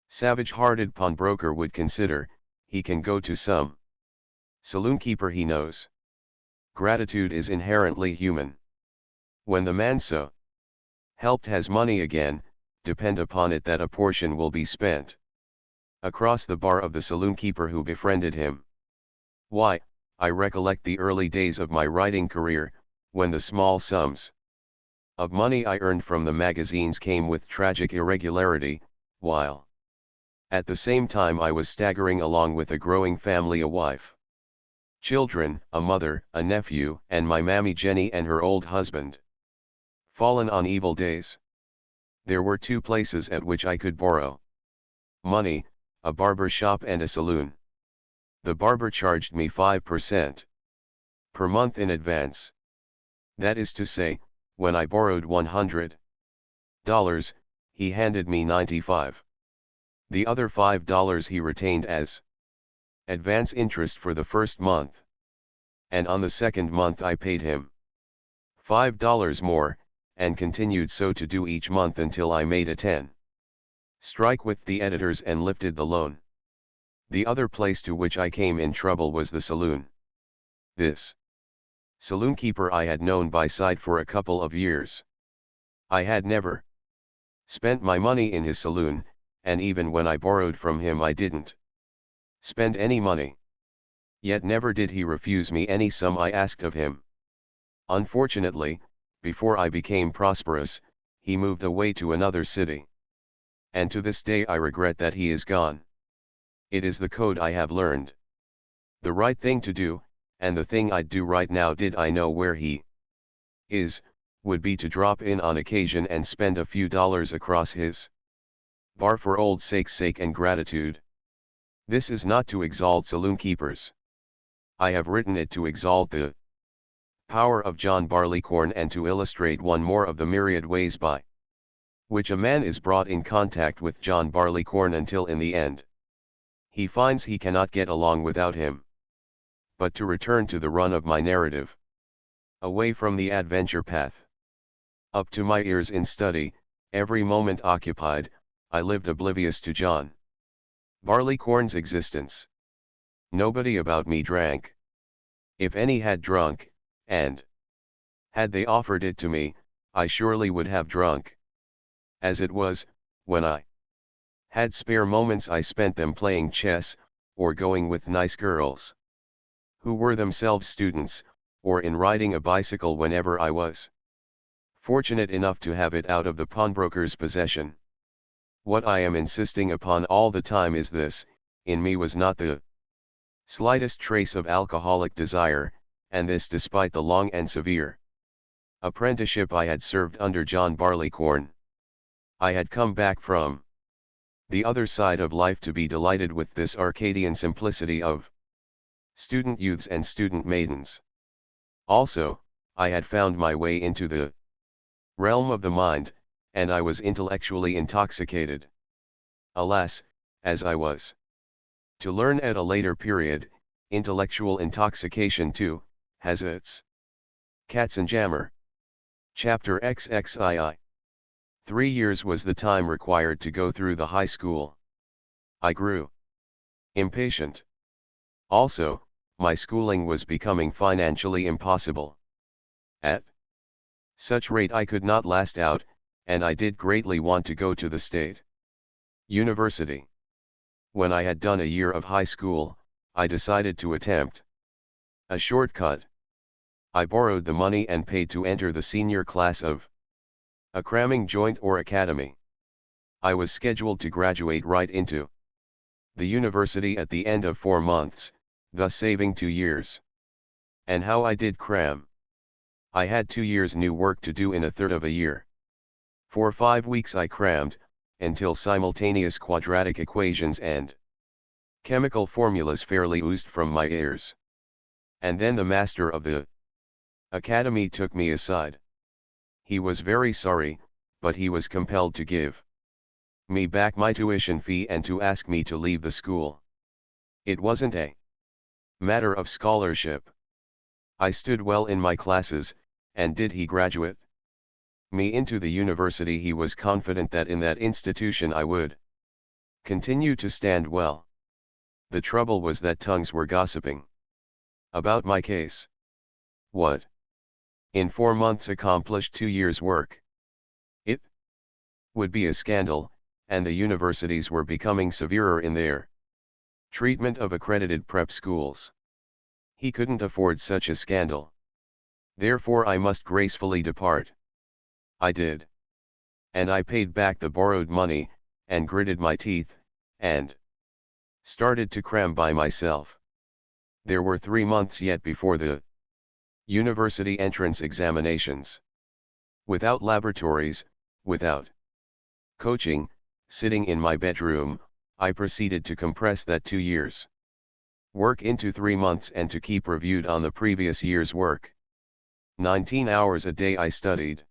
savage-hearted pawnbroker would consider, he can go to some saloon-keeper he knows. Gratitude is inherently human. When the man so helped has money again, depend upon it that a portion will be spent across the bar of the saloon-keeper who befriended him. Why, I recollect the early days of my writing career, when the small sums of money I earned from the magazines came with tragic irregularity, while at the same time I was staggering along with a growing family, a wife, children, a mother, a nephew, and my mammy Jenny and her old husband. Fallen on evil days. There were two places at which I could borrow money, a barber shop and a saloon. The barber charged me 5% per month in advance. That is to say, when I borrowed $100, he handed me $95. The other $5 he retained as advance interest for the first month. And on the second month I paid him $5 more, and continued so to do each month until I made a 10 strike with the editors and lifted the loan. The other place to which I came in trouble was the saloon. This saloon-keeper I had known by sight for a couple of years. I had never spent my money in his saloon, and even when I borrowed from him I didn't spend any money. Yet never did he refuse me any sum I asked of him. Unfortunately, before I became prosperous, he moved away to another city. And to this day I regret that he is gone. It is the code I have learned. The right thing to do, and the thing I'd do right now did I know where he is, would be to drop in on occasion and spend a few dollars across his bar for old sake's sake and gratitude. This is not to exalt saloon keepers. I have written it to exalt the power of John Barleycorn and to illustrate one more of the myriad ways by which a man is brought in contact with John Barleycorn until in the end he finds he cannot get along without him. But to return to the run of my narrative. Away from the adventure path. Up to my ears in study, every moment occupied, I lived oblivious to John Barleycorn's existence. Nobody about me drank. If any had drunk, and had they offered it to me, I surely would have drunk. As it was, when I had spare moments I spent them playing chess, or going with nice girls who were themselves students, or in riding a bicycle whenever I was fortunate enough to have it out of the pawnbroker's possession. What I am insisting upon all the time is this: in me was not the slightest trace of alcoholic desire, and this despite the long and severe apprenticeship I had served under John Barleycorn. I had come back from the other side of life to be delighted with this Arcadian simplicity of student youths and student maidens. Also, I had found my way into the realm of the mind, and I was intellectually intoxicated. Alas, as I was to learn at a later period, intellectual intoxication too has its Katzenjammer. Chapter XXII. 3 years was the time required to go through the high school. I grew impatient. Also, my schooling was becoming financially impossible. At such rate I could not last out, and I did greatly want to go to the state university. When I had done a year of high school, I decided to attempt a shortcut. I borrowed the money and paid to enter the senior class of a cramming joint or academy. I was scheduled to graduate right into the university at the end of 4 months, thus saving 2 years. And how I did cram! I had 2 years new work to do in a third of a year. For 5 weeks I crammed, until simultaneous quadratic equations and Chemical formulas fairly oozed from my ears. And then the master of the academy took me aside. He was very sorry, but he was compelled to give me back my tuition fee and to ask me to leave the school. It wasn't a matter of scholarship. I stood well in my classes, and did he graduate me into the university, he was confident that in that institution I would continue to stand well. The trouble was that tongues were gossiping about my case. What? In 4 months accomplished 2 years' work. It would be a scandal, and the universities were becoming severer in their treatment of accredited prep schools. He couldn't afford such a scandal. Therefore I must gracefully depart. I did. And I paid back the borrowed money, and gritted my teeth, and started to cram by myself. There were 3 months yet before the university entrance examinations. Without laboratories, without coaching, sitting in my bedroom, I proceeded to compress that 2 years' work into 3 months and to keep reviewed on the previous year's work. 19 hours a day I studied.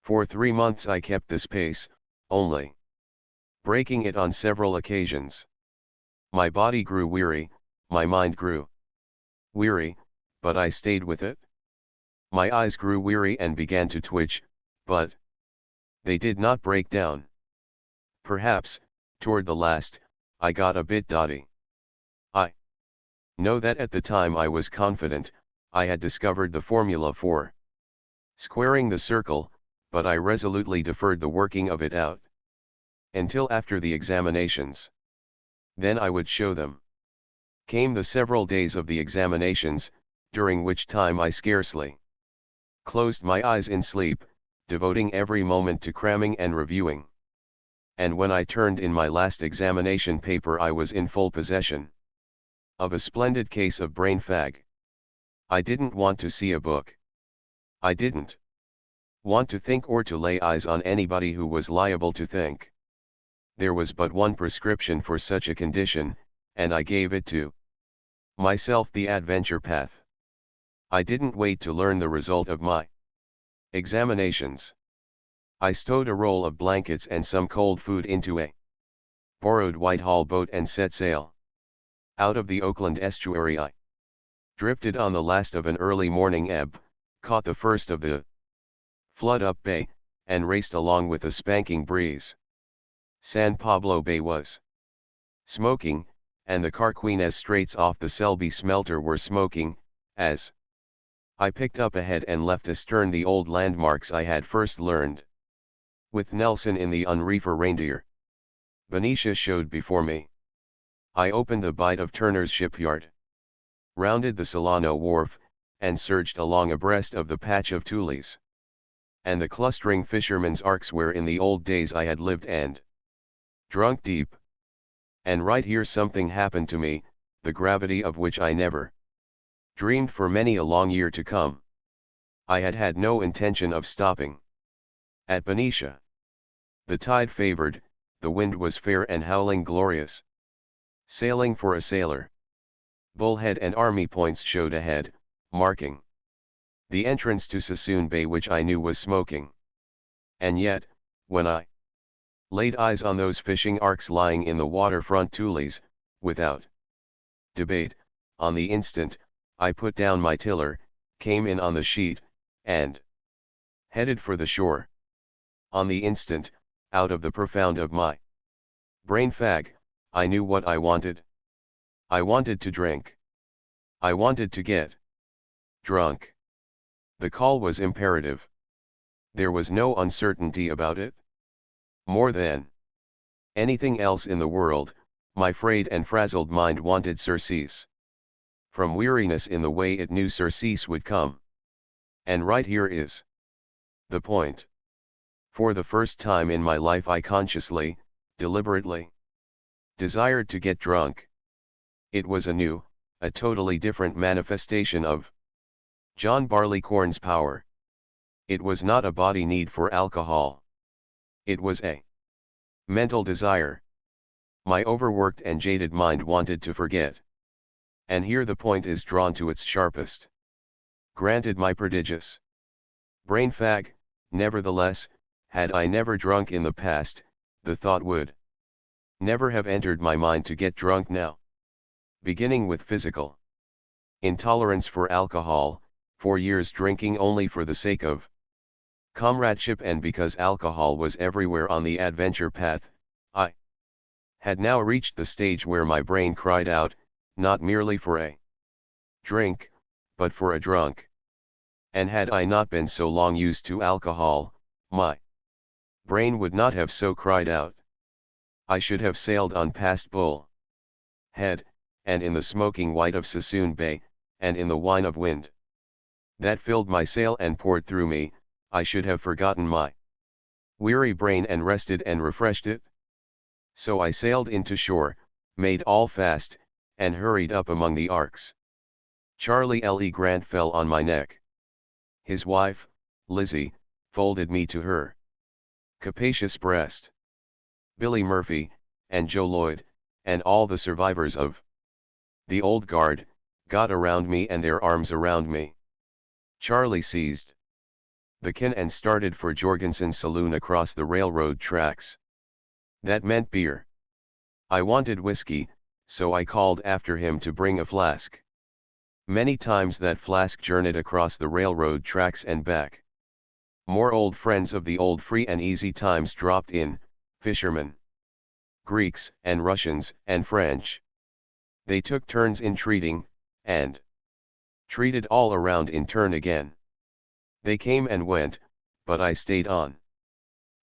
For 3 months I kept this pace, only breaking it on several occasions. My body grew weary, my mind grew weary, but I stayed with it. My eyes grew weary and began to twitch, but they did not break down. Perhaps, toward the last, I got a bit dotty. I know that at the time I was confident, I had discovered the formula for squaring the circle, but I resolutely deferred the working of it out until after the examinations. Then I would show them. Came the several days of the examinations, during which time I scarcely closed my eyes in sleep, devoting every moment to cramming and reviewing. And when I turned in my last examination paper I was in full possession of a splendid case of brain fag. I didn't want to see a book. I didn't want to think or to lay eyes on anybody who was liable to think. There was but one prescription for such a condition, and I gave it to myself: the adventure path. I didn't wait to learn the result of my examinations. I stowed a roll of blankets and some cold food into a borrowed Whitehall boat and set sail. Out of the Oakland estuary I drifted on the last of an early morning ebb, caught the first of the flood up bay, and raced along with a spanking breeze. San Pablo Bay was smoking, and the Carquinez Straits off the Selby smelter were smoking, as I picked up ahead and left astern the old landmarks I had first learned with Nelson in the Unreefer Reindeer. Benicia showed before me. I opened the bight of Turner's shipyard, rounded the Solano wharf, and surged along abreast of the patch of tules and the clustering fishermen's arks where in the old days I had lived and drunk deep. And right here something happened to me, the gravity of which I never dreamed for many a long year to come. I had had no intention of stopping at Benicia. The tide favored, the wind was fair and howling glorious. Sailing for a sailor. Bullhead and Army Points showed ahead, marking the entrance to Sassoon Bay, which I knew was smoking. And yet, when I laid eyes on those fishing arks lying in the waterfront tules, without debate, on the instant, I put down my tiller, came in on the sheet, and headed for the shore. On the instant, out of the profound of my brain fag, I knew what I wanted. I wanted to drink. I wanted to get drunk. The call was imperative. There was no uncertainty about it. More than anything else in the world, my frayed and frazzled mind wanted surcease from weariness in the way it knew surcease would come. And right here is the point. For the first time in my life I consciously, deliberately, desired to get drunk. It was a new, a totally different manifestation of John Barleycorn's power. It was not a body need for alcohol. It was a mental desire. My overworked and jaded mind wanted to forget. And here the point is drawn to its sharpest. Granted my prodigious brain fag, nevertheless, had I never drunk in the past, the thought would never have entered my mind to get drunk now. Beginning with physical intolerance for alcohol, 4 years drinking only for the sake of comradeship and because alcohol was everywhere on the adventure path, I had now reached the stage where my brain cried out, not merely for a drink, but for a drunk. And had I not been so long used to alcohol, my brain would not have so cried out. I should have sailed on past Bull Head, and in the smoking white of Sassoon Bay, and in the wine of wind that filled my sail and poured through me, I should have forgotten my weary brain and rested and refreshed it. So I sailed into shore, made all fast, and hurried up among the arks. Charlie L. Grant fell on my neck. His wife, Lizzie, folded me to her capacious breast. Billy Murphy, and Joe Lloyd, and all the survivors of the old guard, got around me and their arms around me. Charlie seized the can and started for Jorgensen's saloon across the railroad tracks. That meant beer. I wanted whiskey, so I called after him to bring a flask. Many times that flask journeyed across the railroad tracks and back. More old friends of the old free and easy times dropped in, fishermen, Greeks and Russians and French. They took turns in treating, and treated all around in turn again. They came and went, but I stayed on.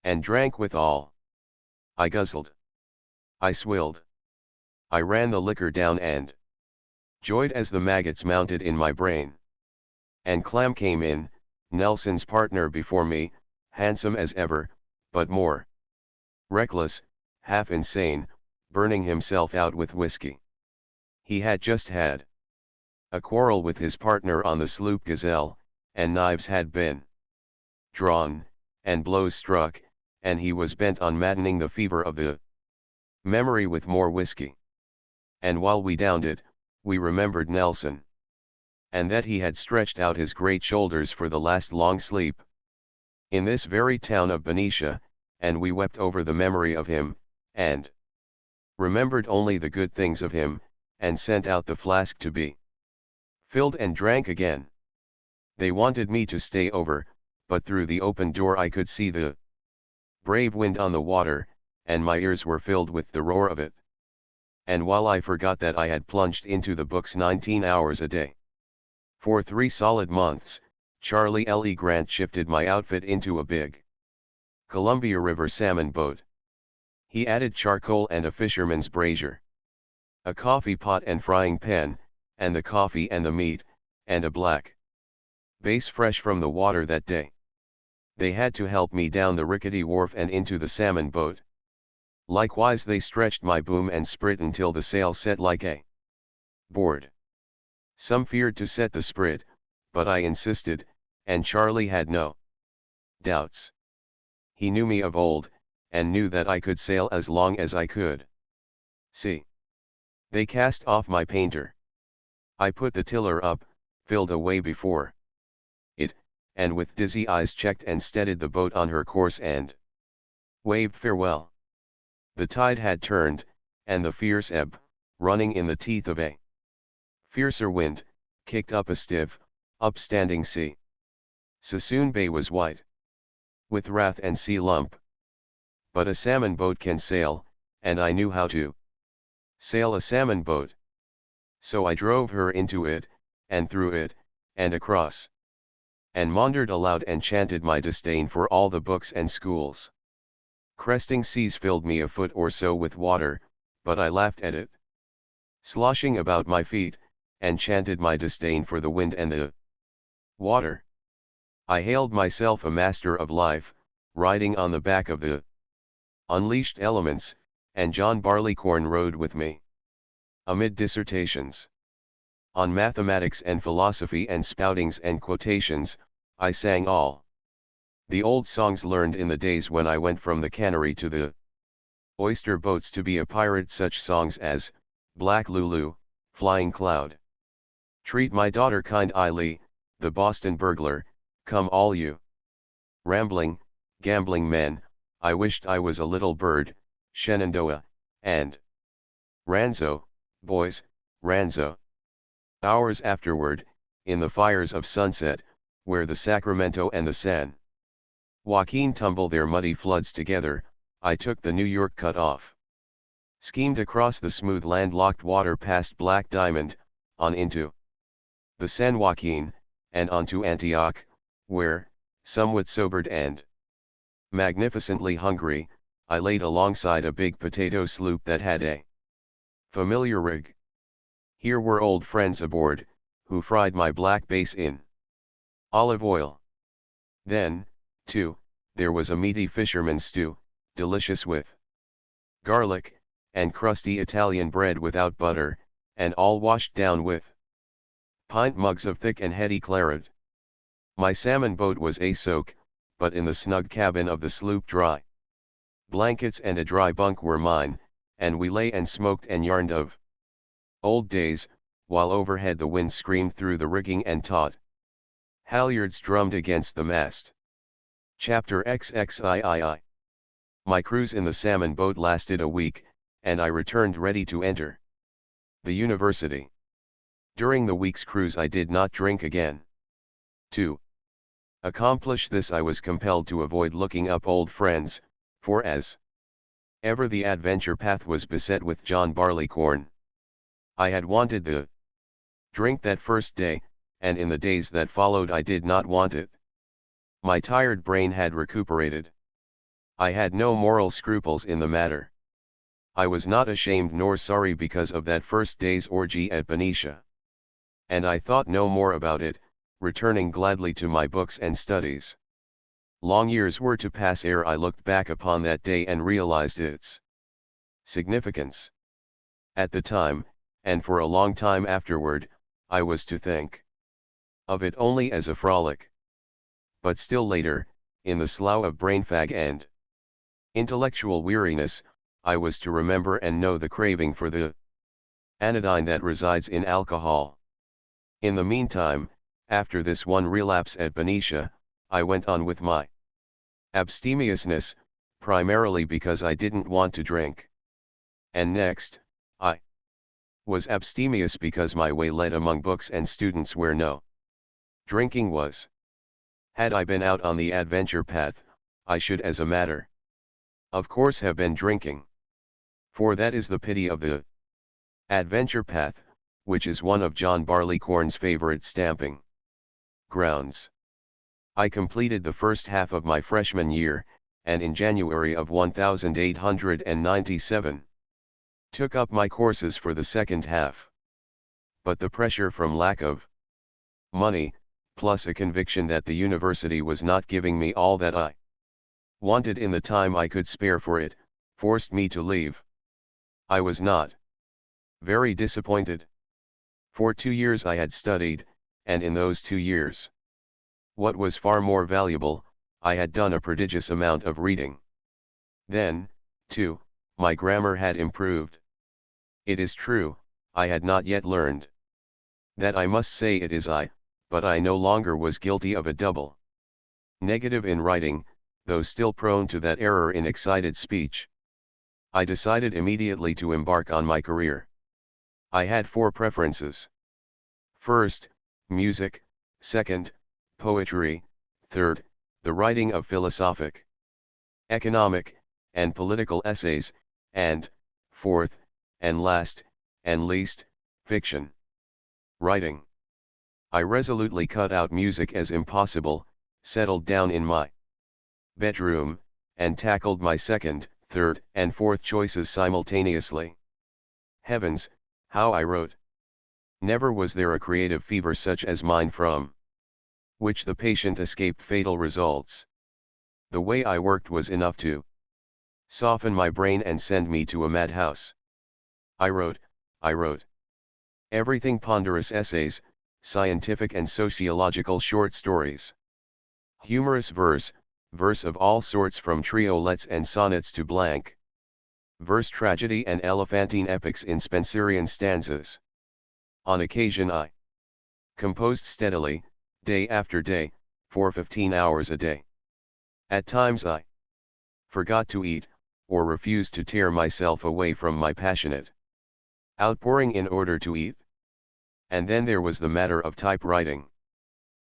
And drank with all. I guzzled. I swilled. I ran the liquor down and joyed as the maggots mounted in my brain. And Clam came in, Nelson's partner before me, handsome as ever, but more reckless, half insane, burning himself out with whiskey. He had just had a quarrel with his partner on the sloop Gazelle, and knives had been drawn, and blows struck, and he was bent on maddening the fever of the memory with more whiskey. And while we downed it, we remembered Nelson. And that he had stretched out his great shoulders for the last long sleep in this very town of Benicia, and we wept over the memory of him, and remembered only the good things of him, and sent out the flask to be filled and drank again. They wanted me to stay over, but through the open door I could see the brave wind on the water, and my ears were filled with the roar of it. And while I forgot that I had plunged into the books 19 hours a day for 3 solid months, Charlie L. Grant shifted my outfit into a big Columbia River salmon boat. He added charcoal and a fisherman's brazier, a coffee pot and frying pan, and the coffee and the meat, and a black base fresh from the water that day. They had to help me down the rickety wharf and into the salmon boat. Likewise they stretched my boom and sprit until the sail set like a board. Some feared to set the sprit, but I insisted, and Charlie had no doubts. He knew me of old, and knew that I could sail as long as I could see. They cast off my painter. I put the tiller up, filled away before it, and with dizzy eyes checked and steadied the boat on her course and waved farewell. The tide had turned, and the fierce ebb, running in the teeth of a fiercer wind, kicked up a stiff, upstanding sea. Sassoon Bay was white with wrath and sea lump. But a salmon boat can sail, and I knew how to sail a salmon boat. So I drove her into it, and through it, and across, and maundered aloud and chanted my disdain for all the books and schools. Cresting seas filled me a foot or so with water, but I laughed at it, sloshing about my feet, and chanted my disdain for the wind and the water. I hailed myself a master of life, riding on the back of the unleashed elements, and John Barleycorn rode with me. Amid dissertations on mathematics and philosophy and spoutings and quotations, I sang all the old songs learned in the days when I went from the cannery to the oyster boats to be a pirate, such songs as, Black Lulu, Flying Cloud. Treat my daughter kindly, the Boston burglar, come all you rambling, gambling men, I wished I was a little bird, Shenandoah, and Ranzo, boys, Ranzo. Hours afterward, in the fires of sunset, where the Sacramento and the San Joaquin tumble their muddy floods together, I took the New York cut off. Schemed across the smooth landlocked water past Black Diamond, on into the San Joaquin, and on to Antioch, where, somewhat sobered and magnificently hungry, I laid alongside a big potato sloop that had a familiar rig. Here were old friends aboard, who fried my black base in olive oil. Then, too, there was a meaty fisherman's stew, delicious with garlic, and crusty Italian bread without butter, and all washed down with pint mugs of thick and heady claret. My salmon boat was a soak, but in the snug cabin of the sloop dry blankets and a dry bunk were mine, and we lay and smoked and yarned of old days, while overhead the wind screamed through the rigging and taut halyards drummed against the mast. Chapter XXIII. My cruise in the salmon boat lasted a week, and I returned ready to enter the university. During the week's cruise I did not drink again. To accomplish this I was compelled to avoid looking up old friends, for as ever the adventure path was beset with John Barleycorn. I had wanted the drink that first day, and in the days that followed I did not want it. My tired brain had recuperated. I had no moral scruples in the matter. I was not ashamed nor sorry because of that first day's orgy at Benicia. And I thought no more about it, returning gladly to my books and studies. Long years were to pass ere I looked back upon that day and realized its significance. At the time, and for a long time afterward, I was to think of it only as a frolic. But still later, in the slough of brain fag and intellectual weariness, I was to remember and know the craving for the anodyne that resides in alcohol. In the meantime, after this one relapse at Benicia, I went on with my abstemiousness, primarily because I didn't want to drink. And next, I was abstemious because my way led among books and students where no drinking was. Had I been out on the adventure path, I should as a matter of course have been drinking. For that is the pity of the adventure path, which is one of John Barleycorn's favorite stamping grounds. I completed the first half of my freshman year, and in January of 1897, took up my courses for the second half. But the pressure from lack of money, plus a conviction that the university was not giving me all that I wanted in the time I could spare for it, forced me to leave. I was not very disappointed. For 2 years I had studied, and in those 2 years, what was far more valuable, I had done a prodigious amount of reading. Then, too, my grammar had improved. It is true, I had not yet learned that I must say it is I, but I no longer was guilty of a double negative in writing, though still prone to that error in excited speech. I decided immediately to embark on my career. I had 4 preferences. First, music; second, poetry; third, the writing of philosophic, economic, and political essays; and, fourth, and last, and least, fiction writing. I resolutely cut out music as impossible, settled down in my bedroom, and tackled my second, third, and fourth choices simultaneously. Heavens, how I wrote! Never was there a creative fever such as mine from which the patient escaped fatal results. The way I worked was enough to soften my brain and send me to a madhouse. I wrote everything: ponderous essays, scientific and sociological short stories, humorous verse of all sorts from triolets and sonnets to blank verse tragedy and elephantine epics in Spenserian stanzas. On occasion I composed steadily, day after day, for 15 hours a day. At times I forgot to eat, or refused to tear myself away from my passionate outpouring in order to eat. And then there was the matter of typewriting.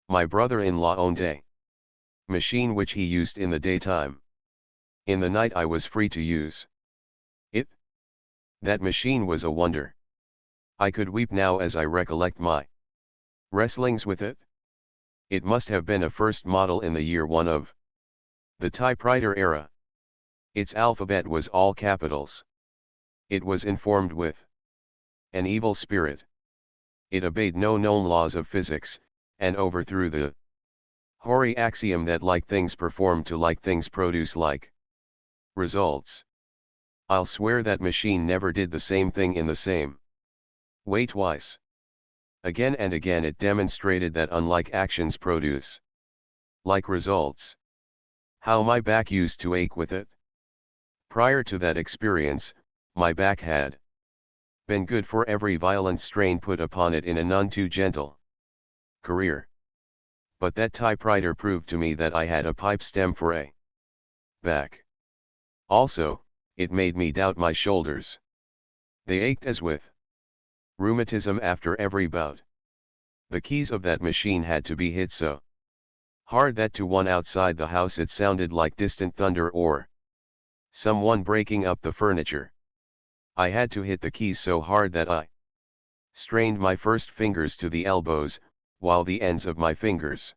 My brother-in-law owned a machine which he used in the daytime. In the night I was free to use it. That machine was a wonder. I could weep now as I recollect my wrestlings with it. It must have been a first model in the year 1 of the typewriter era. Its alphabet was all capitals. It was informed with an evil spirit. It obeyed no known laws of physics, and overthrew the hoary axiom that like things perform to like things produce like results. I'll swear that machine never did the same thing in the same way twice. Again and again it demonstrated that unlike actions produce like results. How my back used to ache with it. Prior to that experience, my back had been good for every violent strain put upon it in a none too gentle career. But that typewriter proved to me that I had a pipe stem for a back. Also, it made me doubt my shoulders. They ached as with rheumatism after every bout. The keys of that machine had to be hit so hard that to one outside the house it sounded like distant thunder or someone breaking up the furniture. I had to hit the keys so hard that I strained my first fingers to the elbows, while the ends of my fingers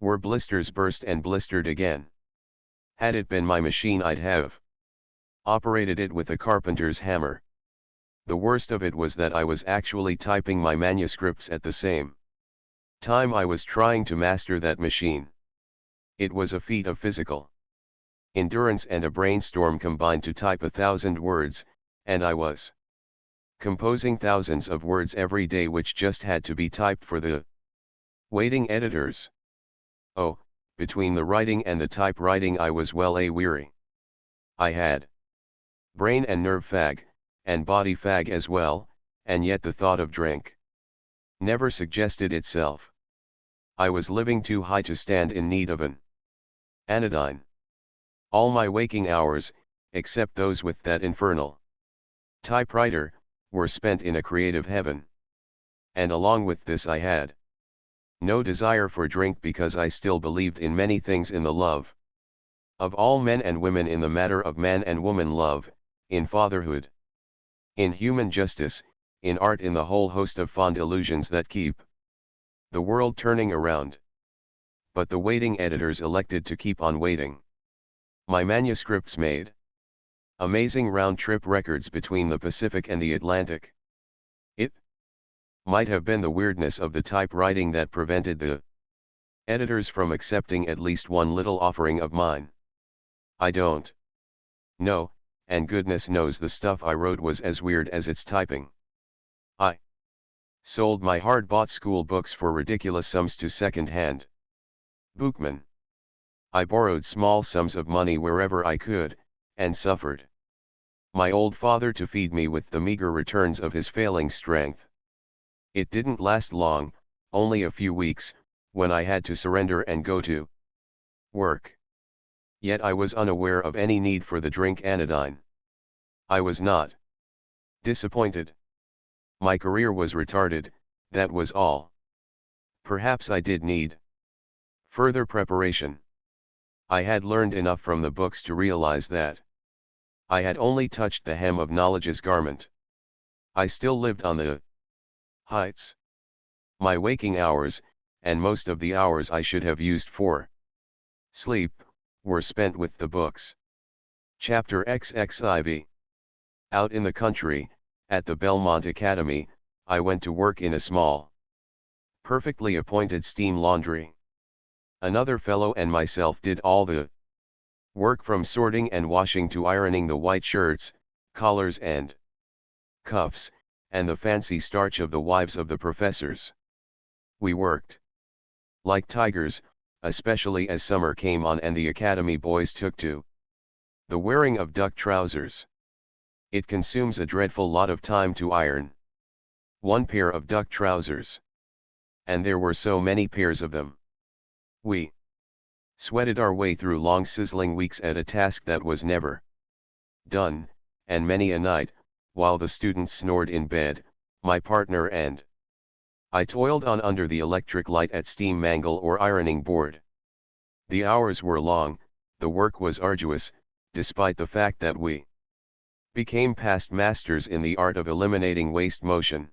were blisters burst and blistered again. Had it been my machine I'd have operated it with a carpenter's hammer. The worst of it was that I was actually typing my manuscripts at the same time I was trying to master that machine. It was a feat of physical endurance and a brainstorm combined to type 1,000 words, and I was composing thousands of words every day which just had to be typed for the waiting editors. Oh, between the writing and the typewriting I was well weary. I had brain and nerve fag, and body fag as well, and yet the thought of drink never suggested itself. I was living too high to stand in need of an anodyne. All my waking hours, except those with that infernal typewriter, were spent in a creative heaven. And along with this I had no desire for drink because I still believed in many things, in the love of all men and women, in the matter of man and woman love, in fatherhood, in human justice, in art, in the whole host of fond illusions that keep the world turning around. But the waiting editors elected to keep on waiting. My manuscripts made amazing round-trip records between the Pacific and the Atlantic. It might have been the weirdness of the typewriting that prevented the editors from accepting at least one little offering of mine. I don't know, and goodness knows the stuff I wrote was as weird as its typing. I sold my hard-bought school books for ridiculous sums to second-hand bookmen. I borrowed small sums of money wherever I could, and suffered my old father to feed me with the meager returns of his failing strength. It didn't last long, only a few weeks, when I had to surrender and go to work. Yet I was unaware of any need for the drink anodyne. I was not disappointed. My career was retarded, that was all. Perhaps I did need further preparation. I had learned enough from the books to realize that I had only touched the hem of knowledge's garment. I still lived on the heights. My waking hours, and most of the hours I should have used for sleep, were spent with the books. Chapter XXIV. Out in the country, at the Belmont Academy, I went to work in a small, perfectly appointed steam laundry. Another fellow and myself did all the work, from sorting and washing to ironing the white shirts, collars and cuffs, and the fancy starch of the wives of the professors. We worked like tigers, especially as summer came on and the academy boys took to the wearing of duck trousers. It consumes a dreadful lot of time to iron. One pair of duck trousers. And there were so many pairs of them. We sweated our way through long sizzling weeks at a task that was never done, and many a night, while the students snored in bed, my partner and I toiled on under the electric light at steam mangle or ironing board. The hours were long, the work was arduous, despite the fact that we became past masters in the art of eliminating waste motion.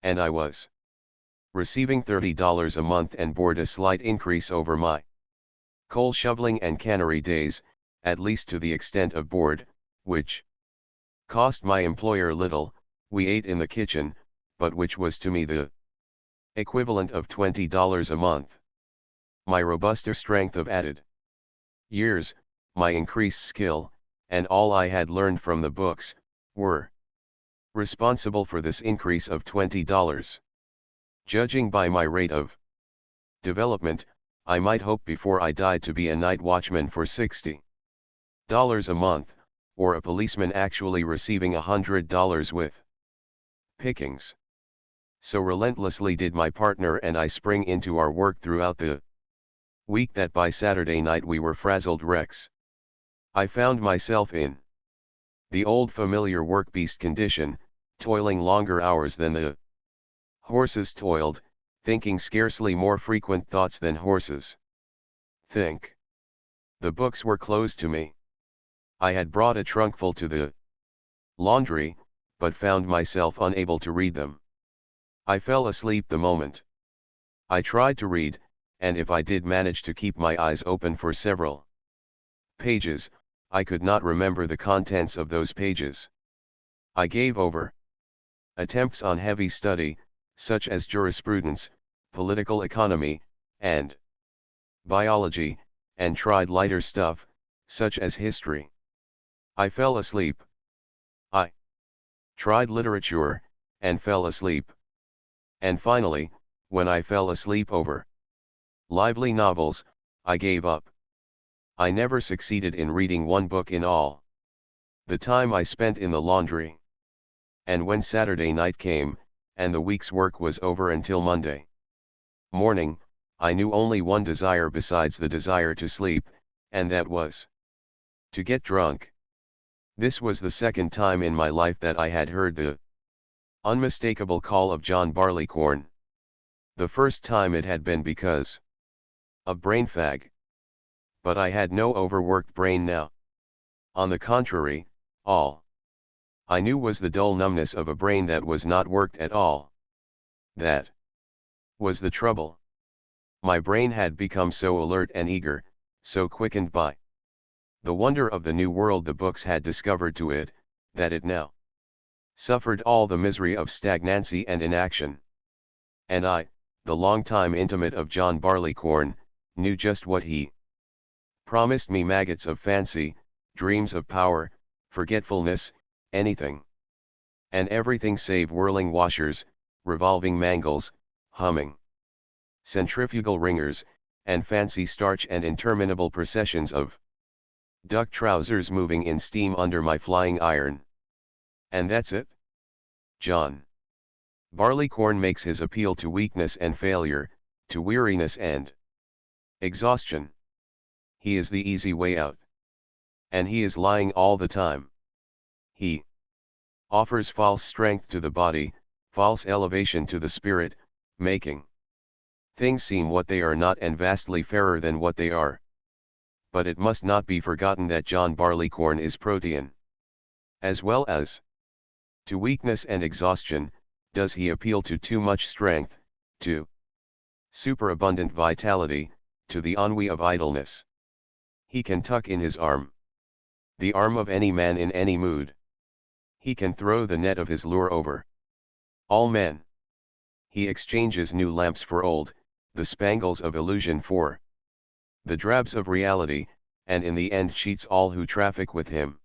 And I was receiving $30 a month and board, a slight increase over my coal shoveling and cannery days, at least to the extent of board, which cost my employer little. We ate in the kitchen, but which was to me the equivalent of $20 a month. My robuster strength of added years, my increased skill, and all I had learned from the books, were responsible for this increase of $20. Judging by my rate of development, I might hope before I died to be a night watchman for $60 a month, or a policeman actually receiving $100 with pickings. So relentlessly did my partner and I spring into our work throughout the week that by Saturday night we were frazzled wrecks. I found myself in the old familiar work beast condition, toiling longer hours than the horses toiled, thinking scarcely more frequent thoughts than horses think. The books were closed to me. I had brought a trunkful to the laundry, but found myself unable to read them. I fell asleep the moment I tried to read, and if I did manage to keep my eyes open for several pages, I could not remember the contents of those pages. I gave over attempts on heavy study, such as jurisprudence, political economy, and biology, and tried lighter stuff, such as history. I fell asleep. I tried literature, and fell asleep. And finally, when I fell asleep over lively novels, I gave up. I never succeeded in reading one book in all the time I spent in the laundry. And when Saturday night came, and the week's work was over until Monday morning, I knew only one desire besides the desire to sleep, and that was to get drunk. This was the second time in my life that I had heard the unmistakable call of John Barleycorn. The first time it had been because of brain fag. But I had no overworked brain now. On the contrary, all I knew was the dull numbness of a brain that was not worked at all. That was the trouble. My brain had become so alert and eager, so quickened by the wonder of the new world the books had discovered to it, that it now suffered all the misery of stagnancy and inaction. And I, the long-time intimate of John Barleycorn, knew just what he promised me: maggots of fancy, dreams of power, forgetfulness, anything and everything save whirling washers, revolving mangles, humming centrifugal ringers, and fancy starch and interminable processions of duck trousers moving in steam under my flying iron. And that's it. John Barleycorn makes his appeal to weakness and failure, to weariness and exhaustion. He is the easy way out. And he is lying all the time. He offers false strength to the body, false elevation to the spirit, making things seem what they are not and vastly fairer than what they are. But it must not be forgotten that John Barleycorn is protean. As well as to weakness and exhaustion, does he appeal to too much strength, to superabundant vitality, to the ennui of idleness. He can tuck in his arm, the arm of any man in any mood. He can throw the net of his lure over all men. He exchanges new lamps for old, the spangles of illusion for the drabs of reality, and in the end cheats all who traffic with him.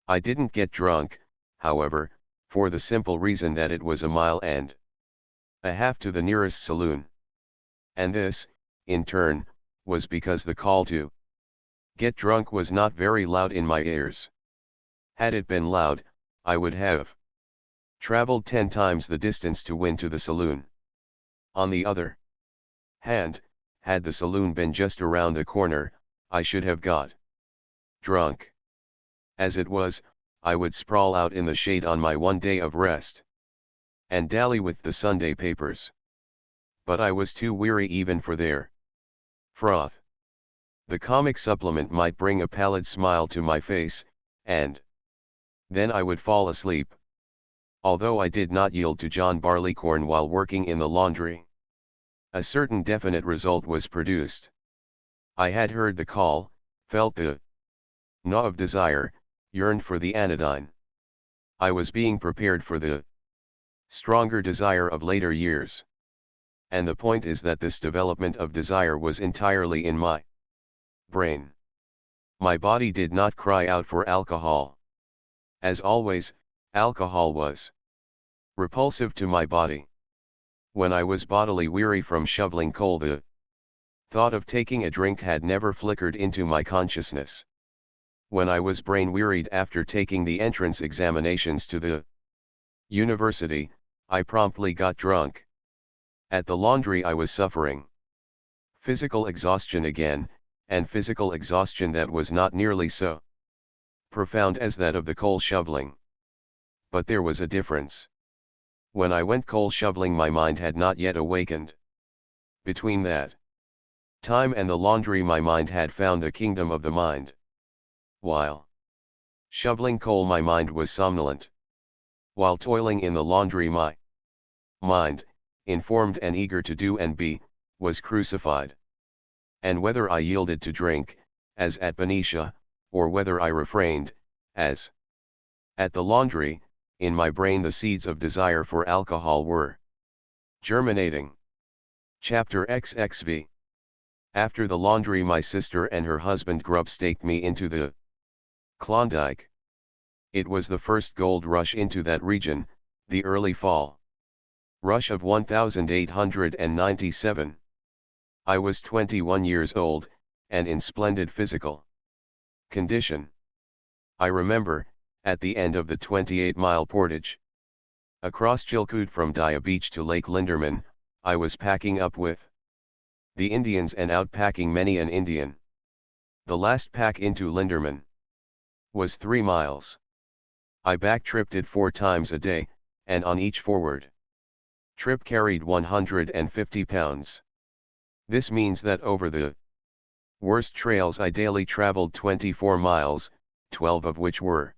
I didn't get drunk, however, for the simple reason that it was a mile and a half to the nearest saloon. And this, in turn, was because the call to get drunk was not very loud in my ears. Had it been loud, I would have traveled 10 times the distance to win to the saloon. On the other hand, had the saloon been just around the corner, I should have got drunk. As it was, I would sprawl out in the shade on my one day of rest and dally with the Sunday papers. But I was too weary even for their froth. The comic supplement might bring a pallid smile to my face, and then I would fall asleep. Although I did not yield to John Barleycorn while working in the laundry, a certain definite result was produced. I had heard the call, felt the gnaw of desire, yearned for the anodyne. I was being prepared for the stronger desire of later years. And the point is that this development of desire was entirely in my brain. My body did not cry out for alcohol. As always, alcohol was repulsive to my body. When I was bodily weary from shoveling coal, the thought of taking a drink had never flickered into my consciousness. When I was brain wearied after taking the entrance examinations to the university, I promptly got drunk. At the laundry I was suffering physical exhaustion again, and physical exhaustion that was not nearly so profound as that of the coal shoveling. But there was a difference. When I went coal shoveling, my mind had not yet awakened. Between that time and the laundry, my mind had found the kingdom of the mind. While shoveling coal, my mind was somnolent. While toiling in the laundry, my mind, informed and eager to do and be, was crucified. And whether I yielded to drink, as at Benicia, or whether I refrained, as at the laundry, in my brain the seeds of desire for alcohol were germinating. Chapter XXV. After the laundry, my sister and her husband grub-staked me into the Klondike. It was the first gold rush into that region, the early fall rush of 1897. I was 21 years old, and in splendid physical condition. I remember, at the end of the 28-mile portage across Chilkoot from Dia Beach to Lake Linderman, I was packing up with the Indians and outpacking many an Indian. The last pack into Linderman was 3 miles. I back-tripped it 4 times a day, and on each forward trip carried 150 pounds. This means that over the worst trails I daily traveled 24 miles, 12 of which were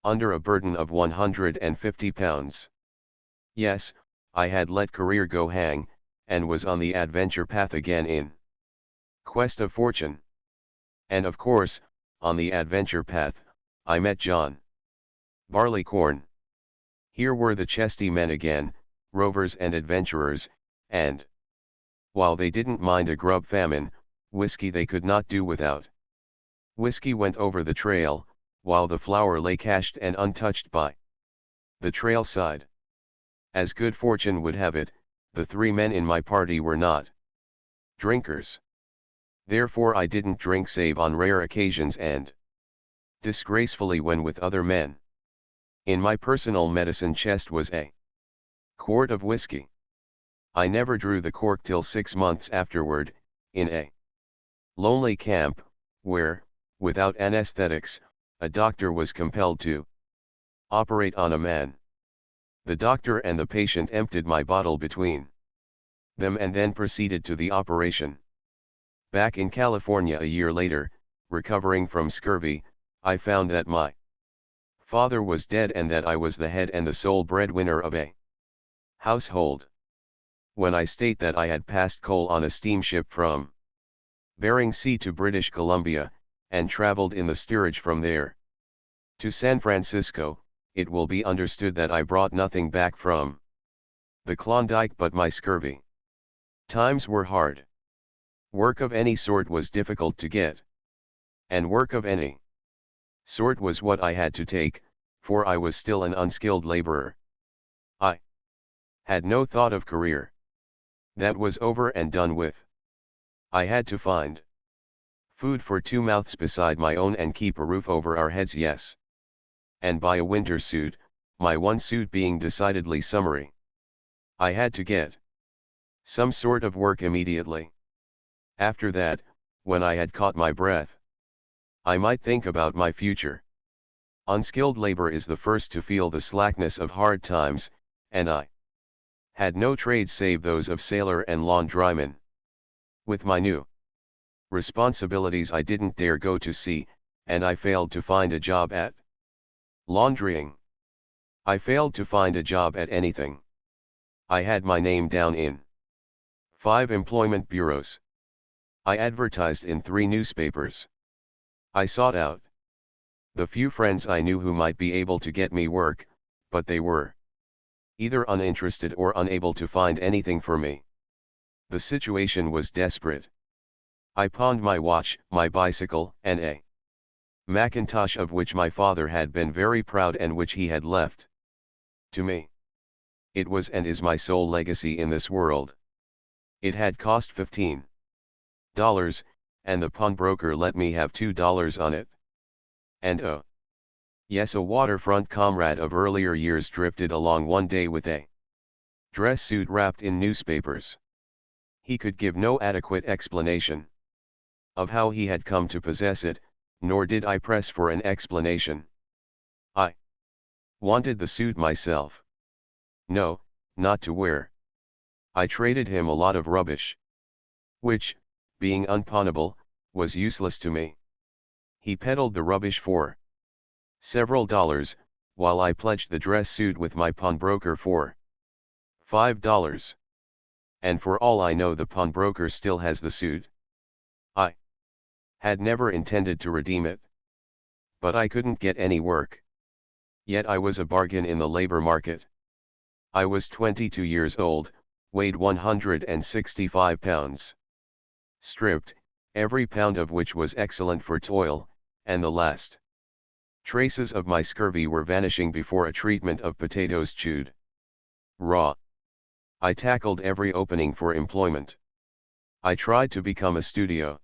under a burden of 150 pounds. Yes, I had let career go hang, and was on the adventure path again in quest of fortune. And of course, on the adventure path, I met John Barleycorn. Here were the chesty men again, rovers and adventurers, and while they didn't mind a grub famine, whiskey they could not do without. Whiskey went over the trail, while the flour lay cached and untouched by the trail side. As good fortune would have it, the 3 men in my party were not drinkers. Therefore I didn't drink save on rare occasions and disgracefully when with other men. In my personal medicine chest was a quart of whiskey. I never drew the cork till 6 months afterward, in a lonely camp, where, without anesthetics, a doctor was compelled to operate on a man. The doctor and the patient emptied my bottle between them and then proceeded to the operation. Back in California a year later, recovering from scurvy, I found that my father was dead and that I was the head and the sole breadwinner of a household. When I state that I had passed coal on a steamship from Bering Sea to British Columbia, and traveled in the steerage from there to San Francisco, it will be understood that I brought nothing back from the Klondike but my scurvy. Times were hard. Work of any sort was difficult to get. And work of any sort was what I had to take, for I was still an unskilled laborer. I had no thought of career. That was over and done with. I had to find food for 2 mouths beside my own and keep a roof over our heads. Yes. and buy a winter suit, my one suit being decidedly summery. I had to get some sort of work immediately. After that, when I had caught my breath, I might think about my future. Unskilled labor is the first to feel the slackness of hard times, and I had no trades save those of sailor and laundryman. With my new responsibilities I didn't dare go to sea, and I failed to find a job at laundrying. I failed to find a job at anything. I had my name down in 5 employment bureaus. I advertised in 3 newspapers. I sought out the few friends I knew who might be able to get me work, but they were either uninterested or unable to find anything for me. The situation was desperate. I pawned my watch, my bicycle, and a Macintosh of which my father had been very proud and which he had left to me. It was and is my sole legacy in this world. It had cost $15, and the pawnbroker let me have $2 on it. And yes, a waterfront comrade of earlier years drifted along one day with a dress suit wrapped in newspapers. He could give no adequate explanation of how he had come to possess it, nor did I press for an explanation. I wanted the suit myself. No, not to wear. I traded him a lot of rubbish, which, being unpawnable, was useless to me. He peddled the rubbish for several dollars, while I pledged the dress suit with my pawnbroker for $5. And for all I know the pawnbroker still has the suit. I had never intended to redeem it. But I couldn't get any work. Yet I was a bargain in the labor market. I was 22 years old, weighed 165 pounds. Stripped, every pound of which was excellent for toil, and the last traces of my scurvy were vanishing before a treatment of potatoes chewed raw. I tackled every opening for employment. I tried to become a studio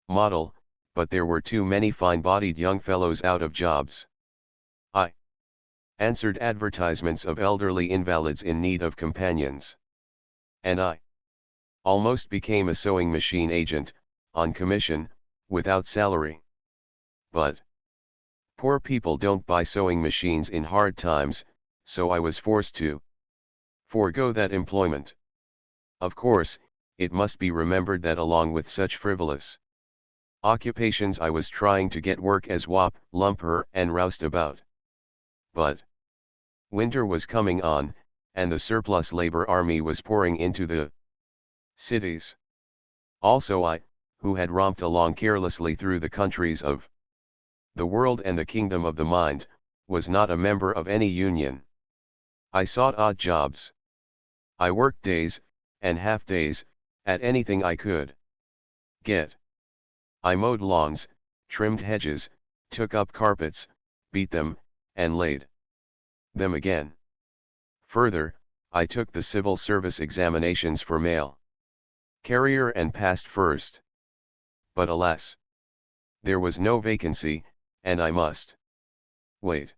model, but there were too many fine-bodied young fellows out of jobs. I answered advertisements of elderly invalids in need of companions. And I almost became a sewing machine agent, on commission, without salary. But poor people don't buy sewing machines in hard times, so I was forced to forego that employment. Of course, it must be remembered that along with such frivolous occupations I was trying to get work as wop, lumper and roustabout. But winter was coming on, and the surplus labor army was pouring into the cities. Also I, who had romped along carelessly through the countries of the world and the kingdom of the mind, was not a member of any union. I sought odd jobs. I worked days, and half days, at anything I could get. I mowed lawns, trimmed hedges, took up carpets, beat them, and laid them again. Further, I took the civil service examinations for mail carrier and passed first. But alas, there was no vacancy, and I must wait.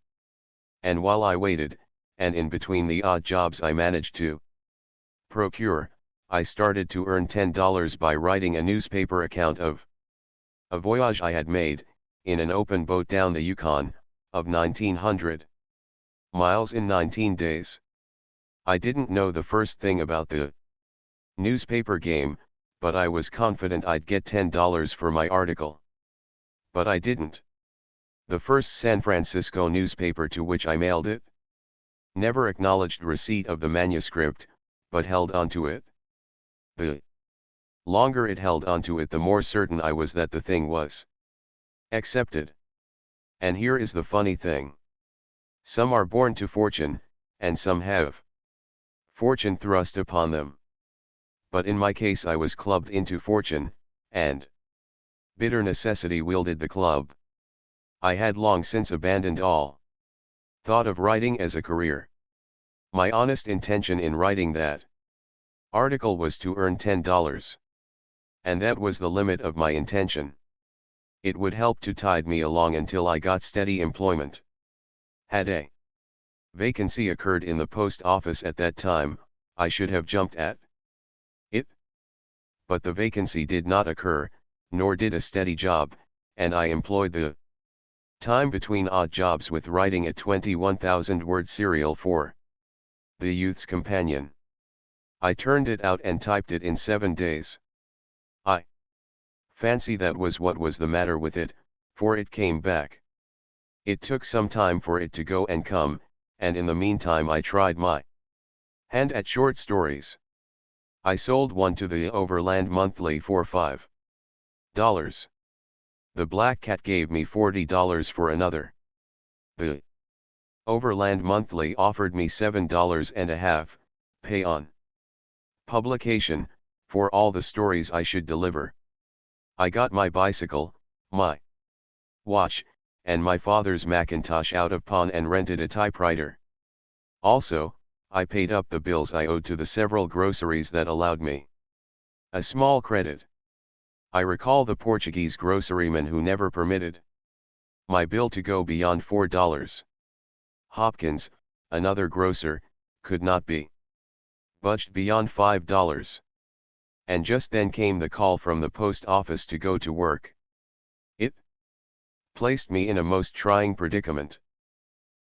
And while I waited, and in between the odd jobs I managed to procure, I started to earn $10 by writing a newspaper account of a voyage I had made, in an open boat down the Yukon, of 1900 miles in 19 days. I didn't know the first thing about the newspaper game, but I was confident I'd get $10 for my article. But I didn't. The first San Francisco newspaper to which I mailed it never acknowledged receipt of the manuscript, but held onto it. The longer it held onto it, the more certain I was that the thing was accepted. And here is the funny thing. Some are born to fortune, and some have fortune thrust upon them. But in my case I was clubbed into fortune, and bitter necessity wielded the club. I had long since abandoned all thought of writing as a career. My honest intention in writing that article was to earn $10. And that was the limit of my intention. It would help to tide me along until I got steady employment. Had a vacancy occurred in the post office at that time, I should have jumped at it. But the vacancy did not occur, nor did a steady job, and I employed the time between odd jobs with writing a 21,000-word serial for The Youth's Companion. I turned it out and typed it in 7 days. I fancy that was what was the matter with it, for it came back. It took some time for it to go and come, and in the meantime I tried my hand at short stories. I sold one to the Overland Monthly for $5. The Black Cat gave me $40 for another. The Overland Monthly offered me $7.50, pay on publication, for all the stories I should deliver. I got my bicycle, my watch, and my father's Macintosh out of pawn and rented a typewriter. Also, I paid up the bills I owed to the several groceries that allowed me a small credit. I recall the Portuguese groceryman who never permitted my bill to go beyond $4. Hopkins, another grocer, could not be budged beyond $5. And just then came the call from the post office to go to work. It placed me in a most trying predicament.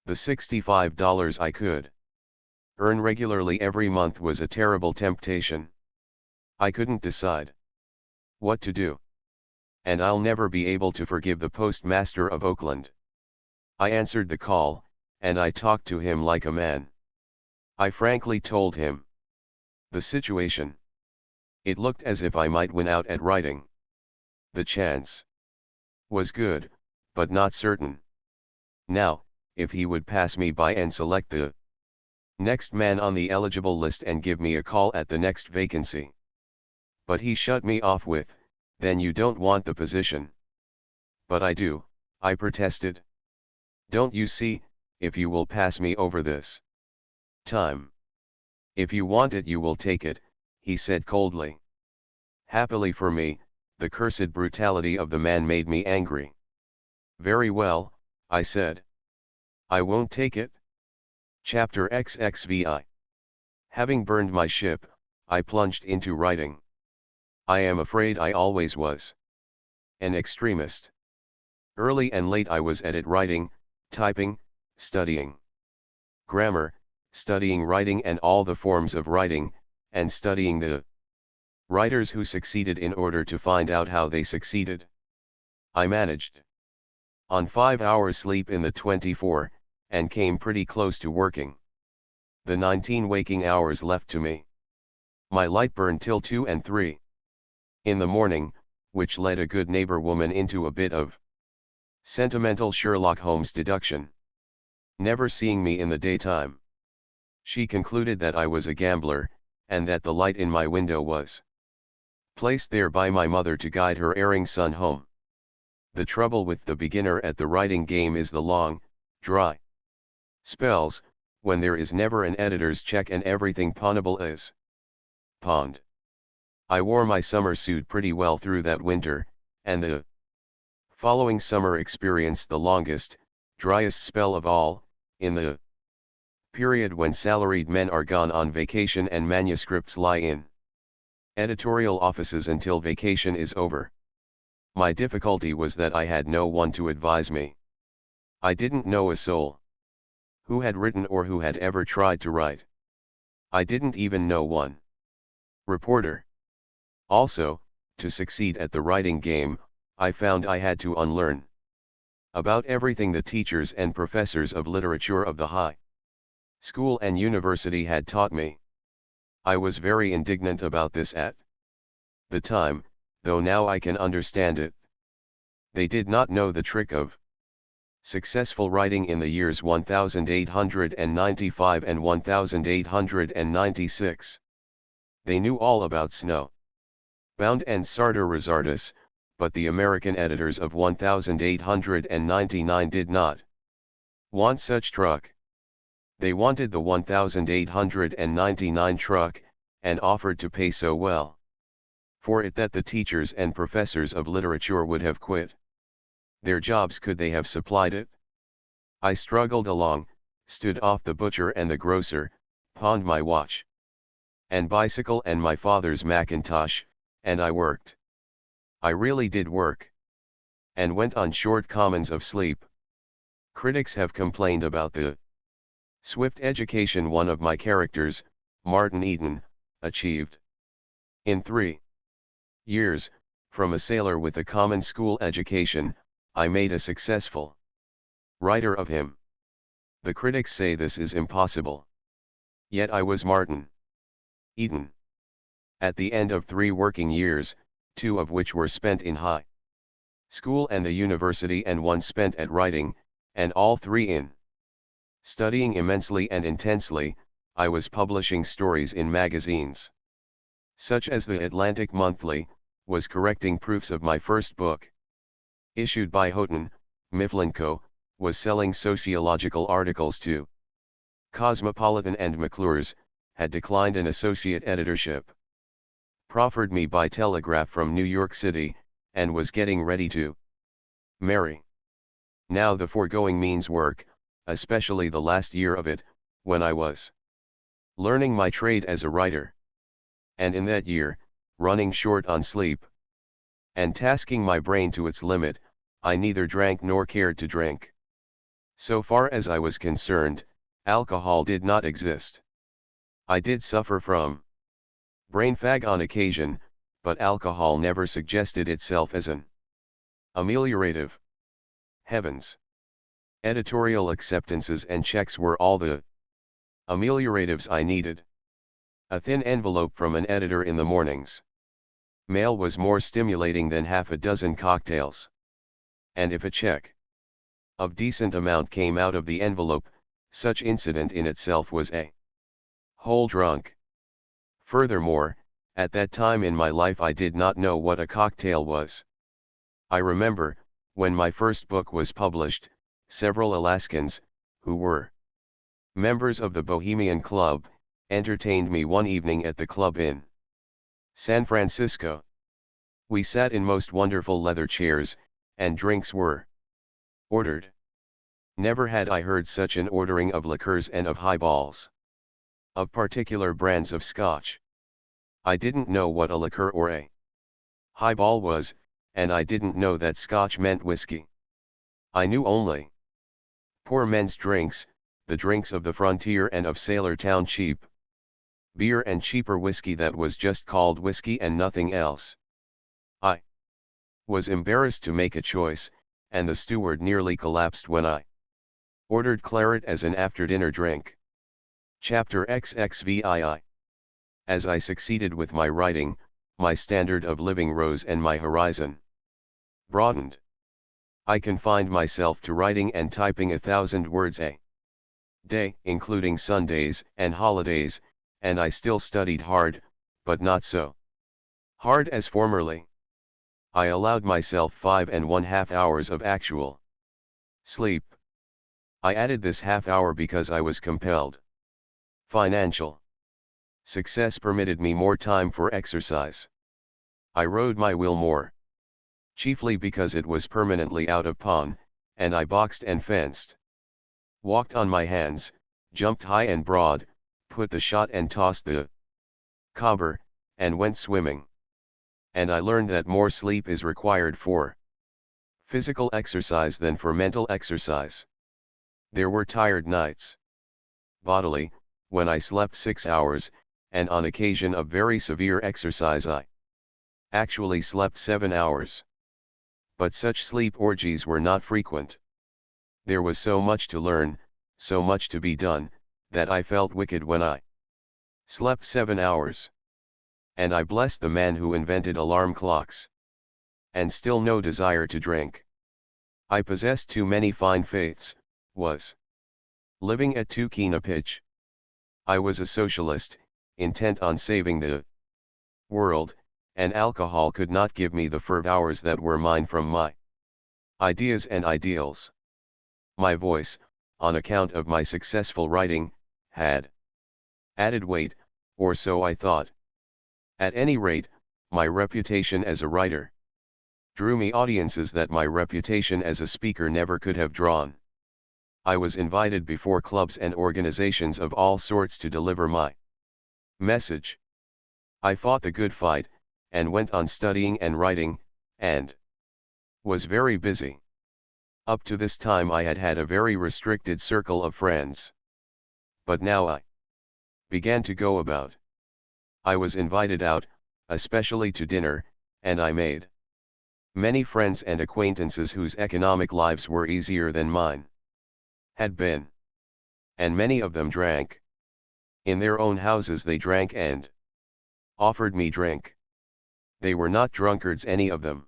The $65 I could earn regularly every month was a terrible temptation. I couldn't decide what to do. And I'll never be able to forgive the postmaster of Oakland. I answered the call, and I talked to him like a man. I frankly told him the situation. It looked as if I might win out at writing. The chance was good, but not certain. Now, if he would pass me by and select the next man on the eligible list and give me a call at the next vacancy. But he shut me off with, "Then you don't want the position." "But I do," I protested. "Don't you see, if you will pass me over this time? If you want it you will take it," he said coldly. Happily for me, the cursed brutality of the man made me angry. "Very well," I said. "I won't take it." Chapter XXVI. Having burned my ship, I plunged into writing. I am afraid I always was an extremist. Early and late I was at it, writing, typing, studying grammar, studying writing and all the forms of writing, and studying the writers who succeeded in order to find out how they succeeded. I managed on 5 hours sleep in the 24, and came pretty close to working the 19 waking hours left to me. My light burned till 2 and 3 in the morning, which led a good neighbor woman into a bit of sentimental Sherlock Holmes deduction. Never seeing me in the daytime, she concluded that I was a gambler, and that the light in my window was placed there by my mother to guide her erring son home. The trouble with the beginner at the writing game is the long, dry spells, when there is never an editor's check and everything pawnable is pawned. I wore my summer suit pretty well through that winter, and the following summer experienced the longest, driest spell of all, in the period when salaried men are gone on vacation and manuscripts lie in editorial offices until vacation is over. My difficulty was that I had no one to advise me. I didn't know a soul who had written or who had ever tried to write. I didn't even know one reporter. Also, to succeed at the writing game, I found I had to unlearn about everything the teachers and professors of literature of the high school and university had taught me. I was very indignant about this at the time, though now I can understand it. They did not know the trick of successful writing in the years 1895 and 1896. They knew all about snow bound and Sartor Resartus, but the American editors of 1899 did not want such truck. They wanted the 1899 truck, and offered to pay so well for it that the teachers and professors of literature would have quit their jobs could they have supplied it. I struggled along, stood off the butcher and the grocer, pawned my watch and bicycle and my father's Macintosh, and I worked. I really did work. And went on short commons of sleep. Critics have complained about the swift education one of my characters, Martin Eden, achieved. In 3 years, from a sailor with a common school education, I made a successful writer of him. The critics say this is impossible. Yet I was Martin Eden. At the end of 3 working years, 2 of which were spent in high school and the university and 1 spent at writing, and all 3 in studying immensely and intensely, I was publishing stories in magazines such as the Atlantic Monthly, was correcting proofs of my first book. Issued by Houghton, Mifflin Co., was selling sociological articles to Cosmopolitan and McClure's, had declined an associate editorship. Proffered me by telegraph from New York City, and was getting ready to marry. Now the foregoing means work, especially the last year of it, when I was learning my trade as a writer. And in that year, running short on sleep, and tasking my brain to its limit, I neither drank nor cared to drink. So far as I was concerned, alcohol did not exist. I did suffer from brain fag on occasion, but alcohol never suggested itself as an ameliorative. Heavens! Editorial acceptances and checks were all the amelioratives I needed. A thin envelope from an editor in the mornings. Mail was more stimulating than half a dozen cocktails. And if a check of decent amount came out of the envelope, such incident in itself was a whole drunk. Furthermore, at that time in my life I did not know what a cocktail was. I remember, when my first book was published, several Alaskans, who were members of the Bohemian Club, entertained me one evening at the club in San Francisco. We sat in most wonderful leather chairs, and drinks were ordered. Never had I heard such an ordering of liqueurs and of highballs. Of particular brands of scotch. I didn't know what a liqueur or a highball was, and I didn't know that scotch meant whiskey. I knew only poor men's drinks, the drinks of the frontier and of sailor town, cheap beer and cheaper whiskey that was just called whiskey and nothing else. I was embarrassed to make a choice, and the steward nearly collapsed when I ordered claret as an after-dinner drink. Chapter XXVII. As I succeeded with my writing, my standard of living rose and my horizon broadened. I confined myself to writing and typing 1,000 words a day, including Sundays and holidays, and I still studied hard, but not so hard as formerly. I allowed myself 5½ hours of actual sleep. I added this half hour because I was compelled. Financial success permitted me more time for exercise. I rode my wheel more, chiefly because it was permanently out of pawn, and I boxed and fenced. Walked on my hands, jumped high and broad, put the shot and tossed the cobber, and went swimming. And I learned that more sleep is required for physical exercise than for mental exercise. There were tired nights, bodily, when I slept 6 hours, and on occasion of very severe exercise I actually slept 7 hours. But such sleep orgies were not frequent. There was so much to learn, so much to be done, that I felt wicked when I slept 7 hours. And I blessed the man who invented alarm clocks. And still no desire to drink. I possessed too many fine faiths, was living at too keen a pitch. I was a socialist, intent on saving the world, and alcohol could not give me the ferve hours that were mine from my ideas and ideals. My voice, on account of my successful writing, had added weight, or so I thought. At any rate, my reputation as a writer drew me audiences that my reputation as a speaker never could have drawn. I was invited before clubs and organizations of all sorts to deliver my message. I fought the good fight, and went on studying and writing, and was very busy. Up to this time I had had a very restricted circle of friends. But now I began to go about. I was invited out, especially to dinner, and I made many friends and acquaintances whose economic lives were easier than mine had been. And many of them drank. In their own houses they drank and offered me drink. They were not drunkards, any of them.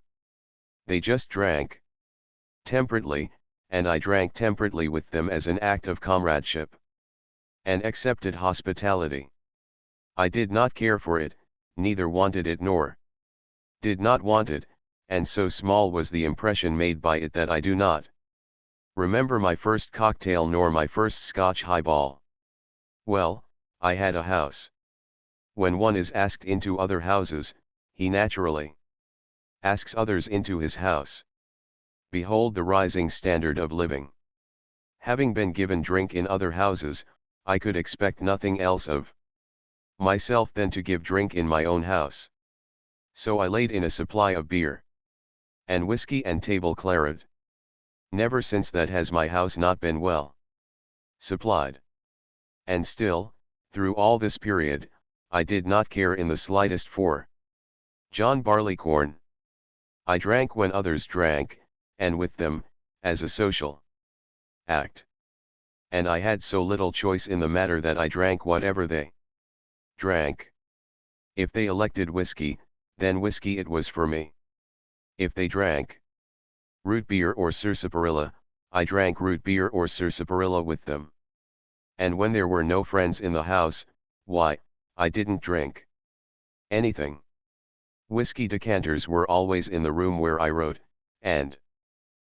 They just drank temperately, and I drank temperately with them as an act of comradeship and accepted hospitality. I did not care for it, neither wanted it nor did not want it, and so small was the impression made by it that I do not remember my first cocktail nor my first Scotch highball. Well, I had a house. When one is asked into other houses, he naturally asks others into his house. Behold the rising standard of living. Having been given drink in other houses, I could expect nothing else of myself than to give drink in my own house. So I laid in a supply of beer and whiskey and table claret. Never since that has my house not been well supplied. And still, through all this period, I did not care in the slightest for John Barleycorn. I drank when others drank, and with them, as a social act. And I had so little choice in the matter that I drank whatever they drank. If they elected whiskey, then whiskey it was for me. If they drank root beer or sarsaparilla, I drank root beer or sarsaparilla with them. And when there were no friends in the house, why, I didn't drink anything. Whiskey decanters were always in the room where I wrote, and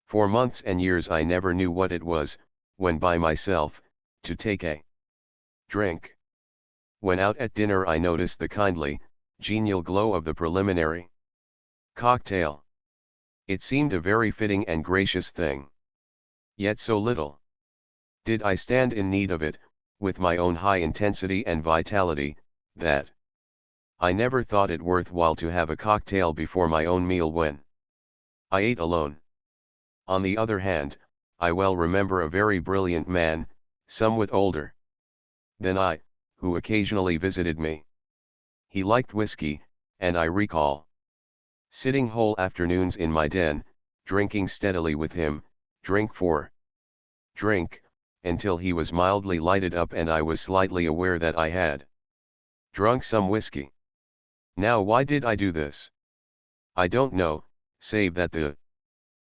for months and years I never knew what it was, when by myself, to take a drink. When out at dinner I noticed the kindly, genial glow of the preliminary cocktail. It seemed a very fitting and gracious thing. Yet so little did I stand in need of it, with my own high intensity and vitality, that I never thought it worth while to have a cocktail before my own meal when I ate alone. On the other hand, I well remember a very brilliant man, somewhat older than I, who occasionally visited me. He liked whiskey, and I recall sitting whole afternoons in my den, drinking steadily with him, drink for drink, until he was mildly lighted up and I was slightly aware that I had drunk some whiskey. Now why did I do this? I don't know, save that the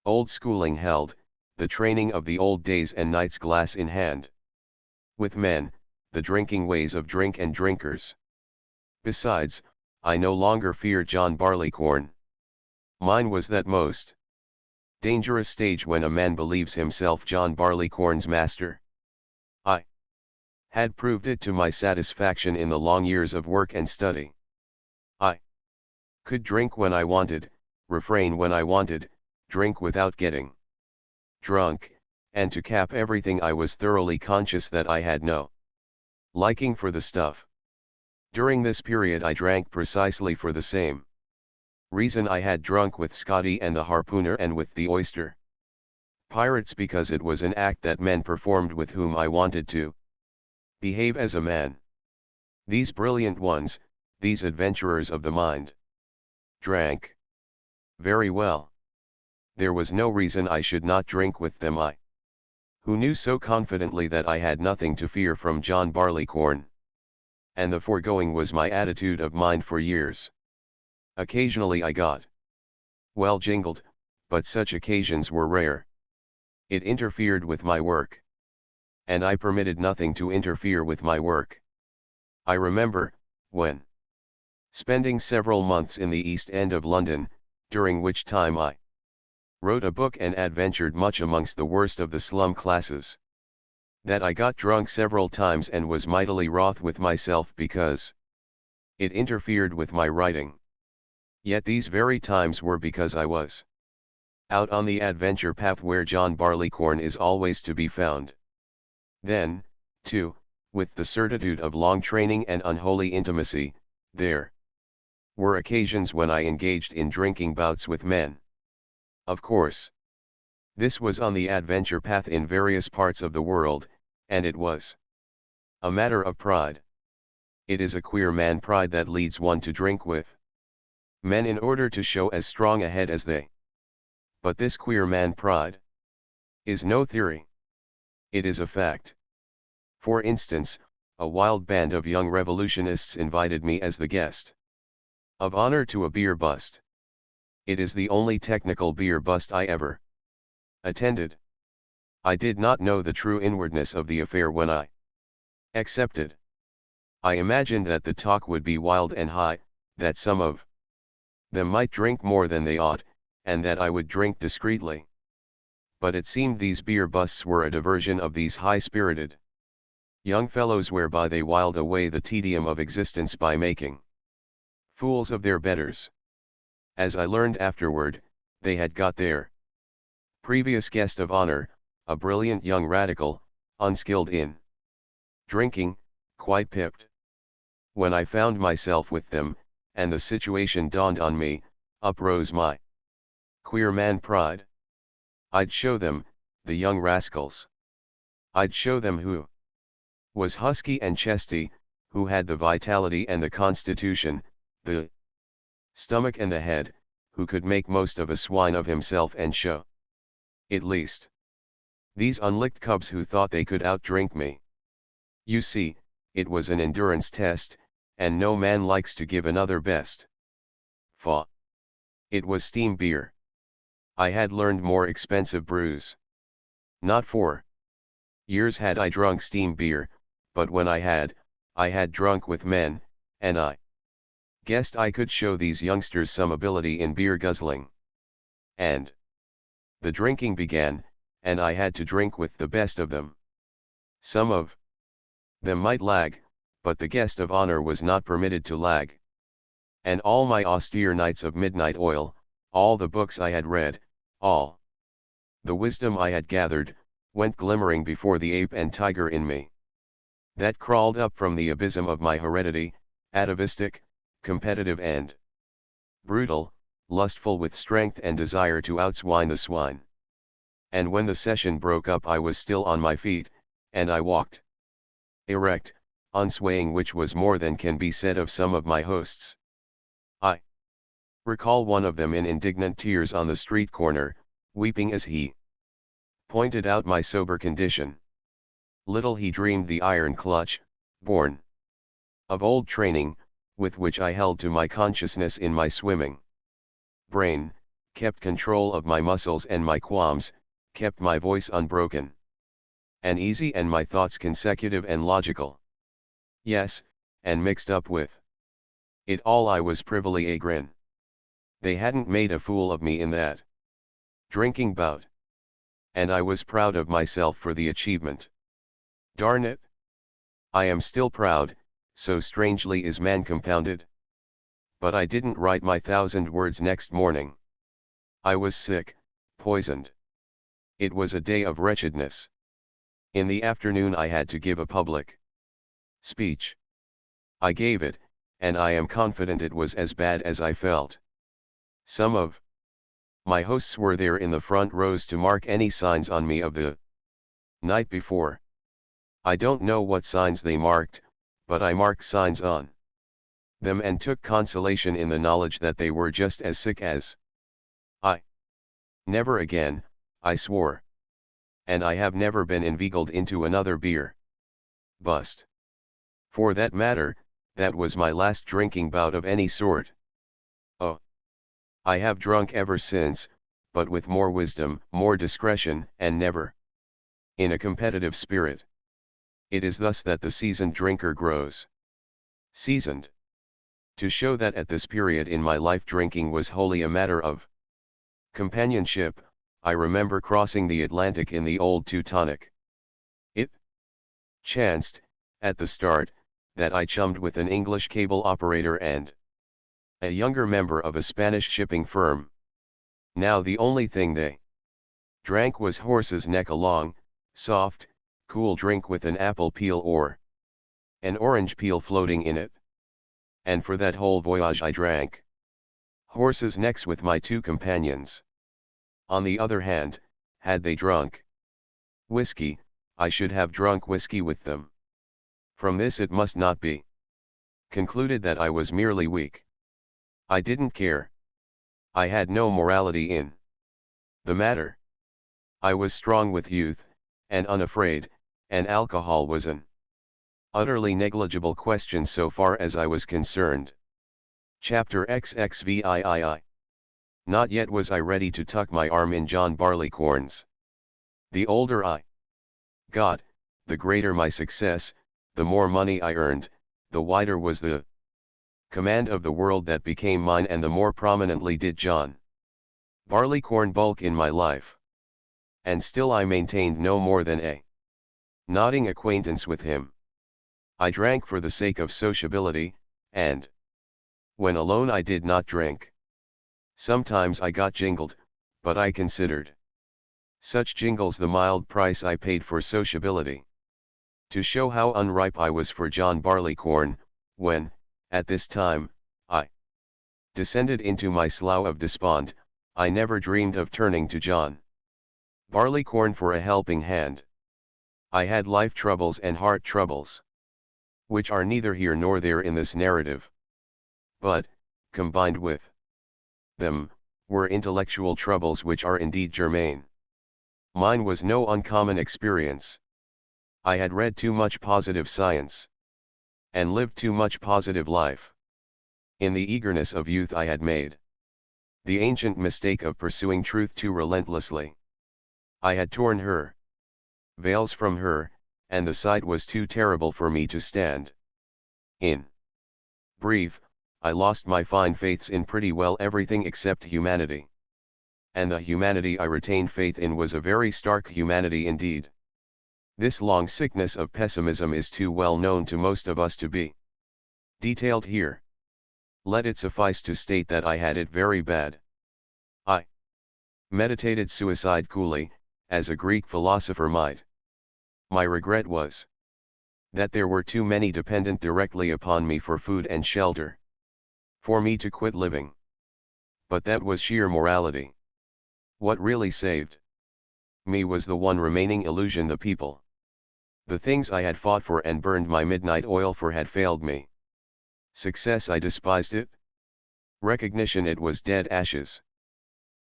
old schooling held, the training of the old days and nights glass in hand. With men, the drinking ways of drink and drinkers. Besides, I no longer fear John Barleycorn. Mine was that most dangerous stage when a man believes himself John Barleycorn's master. I had proved it to my satisfaction in the long years of work and study. I could drink when I wanted, refrain when I wanted, drink without getting drunk, and to cap everything I was thoroughly conscious that I had no liking for the stuff. During this period I drank precisely for the same reason I had drunk with Scotty and the harpooner and with the oyster pirates, because it was an act that men performed with whom I wanted to behave as a man. These brilliant ones, these adventurers of the mind, drank very well. There was no reason I should not drink with them, I, who knew so confidently that I had nothing to fear from John Barleycorn. And the foregoing was my attitude of mind for years. Occasionally I got well jingled, but such occasions were rare. It interfered with my work. And I permitted nothing to interfere with my work. I remember, when spending several months in the East End of London, during which time I wrote a book and adventured much amongst the worst of the slum classes, that I got drunk several times and was mightily wroth with myself because it interfered with my writing. Yet these very times were because I was out on the adventure path where John Barleycorn is always to be found. Then, too, with the certitude of long training and unholy intimacy, there were occasions when I engaged in drinking bouts with men. Of course, this was on the adventure path in various parts of the world, and it was a matter of pride. It is a queer man pride that leads one to drink with men in order to show as strong a head as they. But this queer man pride is no theory. It is a fact. For instance, a wild band of young revolutionists invited me as the guest of honor to a beer bust. It is the only technical beer bust I ever attended. I did not know the true inwardness of the affair when I accepted. I imagined that the talk would be wild and high, that some of them might drink more than they ought, and that I would drink discreetly. But it seemed these beer busts were a diversion of these high-spirited young fellows whereby they whiled away the tedium of existence by making fools of their betters. As I learned afterward, they had got their previous guest of honor, a brilliant young radical, unskilled in drinking, quite pipped. When I found myself with them, and the situation dawned on me, up rose my queer man pride. I'd show them, the young rascals. I'd show them who was husky and chesty, who had the vitality and the constitution, the stomach and the head, who could make most of a swine of himself and show it least. These unlicked cubs who thought they could outdrink me. You see, it was an endurance test, and no man likes to give another best. Faugh. It was steam beer. I had learned more expensive brews. Not for years had I drunk steam beer, but when I had drunk with men, and I guessed I could show these youngsters some ability in beer guzzling. And the drinking began, and I had to drink with the best of them. Some of them might lag, but the guest of honor was not permitted to lag. And all my austere nights of midnight oil, all the books I had read, all the wisdom I had gathered, went glimmering before the ape and tiger in me, that crawled up from the abysm of my heredity, atavistic, competitive and brutal, lustful with strength and desire to outswine the swine. And when the session broke up I was still on my feet, and I walked erect, unswaying, which was more than can be said of some of my hosts. I recall one of them in indignant tears on the street corner, weeping as he pointed out my sober condition. Little he dreamed the iron clutch, born of old training, with which I held to my consciousness in my swimming brain, kept control of my muscles and my qualms, kept my voice unbroken and easy and my thoughts consecutive and logical. Yes, and mixed up with it all I was privily a grin. They hadn't made a fool of me in that drinking bout. And I was proud of myself for the achievement. Darn it! I am still proud, so strangely is man compounded. But I didn't write my 1,000 words next morning. I was sick, poisoned. It was a day of wretchedness. In the afternoon I had to give a public speech. I gave it, and I am confident it was as bad as I felt. Some of my hosts were there in the front rows to mark any signs on me of the night before. I don't know what signs they marked, but I marked signs on them and took consolation in the knowledge that they were just as sick as I. Never again, I swore. And I have never been inveigled into another beer bust. For that matter, that was my last drinking bout of any sort. Oh, I have drunk ever since, but with more wisdom, more discretion, and never in a competitive spirit. It is thus that the seasoned drinker grows seasoned. To show that at this period in my life drinking was wholly a matter of companionship, I remember crossing the Atlantic in the old Teutonic. It chanced, at the start, that I chummed with an English cable operator and a younger member of a Spanish shipping firm. Now the only thing they drank was horse's neck along, soft, cool drink with an apple peel or an orange peel floating in it. And for that whole voyage I drank horses' necks with my two companions. On the other hand, had they drunk whiskey, I should have drunk whiskey with them. From this it must not be concluded that I was merely weak. I didn't care. I had no morality in the matter. I was strong with youth, and unafraid, and alcohol was an utterly negligible question so far as I was concerned. Chapter XXVIII. Not yet was I ready to tuck my arm in John Barleycorn's. The older I got, the greater my success, the more money I earned, the wider was the command of the world that became mine, and the more prominently did John Barleycorn bulk in my life. And still I maintained no more than a nodding acquaintance with him. I drank for the sake of sociability, and when alone I did not drink. Sometimes I got jingled, but I considered such jingles the mild price I paid for sociability. To show how unripe I was for John Barleycorn, when, at this time, I descended into my slough of despond, I never dreamed of turning to John Barleycorn for a helping hand. I had life troubles and heart troubles, which are neither here nor there in this narrative. But, combined with them, were intellectual troubles which are indeed germane. Mine was no uncommon experience. I had read too much positive science, and lived too much positive life. In the eagerness of youth I had made the ancient mistake of pursuing truth too relentlessly. I had torn her veils from her, and the sight was too terrible for me to stand. In brief, I lost my fine faiths in pretty well everything except humanity. And the humanity I retained faith in was a very stark humanity indeed. This long sickness of pessimism is too well known to most of us to be detailed here. Let it suffice to state that I had it very bad. I meditated suicide coolly, as a Greek philosopher might. My regret was that there were too many dependent directly upon me for food and shelter, for me to quit living. But that was sheer morality. What really saved me was the one remaining illusion: the people. The things I had fought for and burned my midnight oil for had failed me. Success, I despised it. Recognition, it was dead ashes.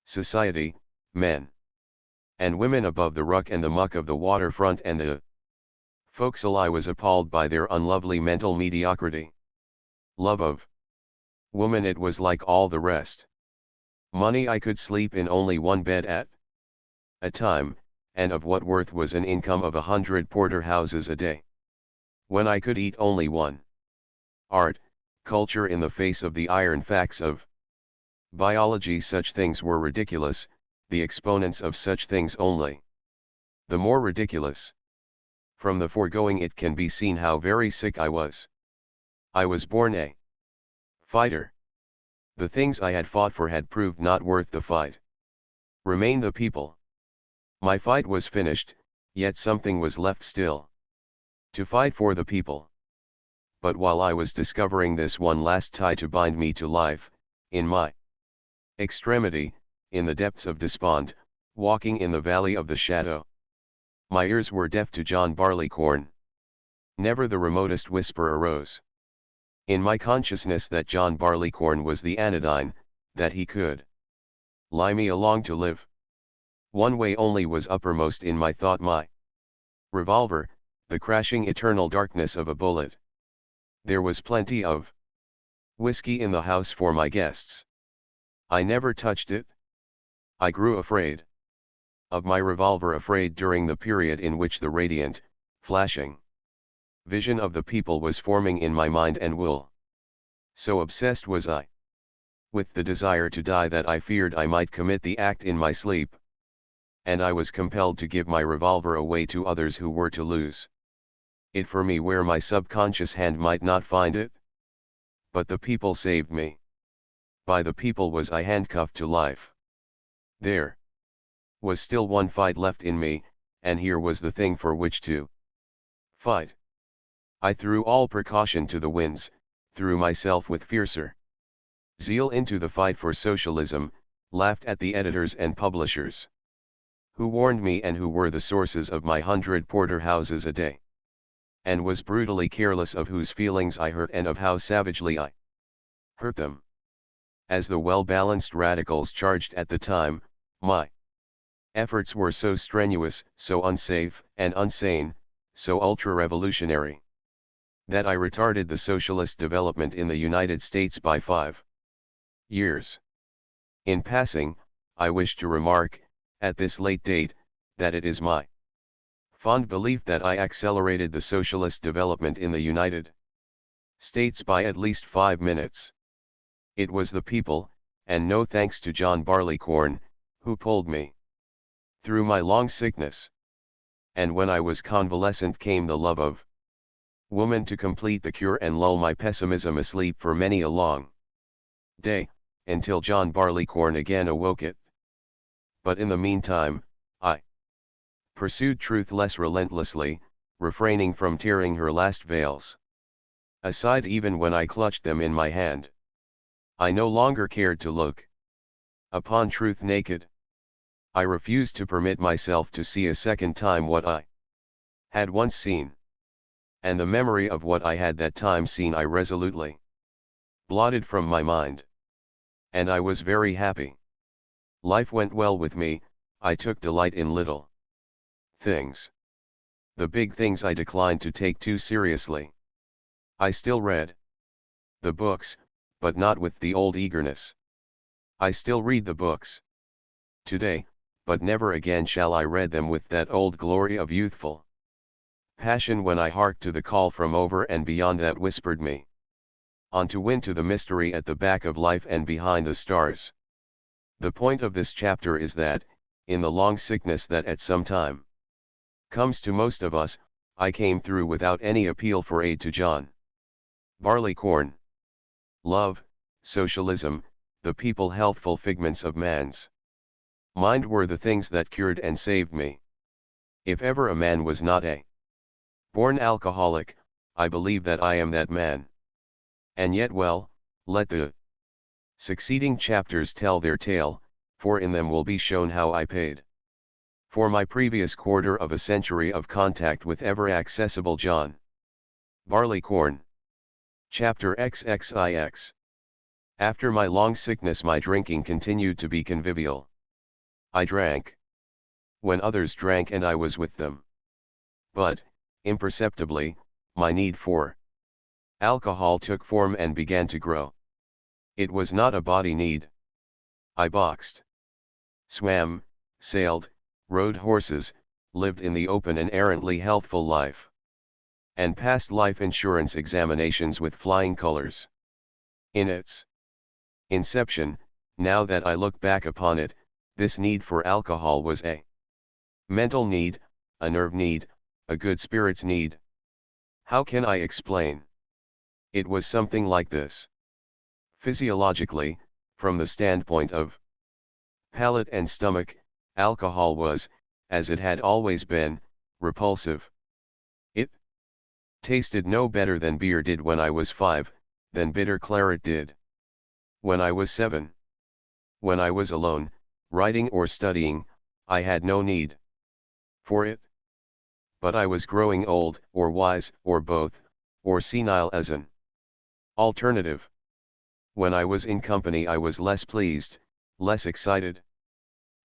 Society, men and women above the ruck and the muck of the waterfront and the forecastle, I was appalled by their unlovely mental mediocrity. Love of woman, it was like all the rest. Money, I could sleep in only one bed at a time, and of what worth was an income of 100 porterhouses a day, when I could eat only one? Art, culture, in the face of the iron facts of biology, such things were ridiculous, the exponents of such things only the more ridiculous. From the foregoing it can be seen how very sick I was. I was born a fighter. The things I had fought for had proved not worth the fight. Remained the people. My fight was finished, yet something was left still to fight for: the people. But while I was discovering this one last tie to bind me to life, in my extremity, in the depths of despond, walking in the valley of the shadow, my ears were deaf to John Barleycorn. Never the remotest whisper arose in my consciousness that John Barleycorn was the anodyne, that he could lie me along to live. One way only was uppermost in my thought: my revolver, the crashing eternal darkness of a bullet. There was plenty of whiskey in the house for my guests. I never touched it. I grew afraid of my revolver, afraid during the period in which the radiant, flashing vision of the people was forming in my mind and will. So obsessed was I with the desire to die that I feared I might commit the act in my sleep. And I was compelled to give my revolver away to others who were to lose it for me where my subconscious hand might not find it. But the people saved me. By the people was I handcuffed to life. There was still one fight left in me, and here was the thing for which to Fight. I threw all precaution to the winds, threw myself with fiercer zeal into the fight for socialism, laughed at the editors and publishers who warned me and who were the sources of my 100 porterhouses a day, and was brutally careless of whose feelings I hurt and of how savagely I hurt them. As the well-balanced radicals charged at the time, my efforts were so strenuous, so unsafe and unsane, so ultra-revolutionary, that I retarded the socialist development in the United States by 5 years. In passing, I wish to remark, at this late date, that it is my fond belief that I accelerated the socialist development in the United States by at least 5 minutes. It was the people, and no thanks to John Barleycorn, who pulled me through my long sickness. And when I was convalescent came the love of woman to complete the cure and lull my pessimism asleep for many a long day, until John Barleycorn again awoke it. But in the meantime, I pursued truth less relentlessly, refraining from tearing her last veils aside even when I clutched them in my hand. I no longer cared to look upon truth naked. I refused to permit myself to see a second time what I had once seen. And the memory of what I had that time seen I resolutely blotted from my mind. And I was very happy. Life went well with me, I took delight in little things. The big things I declined to take too seriously. I still read the books, but not with the old eagerness. I still read the books today, but never again shall I read them with that old glory of youthful passion when I hark to the call from over and beyond that whispered me on to win to the mystery at the back of life and behind the stars. The point of this chapter is that, in the long sickness that at some time comes to most of us, I came through without any appeal for aid to John Barleycorn. Love, socialism, the people healthful figments of man's mind were the things that cured and saved me. If ever a man was not a born alcoholic, I believe that I am that man. And yet well, let the succeeding chapters tell their tale, for in them will be shown how I paid for my previous quarter of a century of contact with ever-accessible John Barleycorn. Chapter XXIX. After my long sickness my drinking continued to be convivial. I drank when others drank and I was with them. But, imperceptibly, my need for alcohol took form and began to grow. It was not a body need. I boxed, swam, sailed, rode horses, lived in the open and errantly healthful life, and passed life insurance examinations with flying colors. In its inception, now that I look back upon it, this need for alcohol was a mental need, a nerve need, a good spirits need. How can I explain? It was something like this. Physiologically, from the standpoint of palate and stomach, alcohol was, as it had always been, repulsive. It tasted no better than beer did when I was 5, than bitter claret did when I was 7. When I was alone, writing or studying, I had no need for it. But I was growing old, or wise, or both, or senile as an alternative. When I was in company I was less pleased, less excited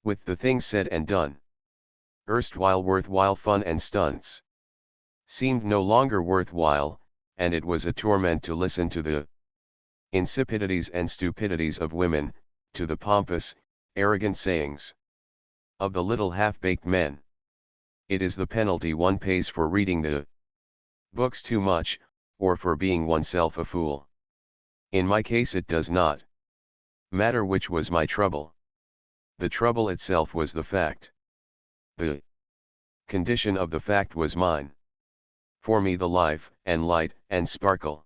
with the things said and done. Erstwhile worthwhile fun and stunts seemed no longer worthwhile, and it was a torment to listen to the insipidities and stupidities of women, to the pompous, arrogant sayings of the little half-baked men. It is the penalty one pays for reading the books too much, or for being oneself a fool. In my case it does not matter which was my trouble. The trouble itself was the fact. The condition of the fact was mine. For me the life, and light, and sparkle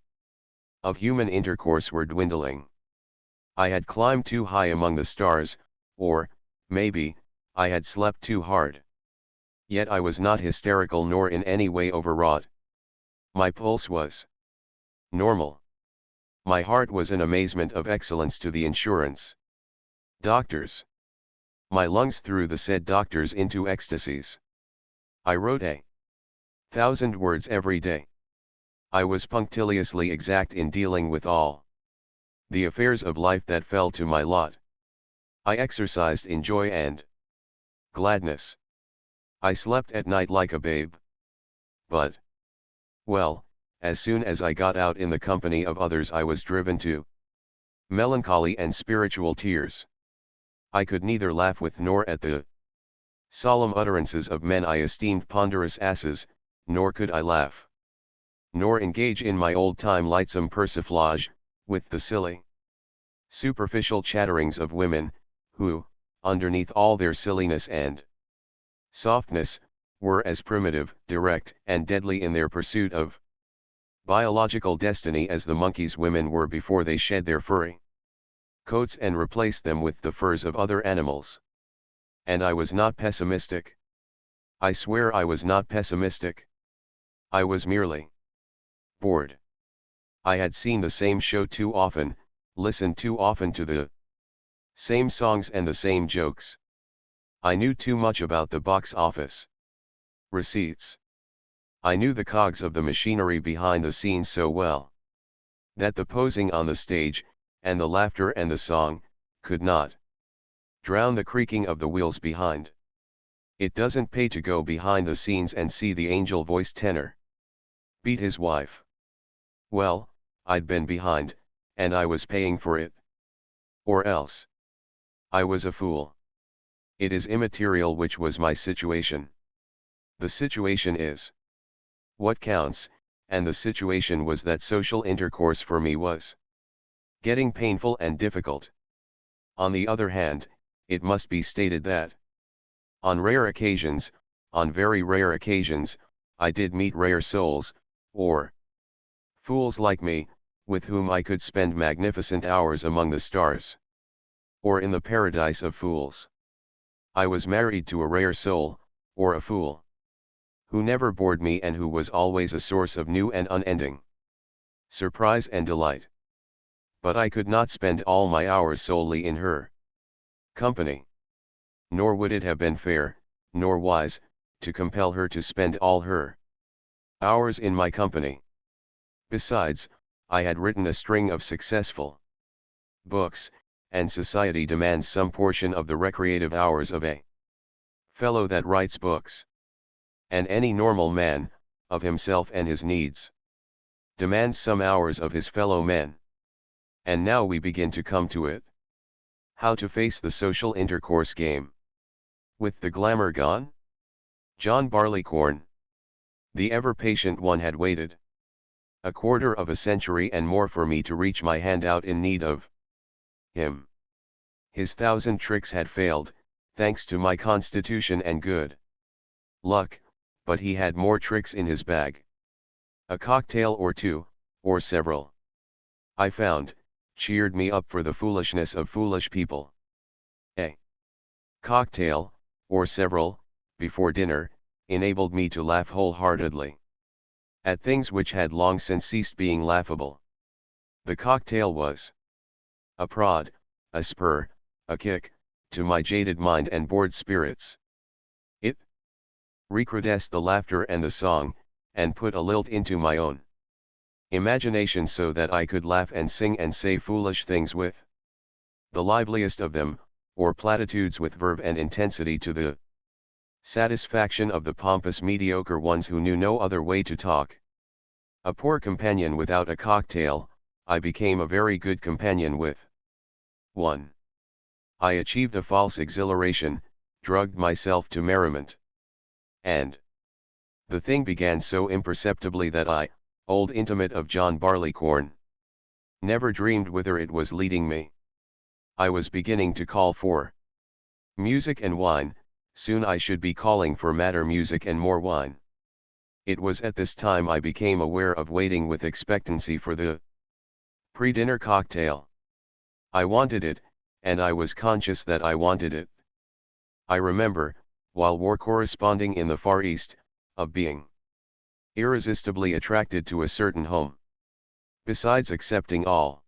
of human intercourse were dwindling. I had climbed too high among the stars, or, maybe, I had slept too hard. Yet I was not hysterical nor in any way overwrought. My pulse was normal. My heart was in amazement of excellence to the insurance doctors. My lungs threw the said doctors into ecstasies. I wrote 1,000 words every day. I was punctiliously exact in dealing with all the affairs of life that fell to my lot. I exercised in joy and gladness. I slept at night like a babe. But, well, as soon as I got out in the company of others I was driven to melancholy and spiritual tears. I could neither laugh with nor at the solemn utterances of men I esteemed ponderous asses, nor could I laugh, nor engage in my old-time lightsome persiflage, with the silly, superficial chatterings of women, who, underneath all their silliness and softness, were as primitive, direct, and deadly in their pursuit of biological destiny as the monkeys women were before they shed their furry coats and replaced them with the furs of other animals. And I was not pessimistic. I swear I was not pessimistic. I was merely bored. I had seen the same show too often, listened too often to the same songs and the same jokes. I knew too much about the box office receipts. I knew the cogs of the machinery behind the scenes so well that the posing on the stage, and the laughter and the song, could not drown the creaking of the wheels behind. It doesn't pay to go behind the scenes and see the angel-voiced tenor beat his wife. Well, I'd been behind, and I was paying for it. Or else I was a fool. It is immaterial which was my situation. The situation is what counts, and the situation was that social intercourse for me was getting painful and difficult. On the other hand, it must be stated that on rare occasions, on very rare occasions, I did meet rare souls, or fools like me, with whom I could spend magnificent hours among the stars, or in the paradise of fools. I was married to a rare soul, or a fool, who never bored me and who was always a source of new and unending surprise and delight. But I could not spend all my hours solely in her company. Nor would it have been fair, nor wise, to compel her to spend all her hours in my company. Besides, I had written a string of successful books, and society demands some portion of the recreative hours of a fellow that writes books. And any normal man, of himself and his needs, demands some hours of his fellow men. And now we begin to come to it. How to face the social intercourse game. With the glamour gone? John Barleycorn, the ever-patient one, had waited a quarter of a century and more for me to reach my hand out in need of him. His 1,000 tricks had failed, thanks to my constitution and good luck, but he had more tricks in his bag. A cocktail or two, or several, I found, cheered me up for the foolishness of foolish people. A cocktail, or several, before dinner, enabled me to laugh wholeheartedly at things which had long since ceased being laughable. The cocktail was a prod, a spur, a kick, to my jaded mind and bored spirits. It recrudesced the laughter and the song, and put a lilt into my own imagination so that I could laugh and sing and say foolish things with the liveliest of them, or platitudes with verve and intensity to the satisfaction of the pompous mediocre ones who knew no other way to talk. A poor companion without a cocktail, I became a very good companion with one. I achieved a false exhilaration, drugged myself to merriment. And the thing began so imperceptibly that I, old intimate of John Barleycorn, never dreamed whither it was leading me. I was beginning to call for music and wine, soon I should be calling for madder music and more wine. It was at this time I became aware of waiting with expectancy for the pre-dinner cocktail. I wanted it, and I was conscious that I wanted it. I remember, while war corresponding in the Far East, of being irresistibly attracted to a certain home. Besides accepting all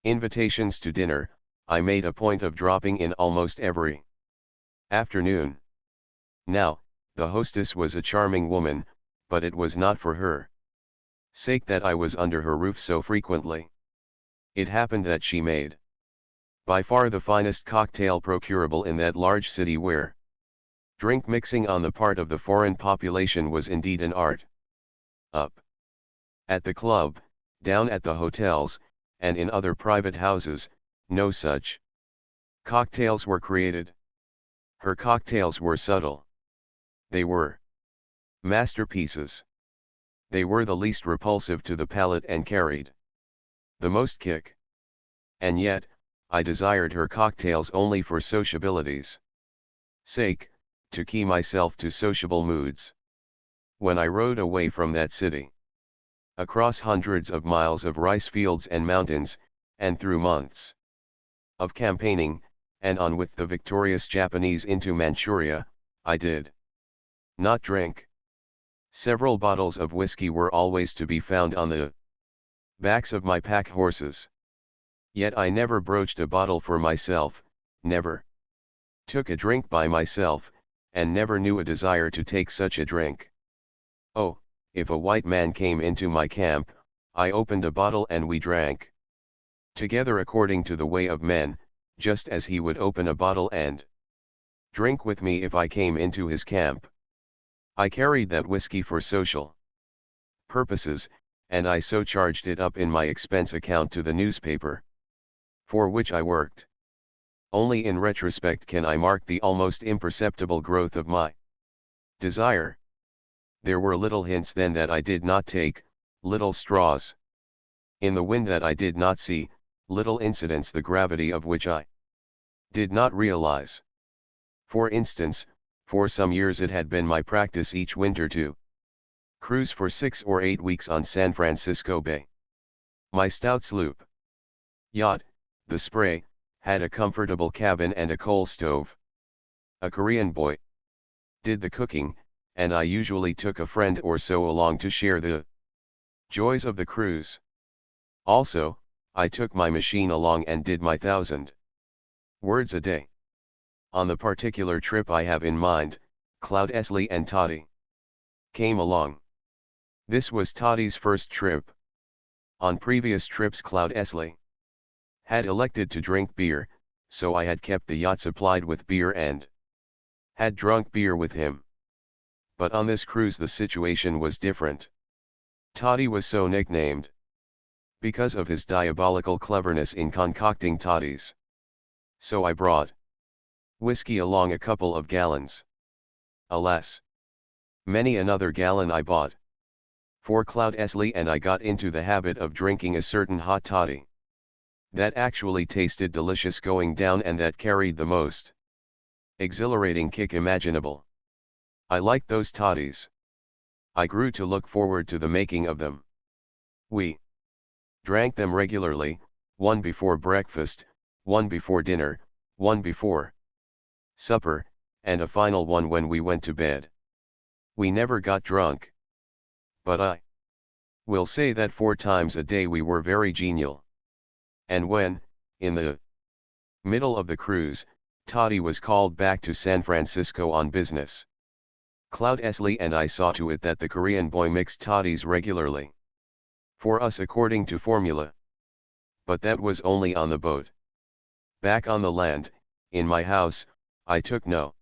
invitations to dinner, I made a point of dropping in almost every afternoon. Now, the hostess was a charming woman, but it was not for her sake that I was under her roof so frequently. It happened that she made by far the finest cocktail procurable in that large city, where drink mixing on the part of the foreign population was indeed an art. Up at the club, down at the hotels, and in other private houses, no such cocktails were created. Her cocktails were subtle. They were masterpieces. They were the least repulsive to the palate and carried the most kick. And yet, I desired her cocktails only for sociability's sake, to key myself to sociable moods. When I rode away from that city, across hundreds of miles of rice fields and mountains, and through months of campaigning, and on with the victorious Japanese into Manchuria, I did not drink. Several bottles of whiskey were always to be found on the backs of my pack horses. Yet I never broached a bottle for myself, never took a drink by myself, and never knew a desire to take such a drink. Oh, if a white man came into my camp, I opened a bottle and we drank together according to the way of men, just as he would open a bottle and drink with me if I came into his camp. I carried that whiskey for social purposes, and I so charged it up in my expense account to the newspaper for which I worked. Only in retrospect can I mark the almost imperceptible growth of my desire. There were little hints then that I did not take, little straws in the wind that I did not see, little incidents the gravity of which I did not realize. For instance, for some years it had been my practice each winter to cruise for 6 or 8 weeks on San Francisco Bay. My stout sloop yacht, the Spray, had a comfortable cabin and a coal stove. A Korean boy did the cooking, and I usually took a friend or so along to share the joys of the cruise. Also, I took my machine along and did my 1,000 words a day. On the particular trip I have in mind, Cloud Esley and Toddy came along. This was Toddy's first trip. On previous trips Cloud Esley had elected to drink beer, so I had kept the yacht supplied with beer and had drunk beer with him. But on this cruise the situation was different. Toddy was so nicknamed because of his diabolical cleverness in concocting toddies. So I brought whiskey along, a couple of gallons. Alas, many another gallon I bought for Cloud Esley, and I got into the habit of drinking a certain hot toddy that actually tasted delicious going down and that carried the most exhilarating kick imaginable. I liked those toddies. I grew to look forward to the making of them. We drank them regularly, one before breakfast, one before dinner, one before supper, and a final one when we went to bed. We never got drunk. But I will say that 4 times a day we were very genial. And when, in the middle of the cruise, Toddy was called back to San Francisco on business, Cloud Esley and I saw to it that the Korean boy mixed toddies regularly for us according to formula. But that was only on the boat. Back on the land, in my house, I took no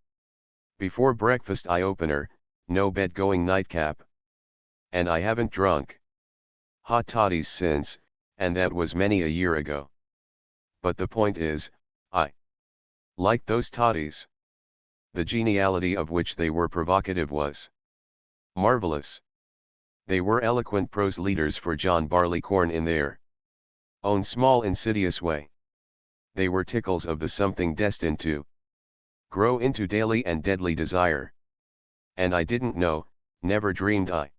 before breakfast eye-opener, no bed-going nightcap. And I haven't drunk hot toddies since, and that was many a year ago. But the point is, I liked those toddies. The geniality of which they were provocative was marvelous. They were eloquent prose leaders for John Barleycorn in their own small insidious way. They were tickles of the something destined to grow into daily and deadly desire. And I didn't know, never dreamed I,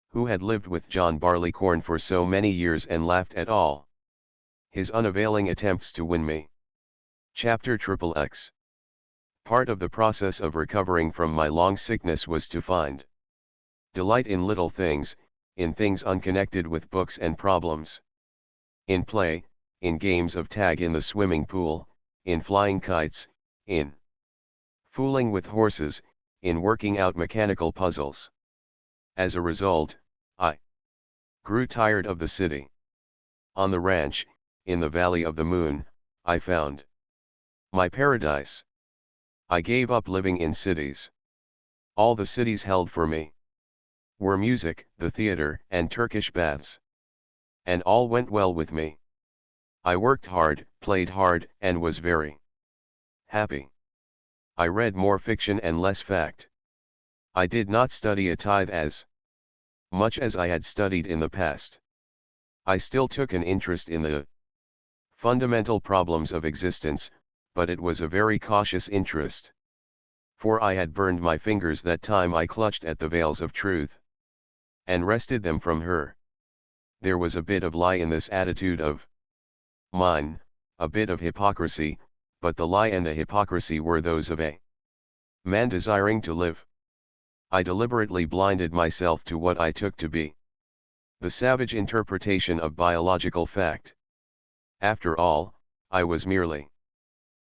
who had lived with John Barleycorn for so many years and laughed at all his unavailing attempts to win me. Chapter XXX. Part of the process of recovering from my long sickness was to find Delight in little things, in things unconnected with books and problems. In play, in games of tag in the swimming pool, in flying kites, in fooling with horses, in working out mechanical puzzles. As a result, I grew tired of the city. On the ranch, in the Valley of the Moon, I found my paradise. I gave up living in cities. All the cities held for me were music, the theater, and Turkish baths. And all went well with me. I worked hard, played hard, and was very happy. I read more fiction and less fact. I did not study a tithe as much as I had studied in the past. I still took an interest in the fundamental problems of existence, but it was a very cautious interest. For I had burned my fingers that time I clutched at the veils of truth and wrested them from her. There was a bit of lie in this attitude of mine, a bit of hypocrisy, but the lie and the hypocrisy were those of a man desiring to live. I deliberately blinded myself to what I took to be the savage interpretation of biological fact. After all, I was merely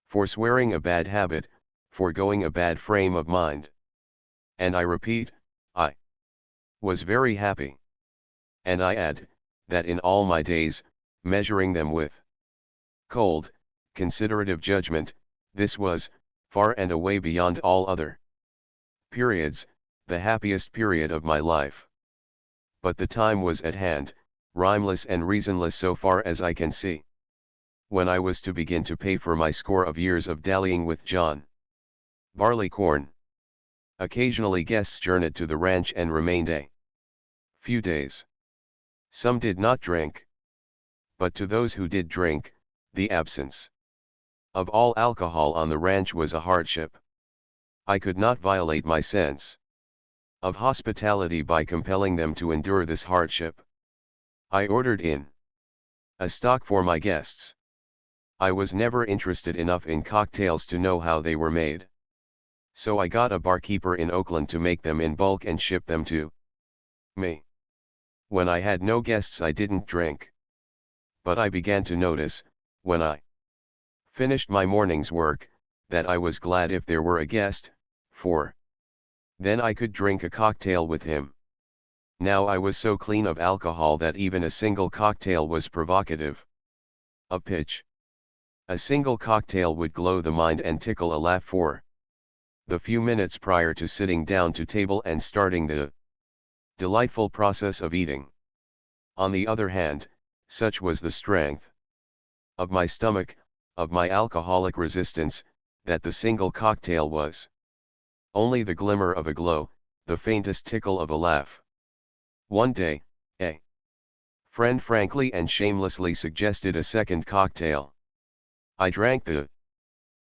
forswearing a bad habit, foregoing a bad frame of mind. And I repeat, I was very happy. And I add, that in all my days, measuring them with cold, considerative judgment, this was, far and away beyond all other periods, the happiest period of my life. But the time was at hand, rhymeless and reasonless so far as I can see, when I was to begin to pay for my score of years of dallying with John Barleycorn. Occasionally guests journeyed to the ranch and remained a few days. Some did not drink. But to those who did drink, the absence of all alcohol on the ranch was a hardship. I could not violate my sense of hospitality by compelling them to endure this hardship. I ordered in a stock for my guests. I was never interested enough in cocktails to know how they were made. So I got a barkeeper in Oakland to make them in bulk and ship them to me. When I had no guests I didn't drink. But I began to notice, when I finished my morning's work, that I was glad if there were a guest, for then I could drink a cocktail with him. Now I was so clean of alcohol that even a single cocktail was provocative. A pitch. A single cocktail would glow the mind and tickle a laugh for the few minutes prior to sitting down to table and starting the delightful process of eating. On the other hand, such was the strength of my stomach, of my alcoholic resistance, that the single cocktail was only the glimmer of a glow, the faintest tickle of a laugh. One day, a friend frankly and shamelessly suggested a second cocktail. I drank the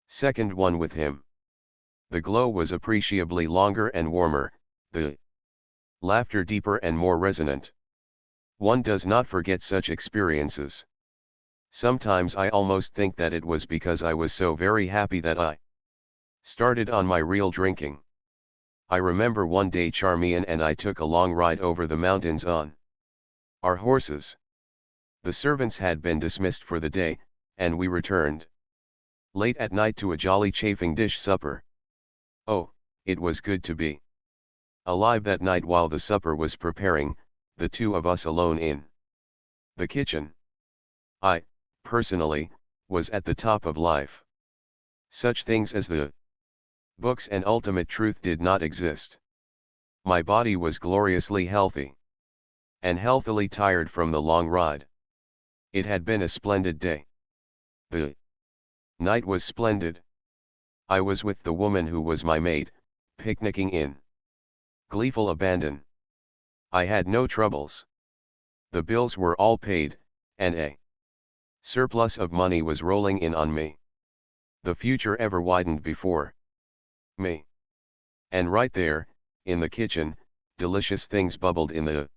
second one with him. The glow was appreciably longer and warmer, the laughter deeper and more resonant. One does not forget such experiences. Sometimes I almost think that it was because I was so very happy that I started on my real drinking. I remember one day Charmian and I took a long ride over the mountains on our horses. The servants had been dismissed for the day, and we returned late at night to a jolly chafing dish supper. Oh, it was good to be alive that night while the supper was preparing, the two of us alone in the kitchen. I, personally, was at the top of life. Such things as the books and ultimate truth did not exist. My body was gloriously healthy and healthily tired from the long ride. It had been a splendid day. The night was splendid. I was with the woman who was my mate, picnicking in gleeful abandon. I had no troubles. The bills were all paid, and a surplus of money was rolling in on me. The future ever widened before me. And right there, in the kitchen, delicious things bubbled in the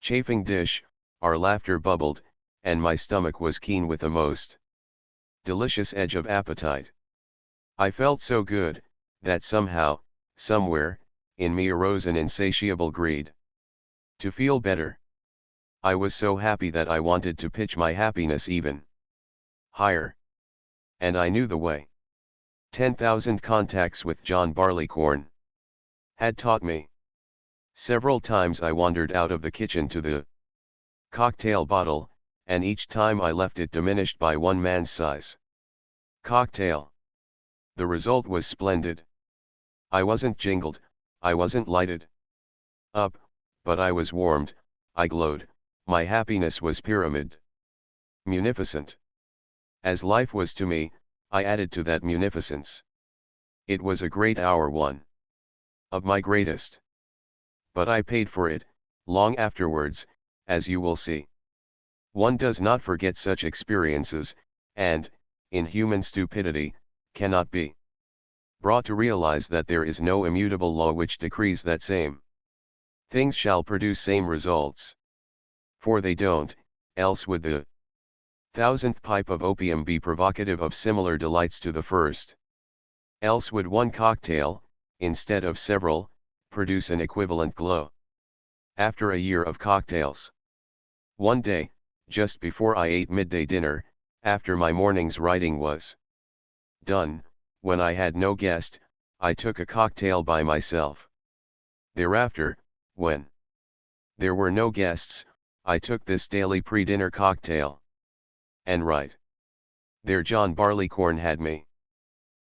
chafing dish, our laughter bubbled, and my stomach was keen with a most delicious edge of appetite. I felt so good, that somehow, somewhere, in me arose an insatiable greed to feel better. I was so happy that I wanted to pitch my happiness even higher. And I knew the way. 10,000 contacts with John Barleycorn had taught me. Several times I wandered out of the kitchen to the cocktail bottle, and each time I left it diminished by one man's size. Cocktail. The result was splendid. I wasn't jingled, I wasn't lighted up, but I was warmed, I glowed, my happiness was pyramid. Munificent. As life was to me, I added to that munificence. It was a great hour, one of my greatest. But I paid for it, long afterwards, as you will see. One does not forget such experiences, and, in human stupidity, cannot be brought to realize that there is no immutable law which decrees that same things shall produce same results. For they don't, else would the thousandth pipe of opium be provocative of similar delights to the first. Else would one cocktail, instead of several, produce an equivalent glow. After a year of cocktails. One day, just before I ate midday dinner, after my morning's writing was done, when I had no guest, I took a cocktail by myself. Thereafter, when there were no guests, I took this daily pre-dinner cocktail. And right there John Barleycorn had me.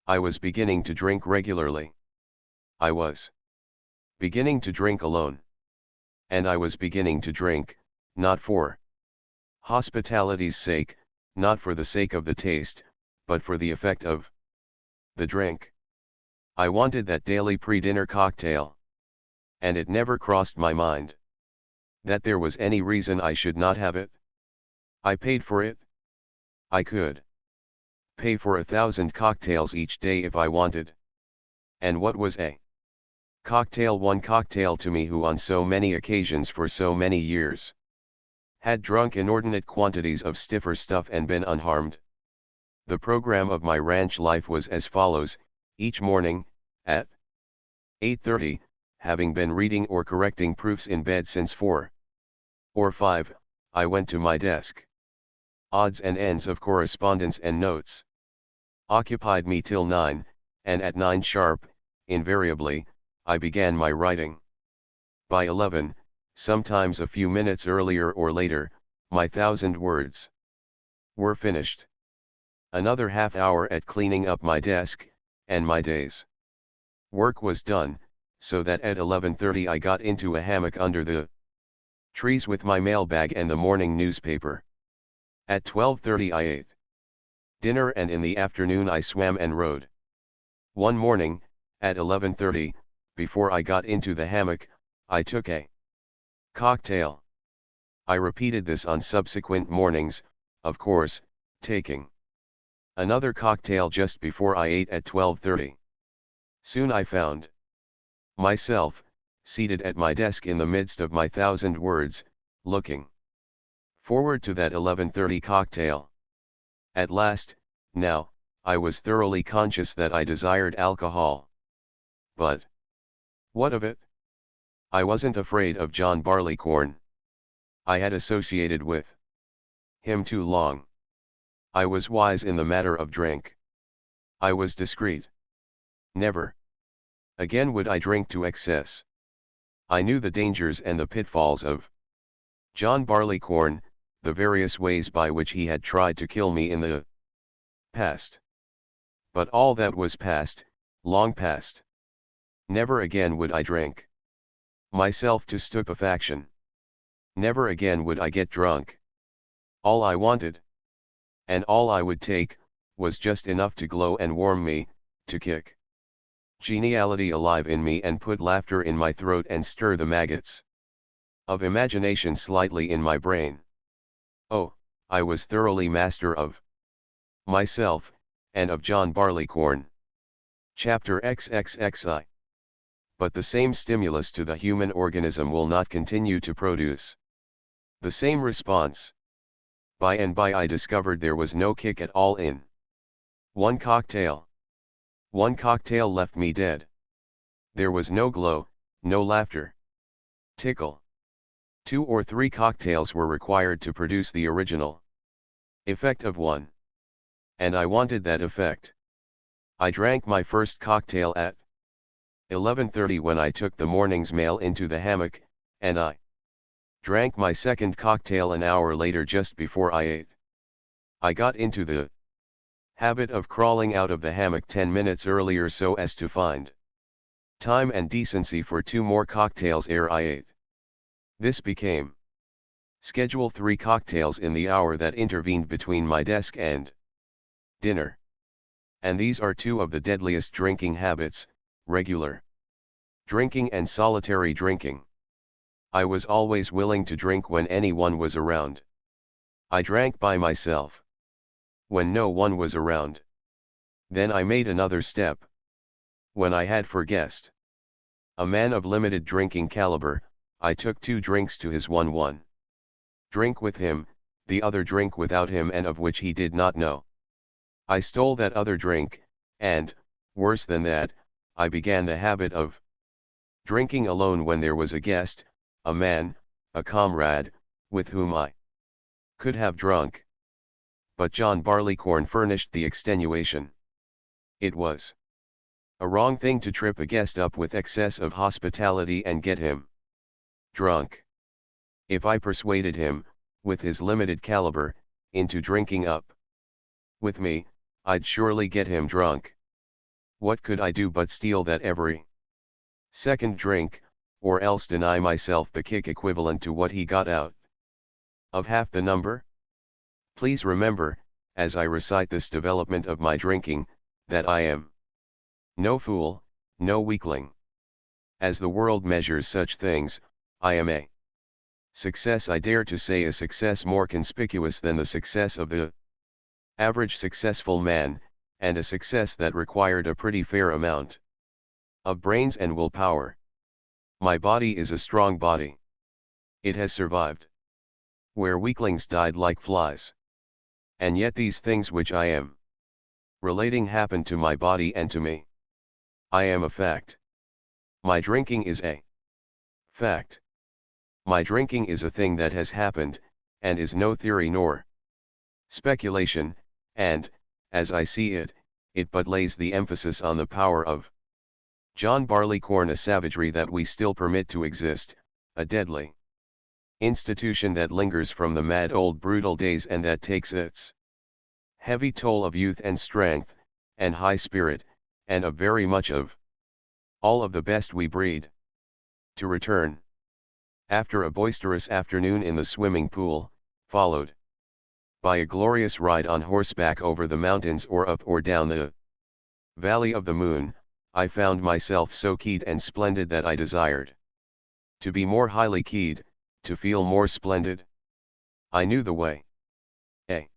I was beginning to drink regularly. I was beginning to drink alone. And I was beginning to drink, not for hospitality's sake, not for the sake of the taste, but for the effect of the drink. I wanted that daily pre-dinner cocktail. And it never crossed my mind that there was any reason I should not have it. I paid for it. I could pay for 1,000 cocktails each day if I wanted. And what was a cocktail? One cocktail to me who on so many occasions for so many years had drunk inordinate quantities of stiffer stuff and been unharmed. The program of my ranch life was as follows: each morning, at 8:30, having been reading or correcting proofs in bed since 4 or 5, I went to my desk. Odds and ends of correspondence and notes occupied me till 9, and at 9 sharp, invariably, I began my writing. By 11, sometimes a few minutes earlier or later, my 1,000 words were finished. Another half hour at cleaning up my desk, and my day's work was done, so that at 11:30 I got into a hammock under the trees with my mailbag and the morning newspaper. At 12:30 I ate dinner, and in the afternoon I swam and rode. One morning, at 11:30, before I got into the hammock, I took a cocktail. I repeated this on subsequent mornings, of course, taking another cocktail just before I ate at 12:30. Soon I found myself seated at my desk in the midst of my 1,000 words, looking forward to that 11:30 cocktail. At last, now, I was thoroughly conscious that I desired alcohol. But what of it? I wasn't afraid of John Barleycorn. I had associated with him too long. I was wise in the matter of drink. I was discreet. Never again would I drink to excess. I knew the dangers and the pitfalls of John Barleycorn, the various ways by which he had tried to kill me in the past. But all that was past, long past. Never again would I drink myself to stupefaction. Never again would I get drunk. All I wanted, and all I would take, was just enough to glow and warm me, to kick geniality alive in me and put laughter in my throat and stir the maggots of imagination slightly in my brain. Oh, I was thoroughly master of myself, and of John Barleycorn. Chapter XXXI. But the same stimulus to the human organism will not continue to produce the same response. By and by I discovered there was no kick at all in one cocktail. One cocktail left me dead. There was no glow, no laughter. Tickle. 2 or 3 cocktails were required to produce the original effect of one. And I wanted that effect. I drank my first cocktail at 11:30 when I took the morning's mail into the hammock, and I drank my second cocktail an hour later just before I ate. I got into the habit of crawling out of the hammock 10 minutes earlier so as to find time and decency for 2 more cocktails ere I ate. This became schedule 3 cocktails in the hour that intervened between my desk and dinner. And these are 2 of the deadliest drinking habits: regular drinking and solitary drinking. I was always willing to drink when anyone was around. I drank by myself when no one was around. Then I made another step. When I had for guest a man of limited drinking caliber, I took 2 drinks to his one drink with him, the other drink without him and of which he did not know. I stole that other drink, and, worse than that, I began the habit of drinking alone when there was a guest, a man, a comrade, with whom I could have drunk. But John Barleycorn furnished the extenuation. It was a wrong thing to trip a guest up with excess of hospitality and get him drunk. If I persuaded him, with his limited caliber, into drinking up with me, I'd surely get him drunk. What could I do but steal that every second drink, or else deny myself the kick equivalent to what he got out of half the number? Please remember, as I recite this development of my drinking, that I am no fool, no weakling. As the world measures such things, I am a success. I dare to say a success more conspicuous than the success of the average successful man, and a success that required a pretty fair amount of brains and willpower. My body is a strong body. It has survived where weaklings died like flies. And yet these things which I am relating happen to my body and to me. I am a fact. My drinking is a fact. My drinking is a thing that has happened, and is no theory nor speculation, and, as I see it, it but lays the emphasis on the power of John Barleycorn, a savagery that we still permit to exist, a deadly institution that lingers from the mad old brutal days and that takes its heavy toll of youth and strength, and high spirit, and of very much of all of the best we breed. To return. After a boisterous afternoon in the swimming pool, followed by a glorious ride on horseback over the mountains or up or down the valley of the moon, I found myself so keyed and splendid that I desired to be more highly keyed, to feel more splendid. I knew the way. A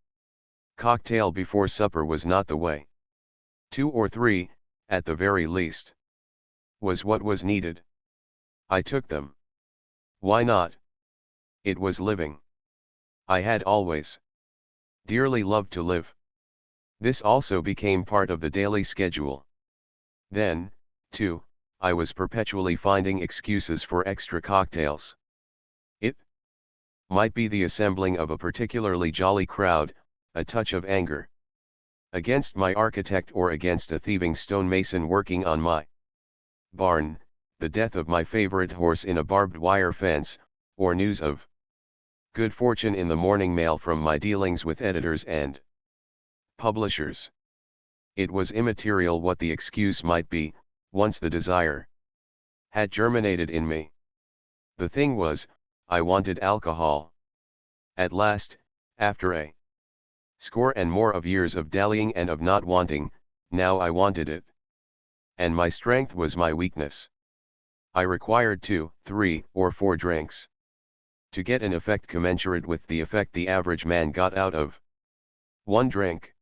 cocktail before supper was not the way. 2 or 3, at the very least, was what was needed. I took them. Why not? It was living. I had always dearly loved to live. This also became part of the daily schedule. Then, too, I was perpetually finding excuses for extra cocktails. It might be the assembling of a particularly jolly crowd, a touch of anger against my architect or against a thieving stonemason working on my barn, the death of my favorite horse in a barbed wire fence, or news of good fortune in the morning mail from my dealings with editors and publishers. It was immaterial what the excuse might be, once the desire had germinated in me. The thing was, I wanted alcohol. At last, after a score and more of years of dallying and of not wanting, now I wanted it. And my strength was my weakness. I required 2, 3, or 4 drinks to get an effect commensurate with the effect the average man got out of 1 drink.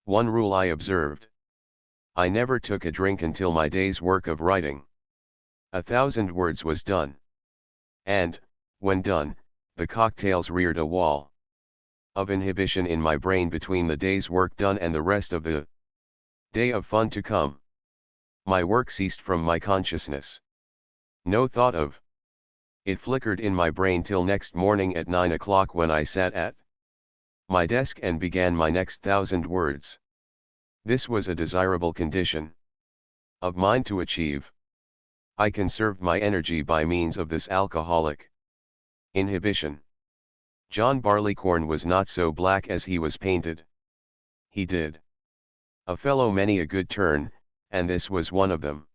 One rule I observed. I never took a drink until my day's work of writing 1,000 words was done. And, when done, the cocktails reared a wall of inhibition in my brain between the day's work done and the rest of the day of fun to come. My work ceased from my consciousness. No thought of. It flickered in my brain till next morning at 9 o'clock when I sat at my desk and began my next 1,000 words. This was a desirable condition of mine to achieve. I conserved my energy by means of this alcoholic inhibition. John Barleycorn was not so black as he was painted. He did a fellow many a good turn, and this was one of them.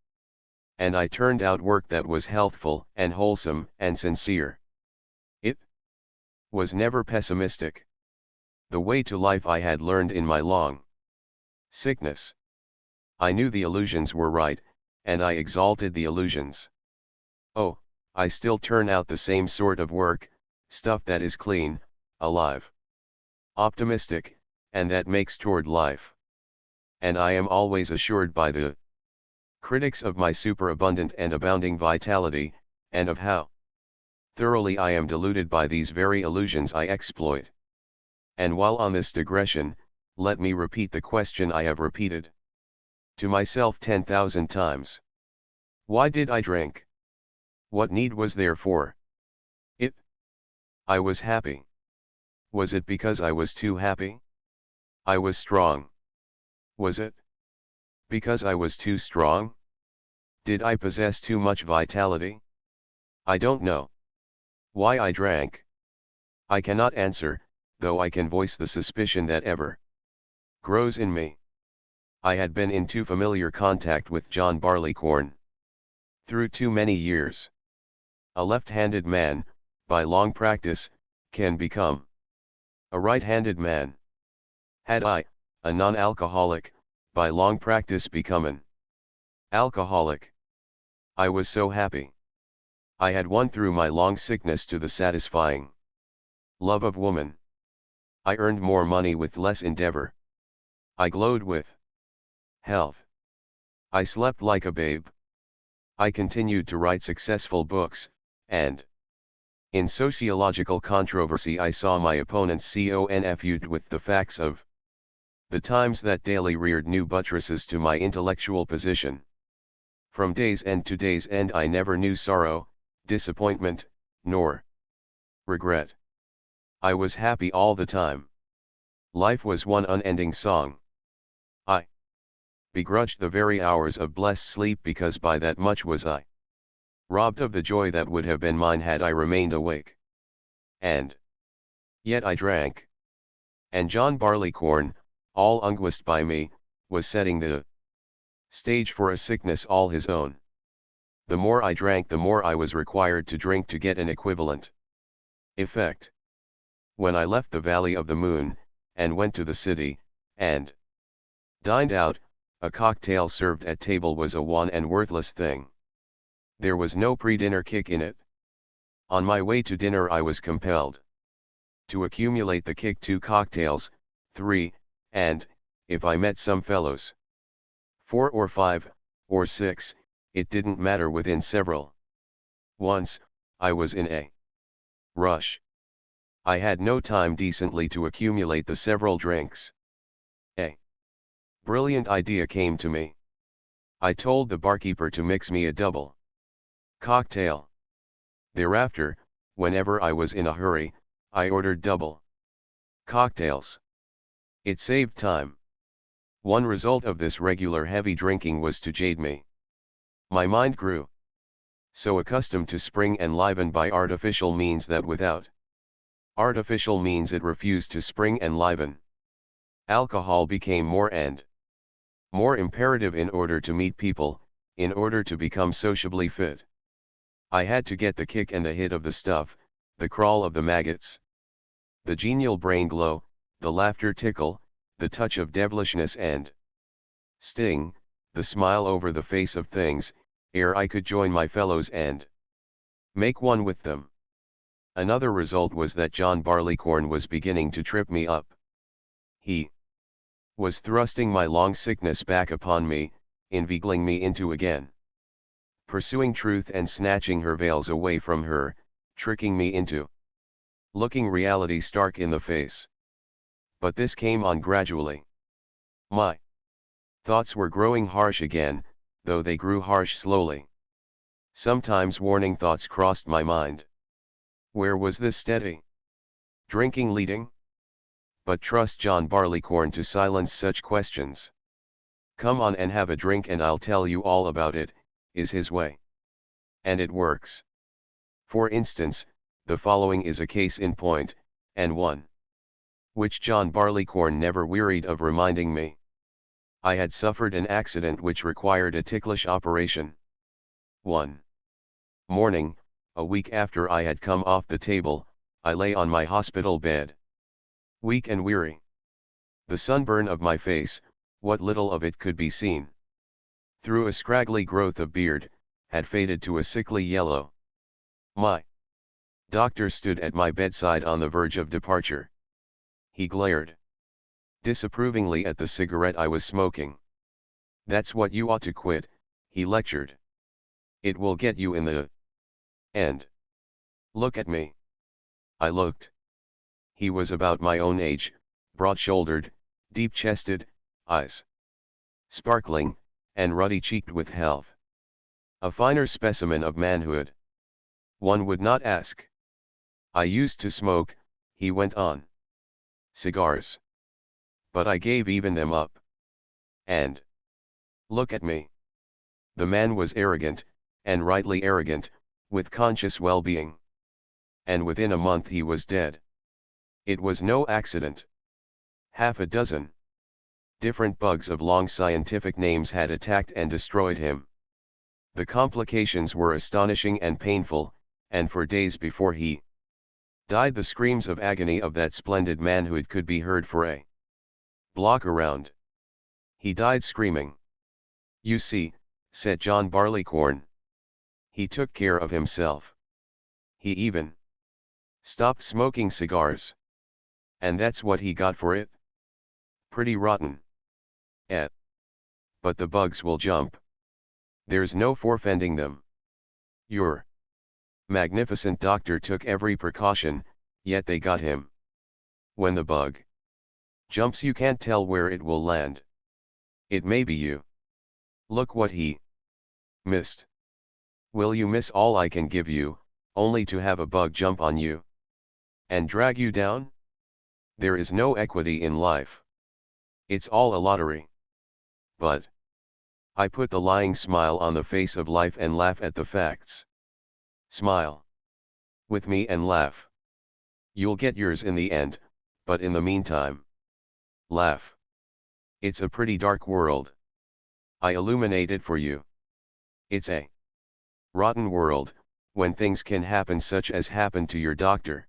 And I turned out work that was healthful and wholesome and sincere. It was never pessimistic. The way to life I had learned in my long sickness. I knew the illusions were right, and I exalted the illusions. Oh, I still turn out the same sort of work, stuff that is clean, alive, optimistic, and that makes toward life. And I am always assured by the critics of my superabundant and abounding vitality, and of how thoroughly I am deluded by these very illusions I exploit. And while on this digression, let me repeat the question I have repeated to myself 10,000 times. Why did I drink? What need was there for it? I was happy. Was it because I was too happy? I was strong. Was it because I was too strong? Did I possess too much vitality? I don't know why I drank. I cannot answer, though I can voice the suspicion that ever grows in me. I had been in too familiar contact with John Barleycorn through too many years. A left-handed man, by long practice, can become a right-handed man. Had I, a non-alcoholic, by long practice become an alcoholic, I was so happy. I had won through my long sickness to the satisfying love of woman. I earned more money with less endeavor. I glowed with health. I slept like a babe. I continued to write successful books, and in sociological controversy I saw my opponents confused with the facts of the times that daily reared new buttresses to my intellectual position. From day's end to day's end I never knew sorrow, disappointment, nor regret. I was happy all the time. Life was one unending song. I begrudged the very hours of blessed sleep because by that much was I robbed of the joy that would have been mine had I remained awake. And yet I drank. And John Barleycorn, all unguised by me, was setting the stage for a sickness all his own. The more I drank the more I was required to drink to get an equivalent effect. When I left the Valley of the Moon, and went to the city, and dined out, a cocktail served at table was a wan and worthless thing. There was no pre-dinner kick in it. On my way to dinner I was compelled to accumulate the kick 2 cocktails, 3, and, if I met some fellows, 4 or 5, or 6, it didn't matter within several. Once, I was in a rush. I had no time decently to accumulate the several drinks. A brilliant idea came to me. I told the barkeeper to mix me a double cocktail. Thereafter, whenever I was in a hurry, I ordered double cocktails. It saved time. One result of this regular heavy drinking was to jade me. My mind grew so accustomed to spring and liven by artificial means that without artificial means it refused to spring and liven. Alcohol became more and more imperative in order to meet people, in order to become sociably fit. I had to get the kick and the hit of the stuff, the crawl of the maggots, the genial brain glow, the laughter tickle, the touch of devilishness and sting, the smile over the face of things, ere I could join my fellows and make one with them. Another result was that John Barleycorn was beginning to trip me up. He was thrusting my long sickness back upon me, inveigling me into again pursuing truth and snatching her veils away from her, tricking me into looking reality stark in the face. But this came on gradually. My thoughts were growing harsh again, though they grew harsh slowly. Sometimes warning thoughts crossed my mind. Where was this steady drinking leading? But trust John Barleycorn to silence such questions. Come on and have a drink and I'll tell you all about it, is his way. And it works. For instance, the following is a case in point, and one which John Barleycorn never wearied of reminding me. I had suffered an accident which required a ticklish operation. 1. Morning, a week after I had come off the table, I lay on my hospital bed. Weak and weary. The sunburn of my face, what little of it could be seen through a scraggly growth of beard, had faded to a sickly yellow. My doctor stood at my bedside on the verge of departure. He glared disapprovingly at the cigarette I was smoking. That's what you ought to quit, he lectured. It will get you in the end. Look at me. I looked. He was about my own age, broad-shouldered, deep-chested, eyes sparkling, and ruddy-cheeked with health. A finer specimen of manhood. One would not ask. I used to smoke, he went on. Cigars. But I gave even them up. And look at me. The man was arrogant, and rightly arrogant, with conscious well-being. And within a month he was dead. It was no accident. Half a dozen different bugs of long scientific names had attacked and destroyed him. The complications were astonishing and painful, and for days before he died the screams of agony of that splendid manhood could be heard for a block around. He died screaming. You see, said John Barleycorn. He took care of himself. He even stopped smoking cigars. And that's what he got for it? Pretty rotten. But the bugs will jump. There's no forfending them. Your magnificent doctor took every precaution, yet they got him. When the bug jumps, you can't tell where it will land. It may be you. Look what he missed. Will you miss all I can give you, only to have a bug jump on you and drag you down? There is no equity in life. It's all a lottery. But I put the lying smile on the face of life and laugh at the facts. Smile with me and laugh. You'll get yours in the end, but in the meantime, laugh. It's a pretty dark world. I illuminate it for you. It's a rotten world, when things can happen such as happened to your doctor.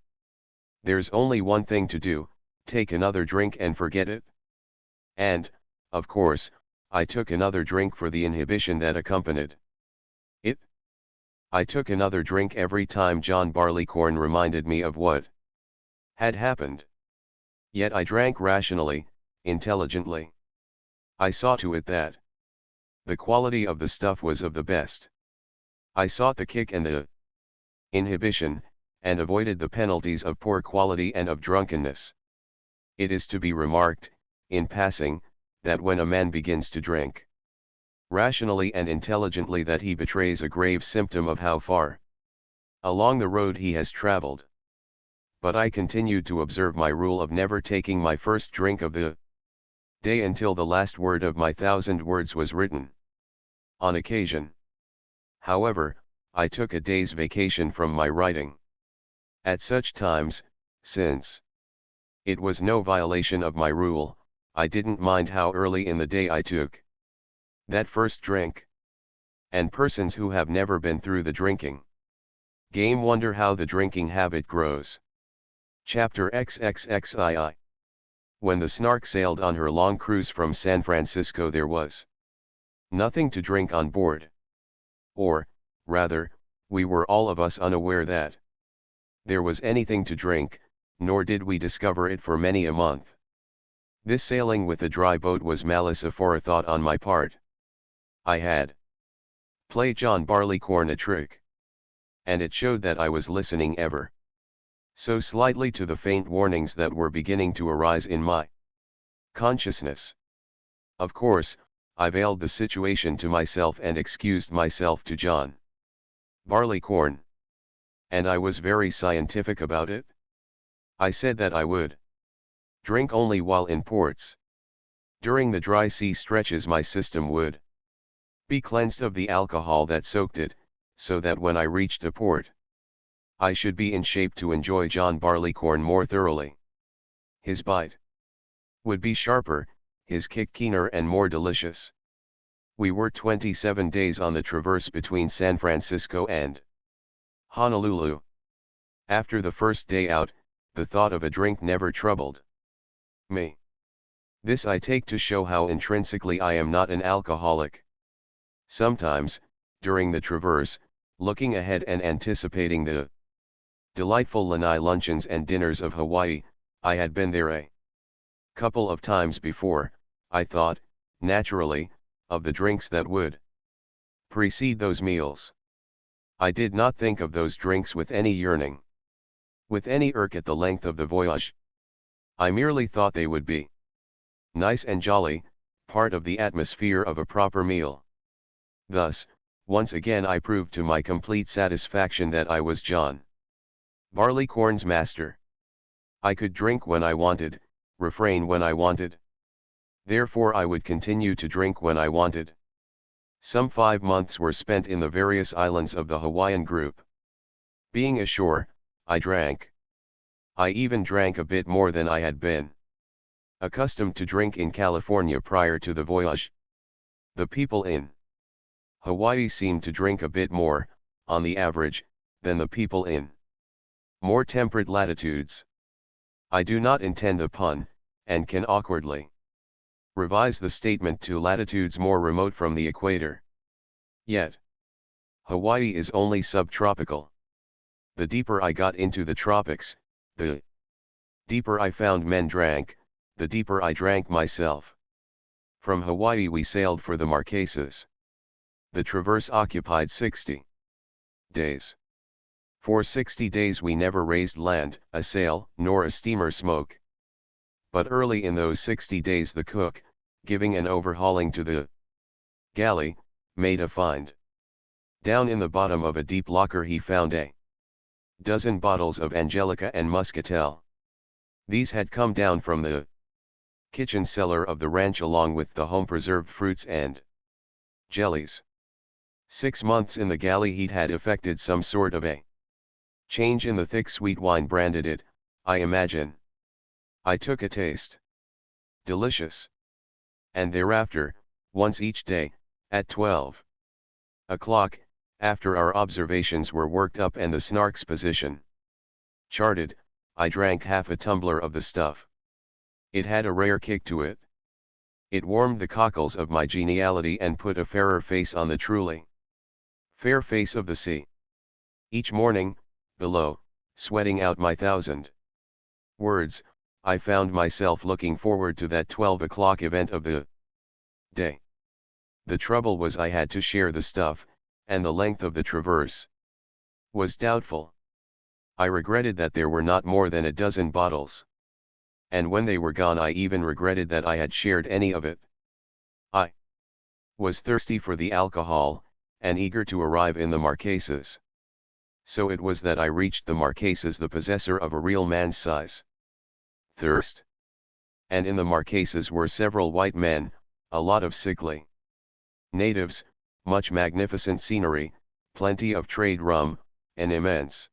There's only one thing to do, take another drink and forget it. And, of course, I took another drink for the inhibition that accompanied it. I took another drink every time John Barleycorn reminded me of what had happened. Yet I drank rationally, intelligently. I saw to it that the quality of the stuff was of the best. I sought the kick and the inhibition, and avoided the penalties of poor quality and of drunkenness. It is to be remarked, in passing, that when a man begins to drink rationally and intelligently, that he betrays a grave symptom of how far along the road he has traveled. But I continued to observe my rule of never taking my first drink of the day until the last word of my 1,000 words was written. On occasion, however, I took a day's vacation from my writing. At such times, since it was no violation of my rule, I didn't mind how early in the day I took that first drink. And persons who have never been through the drinking game wonder how the drinking habit grows. Chapter XXXII. When the Snark sailed on her long cruise from San Francisco, there was nothing to drink on board. Or, rather, we were all of us unaware that there was anything to drink, nor did we discover it for many a month. This sailing with a dry boat was malice aforethought on my part. I had played John Barleycorn a trick. And it showed that I was listening ever so slightly to the faint warnings that were beginning to arise in my consciousness. Of course, I veiled the situation to myself and excused myself to John. Barleycorn. And I was very scientific about it. I said that I would drink only while in ports. During the dry sea stretches my system would be cleansed of the alcohol that soaked it, so that when I reached a port, I should be in shape to enjoy John Barleycorn more thoroughly. His bite would be sharper, his kick keener and more delicious. We were 27 days on the traverse between San Francisco and Honolulu. After the first day out, the thought of a drink never troubled me. This I take to show how intrinsically I am not an alcoholic. Sometimes, during the traverse, looking ahead and anticipating the delightful lanai luncheons and dinners of Hawaii, I had been there a couple of times before, I thought, naturally, of the drinks that would precede those meals. I did not think of those drinks with any yearning, with any irk at the length of the voyage. I merely thought they would be nice and jolly, part of the atmosphere of a proper meal. Thus, once again I proved to my complete satisfaction that I was John Barleycorn's master. I could drink when I wanted, refrain when I wanted. Therefore I would continue to drink when I wanted. Some 5 months were spent in the various islands of the Hawaiian group. Being ashore, I drank. I even drank a bit more than I had been accustomed to drink in California prior to the voyage. The people in Hawaii seemed to drink a bit more, on the average, than the people in more temperate latitudes. I do not intend the pun, and can awkwardly revise the statement to latitudes more remote from the equator. Yet, Hawaii is only subtropical. The deeper I got into the tropics, the deeper I found men drank, the deeper I drank myself. From Hawaii we sailed for the Marquesas. The traverse occupied 60 days. For 60 days we never raised land, a sail, nor a steamer smoke. But early in those 60 days the cook, giving an overhauling to the galley, made a find. Down in the bottom of a deep locker he found a dozen bottles of Angelica and Muscatel. These had come down from the kitchen cellar of the ranch along with the home-preserved fruits and jellies. 6 months in the galley heat had effected some sort of a change in the thick sweet wine, branded it, I imagine. I took a taste. Delicious. And thereafter, once each day, at 12 o'clock, after our observations were worked up and the Snark's position charted, I drank half a tumbler of the stuff. It had a rare kick to it. It warmed the cockles of my geniality and put a fairer face on the truly fair face of the sea. Each morning, below, sweating out my 1,000 words, I found myself looking forward to that 12 o'clock event of the day. The trouble was I had to share the stuff, and the length of the traverse was doubtful. I regretted that there were not more than a dozen bottles. And when they were gone I even regretted that I had shared any of it. I was thirsty for the alcohol, and eager to arrive in the Marquesas. So it was that I reached the Marquesas the possessor of a real man's size thirst. And in the Marquesas were several white men, a lot of sickly natives, much magnificent scenery, plenty of trade rum, an immense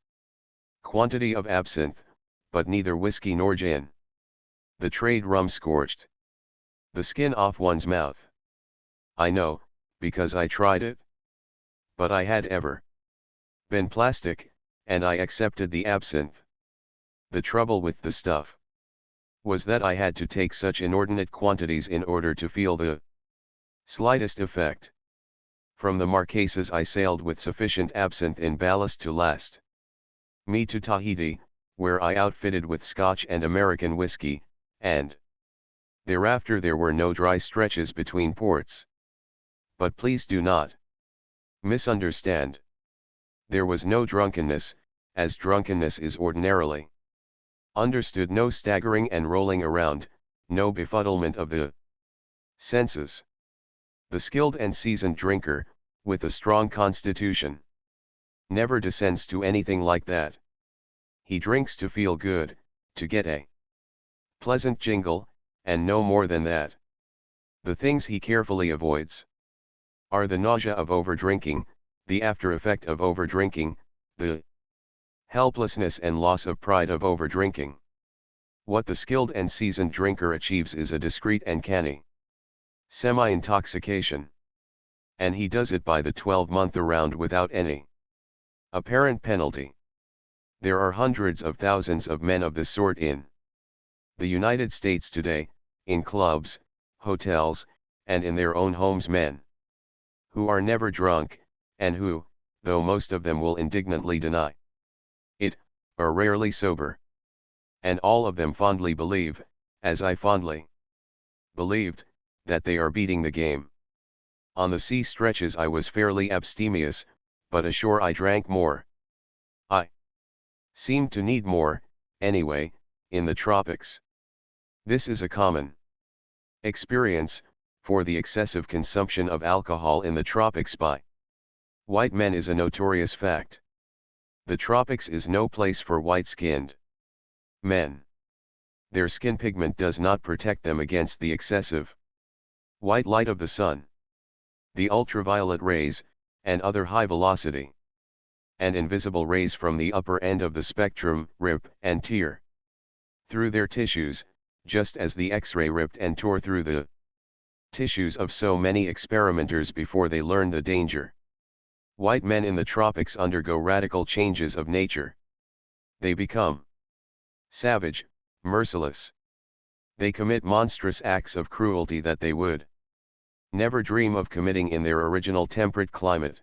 quantity of absinthe, but neither whiskey nor gin. The trade rum scorched the skin off one's mouth. I know, because I tried it. But I had ever been plastic, and I accepted the absinthe. The trouble with the stuff was that I had to take such inordinate quantities in order to feel the slightest effect. From the Marquesas I sailed with sufficient absinthe in ballast to last me to Tahiti, where I outfitted with Scotch and American whiskey, and thereafter there were no dry stretches between ports. But please do not misunderstand. There was no drunkenness, as drunkenness is ordinarily understood, no staggering and rolling around, no befuddlement of the senses. The skilled and seasoned drinker, with a strong constitution, never descends to anything like that. He drinks to feel good, to get a pleasant jingle, and no more than that. The things he carefully avoids are the nausea of overdrinking, the after effect of overdrinking, the helplessness and loss of pride of overdrinking. What the skilled and seasoned drinker achieves is a discreet and canny semi-intoxication. And he does it by the 12-month around without any apparent penalty. There are hundreds of thousands of men of this sort in the United States today, in clubs, hotels, and in their own homes, men who are never drunk, and who, though most of them will indignantly deny it, are rarely sober. And all of them fondly believe, as I fondly believed, that they are beating the game. On the sea stretches I was fairly abstemious, but ashore I drank more. I seemed to need more, anyway, in the tropics. This is a common experience, for the excessive consumption of alcohol in the tropics by white men is a notorious fact. The tropics is no place for white-skinned men. Their skin pigment does not protect them against the excessive white light of the sun, the ultraviolet rays, and other high-velocity and invisible rays from the upper end of the spectrum rip and tear through their tissues, just as the X-ray ripped and tore through the tissues of so many experimenters before they learned the danger. White men in the tropics undergo radical changes of nature. They become savage, merciless. They commit monstrous acts of cruelty that they would never dream of committing in their original temperate climate.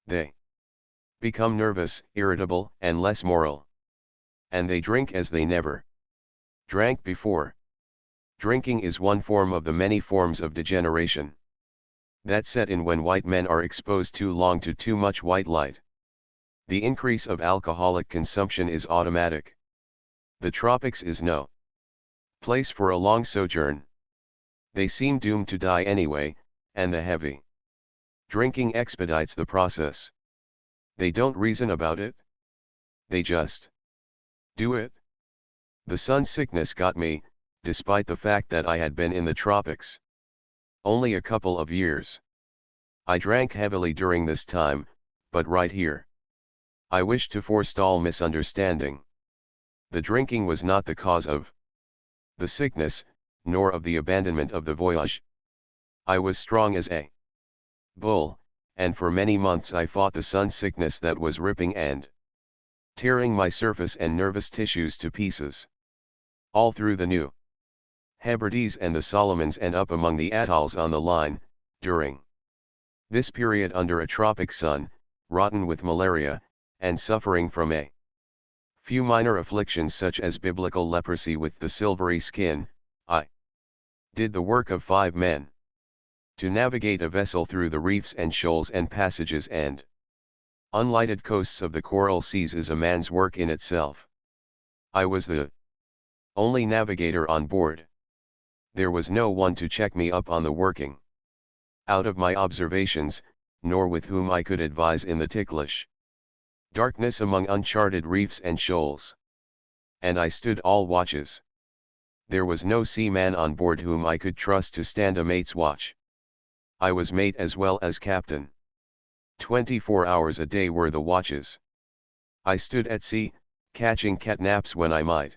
They become nervous, irritable, and less moral. And they drink as they never drank before. Drinking is one form of the many forms of degeneration that set in when white men are exposed too long to too much white light. The increase of alcoholic consumption is automatic. The tropics is no place for a long sojourn. They seem doomed to die anyway, and the heavy drinking expedites the process. They don't reason about it. They just do it. The sun sickness got me, despite the fact that I had been in the tropics only a couple of years. I drank heavily during this time, but right here I wish to forestall misunderstanding. The drinking was not the cause of the sickness, nor of the abandonment of the voyage. I was strong as a bull, and for many months I fought the sun sickness that was ripping and tearing my surface and nervous tissues to pieces. All through the New Hebrides and the Solomons and up among the atolls on the line, during this period under a tropic sun, rotten with malaria, and suffering from a few minor afflictions such as biblical leprosy with the silvery skin, I did the work of 5 men. To navigate a vessel through the reefs and shoals and passages and unlighted coasts of the coral seas is a man's work in itself. I was the only navigator on board. There was no one to check me up on the working out of my observations, nor with whom I could advise in the ticklish darkness among uncharted reefs and shoals. And I stood all watches. There was no seaman on board whom I could trust to stand a mate's watch. I was mate as well as captain. 24 hours a day were the watches. I stood at sea, catching cat naps when I might.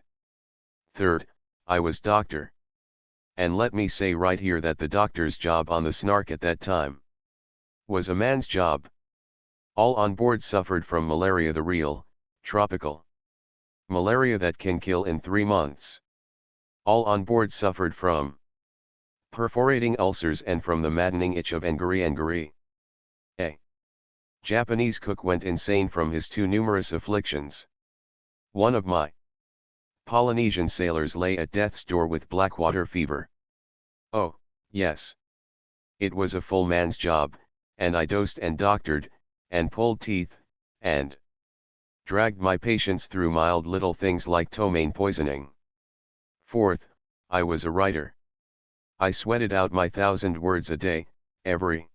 Third, I was doctor. And let me say right here that the doctor's job on the Snark at that time was a man's job. All on board suffered from malaria, the real, tropical malaria that can kill in 3 months. All on board suffered from perforating ulcers and from the maddening itch of angry. A Japanese cook went insane from his too numerous afflictions. One of my Polynesian sailors lay at death's door with blackwater fever. Oh, yes. It was a full man's job, and I dosed and doctored, and pulled teeth, and dragged my patients through mild little things like ptomaine poisoning. Fourth, I was a writer. I sweated out my 1,000 words a day, every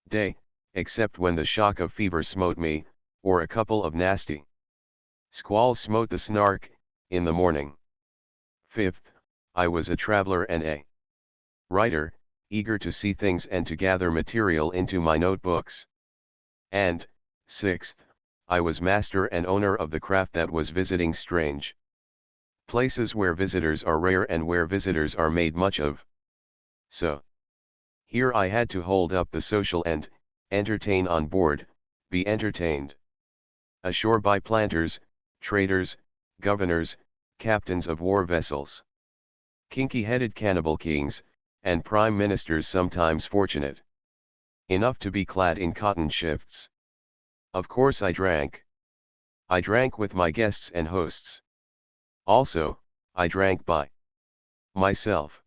day, except when the shock of fever smote me, or a couple of nasty squalls smote the Snark, in the morning. 5th, I was a traveler and a writer, eager to see things and to gather material into my notebooks. And, 6th, I was master and owner of the craft that was visiting strange places where visitors are rare and where visitors are made much of. So, here I had to hold up the social end, entertain on board, be entertained ashore by planters, traders, governors, captains of war vessels, kinky-headed cannibal kings, and prime ministers sometimes fortunate enough to be clad in cotton shifts. Of course I drank. I drank with my guests and hosts. Also, I drank by myself.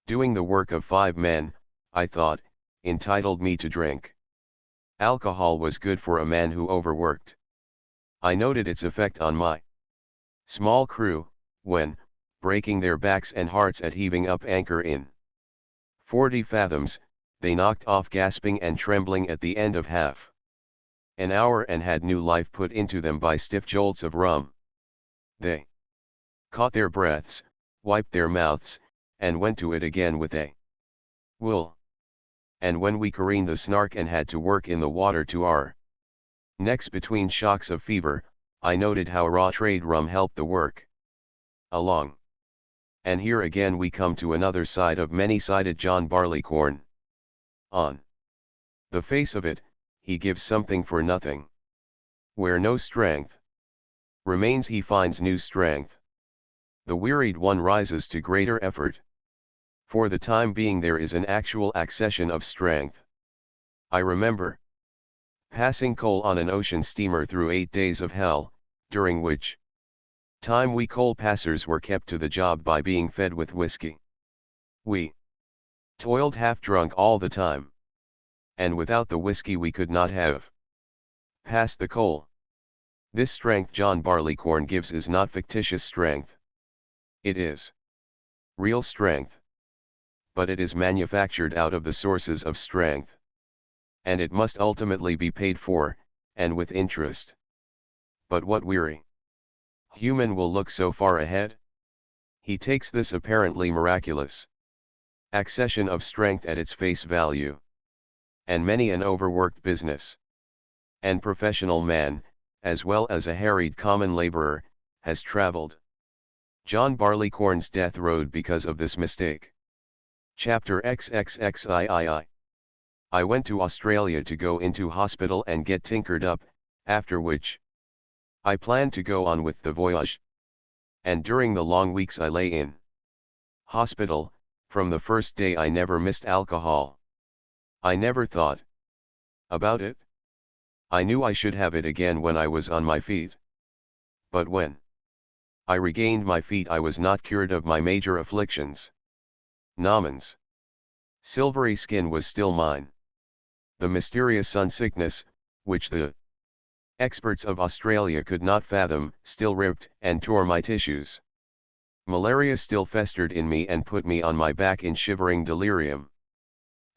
Doing the work of 5 men, I thought, entitled me to drink. Alcohol was good for a man who overworked. I noted its effect on my small crew, when, breaking their backs and hearts at heaving up anchor in 40 fathoms, they knocked off gasping and trembling at the end of half an hour and had new life put into them by stiff jolts of rum. They caught their breaths, wiped their mouths, and went to it again with a will. And when we careened the Snark and had to work in the water to our necks between shocks of fever, I noted how raw trade rum helped the work along. And here again we come to another side of many-sided John Barleycorn. On the face of it, he gives something for nothing. Where no strength remains, he finds new strength. The wearied one rises to greater effort. For the time being there is an actual accession of strength. I remember passing coal on an ocean steamer through 8 days of hell, during which time we coal passers were kept to the job by being fed with whiskey. We toiled half drunk all the time. And without the whiskey we could not have passed the coal. This strength John Barleycorn gives is not fictitious strength. It is real strength. But it is manufactured out of the sources of strength. And it must ultimately be paid for, and with interest. But what weary human will look so far ahead? He takes this apparently miraculous accession of strength at its face value. And many an overworked business and professional man, as well as a harried common laborer, has traveled John Barleycorn's death road because of this mistake. Chapter XXXIII. I went to Australia to go into hospital and get tinkered up, after which I planned to go on with the voyage. And during the long weeks I lay in hospital, from the first day I never missed alcohol. I never thought about it. I knew I should have it again when I was on my feet. But when I regained my feet I was not cured of my major afflictions. Nauman's silvery skin was still mine. The mysterious sun sickness, which the experts of Australia could not fathom, still ripped and tore my tissues. Malaria still festered in me and put me on my back in shivering delirium.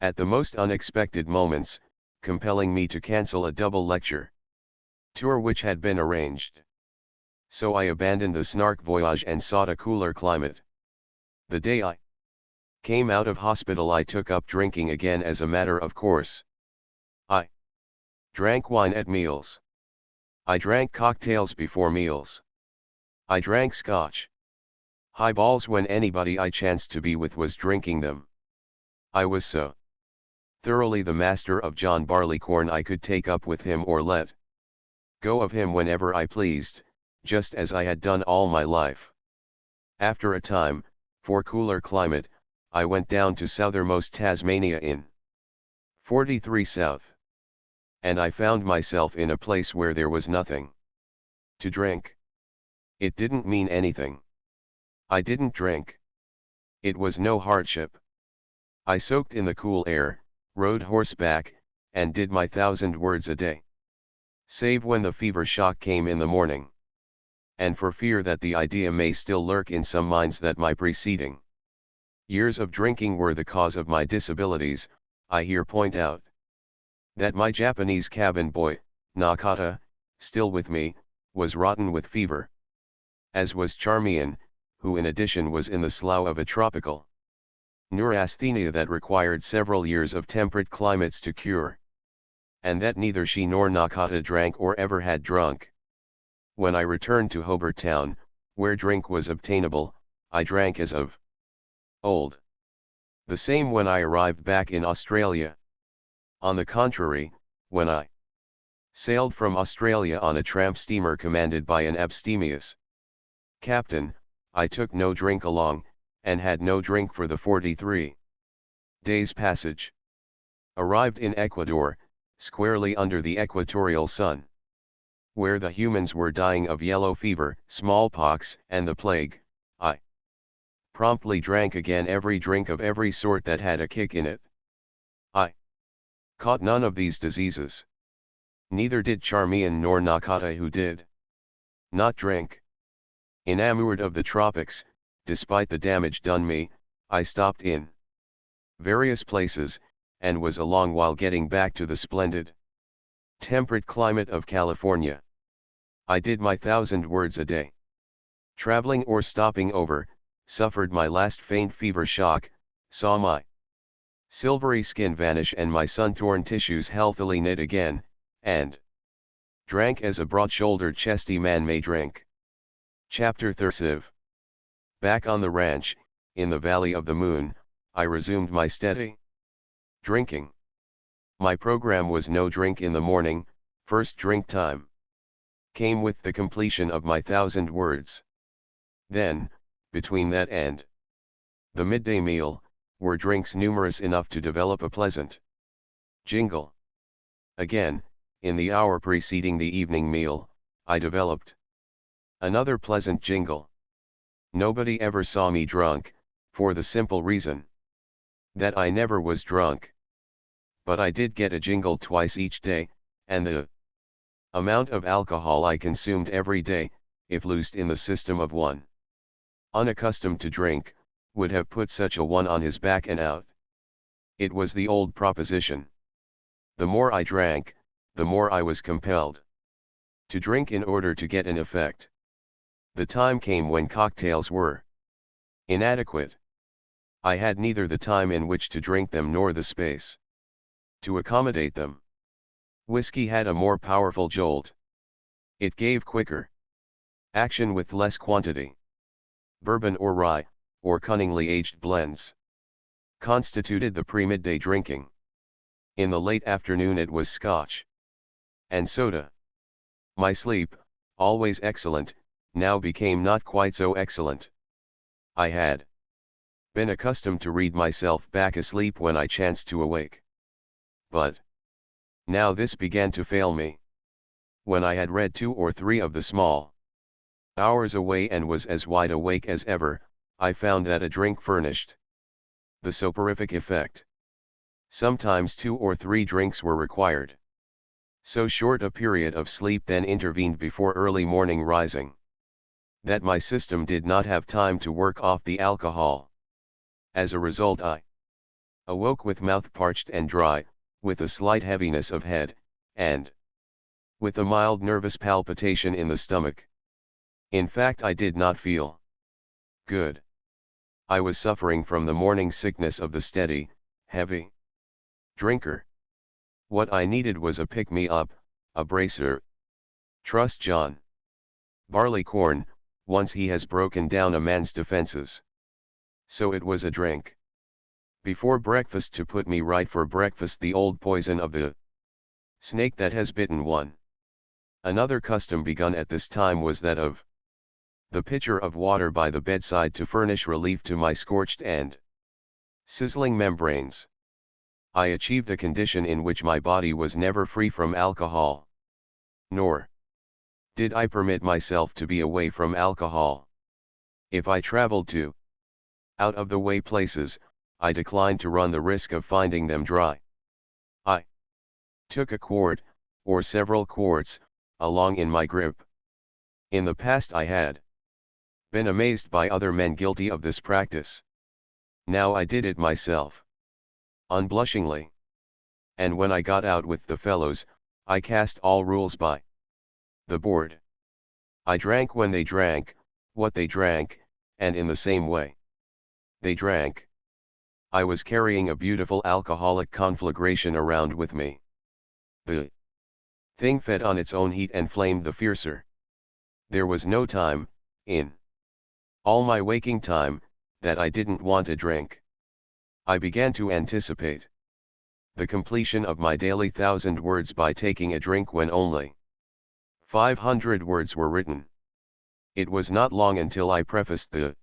At the most unexpected moments, compelling me to cancel a double lecture tour which had been arranged. So I abandoned the Snark voyage and sought a cooler climate. The day I came out of hospital I took up drinking again as a matter of course. I drank wine at meals. I drank cocktails before meals. I drank scotch highballs when anybody I chanced to be with was drinking them. I was so thoroughly the master of John Barleycorn I could take up with him or let go of him whenever I pleased, just as I had done all my life. After a time, for cooler climate, I went down to southermost Tasmania in 43 South. And I found myself in a place where there was nothing to drink. It didn't mean anything. I didn't drink. It was no hardship. I soaked in the cool air, rode horseback, and did my 1,000 words a day. Save when the fever shock came in the morning. And for fear that the idea may still lurk in some minds that my preceding years of drinking were the cause of my disabilities, I here point out that my Japanese cabin boy, Nakata, still with me, was rotten with fever. As was Charmian, who in addition was in the slough of a tropical neurasthenia that required several years of temperate climates to cure. And that neither she nor Nakata drank or ever had drunk. When I returned to Hobart Town, where drink was obtainable, I drank as of old. The same when I arrived back in Australia. On the contrary, when I sailed from Australia on a tramp steamer commanded by an abstemious captain, I took no drink along, and had no drink for the 43 days' passage. Arrived in Ecuador, squarely under the equatorial sun, where the humans were dying of yellow fever, smallpox, and the plague, I promptly drank again every drink of every sort that had a kick in it. I caught none of these diseases. Neither did Charmian nor Nakata, who did not drink. Enamored of the tropics, despite the damage done me, I stopped in various places, and was a long while getting back to the splendid temperate climate of California. I did my 1,000 words a day. Traveling or stopping over, suffered my last faint fever shock, saw my silvery skin vanish and my sun-torn tissues healthily knit again, and drank as a broad-shouldered chesty man may drink. Chapter 30. Back on the ranch, in the Valley of the Moon, I resumed my steady drinking. My program was no drink in the morning, first drink time came with the completion of my 1,000 words. Then, between that and the midday meal, were drinks numerous enough to develop a pleasant jingle. Again, in the hour preceding the evening meal, I developed another pleasant jingle. Nobody ever saw me drunk, for the simple reason that I never was drunk. But I did get a jingle twice each day, and the amount of alcohol I consumed every day, if loosed in the system of one unaccustomed to drink, would have put such a one on his back and out. It was the old proposition. The more I drank, the more I was compelled to drink in order to get an effect. The time came when cocktails were inadequate. I had neither the time in which to drink them nor the space to accommodate them. Whiskey had a more powerful jolt. It gave quicker action with less quantity. Bourbon or rye, or cunningly aged blends, constituted the pre-midday drinking. In the late afternoon it was scotch and soda. My sleep, always excellent, now became not quite so excellent. I had been accustomed to read myself back asleep when I chanced to awake. But now this began to fail me. When I had read 2 or 3 of the small hours away and was as wide awake as ever, I found that a drink furnished the soporific effect. Sometimes 2 or 3 drinks were required. So short a period of sleep then intervened before early morning rising, that my system did not have time to work off the alcohol. As a result I awoke with mouth parched and dry, with a slight heaviness of head, and with a mild nervous palpitation in the stomach. In fact, I did not feel good. I was suffering from the morning sickness of the steady, heavy drinker. What I needed was a pick-me-up, a bracer. Trust John Barleycorn, once he has broken down a man's defenses. So it was a drink before breakfast to put me right for breakfast, the old poison of the snake that has bitten one. Another custom begun at this time was that of the pitcher of water by the bedside to furnish relief to my scorched and sizzling membranes. I achieved a condition in which my body was never free from alcohol. Nor did I permit myself to be away from alcohol. If I traveled to out-of-the-way places, I declined to run the risk of finding them dry. I took a quart, or several quarts, along in my grip. In the past I had been amazed by other men guilty of this practice. Now I did it myself, unblushingly. And when I got out with the fellows, I cast all rules by The bored. I drank when they drank, what they drank, and in the same way they drank. I was carrying a beautiful alcoholic conflagration around with me. The thing fed on its own heat and flamed the fiercer. There was no time, in all my waking time, that I didn't want a drink. I began to anticipate the completion of my daily 1,000 words by taking a drink when only 500 words were written. It was not long until I prefaced the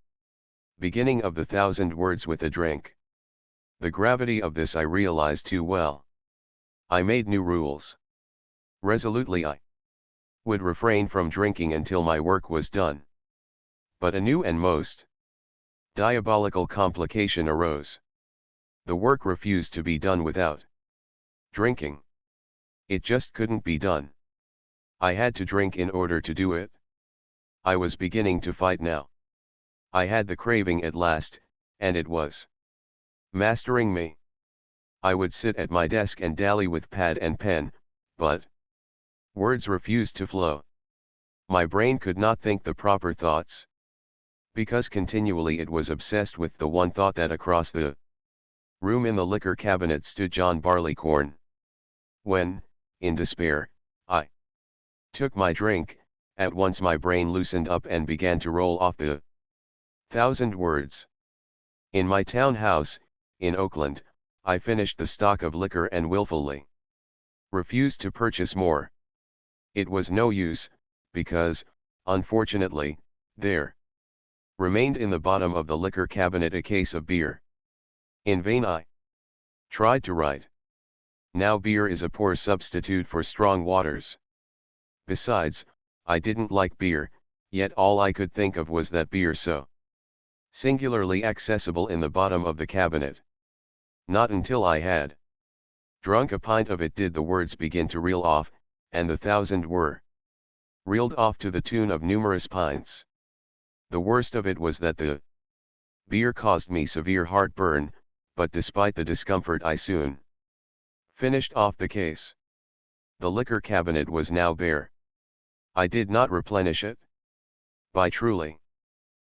beginning of the 1,000 words with a drink. The gravity of this I realized too well. I made new rules. Resolutely I would refrain from drinking until my work was done. But a new and most diabolical complication arose. The work refused to be done without drinking. It just couldn't be done. I had to drink in order to do it. I was beginning to fight now. I had the craving at last, and it was mastering me. I would sit at my desk and dally with pad and pen, but words refused to flow. My brain could not think the proper thoughts, because continually it was obsessed with the one thought that across the room in the liquor cabinet stood John Barleycorn. When, in despair, I took my drink, at once my brain loosened up and began to roll off the 1,000 words. In my townhouse, in Oakland, I finished the stock of liquor and willfully refused to purchase more. It was no use, because, unfortunately, there remained in the bottom of the liquor cabinet a case of beer. In vain I tried to write. Now beer is a poor substitute for strong waters. Besides, I didn't like beer, yet all I could think of was that beer so singularly accessible in the bottom of the cabinet. Not until I had drunk a pint of it did the words begin to reel off, and the 1,000 were reeled off to the tune of numerous pints. The worst of it was that the beer caused me severe heartburn, but despite the discomfort I soon finished off the case. The liquor cabinet was now bare. I did not replenish it. By truly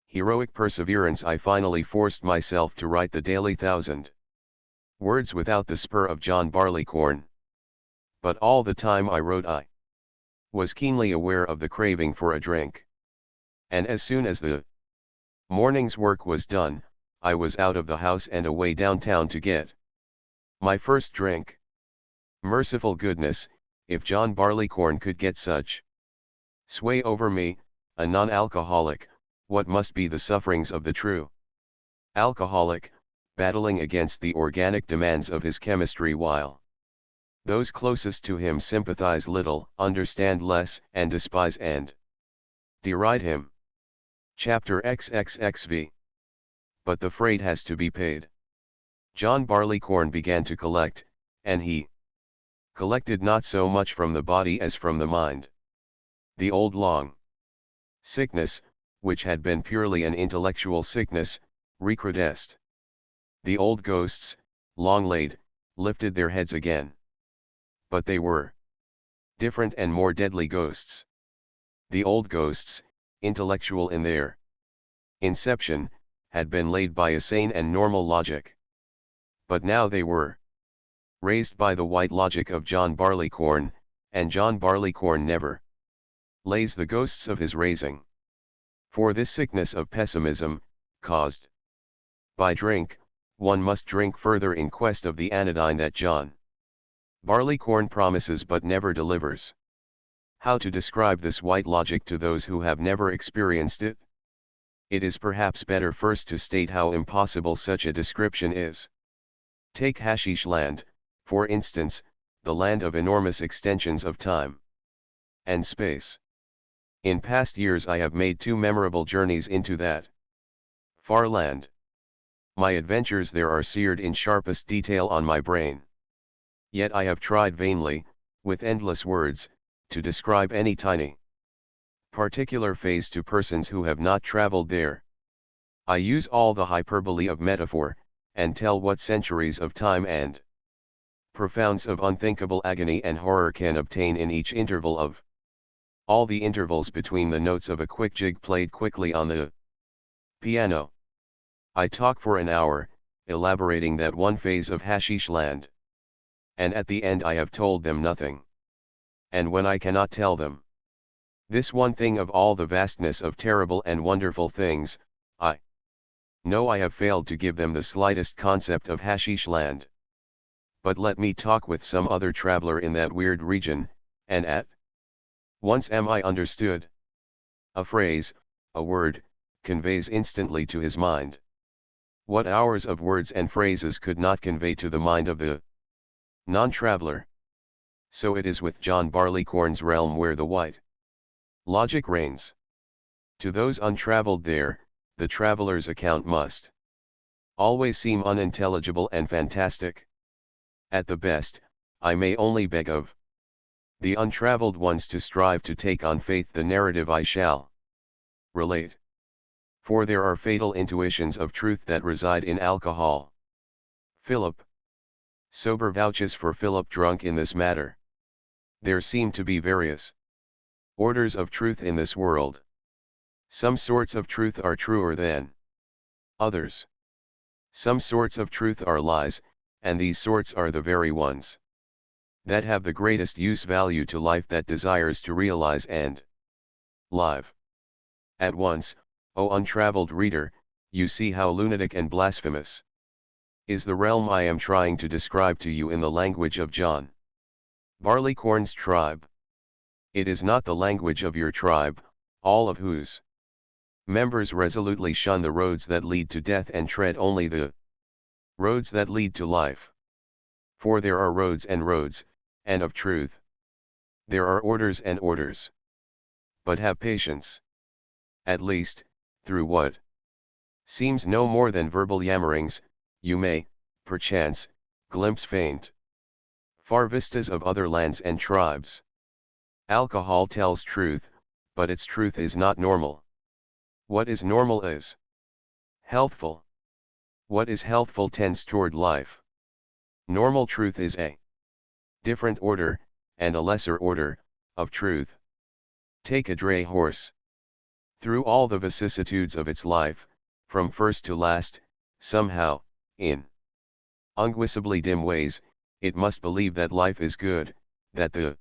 heroic perseverance I finally forced myself to write the daily 1,000 words without the spur of John Barleycorn. But all the time I wrote I was keenly aware of the craving for a drink. And as soon as the morning's work was done, I was out of the house and away downtown to get my first drink. Merciful goodness, if John Barleycorn could get such sway over me, a non-alcoholic, what must be the sufferings of the true alcoholic, battling against the organic demands of his chemistry while those closest to him sympathize little, understand less, and despise and deride him. Chapter XXXV. But the freight has to be paid. John Barleycorn began to collect, and he collected not so much from the body as from the mind. The old long sickness, which had been purely an intellectual sickness, recrudesced. The old ghosts, long laid, lifted their heads again. But they were different and more deadly ghosts. The old ghosts, intellectual in their inception, had been laid by a sane and normal logic. But now they were raised by the white logic of John Barleycorn, and John Barleycorn never lays the ghosts of his raising. For this sickness of pessimism, caused by drink, one must drink further in quest of the anodyne that John Barleycorn promises but never delivers. How to describe this white logic to those who have never experienced it? It is perhaps better first to state how impossible such a description is. Take Hashish land, for instance, the land of enormous extensions of time and space. In past years I have made 2 memorable journeys into that far land. My adventures there are seared in sharpest detail on my brain. Yet I have tried vainly, with endless words, to describe any tiny particular phase to persons who have not traveled there. I use all the hyperbole of metaphor, and tell what centuries of time and profounds of unthinkable agony and horror can obtain in each interval of all the intervals between the notes of a quick jig played quickly on the piano. I talk for an hour, elaborating that one phase of hashish land. And at the end I have told them nothing. And when I cannot tell them this one thing of all the vastness of terrible and wonderful things, I know I have failed to give them the slightest concept of hashish land. But let me talk with some other traveler in that weird region, and at once am I understood. A phrase, a word, conveys instantly to his mind what hours of words and phrases could not convey to the mind of the non-traveler. So it is with John Barleycorn's realm where the white logic reigns. To those untraveled there, the traveler's account must always seem unintelligible and fantastic. At the best, I may only beg of the untraveled ones to strive to take on faith the narrative I shall relate. For there are fatal intuitions of truth that reside in alcohol. Philip sober vouches for Philip drunk in this matter. There seem to be various orders of truth in this world. Some sorts of truth are truer than others. Some sorts of truth are lies, and these sorts are the very ones that have the greatest use value to life that desires to realize and live. At once, O untraveled reader, you see how lunatic and blasphemous is the realm I am trying to describe to you in the language of John Barleycorn's tribe. It is not the language of your tribe, all of whose members resolutely shun the roads that lead to death and tread only the roads that lead to life. For there are roads, and of truth there are orders and orders. But have patience. At least, through what seems no more than verbal yammerings, you may, perchance, glimpse faint far vistas of other lands and tribes. Alcohol tells truth, but its truth is not normal. What is normal is healthful. What is healthful tends toward life. Normal truth is a different order, and a lesser order, of truth. Take a dray horse. Through all the vicissitudes of its life, from first to last, somehow, in unguessably dim ways, it must believe that life is good, that the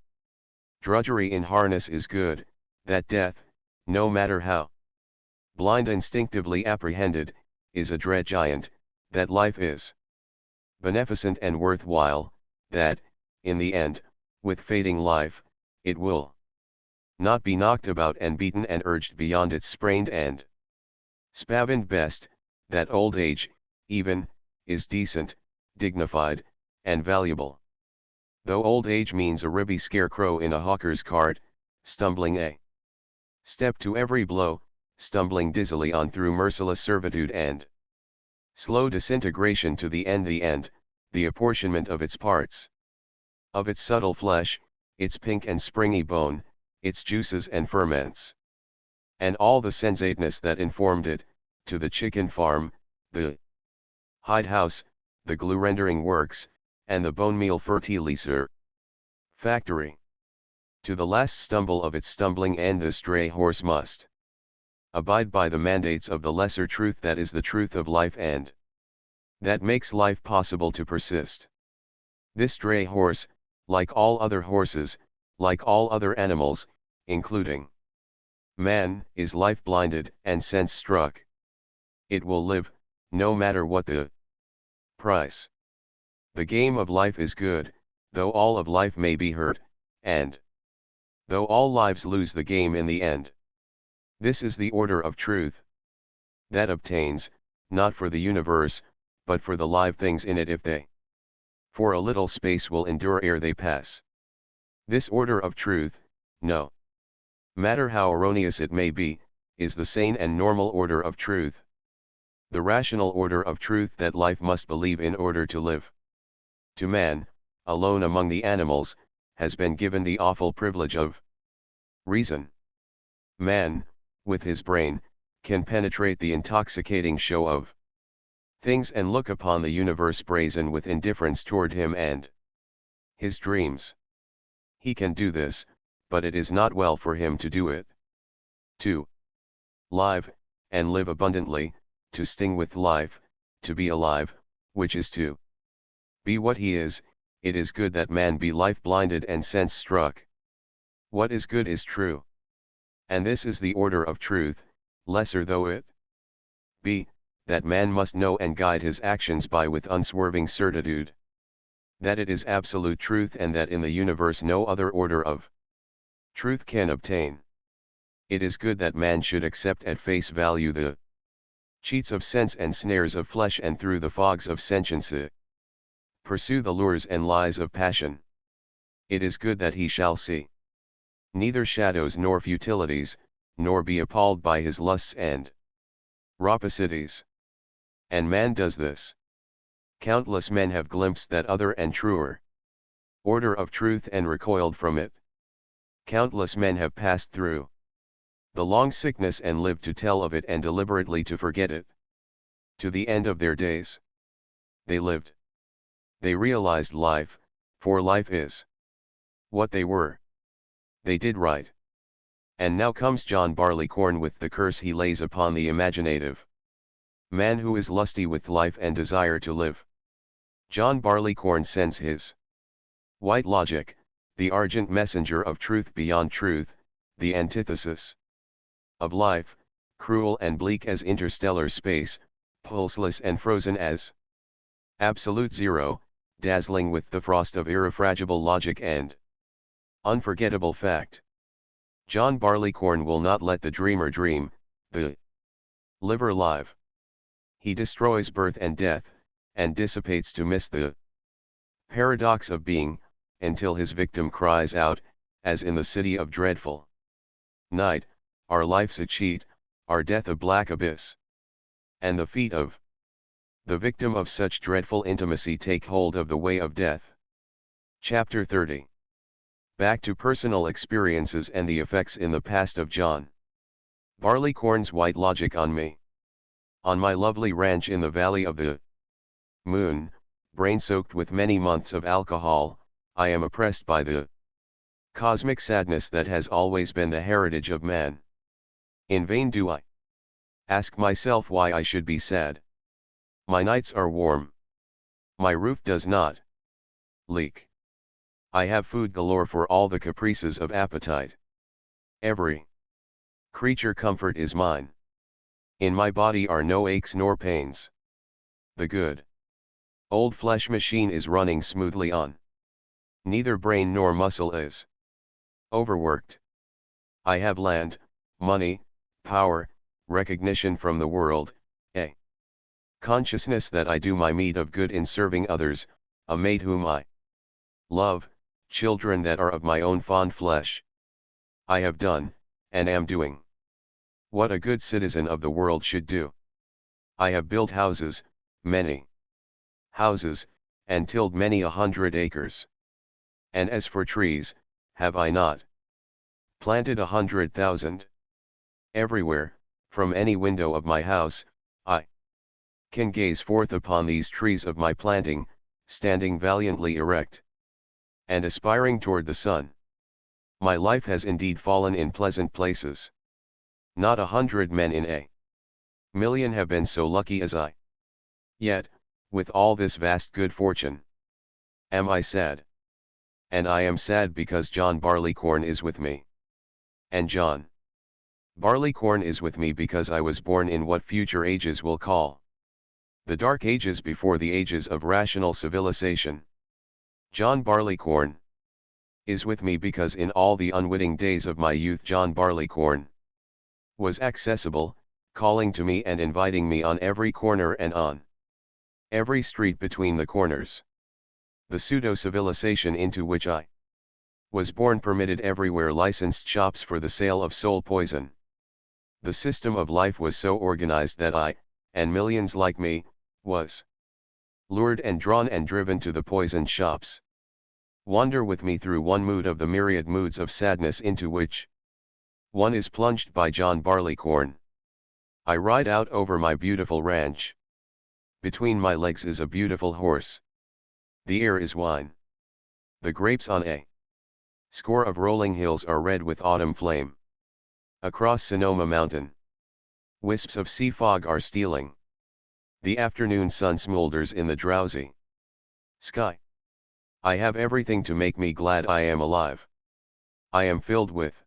drudgery in harness is good, that death, no matter how blind instinctively apprehended, is a dread giant, that life is beneficent and worthwhile, that, in the end, with fading life, it will not be knocked about and beaten and urged beyond its sprained and spavined best, that old age, even, is decent, dignified, and valuable. Though old age means a ribby scarecrow in a hawker's cart, stumbling a step to every blow, stumbling dizzily on through merciless servitude and slow disintegration to the end, the apportionment of its parts, of its subtle flesh, its pink and springy bone, its juices and ferments, and all the sensateness that informed it, to the chicken farm, the hide house, the glue rendering works, and the bone meal fertilizer factory. To the last stumble of its stumbling end the stray horse must abide by the mandates of the lesser truth that is the truth of life and that makes life possible to persist. This stray horse, like all other horses, like all other animals, including man, is life blinded and sense struck. It will live, no matter what the price. The game of life is good, though all of life may be hurt, and though all lives lose the game in the end. This is the order of truth that obtains, not for the universe, but for the live things in it if they for a little space will endure ere they pass. This order of truth, no matter how erroneous it may be, is the sane and normal order of truth. The rational order of truth that life must believe in order to live. To man, alone among the animals, has been given the awful privilege of reason. Man, with his brain, can penetrate the intoxicating show of things and look upon the universe brazen with indifference toward him and his dreams. He can do this, but it is not well for him to do it. 2. Live, and live abundantly, to sting with life, to be alive, which is to be what he is. It is good that man be life-blinded and sense-struck. What is good is true. And this is the order of truth, lesser though it be, that man must know and guide his actions by with unswerving certitude. That it is absolute truth, and that in the universe no other order of truth can obtain. It is good that man should accept at face value the cheats of sense and snares of flesh, and through the fogs of sentience pursue the lures and lies of passion. It is good that he shall see neither shadows nor futilities, nor be appalled by his lusts and rapacities. And man does this. Countless men have glimpsed that other and truer order of truth and recoiled from it. Countless men have passed through the long sickness and lived to tell of it and deliberately to forget it. To the end of their days, they lived. They realized life, for life is what they were. They did right. And now comes John Barleycorn with the curse he lays upon the imaginative man who is lusty with life and desire to live. John Barleycorn sends his white logic, the argent messenger of truth beyond truth, the antithesis of life, cruel and bleak as interstellar space, pulseless and frozen as absolute zero, dazzling with the frost of irrefragable logic and unforgettable fact. John Barleycorn will not let the dreamer dream, the liver live. He destroys birth and death, and dissipates to miss the paradox of being, until his victim cries out, as in the city of dreadful night, our life's a cheat, our death a black abyss. And the feet of the victim of such dreadful intimacy take hold of the way of death. Chapter 30. Back to personal experiences and the effects in the past of John Barleycorn's white logic on me. On my lovely ranch in the valley of the moon, brain-soaked with many months of alcohol, I am oppressed by the cosmic sadness that has always been the heritage of man. In vain do I ask myself why I should be sad. My nights are warm. My roof does not leak. I have food galore for all the caprices of appetite. Every creature comfort is mine. In my body are no aches nor pains. The good old flesh machine is running smoothly on. Neither brain nor muscle is overworked. I have land, money, power, recognition from the world, a consciousness that I do my meed of good in serving others, a mate whom I love, children that are of my own fond flesh. I have done, and am doing, what a good citizen of the world should do. I have built houses, many houses, and tilled many 100 acres. And as for trees, have I not planted 100,000? Everywhere, from any window of my house, I can gaze forth upon these trees of my planting, standing valiantly erect and aspiring toward the sun. My life has indeed fallen in pleasant places. Not 100 men in a million have been so lucky as I. Yet, with all this vast good fortune, am I sad? And I am sad because John Barleycorn is with me. And John Barleycorn is with me because I was born in what future ages will call the dark ages before the ages of rational civilization. John Barleycorn is with me because in all the unwitting days of my youth John Barleycorn was accessible, calling to me and inviting me on every corner and on every street between the corners. The pseudo-civilization into which I was born permitted everywhere licensed shops for the sale of soul poison. The system of life was so organized that I, and millions like me, was lured and drawn and driven to the poison shops. Wander with me through one mood of the myriad moods of sadness into which one is plunged by John Barleycorn. I ride out over my beautiful ranch. Between my legs is a beautiful horse. The air is wine. The grapes on a Score of rolling hills are red with autumn flame. Across Sonoma Mountain, wisps of sea fog are stealing. The afternoon sun smolders in the drowsy sky. I have everything to make me glad I am alive. I am filled with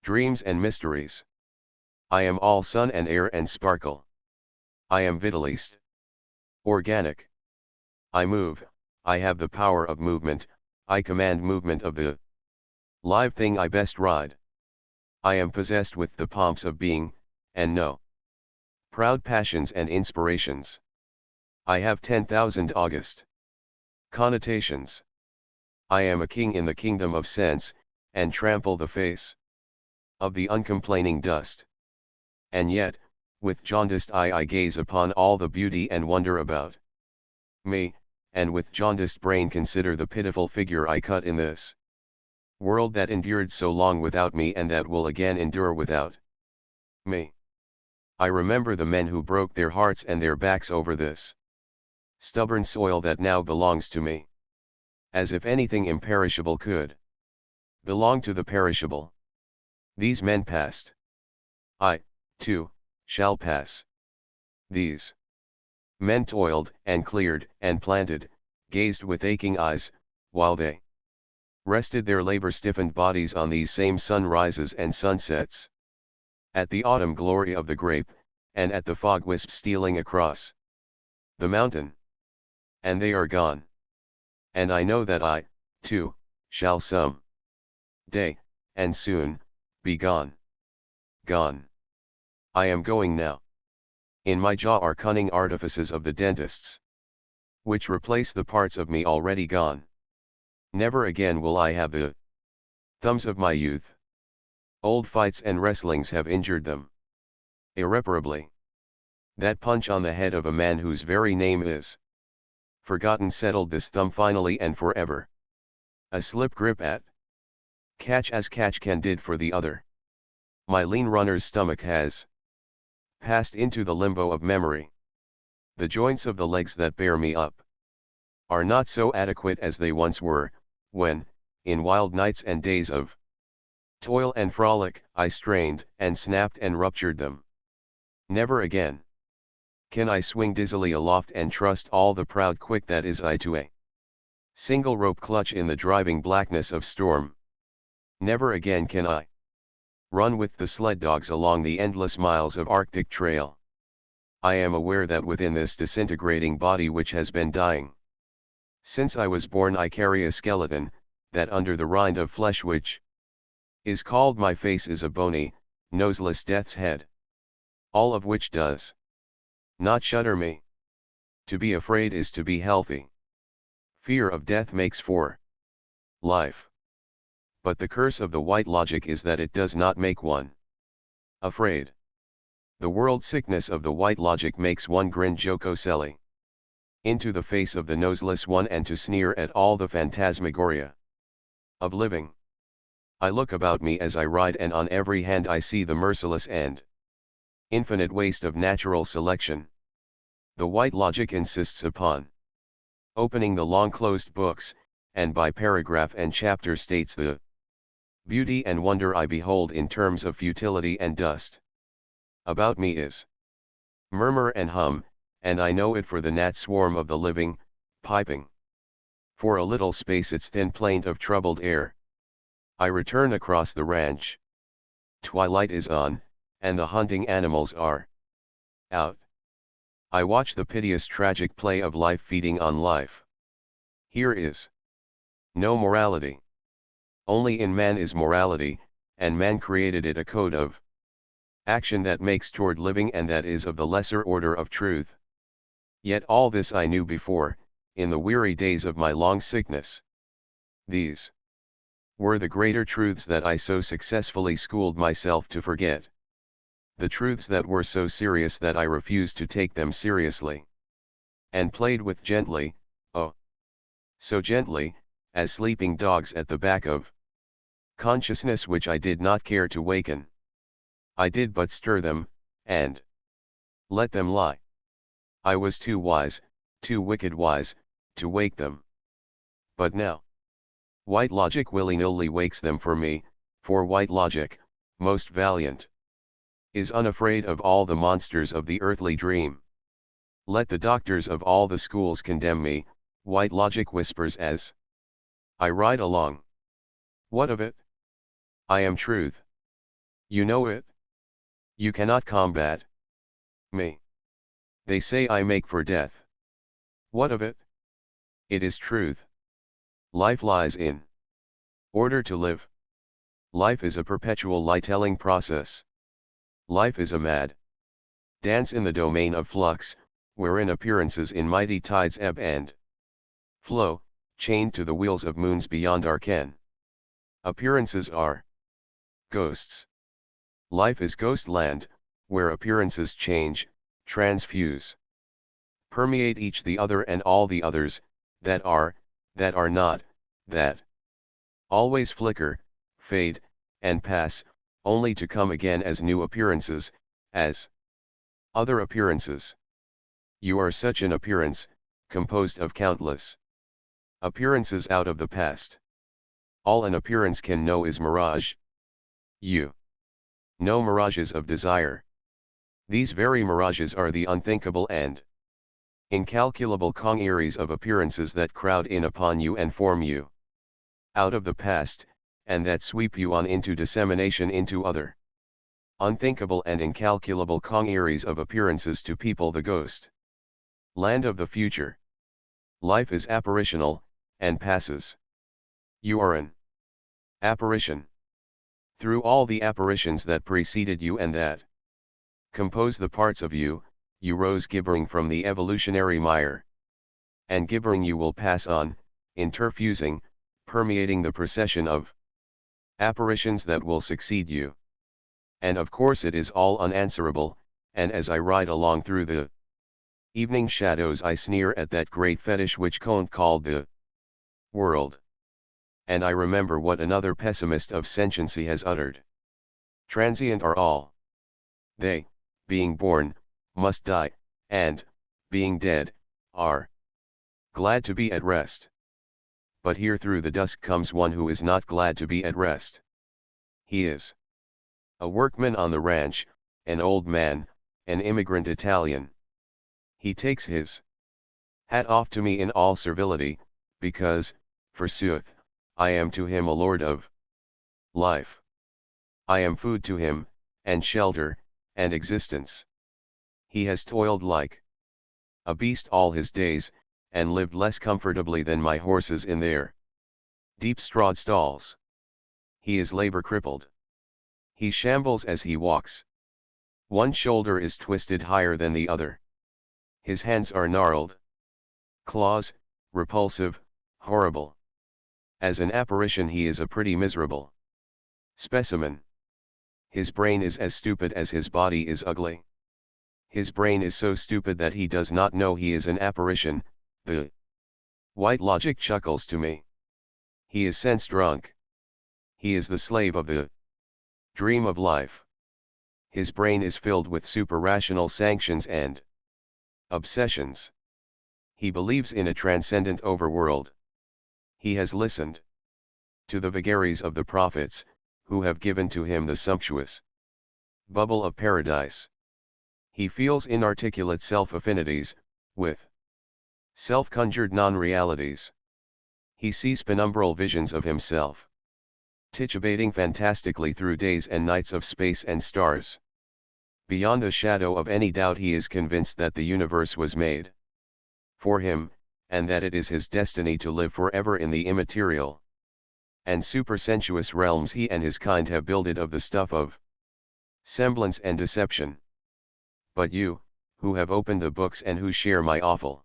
dreams and mysteries. I am all sun and air and sparkle. I am vitalist. Organic. I move, I have the power of movement, I command movement of the live thing I best ride. I am possessed with the pomps of being, and know proud passions and inspirations. I have 10,000 August connotations. I am a king in the kingdom of sense, and trample the face of the uncomplaining dust. And yet, with jaundiced eye I gaze upon all the beauty and wonder about me, and with jaundiced brain consider the pitiful figure I cut in this world that endured so long without me and that will again endure without me. I remember the men who broke their hearts and their backs over this stubborn soil that now belongs to me. As if anything imperishable could belong to the perishable. These men passed. I, too, shall pass. These men toiled, and cleared, and planted, gazed with aching eyes, while they rested their labor-stiffened bodies on these same sunrises and sunsets. At the autumn glory of the grape, and at the fog wisp stealing across the mountain. And they are gone. And I know that I, too, shall some day, and soon, be gone. Gone. I am going now. In my jaw are cunning artifices of the dentists, which replace the parts of me already gone. Never again will I have the thumbs of my youth. Old fights and wrestlings have injured them irreparably. That punch on the head of a man whose very name is forgotten settled this thumb finally and forever. A slip grip at catch as catch can did for the other. My lean runner's stomach has passed into the limbo of memory. The joints of the legs that bear me up are not so adequate as they once were, when, in wild nights and days of toil and frolic, I strained, and snapped and ruptured them. Never again can I swing dizzily aloft and trust all the proud quick that is I to a single rope clutch in the driving blackness of storm. Never again can I run with the sled dogs along the endless miles of Arctic trail. I am aware that within this disintegrating body which has been dying since I was born I carry a skeleton, that under the rind of flesh which is called my face is a bony, noseless death's head. All of which does not shudder me. To be afraid is to be healthy. Fear of death makes for life. But the curse of the white logic is that it does not make one afraid. The world sickness of the white logic makes one grin jocosely into the face of the noseless one and to sneer at all the phantasmagoria of living. I look about me as I ride and on every hand I see the merciless and infinite waste of natural selection. The white logic insists upon opening the long closed books, and by paragraph and chapter states the beauty and wonder I behold in terms of futility and dust. About me is murmur and hum, and I know it for the gnat swarm of the living, piping for a little space its thin plaint of troubled air. I return across the ranch. Twilight is on, and the hunting animals are out. I watch the piteous tragic play of life feeding on life. Here is no morality. Only in man is morality, and man created it a code of action that makes toward living and that is of the lesser order of truth. Yet all this I knew before, in the weary days of my long sickness. These were the greater truths that I so successfully schooled myself to forget. The truths that were so serious that I refused to take them seriously. And played with gently, oh, so gently, as sleeping dogs at the back of consciousness which I did not care to waken. I did but stir them, and let them lie. I was too wise, too wicked wise, to wake them. But now White logic willy-nilly wakes them for me, for white logic, most valiant, is unafraid of all the monsters of the earthly dream. Let the doctors of all the schools condemn me, white logic whispers as I ride along. What of it? I am truth. You know it? You cannot combat me. They say I make for death. What of it? It is truth. Life lies in order to live. Life is a perpetual lie-telling process. Life is a mad dance in the domain of flux, wherein appearances in mighty tides ebb and flow, chained to the wheels of moons beyond our ken. Appearances are ghosts. Life is ghostland, where appearances change, transfuse, permeate each the other and all the others, that are not, that always flicker, fade, and pass, only to come again as new appearances, as other appearances. You are such an appearance, composed of countless appearances out of the past. All an appearance can know is mirage. You know mirages of desire. These very mirages are the unthinkable and incalculable congeries of appearances that crowd in upon you and form you out of the past, and that sweep you on into dissemination into other unthinkable and incalculable congeries of appearances to people the ghost land of the future. Life is apparitional, and passes. You are an apparition. Through all the apparitions that preceded you and that compose the parts of you, you rose gibbering from the evolutionary mire. And gibbering you will pass on, interfusing, permeating the procession of apparitions that will succeed you. And of course it is all unanswerable, and as I ride along through the evening shadows I sneer at that great fetish which Kant called the world. And I remember what another pessimist of sentiency has uttered. Transient are all. They, being born, must die, and, being dead, are glad to be at rest. But here through the dusk comes one who is not glad to be at rest. He is a workman on the ranch, an old man, an immigrant Italian. He takes his hat off to me in all servility, because, forsooth, I am to him a lord of life. I am food to him, and shelter, and existence. He has toiled like a beast all his days, and lived less comfortably than my horses in their deep strawed stalls. He is labor crippled. He shambles as he walks. One shoulder is twisted higher than the other. His hands are gnarled. Claws, repulsive, horrible. As an apparition he is a pretty miserable specimen. His brain is as stupid as his body is ugly. His brain is so stupid that he does not know he is an apparition. The white logic chuckles to me. He is sense drunk. He is the slave of the dream of life. His brain is filled with super-rational sanctions and obsessions. He believes in a transcendent overworld. He has listened to the vagaries of the prophets, who have given to him the sumptuous bubble of paradise. He feels inarticulate self-affinities, with self-conjured non-realities. He sees penumbral visions of himself, titubating fantastically through days and nights of space and stars. Beyond a shadow of any doubt he is convinced that the universe was made for him, and that it is his destiny to live forever in the immaterial and supersensuous realms he and his kind have builded of the stuff of semblance and deception. But you, who have opened the books and who share my awful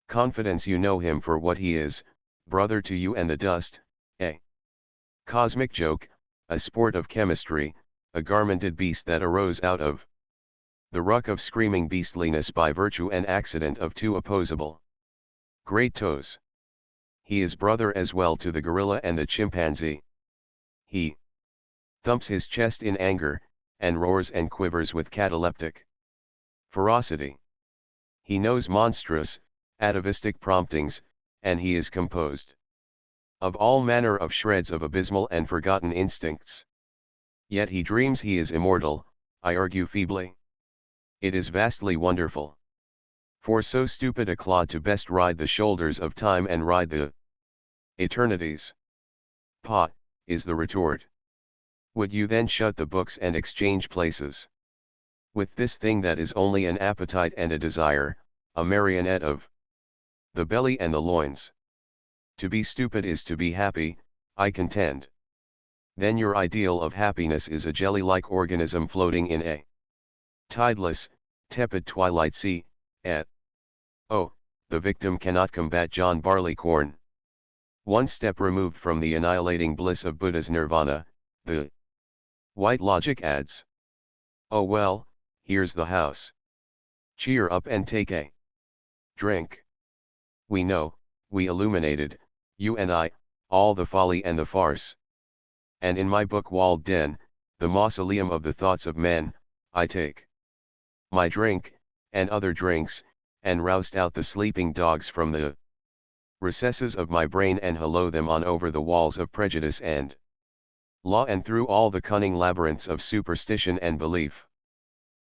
confidence, you know him for what he is, brother to you and the dust, a cosmic joke, a sport of chemistry, a garmented beast that arose out of the ruck of screaming beastliness by virtue and accident of two opposable great toes. He is brother as well to the gorilla and the chimpanzee. He thumps his chest in anger, and roars and quivers with cataleptic ferocity. He knows monstrous, atavistic promptings, and he is composed of all manner of shreds of abysmal and forgotten instincts. Yet he dreams he is immortal, I argue feebly. It is vastly wonderful. For so stupid a clod to best ride the shoulders of time and ride the eternities. Pah, is the retort. Would you then shut the books and exchange places with this thing that is only an appetite and a desire, a marionette of the belly and the loins? To be stupid is to be happy, I contend. Then your ideal of happiness is a jelly-like organism floating in a tideless, tepid twilight sea, oh, the victim cannot combat John Barleycorn. One step removed from the annihilating bliss of Buddha's nirvana, the white logic adds. Oh well, here's the house. Cheer up and take a drink. We know, we illuminated, you and I, all the folly and the farce. And in my book-walled den, the mausoleum of the thoughts of men, I take my drink, and other drinks, and roust out the sleeping dogs from the recesses of my brain and hallow them on over the walls of prejudice and law and through all the cunning labyrinths of superstition and belief.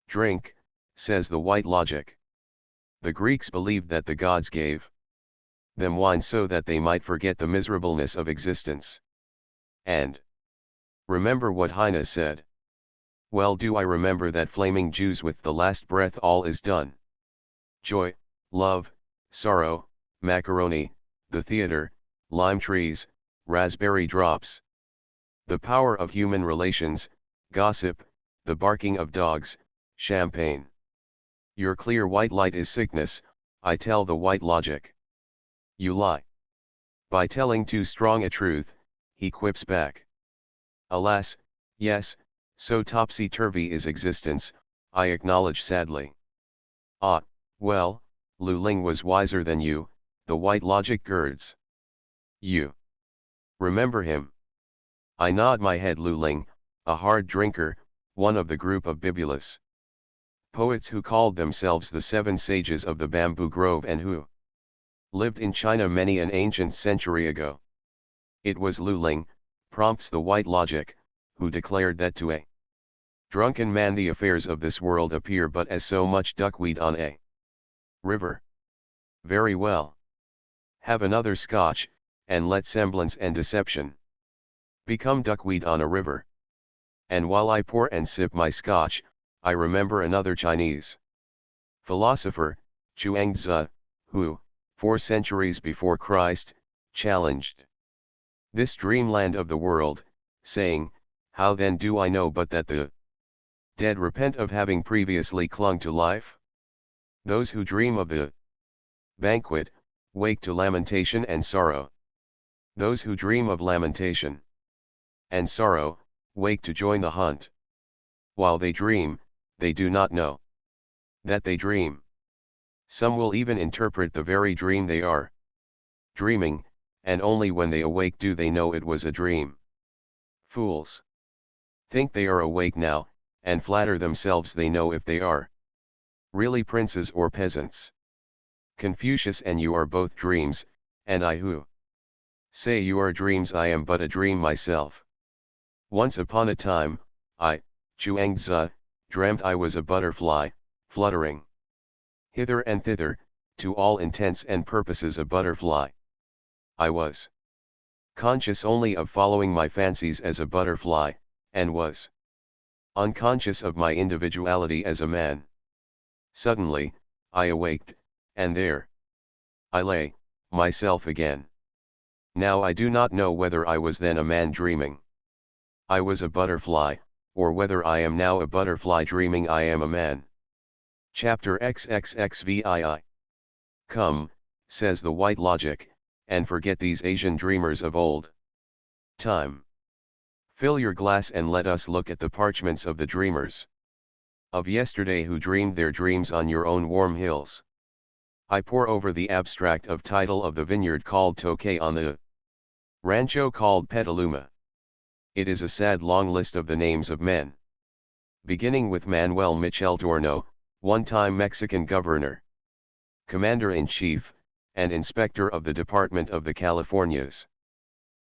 Drink, says the white logic. The Greeks believed that the gods gave them wine so that they might forget the miserableness of existence. And remember what Heine said. Well do I remember that flaming Jews with the last breath all is done. Joy, love, sorrow, macaroni, the theater, lime trees, raspberry drops. The power of human relations, gossip, the barking of dogs, champagne. Your clear white light is sickness, I tell the white logic. You lie. By telling too strong a truth, he quips back. Alas, yes, so topsy-turvy is existence, I acknowledge sadly. Ah, well, Lu Ling was wiser than you, the white logic girds. You remember him? I nod my head. Lu Ling, a hard drinker, one of the group of bibulous poets who called themselves the seven sages of the bamboo grove and who lived in China many an ancient century ago. It was Lu Ling, prompts the white logic, who declared that to a drunken man the affairs of this world appear but as so much duckweed on a river. Very well. Have another scotch, and let semblance and deception become duckweed on a river. And while I pour and sip my scotch, I remember another Chinese philosopher, Chuang-Tzu, who, 4 centuries before Christ, challenged this dreamland of the world, saying, how then do I know but that the dead repent of having previously clung to life? Those who dream of the banquet, wake to lamentation and sorrow. Those who dream of lamentation and sorrow, wake to join the hunt. While they dream, they do not know that they dream. Some will even interpret the very dream they are dreaming, and only when they awake do they know it was a dream. Fools! Think they are awake now, and flatter themselves they know if they are really princes or peasants. Confucius and you are both dreams, and I who say you are dreams I am but a dream myself. Once upon a time, I, Chuang-Tzu, dreamt I was a butterfly, fluttering hither and thither, to all intents and purposes a butterfly. I was conscious only of following my fancies as a butterfly, and was unconscious of my individuality as a man. Suddenly, I awaked, and there I lay, myself again. Now I do not know whether I was then a man dreaming I was a butterfly, or whether I am now a butterfly dreaming I am a man. Chapter XXXVII. Come, says the white logic, and forget these Asian dreamers of old time. Fill your glass and let us look at the parchments of the dreamers of yesterday who dreamed their dreams on your own warm hills. I pore over the abstract of title of the vineyard called Tokay on the rancho called Petaluma. It is a sad long list of the names of men, beginning with Manuel Micheltorno, one-time Mexican governor, commander-in-chief, and inspector of the Department of the Californias.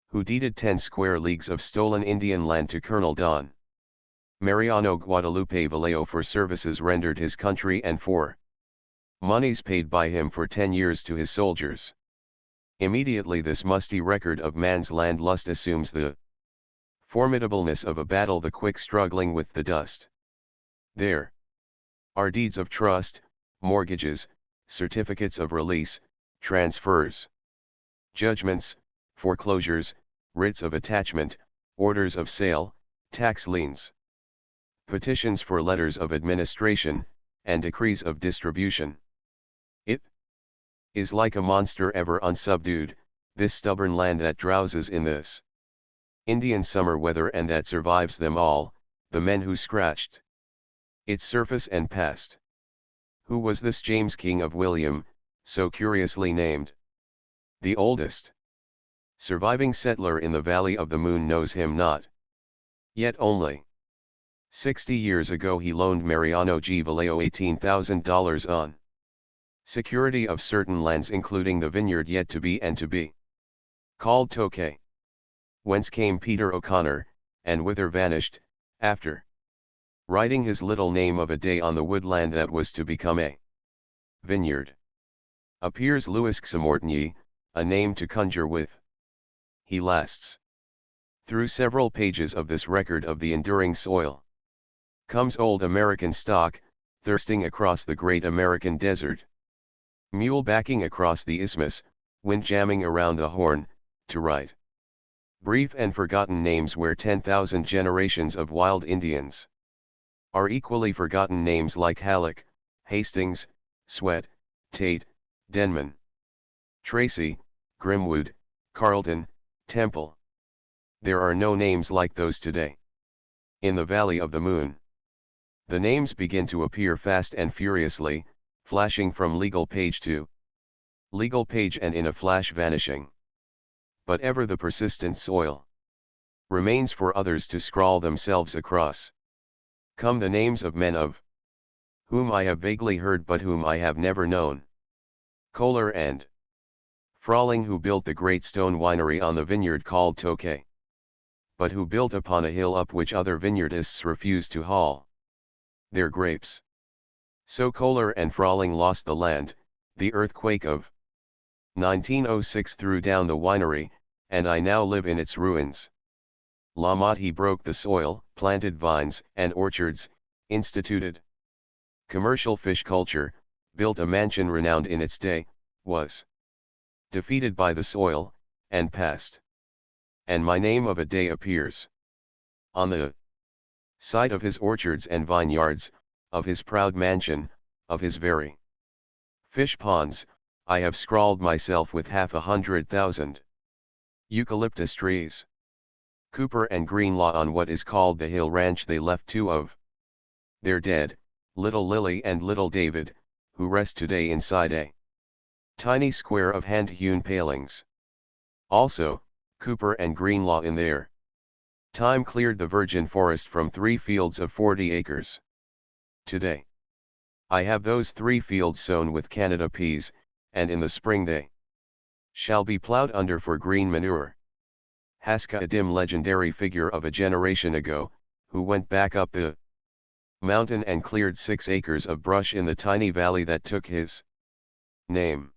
who deeded 10 square leagues of stolen Indian land to Colonel Don Mariano Guadalupe Vallejo for services rendered his country and for moneys paid by him for 10 years to his soldiers. Immediately this musty record of man's land lust assumes the formidableness of a battle, the quick struggling with the dust. There are deeds of trust, mortgages, certificates of release, transfers, judgments, foreclosures, writs of attachment, orders of sale, tax liens, petitions for letters of administration, and decrees of distribution. It is like a monster ever unsubdued, this stubborn land that drowses in this Indian summer weather and that survives them all, the men who scratched its surface and passed. Who was this James King of William, so curiously named? The oldest surviving settler in the Valley of the Moon knows him not. Yet only 60 years ago he loaned Mariano G. Vallejo $18,000 on security of certain lands, including the vineyard yet to be and to be called Tokay. Whence came Peter O'Connor, and whither vanished, after writing his little name of a day on the woodland that was to become a vineyard? Appears Louis Xamortny, a name to conjure with. He lasts through several pages of this record of the enduring soil. Comes old American stock, thirsting across the great American desert. Mule backing across the isthmus, wind jamming around the Horn, to write brief and forgotten names where 10,000 generations of wild Indians are equally forgotten, names like Halleck, Hastings, Sweat, Tate, Denman, Tracy, Grimwood, Carleton, Temple. There are no names like those today. In the Valley of the Moon, the names begin to appear fast and furiously, flashing from legal page to legal page and in a flash vanishing. But ever the persistent soil remains for others to scrawl themselves across. Come the names of men of whom I have vaguely heard but whom I have never known. Kohler and Frawling, who built the great stone winery on the vineyard called Tokay, but who built upon a hill up which other vineyardists refused to haul their grapes. So Kohler and Frawling lost the land. The earthquake of 1906 threw down the winery, and I now live in its ruins. Lamotte broke the soil, planted vines and orchards, instituted commercial fish culture, built a mansion renowned in its day, was defeated by the soil, and passed. And my name of a day appears on the site of his orchards and vineyards, of his proud mansion, of his very fish ponds. I have scrawled myself with 500,000 eucalyptus trees. Cooper and Greenlaw on what is called the Hill Ranch. They left two of their dead, little Lily and little David, who rest today inside a tiny square of hand-hewn palings. Also, Cooper and Greenlaw in their time cleared the virgin forest from 3 fields of 40 acres. Today, I have those 3 fields sown with Canada peas, and in the spring they shall be plowed under for green manure. Haska, a dim legendary figure of a generation ago, who went back up the mountain and cleared 6 acres of brush in the tiny valley that took his name.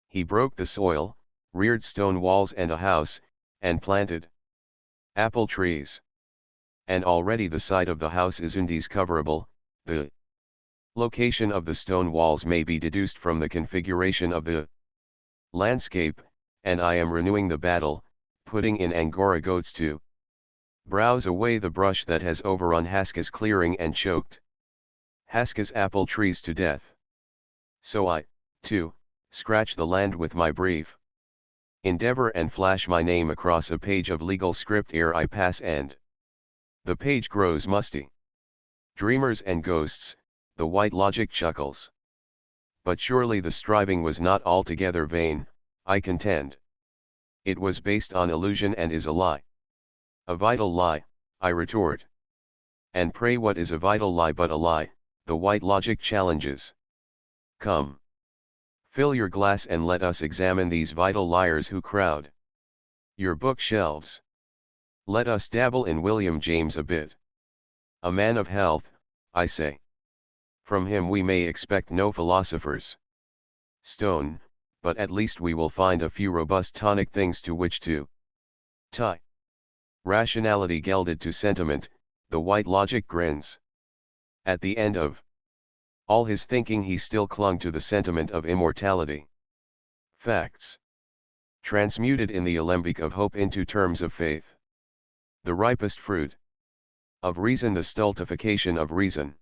He broke the soil, reared stone walls and a house, and planted apple trees. And already the site of the house is undiscoverable. The location of the stone walls may be deduced from the configuration of the landscape, and I am renewing the battle, putting in Angora goats to browse away the brush that has overrun Haska's clearing and choked Haska's apple trees to death. So I, too, scratch the land with my brief endeavor and flash my name across a page of legal script ere I pass, and the page grows musty. Dreamers and ghosts, the white logic chuckles. But surely the striving was not altogether vain, I contend. It was based on illusion and is a lie. A vital lie, I retort. And pray what is a vital lie but a lie? The white logic challenges. Come. Fill your glass and let us examine these vital liars who crowd Your bookshelves. Let us dabble in William James a bit. A man of health, I say. From him we may expect no philosopher's stone, but at least we will find a few robust tonic things to which to tie. Rationality gelded to sentiment, the white logic grins. At the end of all his thinking he still clung to the sentiment of immortality. Facts. Transmuted in the alembic of hope into terms of faith. The ripest fruit of reason, the stultification of reason.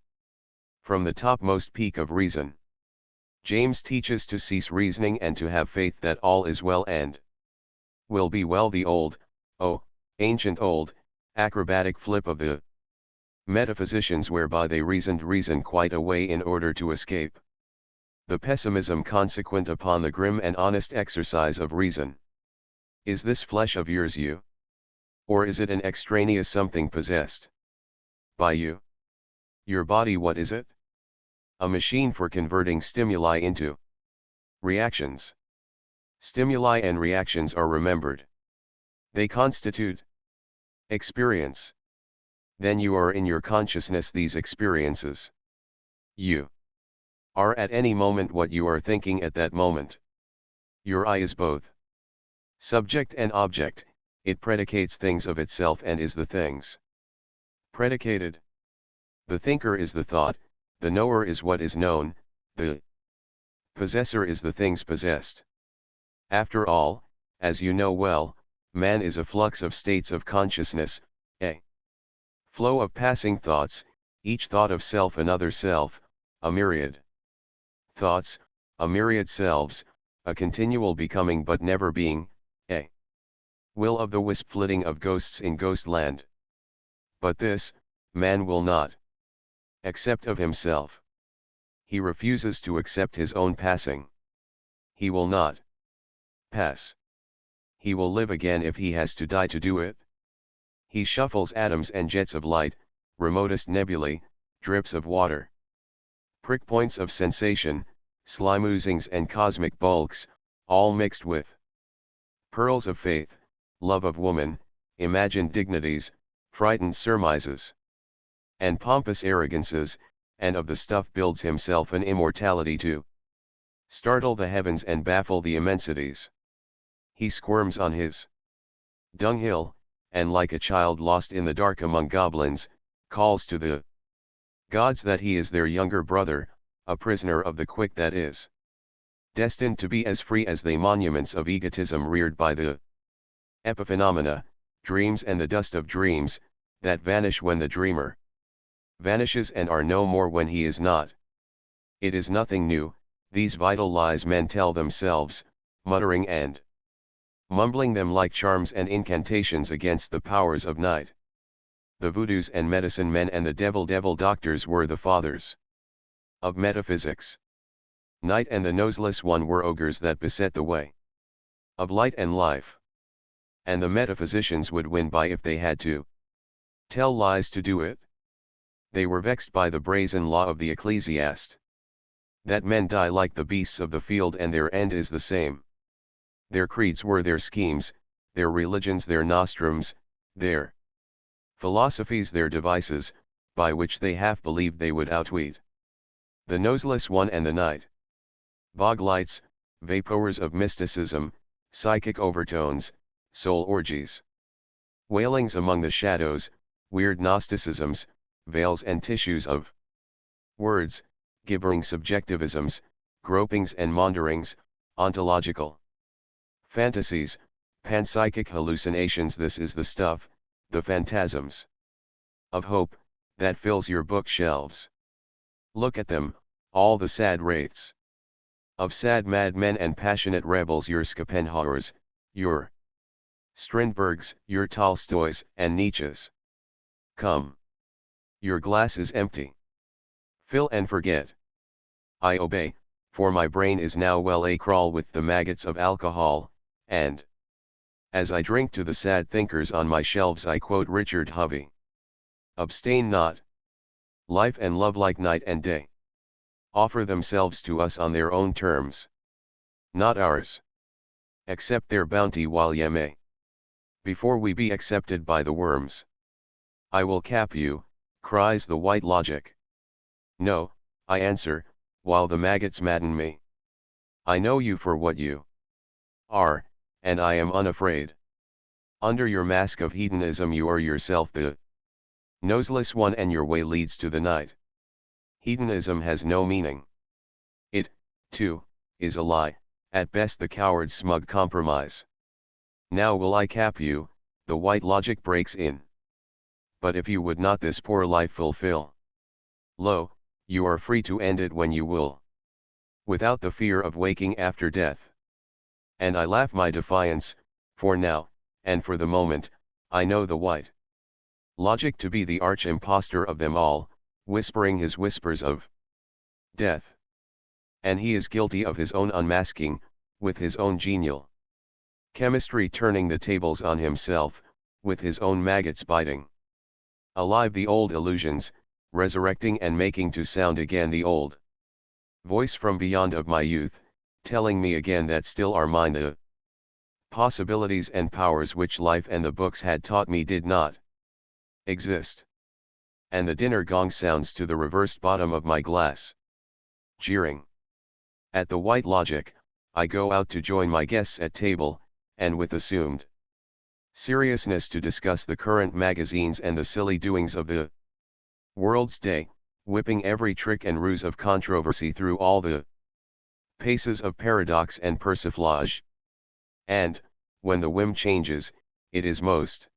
From the topmost peak of reason, James teaches to cease reasoning and to have faith that all is well and will be well. The old, ancient old, acrobatic flip of the metaphysicians whereby they reasoned reason quite away in order to escape the pessimism consequent upon the grim and honest exercise of reason. Is this flesh of yours you? Or is it an extraneous something possessed by you? Your body, what is it? A machine for converting stimuli into reactions. Stimuli and reactions are remembered. They constitute experience. Then you are in your consciousness these experiences. You are at any moment what you are thinking at that moment. Your I is both subject and object, it predicates things of itself and is the things predicated. The thinker is the thought, the knower is what is known, the possessor is the things possessed. After all, as you know well, man is a flux of states of consciousness, a flow of passing thoughts, each thought of self another self, a myriad thoughts, a myriad selves, a continual becoming but never being, a will of the wisp flitting of ghosts in ghostland. But this, man will not accept of himself. He refuses to accept his own passing. He will not pass. He will live again if he has to die to do it. He shuffles atoms and jets of light, remotest nebulae, drips of water, prick points of sensation, slime oozings and cosmic bulks, all mixed with pearls of faith, love of woman, imagined dignities, frightened surmises, and pompous arrogances, and of the stuff builds himself an immortality to startle the heavens and baffle the immensities. He squirms on his dunghill, and like a child lost in the dark among goblins, calls to the gods that he is their younger brother, a prisoner of the quick that is destined to be as free as they, monuments of egotism reared by the epiphenomena, dreams and the dust of dreams, that vanish when the dreamer vanishes and are no more when he is not. It is nothing new, these vital lies men tell themselves, muttering and mumbling them like charms and incantations against the powers of night. The voodoos and medicine men and the devil doctors were the fathers of metaphysics. Night and the noseless one were ogres that beset the way of light and life. And the metaphysicians would win by if they had to tell lies to do it. They were vexed by the brazen law of the ecclesiast, that men die like the beasts of the field and their end is the same. Their creeds were their schemes, their religions their nostrums, their philosophies their devices, by which they half believed they would outwit the noseless one and the night. Bog lights, vapors of mysticism, psychic overtones, soul orgies, wailings among the shadows, weird Gnosticisms, veils and tissues of words, gibbering subjectivisms, gropings and maunderings, ontological fantasies, panpsychic hallucinations. This is the stuff, the phantasms of hope, that fills your bookshelves. Look at them, all the sad wraiths of sad madmen and passionate rebels, your Schopenhauers, your Strindbergs, your Tolstoys and Nietzsches. Come. Your glass is empty. Fill and forget. I obey, for my brain is now well a-crawl with the maggots of alcohol, and as I drink to the sad thinkers on my shelves I quote Richard Hovey. Abstain not. Life and love like night and day offer themselves to us on their own terms, not ours. Accept their bounty while ye may. before we be accepted by the worms. I will cap you, cries the white logic. No, I answer, while the maggots madden me. I know you for what you are, and I am unafraid. Under your mask of hedonism you are yourself the noseless one, and your way leads to the night. Hedonism has no meaning. It, too, is a lie, at best the coward's smug compromise. Now will I cap you, the white logic breaks in. But if you would not this poor life fulfill, lo, you are free to end it when you will, without the fear of waking after death. And I laugh my defiance, for now, and for the moment, I know the white logic to be the arch impostor of them all, whispering his whispers of death. And he is guilty of his own unmasking, with his own genial chemistry turning the tables on himself, with his own maggots biting alive the old illusions, resurrecting and making to sound again the old voice from beyond of my youth, telling me again that still are mine the possibilities and powers which life and the books had taught me did not exist. And the dinner gong sounds to the reversed bottom of my glass. Jeering at the white logic, I go out to join my guests at table, and with assumed seriousness to discuss the current magazines and the silly doings of the world's day, whipping every trick and ruse of controversy through all the paces of paradox and persiflage. And, when the whim changes, it is most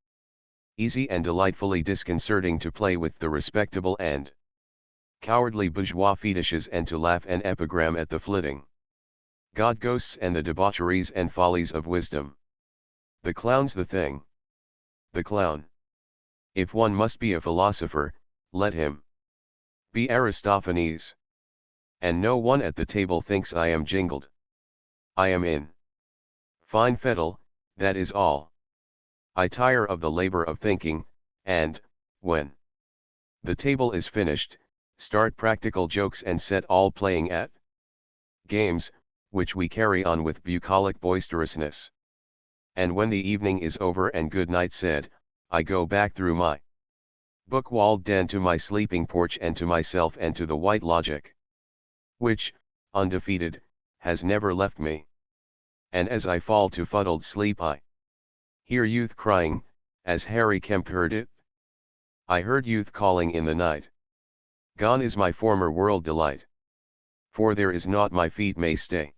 easy and delightfully disconcerting to play with the respectable and cowardly bourgeois fetishes and to laugh an epigram at the flitting god ghosts and the debaucheries and follies of wisdom. The clown's the thing. The clown. If one must be a philosopher, let him be Aristophanes. And no one at the table thinks I am jingled. I am in fine fettle, that is all. I tire of the labor of thinking, and, when the table is finished, start practical jokes and set all playing at games, which we carry on with bucolic boisterousness. And when the evening is over and good night said, I go back through my book-walled den to my sleeping porch and to myself and to the white logic, which, undefeated, has never left me. And as I fall to fuddled sleep I hear youth crying, as Harry Kemp heard it. I heard youth calling in the night. Gone is my former world delight. For there is naught my feet may stay.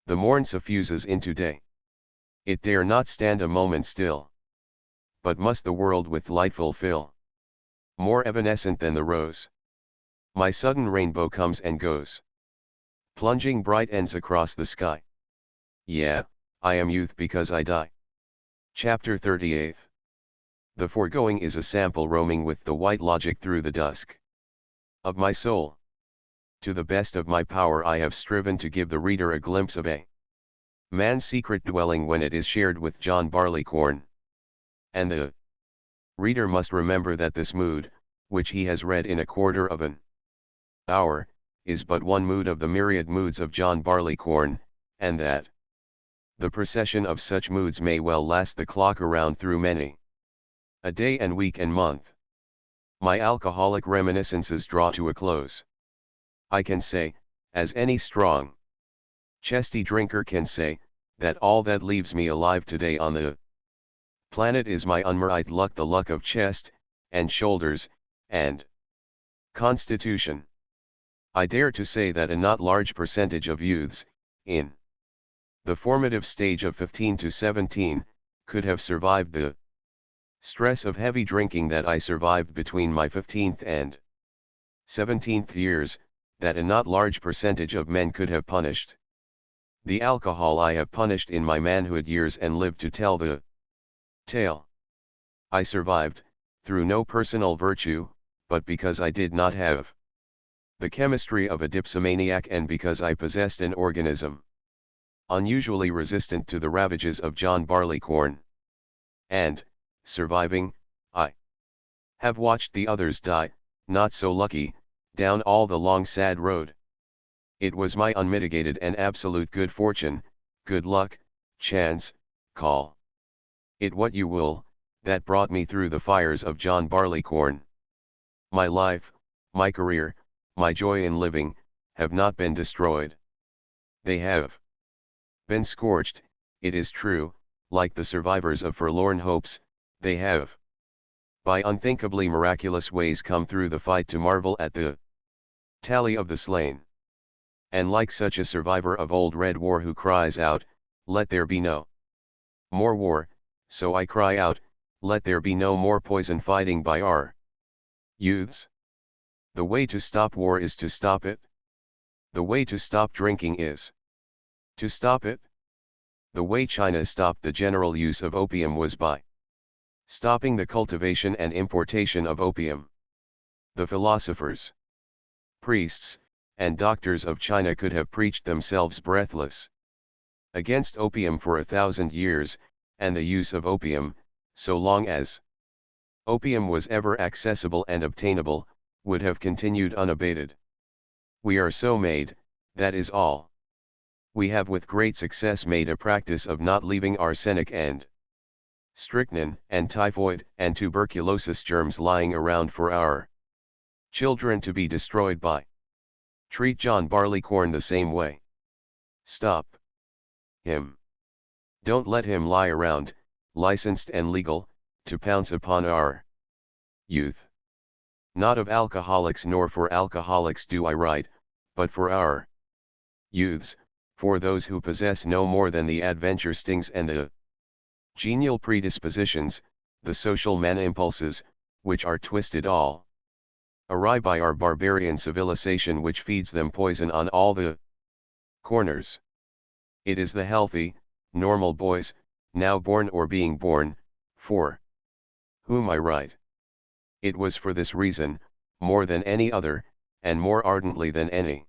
The morn suffuses into day. It dare not stand a moment still. But must the world with light fulfill. More evanescent than the rose. My sudden rainbow comes and goes. Plunging bright ends across the sky. Yeah, I am youth because I die. Chapter 38. The foregoing is a sample roaming with the white logic through the dusk of my soul. To the best of my power I have striven to give the reader a glimpse of a man's secret dwelling when it is shared with John Barleycorn. And the reader must remember that this mood, which he has read in a quarter of an hour, is but one mood of the myriad moods of John Barleycorn, and that the procession of such moods may well last the clock around through many a day and week and month. My alcoholic reminiscences draw to a close. I can say, as any strong, chesty drinker can say, that all that leaves me alive today on the planet is my unmerite luck, the luck of chest, and shoulders, and constitution. I dare to say that a not large percentage of youths, in the formative stage of 15 to 17, could have survived the stress of heavy drinking that I survived between my 15th and 17th years, that a not large percentage of men could have punished the alcohol I have punished in my manhood years and lived to tell the tale. I survived, through no personal virtue, but because I did not have the chemistry of a dipsomaniac and because I possessed an organism unusually resistant to the ravages of John Barleycorn. And, surviving, I have watched the others die, not so lucky, down all the long sad road. It was my unmitigated and absolute good fortune, good luck, chance, call It what you will, that brought me through the fires of John Barleycorn. My life, my career, my joy in living, have not been destroyed. They have been scorched, it is true, like the survivors of forlorn hopes, they have by unthinkably miraculous ways come through the fight to marvel at the tally of the slain. And like such a survivor of old red war who cries out, let there be no more war, so I cry out, let there be no more poison fighting by our youths. The way to stop war is to stop it. The way to stop drinking is to stop it. The way China stopped the general use of opium was by stopping the cultivation and importation of opium. The philosophers, priests, and doctors of China could have preached themselves breathless against opium for 1,000 years, and the use of opium, so long as opium was ever accessible and obtainable, would have continued unabated. We are so made, that is all. We have with great success made a practice of not leaving arsenic and strychnine and typhoid and tuberculosis germs lying around for our children to be destroyed by. Treat John Barleycorn the same way. Stop him. Don't let him lie around, licensed and legal, to pounce upon our youth. Not of alcoholics nor for alcoholics do I write, but for our youths, for those who possess no more than the adventure stings and the genial predispositions, the social man impulses, which are twisted all awry by our barbarian civilization which feeds them poison on all the corners. It is the healthy, normal boys, now born or being born, for whom I write. It was for this reason, more than any other, and more ardently than any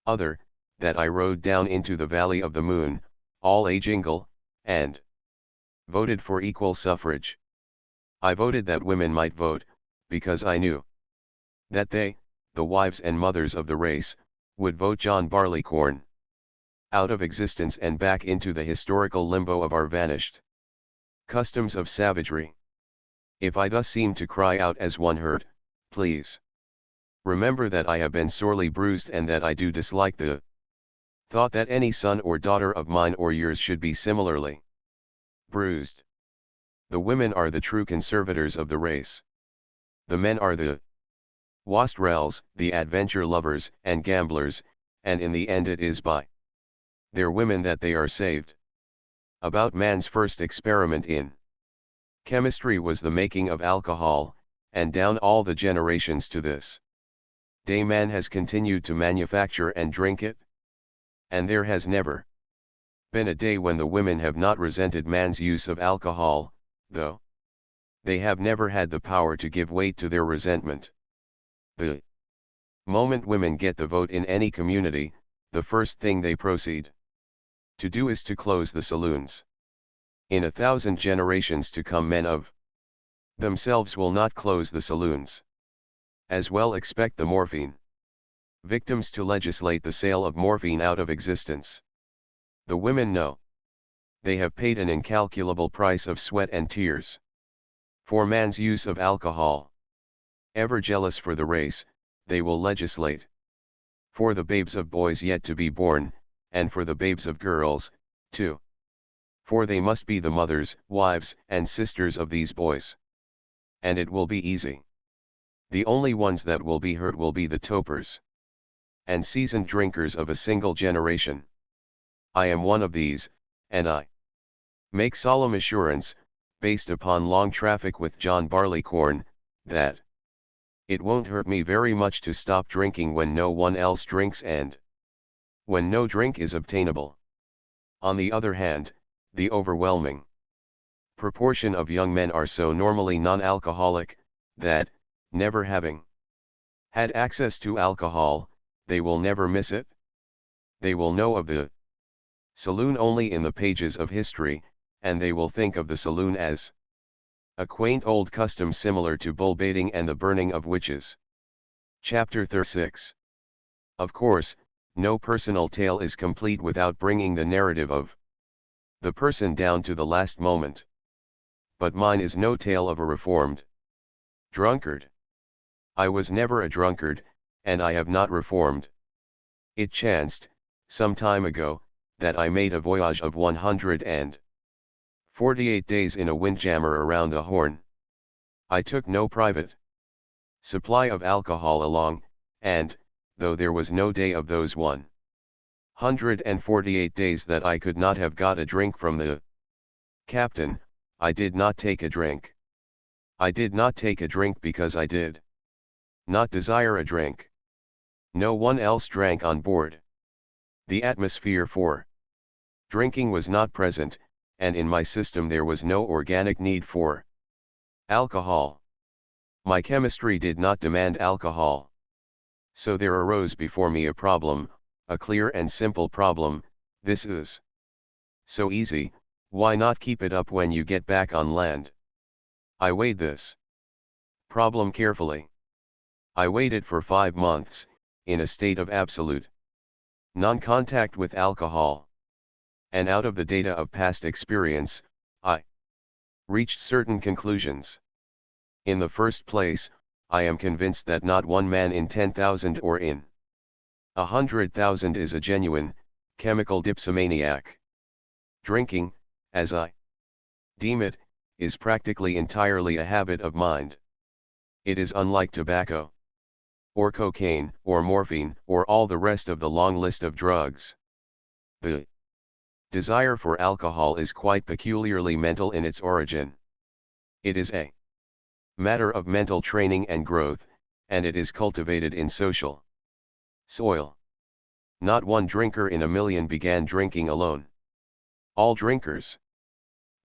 other, that I rode down into the valley of the moon, all a jingle, and voted for equal suffrage. I voted that women might vote, because I knew that they, the wives and mothers of the race, would vote John Barleycorn out of existence and back into the historical limbo of our vanished customs of savagery. If I thus seem to cry out as one hurt, please remember that I have been sorely bruised and that I do dislike the thought that any son or daughter of mine or yours should be similarly bruised. The women are the true conservators of the race. The men are the wastrels, the adventure lovers and gamblers, and in the end it is by their women that they are saved. About man's first experiment in chemistry was the making of alcohol, and down all the generations to this day man has continued to manufacture and drink it. And there has never been a day when the women have not resented man's use of alcohol, though they have never had the power to give weight to their resentment. The moment women get the vote in any community, the first thing they proceed to do is to close the saloons. In 1,000 generations to come men of themselves will not close the saloons. As well expect the morphine victims to legislate the sale of morphine out of existence. The women know. They have paid an incalculable price of sweat and tears for man's use of alcohol. Ever jealous for the race, they will legislate for the babes of boys yet to be born, and for the babes of girls, too. For they must be the mothers, wives, and sisters of these boys. And it will be easy. The only ones that will be hurt will be the topers and seasoned drinkers of a single generation. I am one of these, and I make solemn assurance, based upon long traffic with John Barleycorn, that it won't hurt me very much to stop drinking when no one else drinks and when no drink is obtainable. On the other hand, the overwhelming proportion of young men are so normally non-alcoholic, that, never having had access to alcohol, they will never miss it. They will know of the saloon only in the pages of history, and they will think of the saloon as a quaint old custom similar to bull baiting and the burning of witches. Chapter 36. Of course, no personal tale is complete without bringing the narrative of the person down to the last moment. but mine is no tale of a reformed drunkard. I was never a drunkard, and I have not reformed. It chanced, some time ago, that I made a voyage of 148 days in a windjammer around the Horn. I took no private supply of alcohol along, and, though there was no day of those 148 days that I could not have got a drink from the captain, I did not take a drink. I did not take a drink because I did not desire a drink. No one else drank on board. The atmosphere for drinking was not present, and in my system there was no organic need for alcohol. My chemistry did not demand alcohol. So there arose before me a problem, a clear and simple problem. This is so easy, why not keep it up when you get back on land? I weighed this problem carefully. I weighed it for 5 months, in a state of absolute non-contact with alcohol. And out of the data of past experience, I reached certain conclusions. In the first place, I am convinced that not one man in 10,000 or in 100,000 is a genuine, chemical dipsomaniac. Drinking, as I deem it, is practically entirely a habit of mind. It is unlike tobacco, or cocaine, or morphine, or all the rest of the long list of drugs. The desire for alcohol is quite peculiarly mental in its origin. It is a matter of mental training and growth, and it is cultivated in social soil. Not one drinker in a million began drinking alone. All drinkers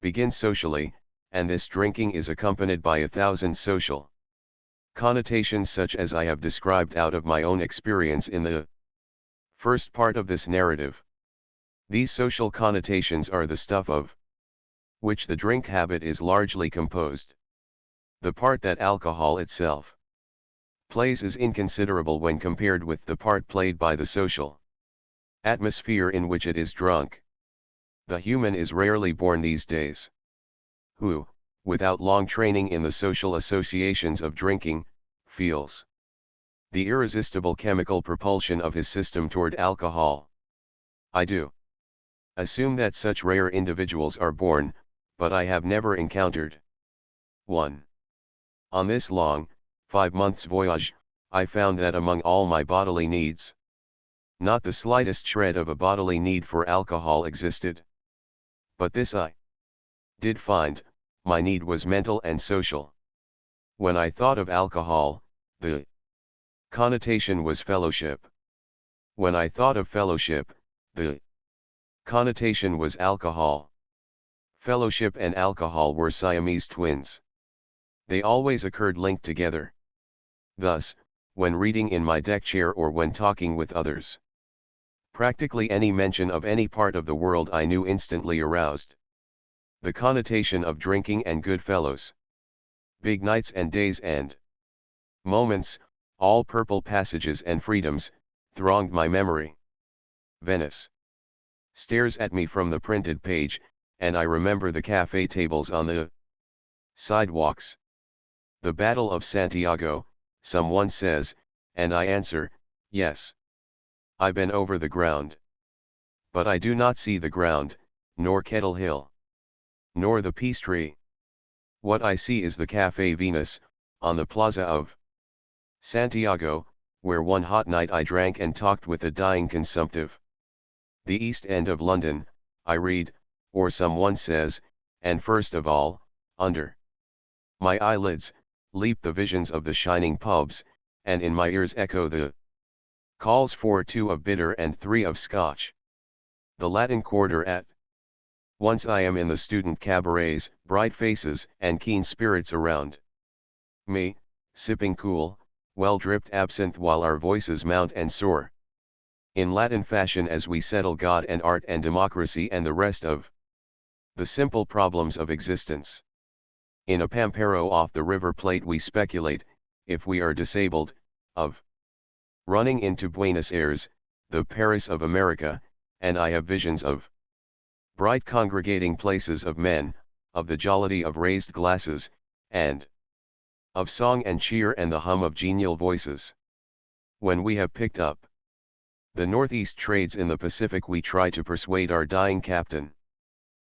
begin socially, and this drinking is accompanied by 1,000 social connotations such as I have described out of my own experience in the first part of this narrative. These social connotations are the stuff of which the drink habit is largely composed. The part that alcohol itself plays is inconsiderable when compared with the part played by the social atmosphere in which it is drunk. The human is rarely born these days who, without long training in the social associations of drinking, feels the irresistible chemical propulsion of his system toward alcohol. I do assume that such rare individuals are born, but I have never encountered one. On this long, 5 months voyage, I found that among all my bodily needs, not the slightest shred of a bodily need for alcohol existed. But this I did find, my need was mental and social. When I thought of alcohol, the connotation was fellowship. When I thought of fellowship, the connotation was alcohol. Fellowship and alcohol were Siamese twins. They always occurred linked together. Thus, when reading in my deck chair or when talking with others, practically any mention of any part of the world I knew instantly aroused the connotation of drinking and good fellows. Big nights and days and moments, all purple passages and freedoms, thronged my memory. Venice stares at me from the printed page, and I remember the cafe tables on the sidewalks. The Battle of Santiago, someone says, and I answer, yes. I've been over the ground. But I do not see the ground, nor Kettle Hill, nor the Peace Tree. What I see is the Café Venus, on the plaza of Santiago, where one hot night I drank and talked with a dying consumptive. The East End of London, I read, or someone says, and first of all, under my eyelids, leap the visions of the shining pubs, and in my ears echo the calls for 2 of bitter and 3 of Scotch. The Latin Quarter at once I am in the student cabarets, bright faces and keen spirits around me, sipping cool, well-dripped absinthe while our voices mount and soar in Latin fashion as we settle God and art and democracy and the rest of the simple problems of existence. In a pampero off the River Plate we speculate, if we are disabled, of running into Buenos Aires, the Paris of America, and I have visions of bright congregating places of men, of the jollity of raised glasses, and of song and cheer and the hum of genial voices. When we have picked up the northeast trades in the Pacific, we try to persuade our dying captain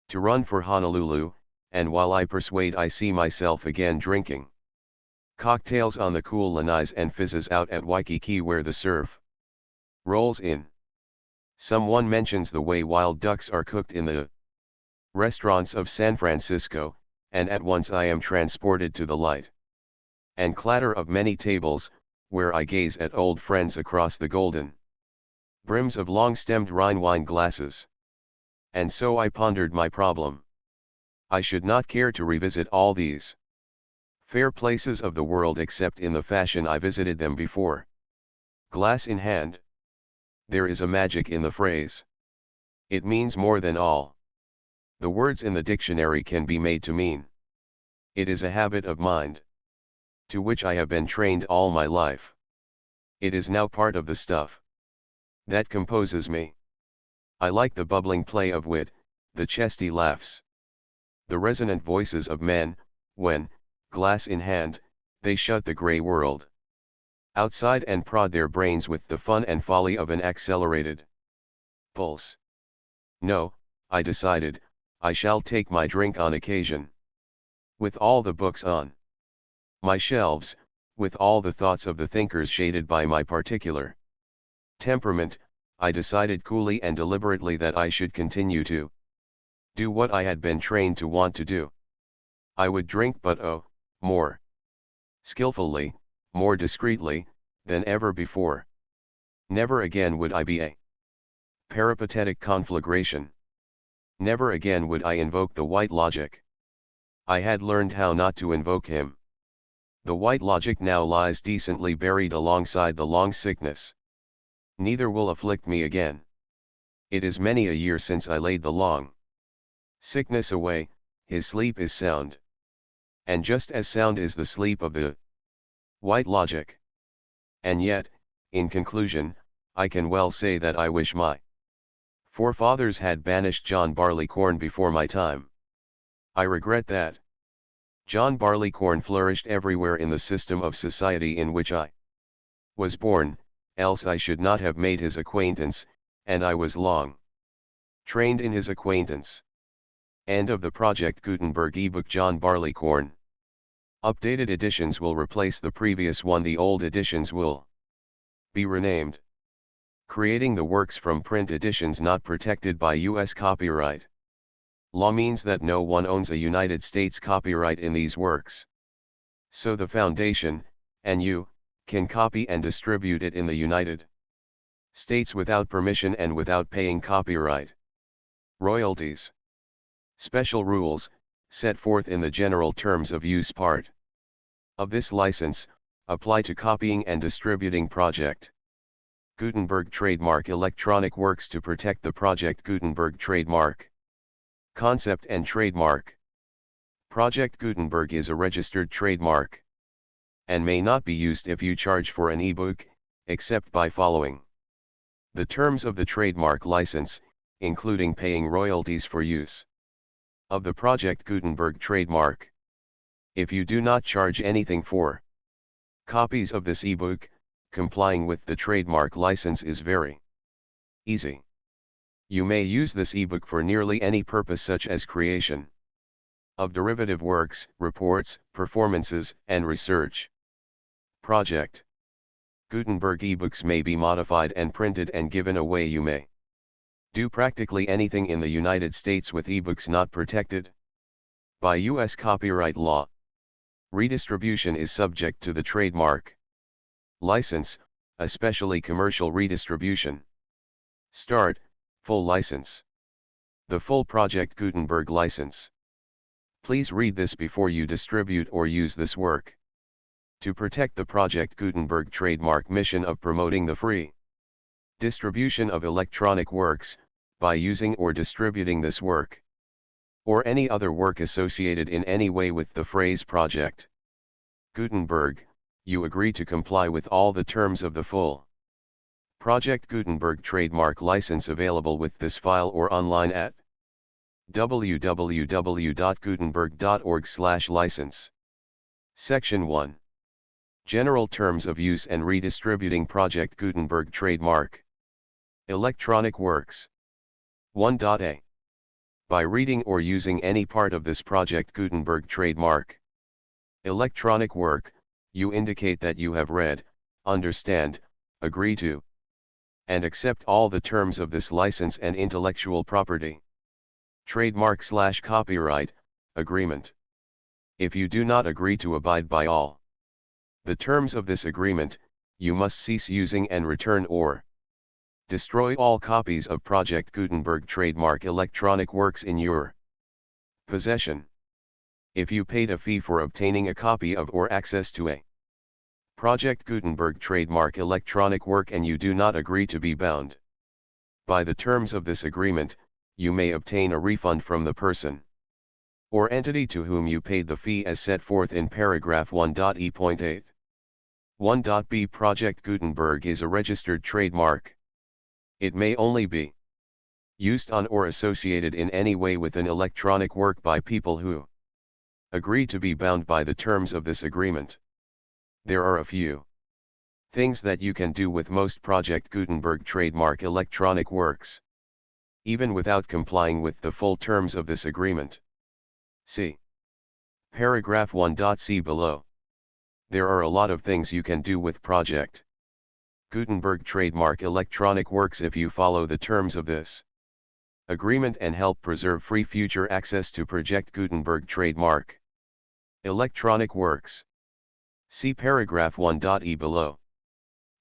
to run for Honolulu, and while I persuade, I see myself again drinking cocktails on the cool lanais and fizzes out at Waikiki where the surf rolls in. Someone mentions the way wild ducks are cooked in the restaurants of San Francisco, and at once I am transported to the light and clatter of many tables, where I gaze at old friends across the golden brims of long-stemmed Rhine wine glasses. And so I pondered my problem. I should not care to revisit all these fair places of the world except in the fashion I visited them before. Glass in hand. There is a magic in the phrase. It means more than all the words in the dictionary can be made to mean. It is a habit of mind to which I have been trained all my life. It is now part of the stuff that composes me. I like the bubbling play of wit, the chesty laughs, the resonant voices of men, when, glass in hand, they shut the grey world outside and prod their brains with the fun and folly of an accelerated pulse. No, I decided, I shall take my drink on occasion. With all the books on my shelves, with all the thoughts of the thinkers shaded by my particular temperament, I decided coolly and deliberately that I should continue to do what I had been trained to want to do. I would drink, but oh, more skillfully, more discreetly, than ever before. Never again would I be a peripatetic conflagration. Never again would I invoke the white logic. I had learned how not to invoke him. The white logic now lies decently buried alongside the long sickness. Neither will afflict me again. It is many a year since I laid the long sickness away, his sleep is sound. And just as sound is the sleep of the white logic. And yet, in conclusion, I can well say that I wish my forefathers had banished John Barleycorn before my time. I regret that John Barleycorn flourished everywhere in the system of society in which I was born, else I should not have made his acquaintance, and I was long trained in his acquaintance. End of the Project Gutenberg ebook. John Barleycorn. Updated editions will replace the previous one. The old editions will be renamed. Creating the works from print editions not protected by U.S. copyright law means that no one owns a United States copyright in these works. So the Foundation, and you, can copy and distribute it in the United States without permission and without paying copyright royalties. Special rules, set forth in the general terms of use part of this license, apply to copying and distributing Project Gutenberg trademark electronic works to protect the Project Gutenberg trademark concept and trademark. Project Gutenberg is a registered trademark and may not be used if you charge for an ebook, except by following the terms of the trademark license, including paying royalties for use of the Project Gutenberg trademark. If you do not charge anything for copies of this ebook, complying with the trademark license is very easy. You may use this ebook for nearly any purpose, such as creation of derivative works, reports, performances, and research. Project Gutenberg ebooks may be modified and printed and given away. You may do practically anything in the United States with ebooks not protected by U.S. copyright law. Redistribution is subject to the trademark license, especially commercial redistribution. Start, full license. The full Project Gutenberg license. Please read this before you distribute or use this work. To protect the Project Gutenberg trademark mission of promoting the free distribution of electronic works, by using or distributing this work, or any other work associated in any way with the phrase Project Gutenberg, you agree to comply with all the terms of the full Project Gutenberg trademark license available with this file or online at www.gutenberg.org/license. Section 1. General Terms of Use and Redistributing Project Gutenberg Trademark. Electronic Works. 1.a. By reading or using any part of this Project Gutenberg trademark electronic work, you indicate that you have read, understand, agree to, and accept all the terms of this license and intellectual property trademark/copyright agreement. If you do not agree to abide by all the terms of this agreement, you must cease using and return or destroy all copies of Project Gutenberg trademark electronic works in your possession. If you paid a fee for obtaining a copy of or access to a Project Gutenberg trademark electronic work and you do not agree to be bound by the terms of this agreement, you may obtain a refund from the person or entity to whom you paid the fee as set forth in paragraph 1.e.8. 1.b. Project Gutenberg is a registered trademark. It may only be used on or associated in any way with an electronic work by people who agree to be bound by the terms of this agreement. There are a few things that you can do with most Project Gutenberg trademark electronic works, even without complying with the full terms of this agreement. See paragraph 1.c below. There are a lot of things you can do with Project Gutenberg trademark electronic works if you follow the terms of this agreement and help preserve free future access to Project Gutenberg trademark electronic works. See paragraph 1.e below.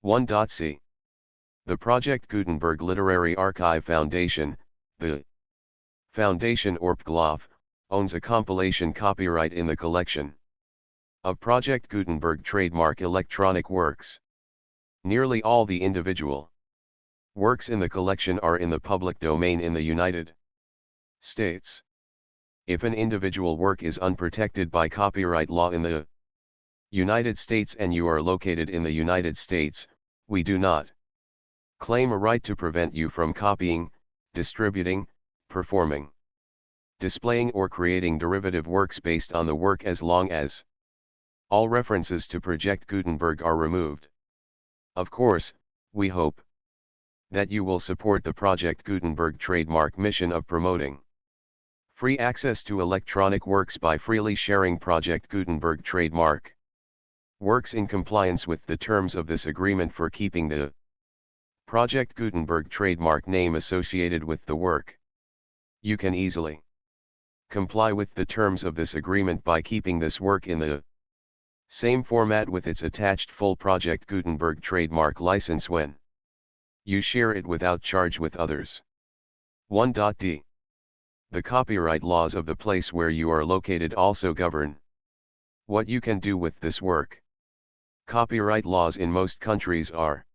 1.c. The Project Gutenberg Literary Archive Foundation, the Foundation Orpglof, owns a compilation copyright in the collection of Project Gutenberg trademark electronic works. Nearly all the individual works in the collection are in the public domain in the United States. If an individual work is unprotected by copyright law in the United States and you are located in the United States, we do not claim a right to prevent you from copying, distributing, performing, displaying or creating derivative works based on the work as long as all references to Project Gutenberg are removed. Of course, we hope that you will support the Project Gutenberg trademark mission of promoting free access to electronic works by freely sharing Project Gutenberg trademark works in compliance with the terms of this agreement for keeping the Project Gutenberg trademark name associated with the work. You can easily comply with the terms of this agreement by keeping this work in the same format with its attached full Project Gutenberg trademark license when you share it without charge with others. 1.d. The copyright laws of the place where you are located also govern what you can do with this work. Copyright laws in most countries are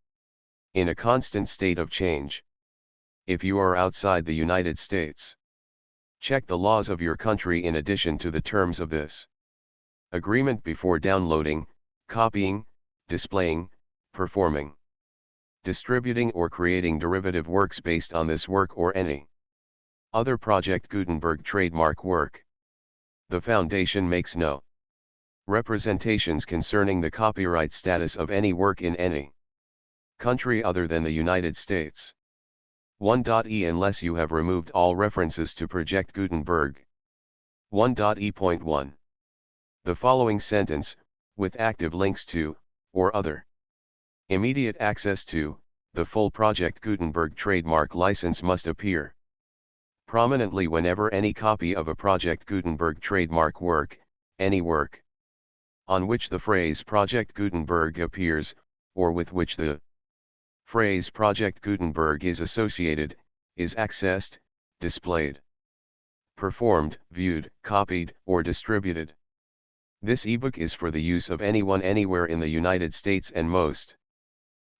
in a constant state of change. If you are outside the United States, check the laws of your country in addition to the terms of this agreement before downloading, copying, displaying, performing, distributing or creating derivative works based on this work or any other Project Gutenberg trademark work. The Foundation makes no representations concerning the copyright status of any work in any country other than the United States. 1.e. Unless you have removed all references to Project Gutenberg. 1.e.1. The following sentence, with active links to, or other immediate access to, the full Project Gutenberg trademark license must appear prominently whenever any copy of a Project Gutenberg trademark work, any work on which the phrase Project Gutenberg appears, or with which the phrase Project Gutenberg is associated, is accessed, displayed, performed, viewed, copied, or distributed. This ebook is for the use of anyone anywhere in the United States and most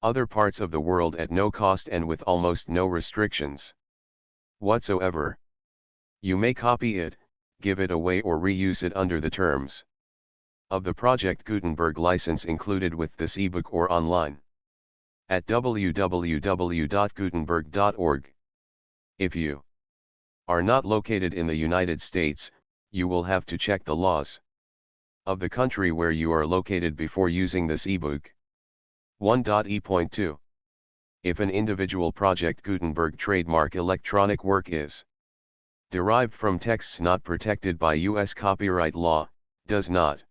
other parts of the world at no cost and with almost no restrictions whatsoever. You may copy it, give it away or reuse it under the terms of the Project Gutenberg license included with this ebook or online at www.gutenberg.org. If you are not located in the United States, you will have to check the laws of the country where you are located before using this ebook. 1.e.2. If an individual Project Gutenberg trademark electronic work is derived from texts not protected by U.S. copyright law, does not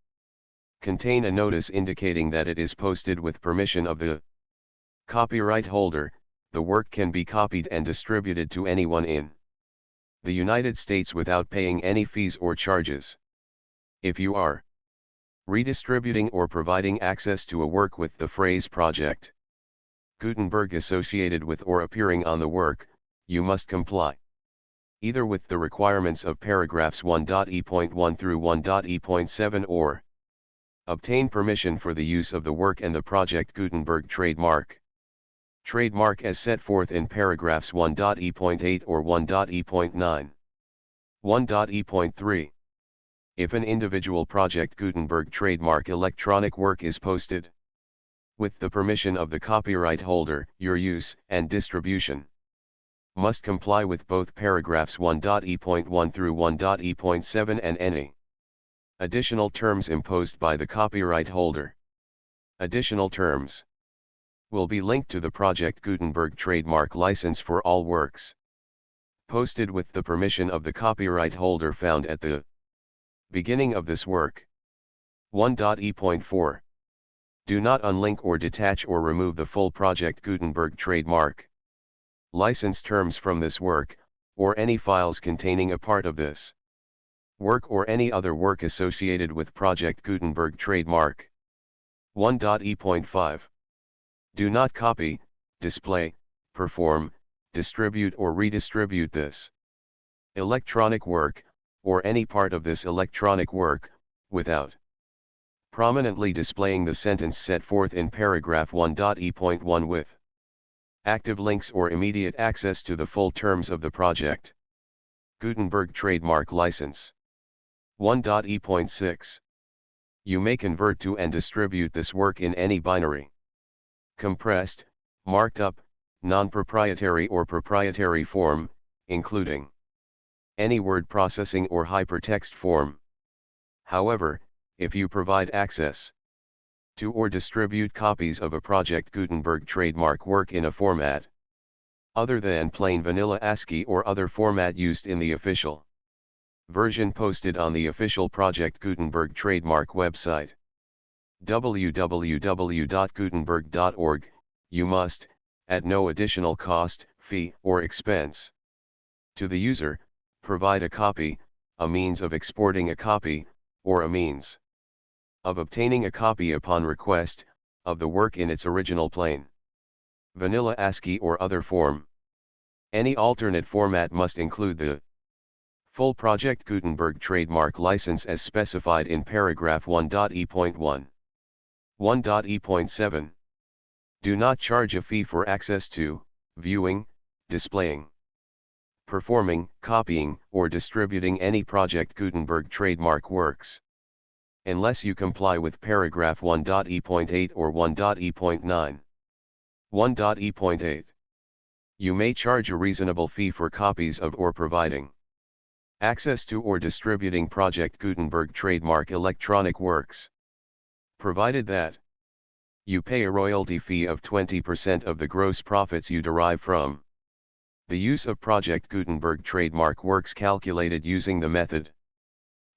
contain a notice indicating that it is posted with permission of the copyright holder, the work can be copied and distributed to anyone in the United States without paying any fees or charges. If you are redistributing or providing access to a work with the phrase Project Gutenberg associated with or appearing on the work, you must comply either with the requirements of paragraphs 1.e.1 through 1.e.7 or obtain permission for the use of the work and the Project Gutenberg trademark. Trademark as set forth in paragraphs 1.e.8 or 1.e.9. 1.e.3. If an individual Project Gutenberg trademark electronic work is posted with the permission of the copyright holder, your use and distribution must comply with both paragraphs 1.e.1 through 1.e.7 and any additional terms imposed by the copyright holder. Additional terms will be linked to the Project Gutenberg trademark license for all works posted with the permission of the copyright holder found at the beginning of this work. 1.e.4. Do not unlink or detach or remove the full Project Gutenberg trademark license terms from this work, or any files containing a part of this work or any other work associated with Project Gutenberg trademark. 1.e.5. Do not copy, display, perform, distribute or redistribute this electronic work, or any part of this electronic work, without prominently displaying the sentence set forth in paragraph 1.e.1 with active links or immediate access to the full terms of the Project Gutenberg trademark license. 1.e.6. You may convert to and distribute this work in any binary, compressed, marked up, non-proprietary or proprietary form, including any word processing or hypertext form. However, if you provide access to or distribute copies of a Project Gutenberg trademark work in a format other than plain vanilla ASCII or other format used in the official version posted on the official Project Gutenberg trademark website, www.gutenberg.org, you must, at no additional cost, fee, or expense to the user, provide a copy, a means of exporting a copy, or a means of obtaining a copy upon request, of the work in its original plain vanilla ASCII or other form. Any alternate format must include the full Project Gutenberg trademark license as specified in paragraph 1.e.1. 1.e.7. Do not charge a fee for access to, viewing, displaying, performing, copying, or distributing any Project Gutenberg trademark works, unless you comply with paragraph 1.e.8 or 1.e.9. 1.e.8. You may charge a reasonable fee for copies of or providing access to or distributing Project Gutenberg trademark electronic works, provided that you pay a royalty fee of 20% of the gross profits you derive from the use of Project Gutenberg trademark works calculated using the method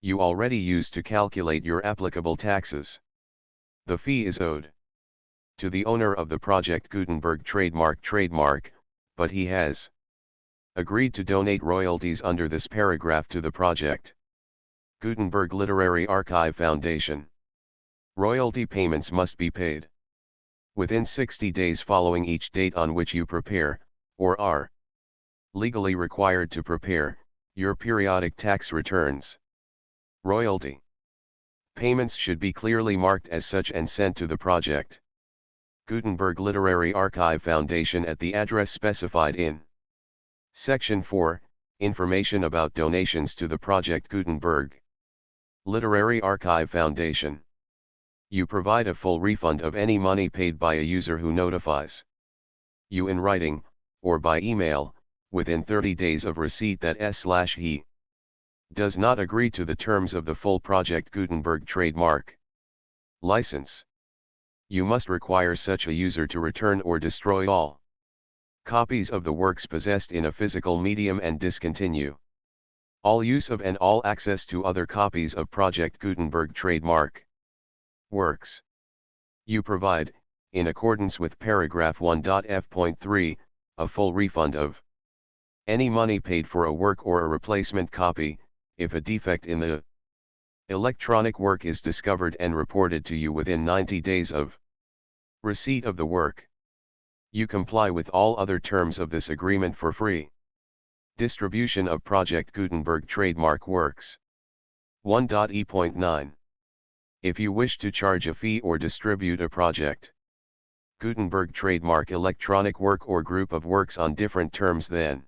you already used to calculate your applicable taxes. The fee is owed to the owner of the Project Gutenberg trademark, but he has agreed to donate royalties under this paragraph to the Project Gutenberg Literary Archive Foundation. Royalty payments must be paid within 60 days following each date on which you prepare, or are legally required to prepare, your periodic tax returns. Royalty payments should be clearly marked as such and sent to the Project Gutenberg Literary Archive Foundation at the address specified in Section 4, Information about donations to the Project Gutenberg Literary Archive Foundation. You provide a full refund of any money paid by a user who notifies you in writing, or by email, within 30 days of receipt that S/he does not agree to the terms of the full Project Gutenberg trademark license. You must require such a user to return or destroy all copies of the works possessed in a physical medium and discontinue all use of and all access to other copies of Project Gutenberg trademark works. You provide, in accordance with paragraph 1.f.3, a full refund of any money paid for a work or a replacement copy, if a defect in the electronic work is discovered and reported to you within 90 days of receipt of the work. You comply with all other terms of this agreement for free distribution of Project Gutenberg trademark works. 1.e.9. If you wish to charge a fee or distribute a Project Gutenberg trademark electronic work or group of works on different terms than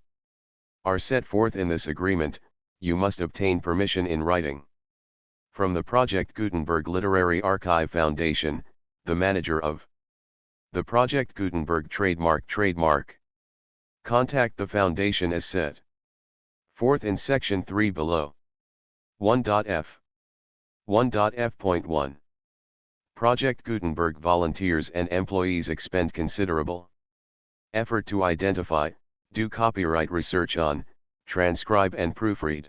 are set forth in this agreement, you must obtain permission in writing from the Project Gutenberg Literary Archive Foundation, the manager of the Project Gutenberg trademark. Contact the foundation as set forth in section 3 below. 1.f. 1.f.1. Project Gutenberg volunteers and employees expend considerable effort to identify, do copyright research on, transcribe and proofread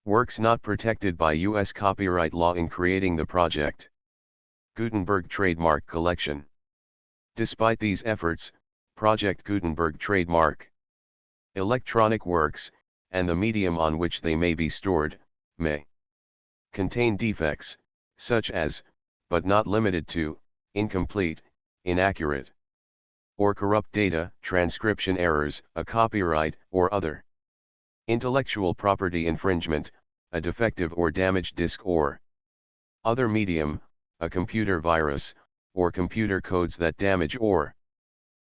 works not protected by U.S. copyright law in creating the Project Gutenberg trademark collection. Despite these efforts, Project Gutenberg trademark electronic works, and the medium on which they may be stored, may contain defects, such as, but not limited to, incomplete, inaccurate, or corrupt data, transcription errors, a copyright or other intellectual property infringement, a defective or damaged disk or other medium, a computer virus, or computer codes that damage or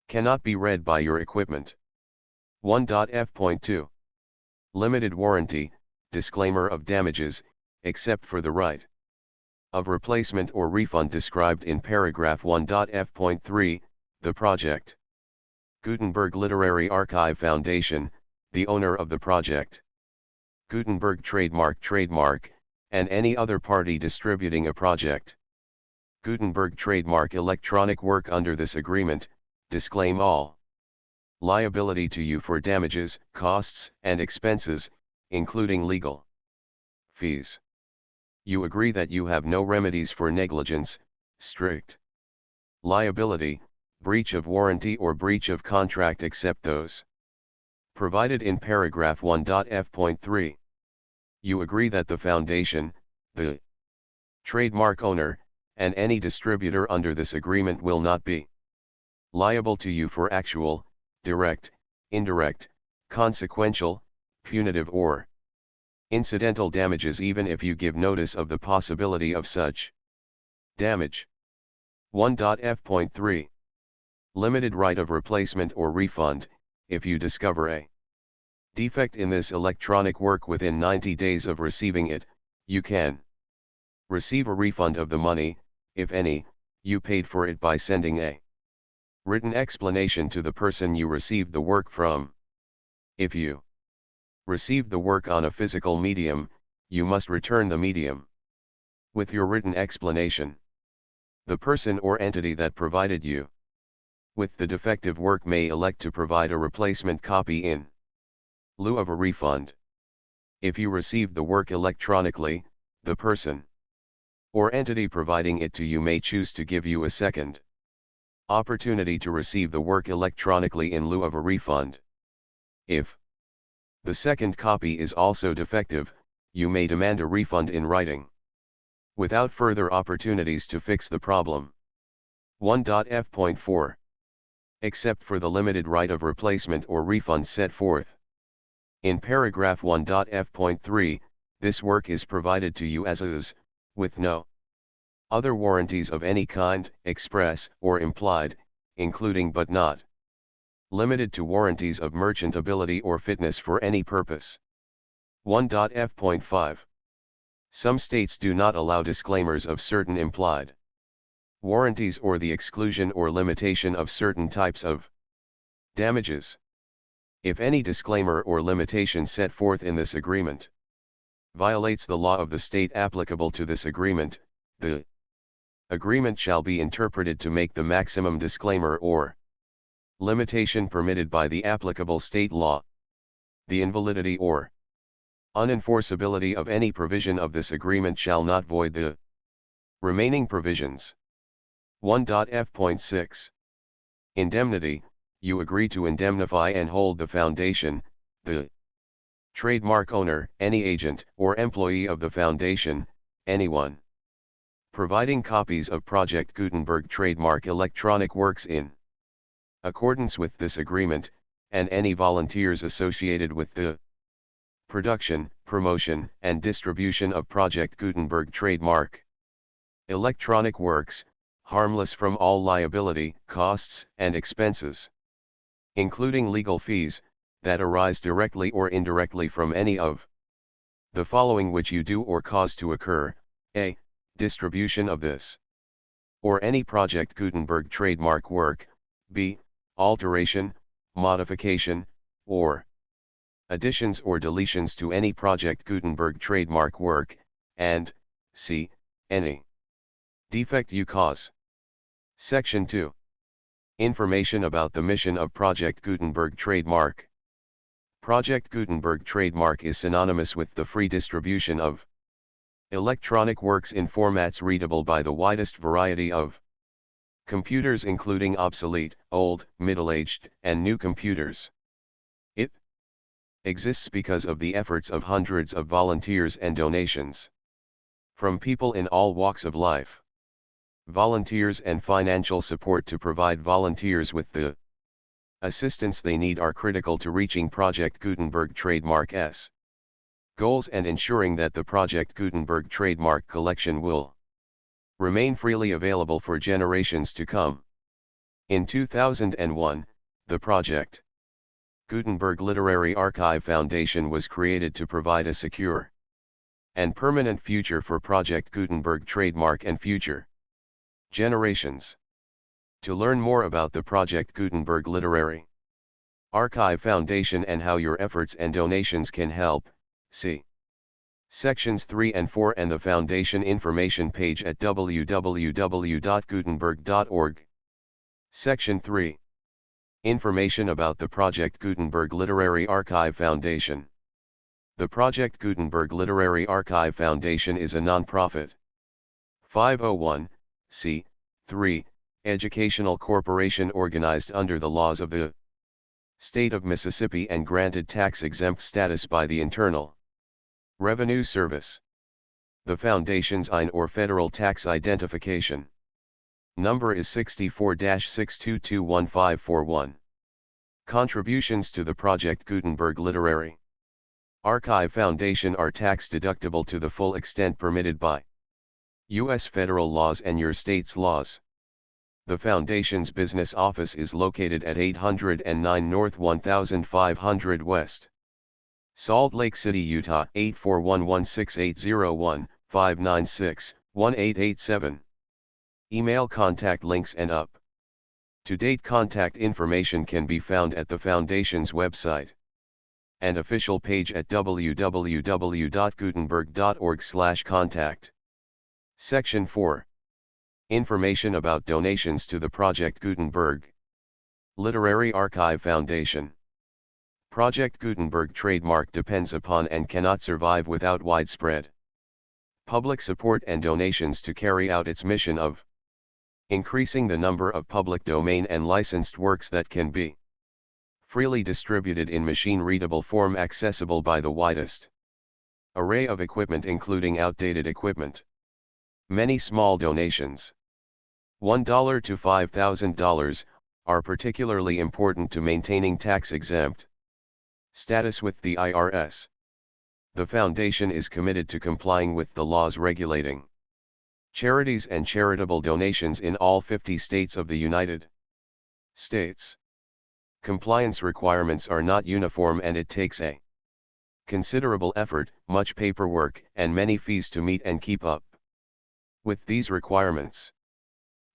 cannot be read by your equipment. 1.f.2. Limited warranty, disclaimer of damages, except for the right of replacement or refund described in paragraph 1.f.3, the Project Gutenberg Literary Archive Foundation, the owner of the Project Gutenberg trademark, and any other party distributing a Project Gutenberg trademark electronic work under this agreement, disclaim all liability to you for damages, costs, and expenses, including legal fees. You agree that you have no remedies for negligence, strict liability, breach of warranty or breach of contract except those provided in paragraph 1.f.3. You agree that the foundation, the trademark owner, and any distributor under this agreement will not be liable to you for actual, direct, indirect, consequential, punitive or incidental damages even if you give notice of the possibility of such damage. 1.f.3. Limited right of replacement or refund, if you discover a defect in this electronic work within 90 days of receiving it, you can receive a refund of the money, if any, you paid for it by sending a written explanation to the person you received the work from. If you received the work on a physical medium, you must return the medium with your written explanation. The person or entity that provided you with the defective work may elect to provide a replacement copy in lieu of a refund. If you received the work electronically, the person or entity providing it to you may choose to give you a second opportunity to receive the work electronically in lieu of a refund. If the second copy is also defective, you may demand a refund in writing, without further opportunities to fix the problem. 1.f.4. Except for the limited right of replacement or refund set forth in paragraph 1.f.3, this work is provided to you as is, with no other warranties of any kind, express or implied, including but not limited to warranties of merchantability or fitness for any purpose. 1.f.5. Some states do not allow disclaimers of certain implied warranties or the exclusion or limitation of certain types of damages. If any disclaimer or limitation set forth in this agreement violates the law of the state applicable to this agreement, the agreement shall be interpreted to make the maximum disclaimer or limitation permitted by the applicable state law. The invalidity or unenforceability of any provision of this agreement shall not void the remaining provisions. 1.f.6 Indemnity. You agree to indemnify and hold the foundation, the trademark owner, any agent or employee of the foundation, anyone providing copies of Project Gutenberg trademark electronic works in accordance with this agreement, and any volunteers associated with the production, promotion, and distribution of Project Gutenberg trademark electronic works, harmless from all liability, costs, and expenses, including legal fees, that arise directly or indirectly from any of the following which you do or cause to occur: a. Distribution of this or any Project Gutenberg trademark work, b. Alteration, modification, or additions or deletions to any Project Gutenberg trademark work, and c. Any defect you cause. Section 2. Information about the mission of Project Gutenberg trademark. Project Gutenberg trademark is synonymous with the free distribution of electronic works in formats readable by the widest variety of computers, including obsolete, old, middle-aged, and new computers. It exists because of the efforts of hundreds of volunteers and donations from people in all walks of life. Volunteers and financial support to provide volunteers with the assistance they need are critical to reaching Project Gutenberg trademark's goals and ensuring that the Project Gutenberg trademark collection will remain freely available for generations to come. In 2001, the Project Gutenberg Literary Archive Foundation was created to provide a secure and permanent future for Project Gutenberg trademark and future generations. To learn more about the Project Gutenberg Literary Archive Foundation and how your efforts and donations can help, see Sections 3 and 4 and the Foundation information page at www.gutenberg.org. Section 3. Information about the Project Gutenberg Literary Archive Foundation. The Project Gutenberg Literary Archive Foundation is a non-profit 501(c)(3) educational corporation organized under the laws of the state of Mississippi and granted tax-exempt status by the Internal Revenue Service. The foundation's IN or federal tax identification number is 64-6221541. Contributions to the Project Gutenberg Literary Archive Foundation are tax-deductible to the full extent permitted by U.S. federal laws and your state's laws. The Foundation's business office is located at 809 North 1500 West, Salt Lake City, Utah 841-16801-596-1887. Email contact links and up-to-date contact information can be found at the Foundation's website and official page at www.gutenberg.org/contact. Section 4. Information about donations to the Project Gutenberg Literary Archive Foundation. Project Gutenberg trademark depends upon and cannot survive without widespread public support and donations to carry out its mission of increasing the number of public domain and licensed works that can be freely distributed in machine-readable form accessible by the widest array of equipment, including outdated equipment. Many small donations, $1 to $5,000, are particularly important to maintaining tax-exempt status with the IRS. The Foundation is committed to complying with the laws regulating charities and charitable donations in all 50 states of the United States. Compliance requirements are not uniform and it takes a considerable effort, much paperwork, and many fees to meet and keep up with these requirements.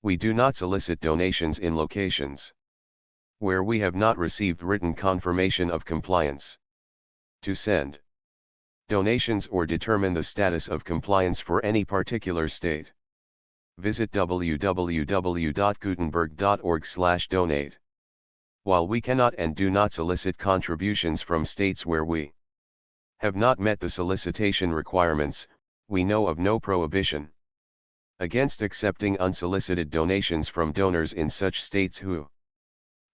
We do not solicit donations in locations where we have not received written confirmation of compliance. To send donations or determine the status of compliance for any particular state, visit www.gutenberg.org/donate. While we cannot and do not solicit contributions from states where we have not met the solicitation requirements, we know of no prohibition against accepting unsolicited donations from donors in such states who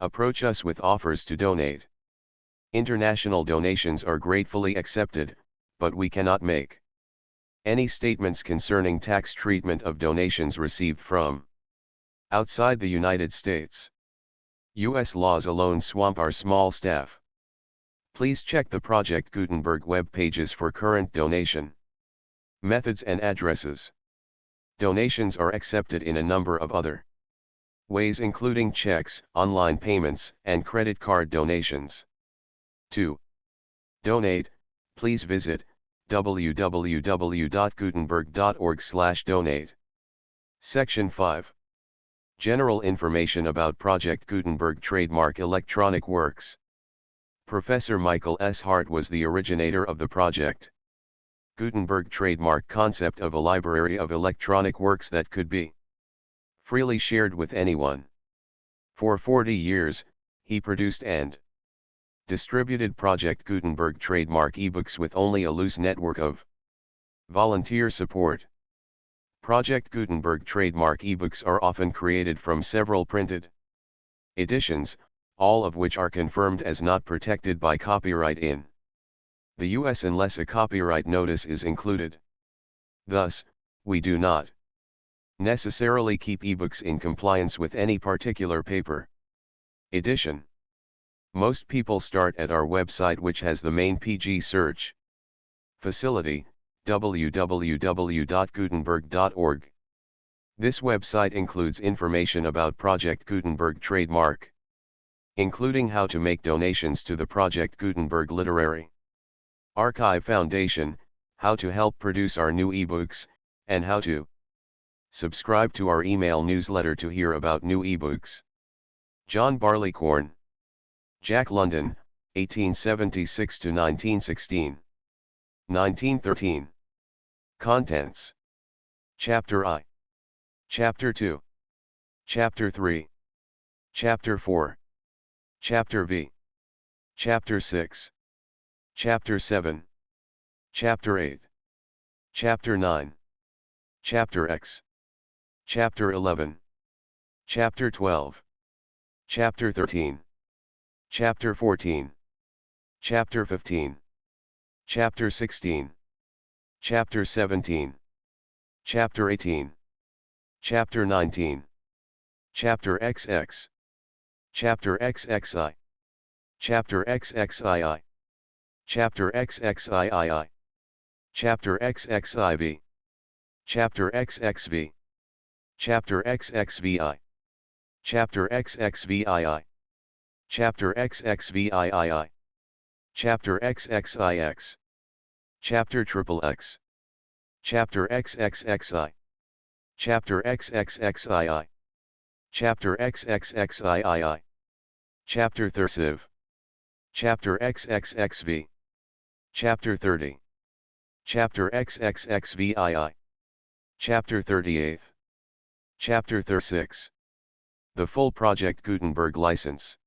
approach us with offers to donate. International donations are gratefully accepted, but we cannot make any statements concerning tax treatment of donations received from outside the United States. U.S. laws alone swamp our small staff. Please check the Project Gutenberg web pages for current donation methods and addresses. Donations are accepted in a number of other ways, including checks, online payments, and credit card donations. To donate, please visit www.gutenberg.org/donate. Section 5. General information about Project Gutenberg Trademark Electronic Works. Professor Michael S. Hart was the originator of the Project Gutenberg trademark concept of a library of electronic works that could be freely shared with anyone. For 40 years, he produced and distributed Project Gutenberg trademark ebooks with only a loose network of volunteer support. Project Gutenberg trademark ebooks are often created from several printed editions, all of which are confirmed as not protected by copyright in the US unless a copyright notice is included. Thus, we do not necessarily keep ebooks in compliance with any particular paper edition. Most people start at our website, which has the main PG search facility, www.gutenberg.org. This website includes information about Project Gutenberg trademark, including how to make donations to the Project Gutenberg Literary Archive Foundation, how to help produce our new ebooks, and how to subscribe to our email newsletter to hear about new ebooks. John Barleycorn, Jack London, 1876 to 1916. 1913. Contents. Chapter I. Chapter 2. Chapter 3. Chapter 4. Chapter V. Chapter 6. Chapter 7. Chapter 8. Chapter 9. Chapter X. Chapter 11. Chapter 12. Chapter 13. Chapter 14. Chapter 15. Chapter 16. Chapter 17. Chapter 18. Chapter 19. Chapter XX. Chapter XXI. Chapter XXII. Chapter XXIII. Chapter XXIV. Chapter XXV. Chapter XXVI. Chapter XXVII. Chapter XXVIII. Chapter XXIX. Chapter XXX. Chapter XXXI. Chapter XXXII. Chapter XXXIII. Chapter XXXV. Chapter XXXV. Chapter 30. Chapter XXXVII. Chapter 38. Chapter 36. The full Project Gutenberg license.